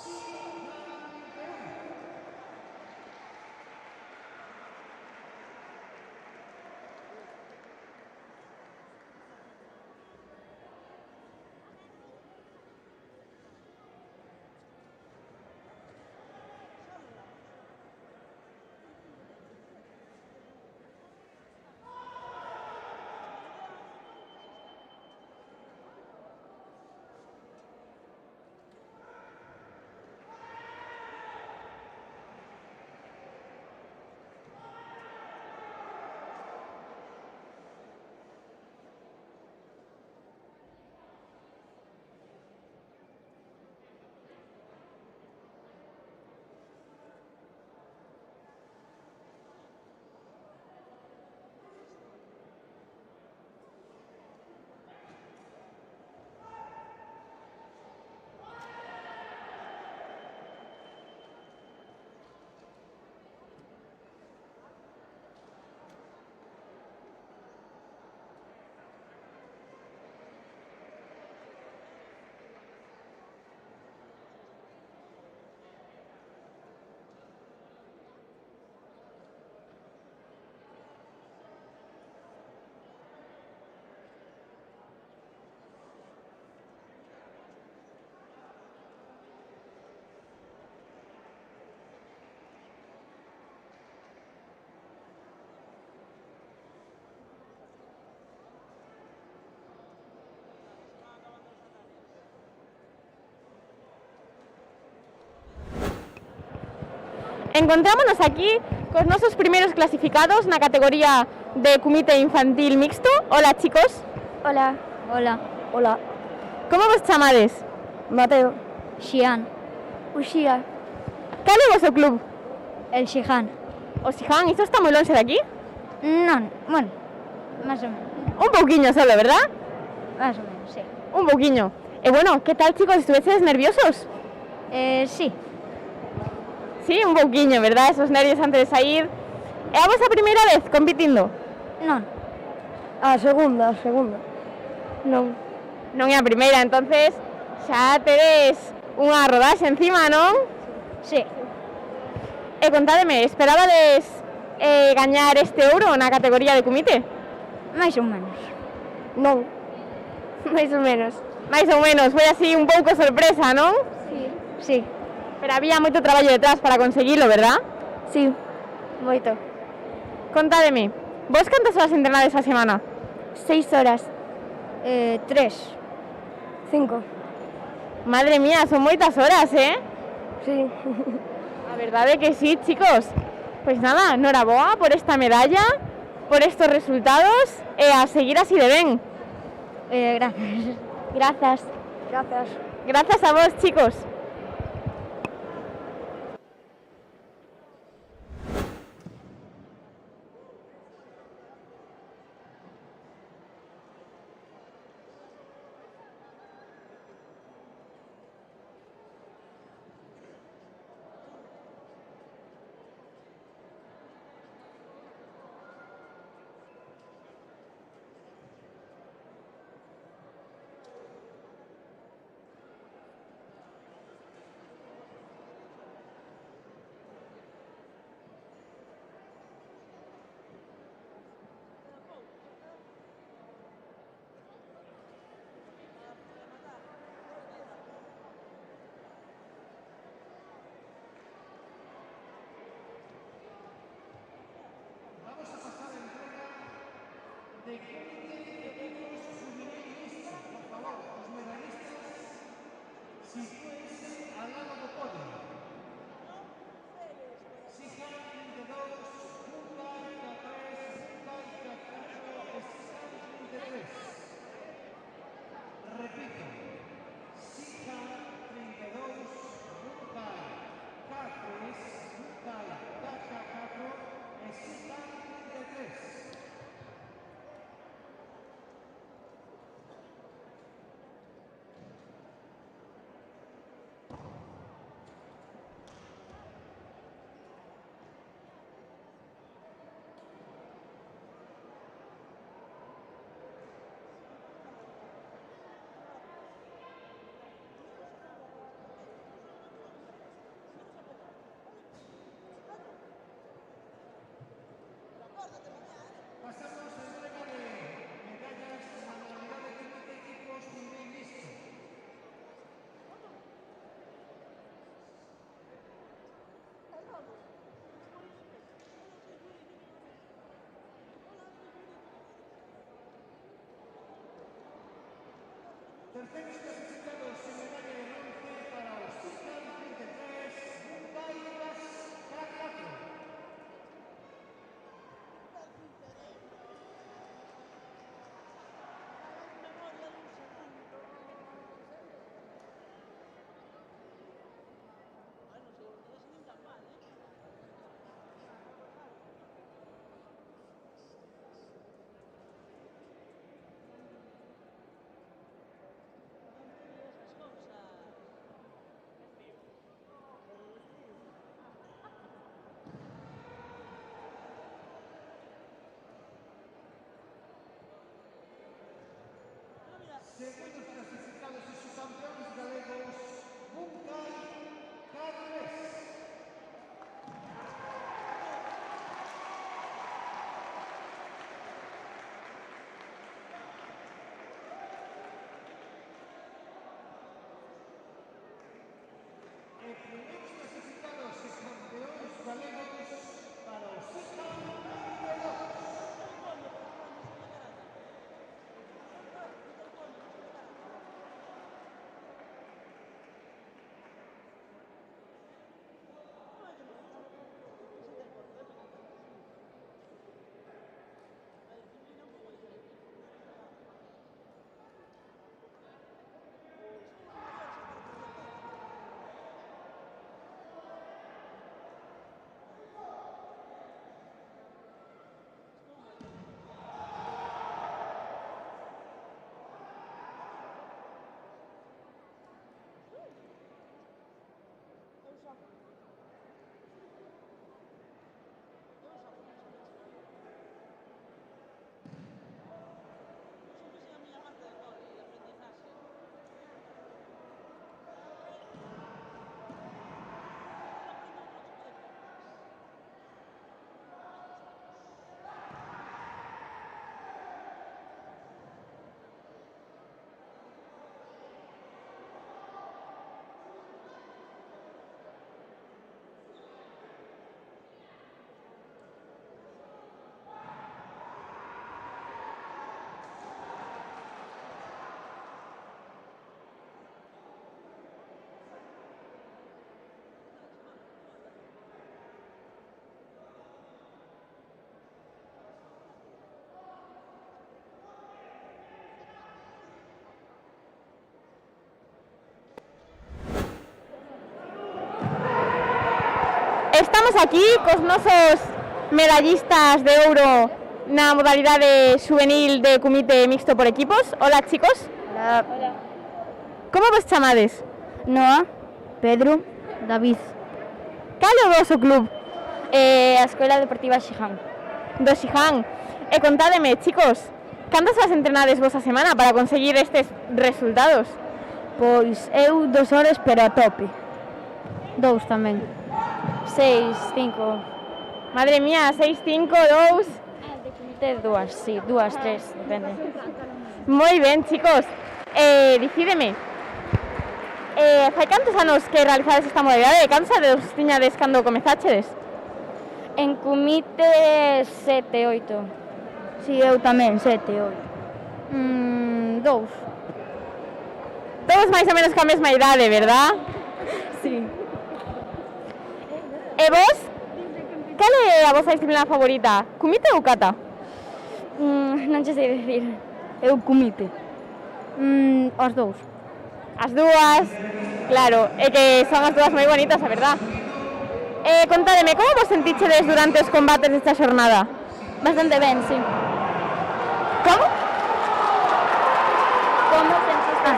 subcampeón.
Encontrámonos aquí con nuestros primeros clasificados en la categoría de comité infantil mixto. Hola, chicos.
Hola. Hola.
Hola.
¿Cómo vos chamades?
Mateo.
Xian.
Uxía.
¿Cal é o vosso club?
El Xijan.
O Xijan, isto está moi longe de aquí?
Non, bueno, más o menos.
Un pouquiño solo, ¿verdad?
Más o menos, sí.
Un pouquiño. E bueno, que tal, chicos? Estuveches nerviosos?
Sí.
Sí, un pouquiño, ¿verdad? Esos nervios antes de sair. É a vosa primeira vez compitindo?
Non.
A segunda. Non.
Non é a primeira, entonces xa tedes unha rodaxe encima, non?
Sí.
E contádeme, esperabades gañar este ouro na categoría de comité?
Mais ou menos.
Non. Mais ou menos.
Mais ou menos, foi así un pouco sorpresa, non?
Sí.
Sí.
Pero había moito traballo detrás para conseguilo, ¿verdad?
Sí. Moito.
Contádeme, vos cantas horas entrenades a semana?
6 horas.
3.
5.
Madre mía, son moitas horas, ¿eh?
Sí.
A verdade que sí, chicos. Pues nada, enhoraboa por esta medalla, por estos resultados e a seguir así de ben.
Gracias.
Grazas. Grazas.
Gracias a vos, chicos.
Vamos a pasar a la entrega de comité de equipos submedallistas. Por favor, los medallistas, sitúense al lado del podio. Sijan, K2, Junta, K3, Junta y K4, Sijan 33. Repito, Sijan 32, Junta, K3, Junta, K4, Sijan 33. Terceros clasificados en medalla de bronce para Oscar 33, Bailas Caracato. Segundos clasificados y subcampeones galegos, Buncay Carles. Primeros clasificados y campeones galegos para Oscar 22.
Estamos aquí cos nosos medallistas de ouro na modalidade juvenil de comité mixto por equipos. Hola, chicos.
Hola.
Como vos chamades?
Noa, Pedro, David.
Cal é o vosso club?
A Escola Deportiva Xiján.
Do Xiján. E contádeme, chicos, cantas horas entrenades vos a semana para conseguir estes resultados?
Pois eu 2 horas, pero a tope. 2 tamén. 6, 5.
Madre mía, 6, 5, 2.
De comité 2, sí, 2, 3, depende.
Moi ben, chicos. Dicídeme, fai cantos anos que realizades esta modalidade? Cantos anos tiñades cando comezáchedes?
En comité 7, 8. Si, eu tamén, 7, 8. 2.
Todos máis ou menos ca mesma idade, verdad?
Sí.
E vos? Cal é a vosa disciplina favorita? Comité ou kata?
Non che sei dicir. Eu comité. Os 2.
As dúas, claro, é que son as dúas moi bonitas, a verdad. Contádeme, como vos sentichedes durante os combates desta xornada?
Bastante ben, sí.
Como?
Como sentiste?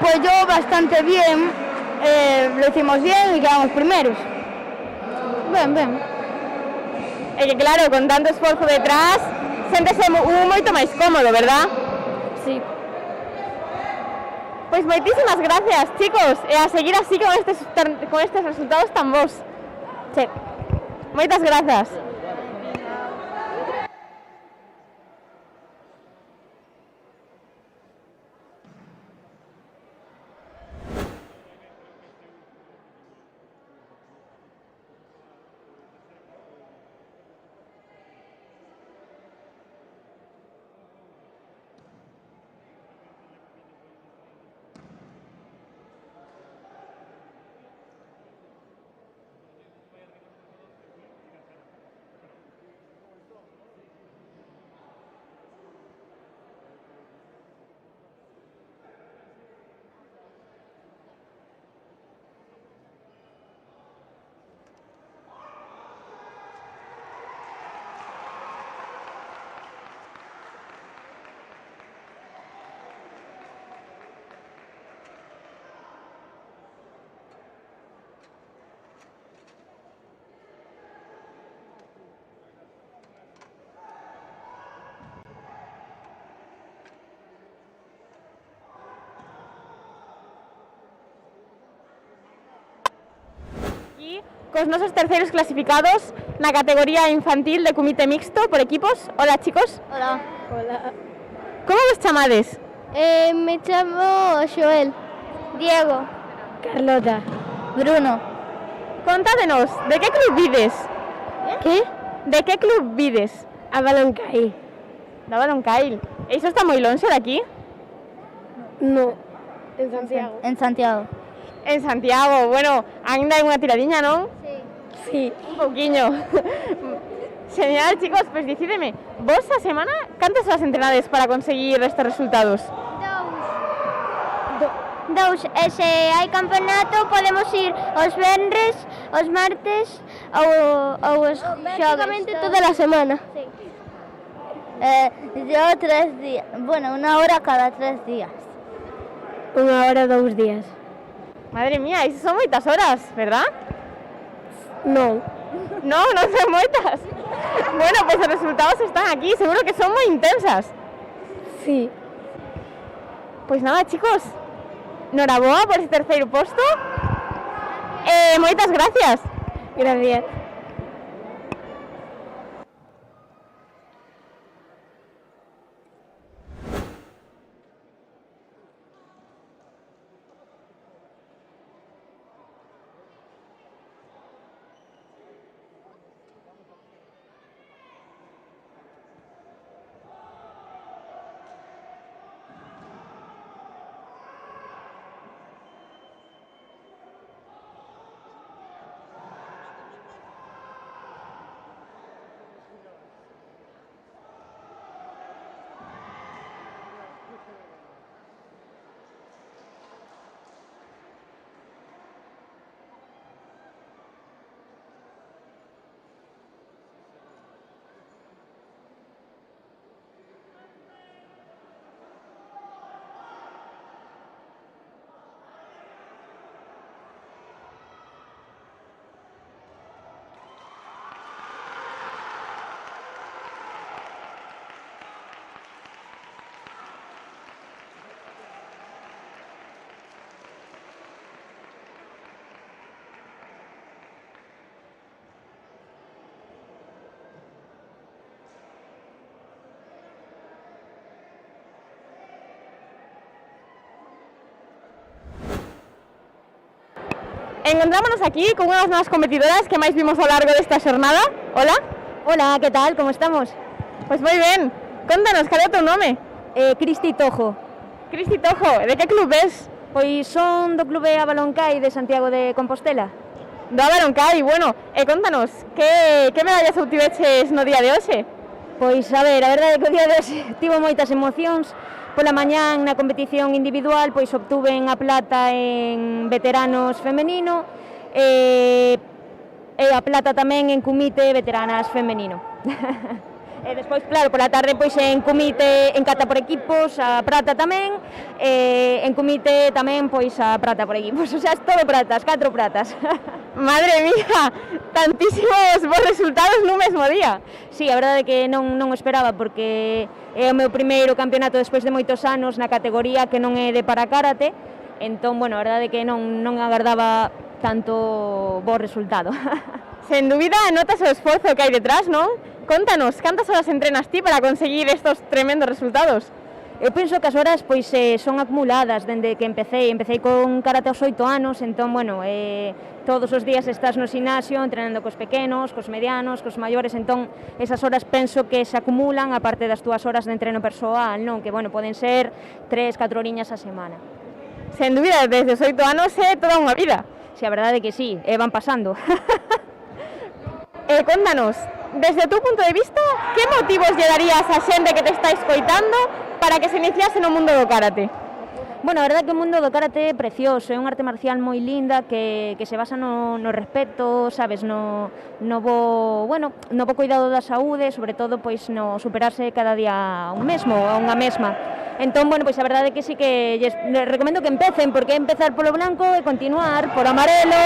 Pues yo bastante bien, lo hicimos bien y quedamos primeros. Ben.
É que claro, con tanto esforzo detrás, séntese moito máis cómodo, verdad?
Sí.
Pois moitísimas gracias, chicos, e a seguir así con estes resultados tan bons. Sí. Moitas grazas. cos nosos terceiros clasificados na categoría infantil de comité mixto por equipos. Hola, chicos.
Hola.
Hola. Como vos chamades?
Me chamo Xoel. Diego.
Carlota.
Bruno.
Contádenos, de que club vides?
Que?
De que club vides?
A Baloncaí.
Da Baloncaí. E iso está moi lonxe de aquí?
No, en Santiago. En Santiago.
En Santiago, bueno, ainda hai unha tiradiña, non?
Sí.
Un pouquiño. Genial, chicos, pues decídeme, vos a semana cantas horas entrenades para conseguir estes resultados?
Dous, e se hai campeonato podemos ir os venres, os martes ou os xoves. Prácticamente toda a semana. Sí. Yo 3 días, bueno, 1 hora cada 3 días.
1 hora 2 días. Madre mía, iso son moitas horas, verdad?
Non.
Non son moitas. Bueno, pues os resultados están aquí, seguro que son moi intensas.
Sí.
Pues nada, chicos, noraboa por ese terceiro posto. Moitas gracias.
Gracias.
Encontrámonos aquí con unha das novas competidoras que máis vimos ao largo desta xornada. Hola.
Hola, ¿qué tal? ¿Cómo estamos?
Pues moi ben. Contanos, cal é o teu nome?
Cristi Tojo.
Cristi Tojo, de que club es?
Pois son do Clube Abaloncai de Santiago de Compostela.
Do Abaloncai, bueno, contanos, que medallas obtiveches no día de hoxe?
Pois, a ver, a verdade é que o día de hoxe tivo moitas emocións. Pola mañán na competición individual pois obtuven a plata en veteranos femenino e a plata tamén en comité veteranas femenino. E despois, claro, pola tarde pois en comité en cata por equipos a prata tamén e en comité tamén pois a prata por equipos, o sea, todo pratas, 4 pratas.
Madre mía, tantísimos bons resultados nun mesmo día.
Sí, a verdade é que non o esperaba porque é o meu primeiro campeonato despois de moitos anos na categoría que non é de para karate, entón, bueno, a verdade é que non agardaba tanto bo resultado.
Sen dúbida, notas o esforzo que hai detrás, non? Contanos, cantas horas entrenas ti para conseguir estos tremendos resultados?
Eu penso que as horas pois son acumuladas dende que empecé con karate aos 8 anos, entón, bueno, todos os días estás no gimnasio entrenando cos pequenos, cos medianos, cos maiores, entón esas horas penso que se acumulan a parte das túas horas de entreno persoal, non? Que, bueno, poden ser 3-4 horiñas a semana.
Sen dúbida, desde os 8 anos é toda unha vida.
Si, a verdade é que sí, van pasando.
Contanos, desde o teu punto de vista, que motivos lle darías a xente que te está escoitando para que se iniciase no mundo do karate?
Bueno, a verdade é que o mundo do karate é precioso, é unha arte marcial moi linda que se basa no respeto, sabes, no bo cuidado da saúde, sobre todo pois no superarse cada día un mesmo ou unha mesma. Entón, bueno, pois a verdade é que sí que les recomendo que empecen, porque é empezar polo blanco e continuar polo amarelo,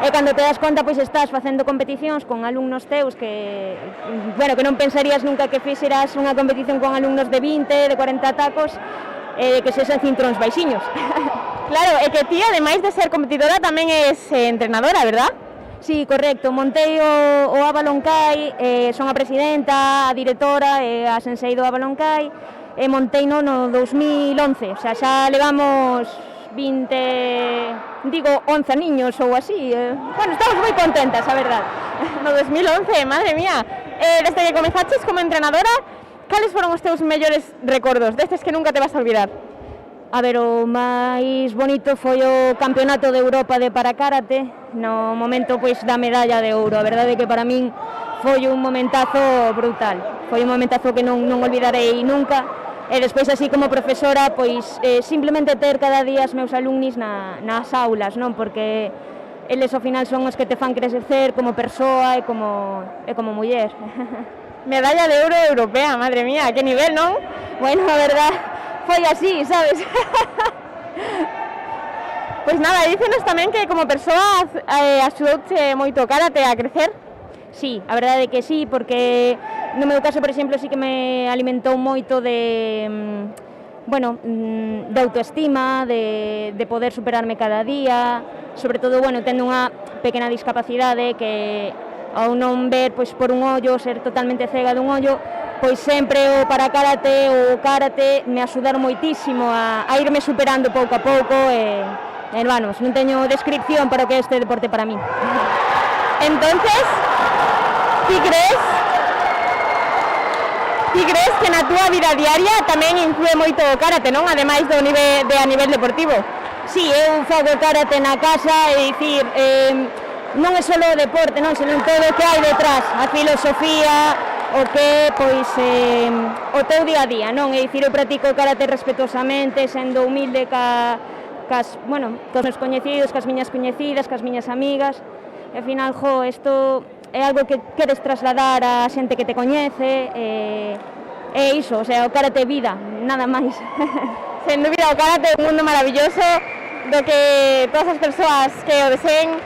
e cando te das conta pois estás facendo competicións con alumnos teus que, bueno, que non pensarías nunca que fixeras unha competición con alumnos de 20, de 40 tacos, que sexan cintróns baixiños.
Claro, é que ti, ademais de ser competidora, tamén és entrenadora, verdad?
Sí, correcto, montei o Avalon Kai, son a presidenta, a directora e a sensei do Avalon Kai, e montei no 2011, o sea, xa levamos 11 niños ou así. Bueno, estamos moi contentas, a verdad.
No 2011, madre mía. Desde que comezaches como entrenadora, cales foron os teus mellores recordos, destes que nunca te vas a olvidar?
A ver, o máis bonito foi o Campeonato de Europa de Parakarate, no momento pois da medalla de ouro. A verdade é que para min foi un momentazo brutal, foi un momentazo que non olvidarei nunca. E despois, así como profesora, pois simplemente ter cada día os meus alumnis nas aulas, non? Porque eles ao final son os que te fan crecer como persoa e como muller.
Medalla de ouro europea, madre mía, que nivel, non?
Bueno, a verdad, foi así, sabes?
Pois nada, dícenos tamén que como persoa axudoute moito o karate a crecer.
Sí, a verdade é que sí, porque no meu caso, por exemplo, sí que me alimentou moito de autoestima, de poder superarme cada día, sobre todo, tendo unha pequena discapacidade que ao non ver pois por un ollo, ser totalmente cega dun ollo, pois sempre o karate me axudaron moitísimo a irme superando pouco a pouco e vamos, non teño descripción para o que é este deporte para mí.
Entonces, ti crees que na túa vida diaria tamén influe moito o karate, non? Ademais a nivel deportivo.
Sí, eu fago karate na casa, é dicir, non é só o deporte, non, senón todo o que hai detrás, a filosofía, o que pois o teu día a día, non? É dicir, eu practico karate respetuosamente, sendo humilde cos meus coñecidos, cas miñas coñecidas, cas miñas amigas, e ao final, isto é algo que queres trasladar á xente que te coñece, é iso, o sea, o karate é vida, nada máis.
Sen dúbida, o karate é un mundo maravilloso do que todas as persoas que o deseen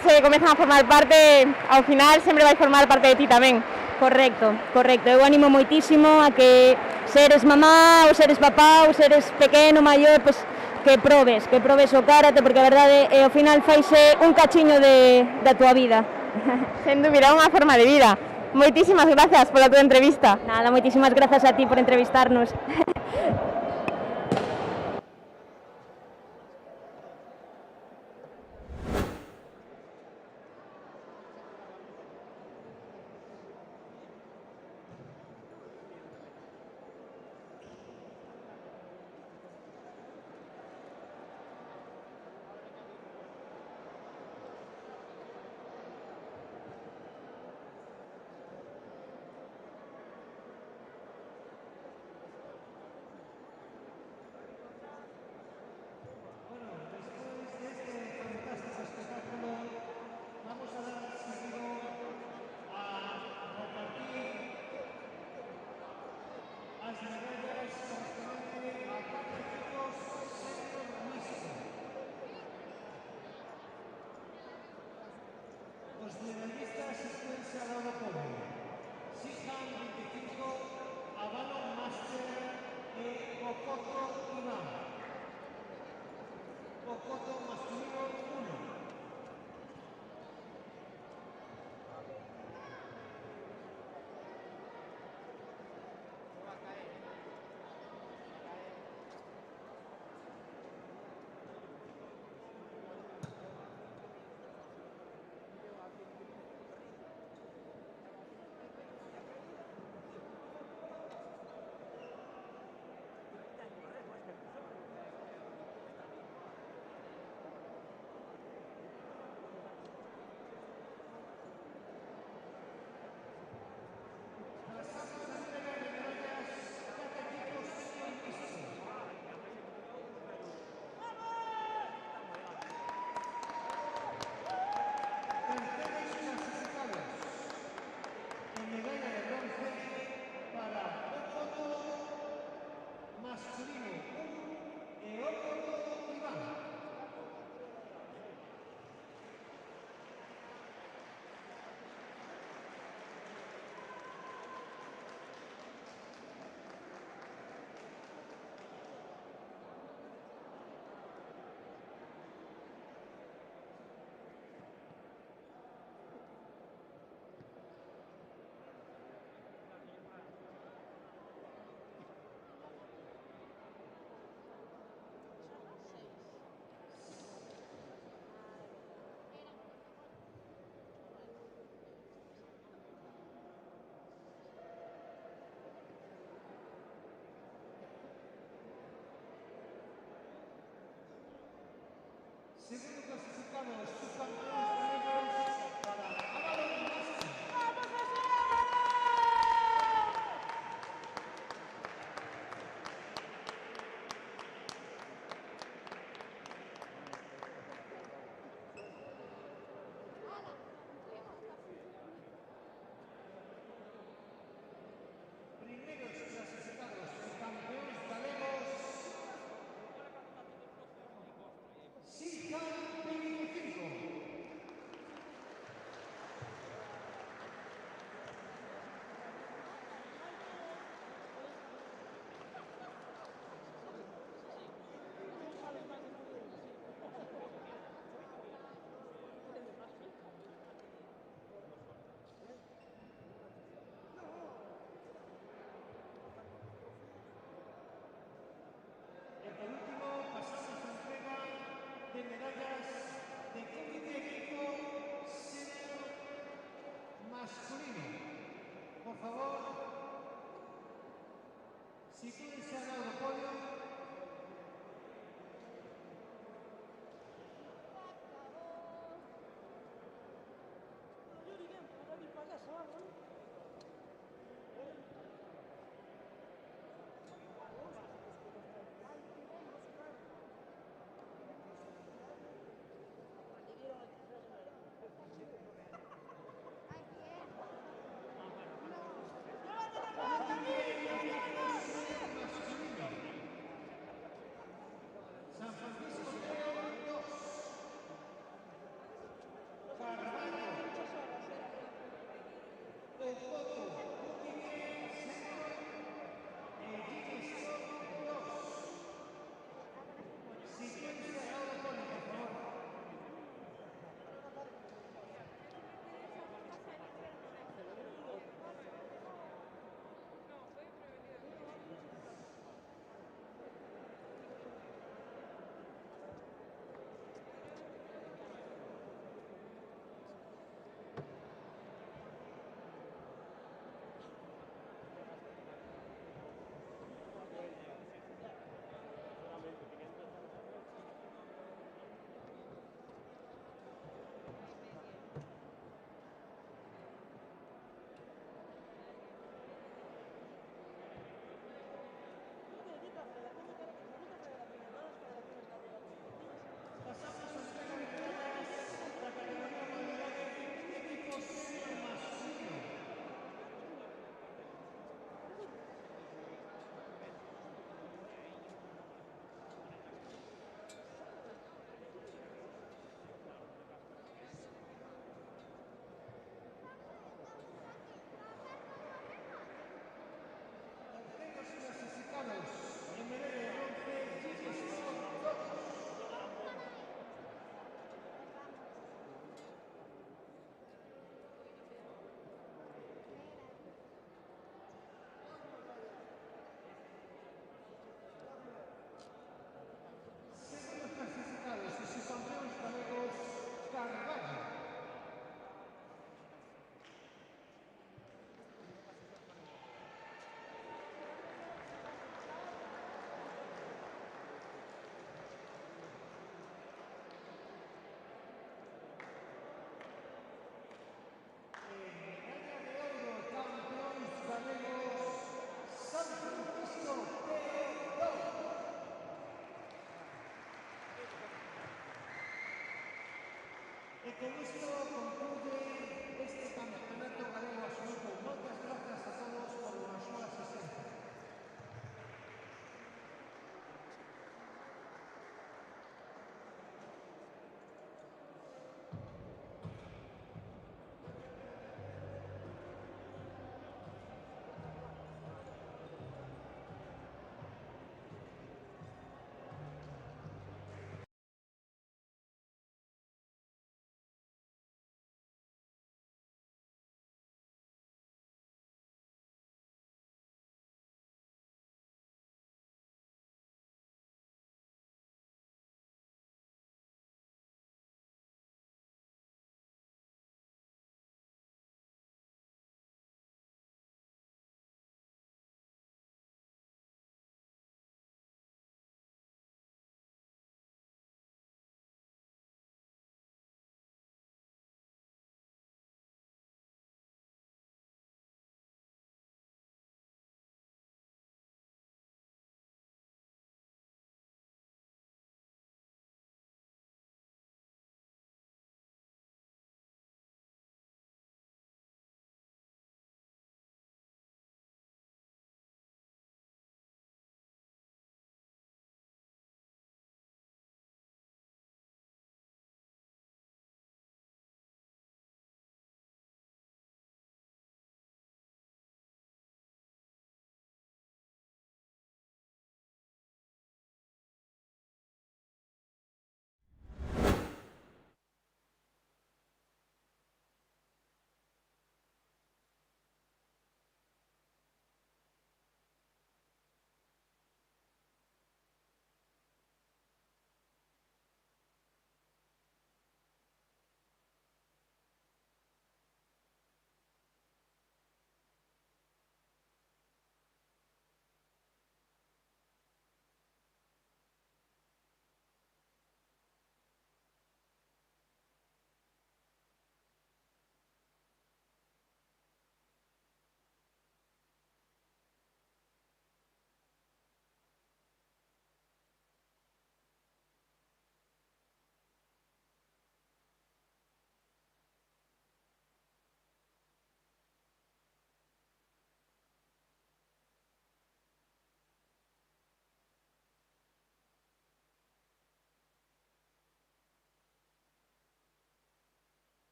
se comezan a formar parte, ao final sempre vai formar parte de ti tamén.
Correcto. Eu animo moitísimo a que se eres mamá, ou se eres papá, ou se eres pequeno, maior, pois que probes o karate, porque a verdade ao final faise un cachiño da tua vida.
Sen dúbida, unha forma de vida. Moitísimas grazas pola tua entrevista.
Nada, moitísimas grazas a ti por entrevistarnos.
Segundo clasificados, subcampeones galegos para Álvaro Masi. Primeros clasificados, campeones galegos, Sijan 25. Y por último, pasamos a entrega de medallas de Comité Equipo Senior Masculino. Por favor, sitúense al lado del podio. San Francisco 2, Carvalho, Ojoto, Comité Senior, Edison 2. Siguiente al lado del podio, por favor. Pasamos a entrega de medallas de la categoría modalidad de equipo senior masculino. Objetos clasificados en medalla de bronce, Gigi Sport 2. Segundos clasificados y subcampeones galegos, Carvalho. Medalla de oro, campeones galegos, San Francisco 2. Y con esto concluye este campeonato galego absoluto. Muchas gracias a todos por la su asistencia.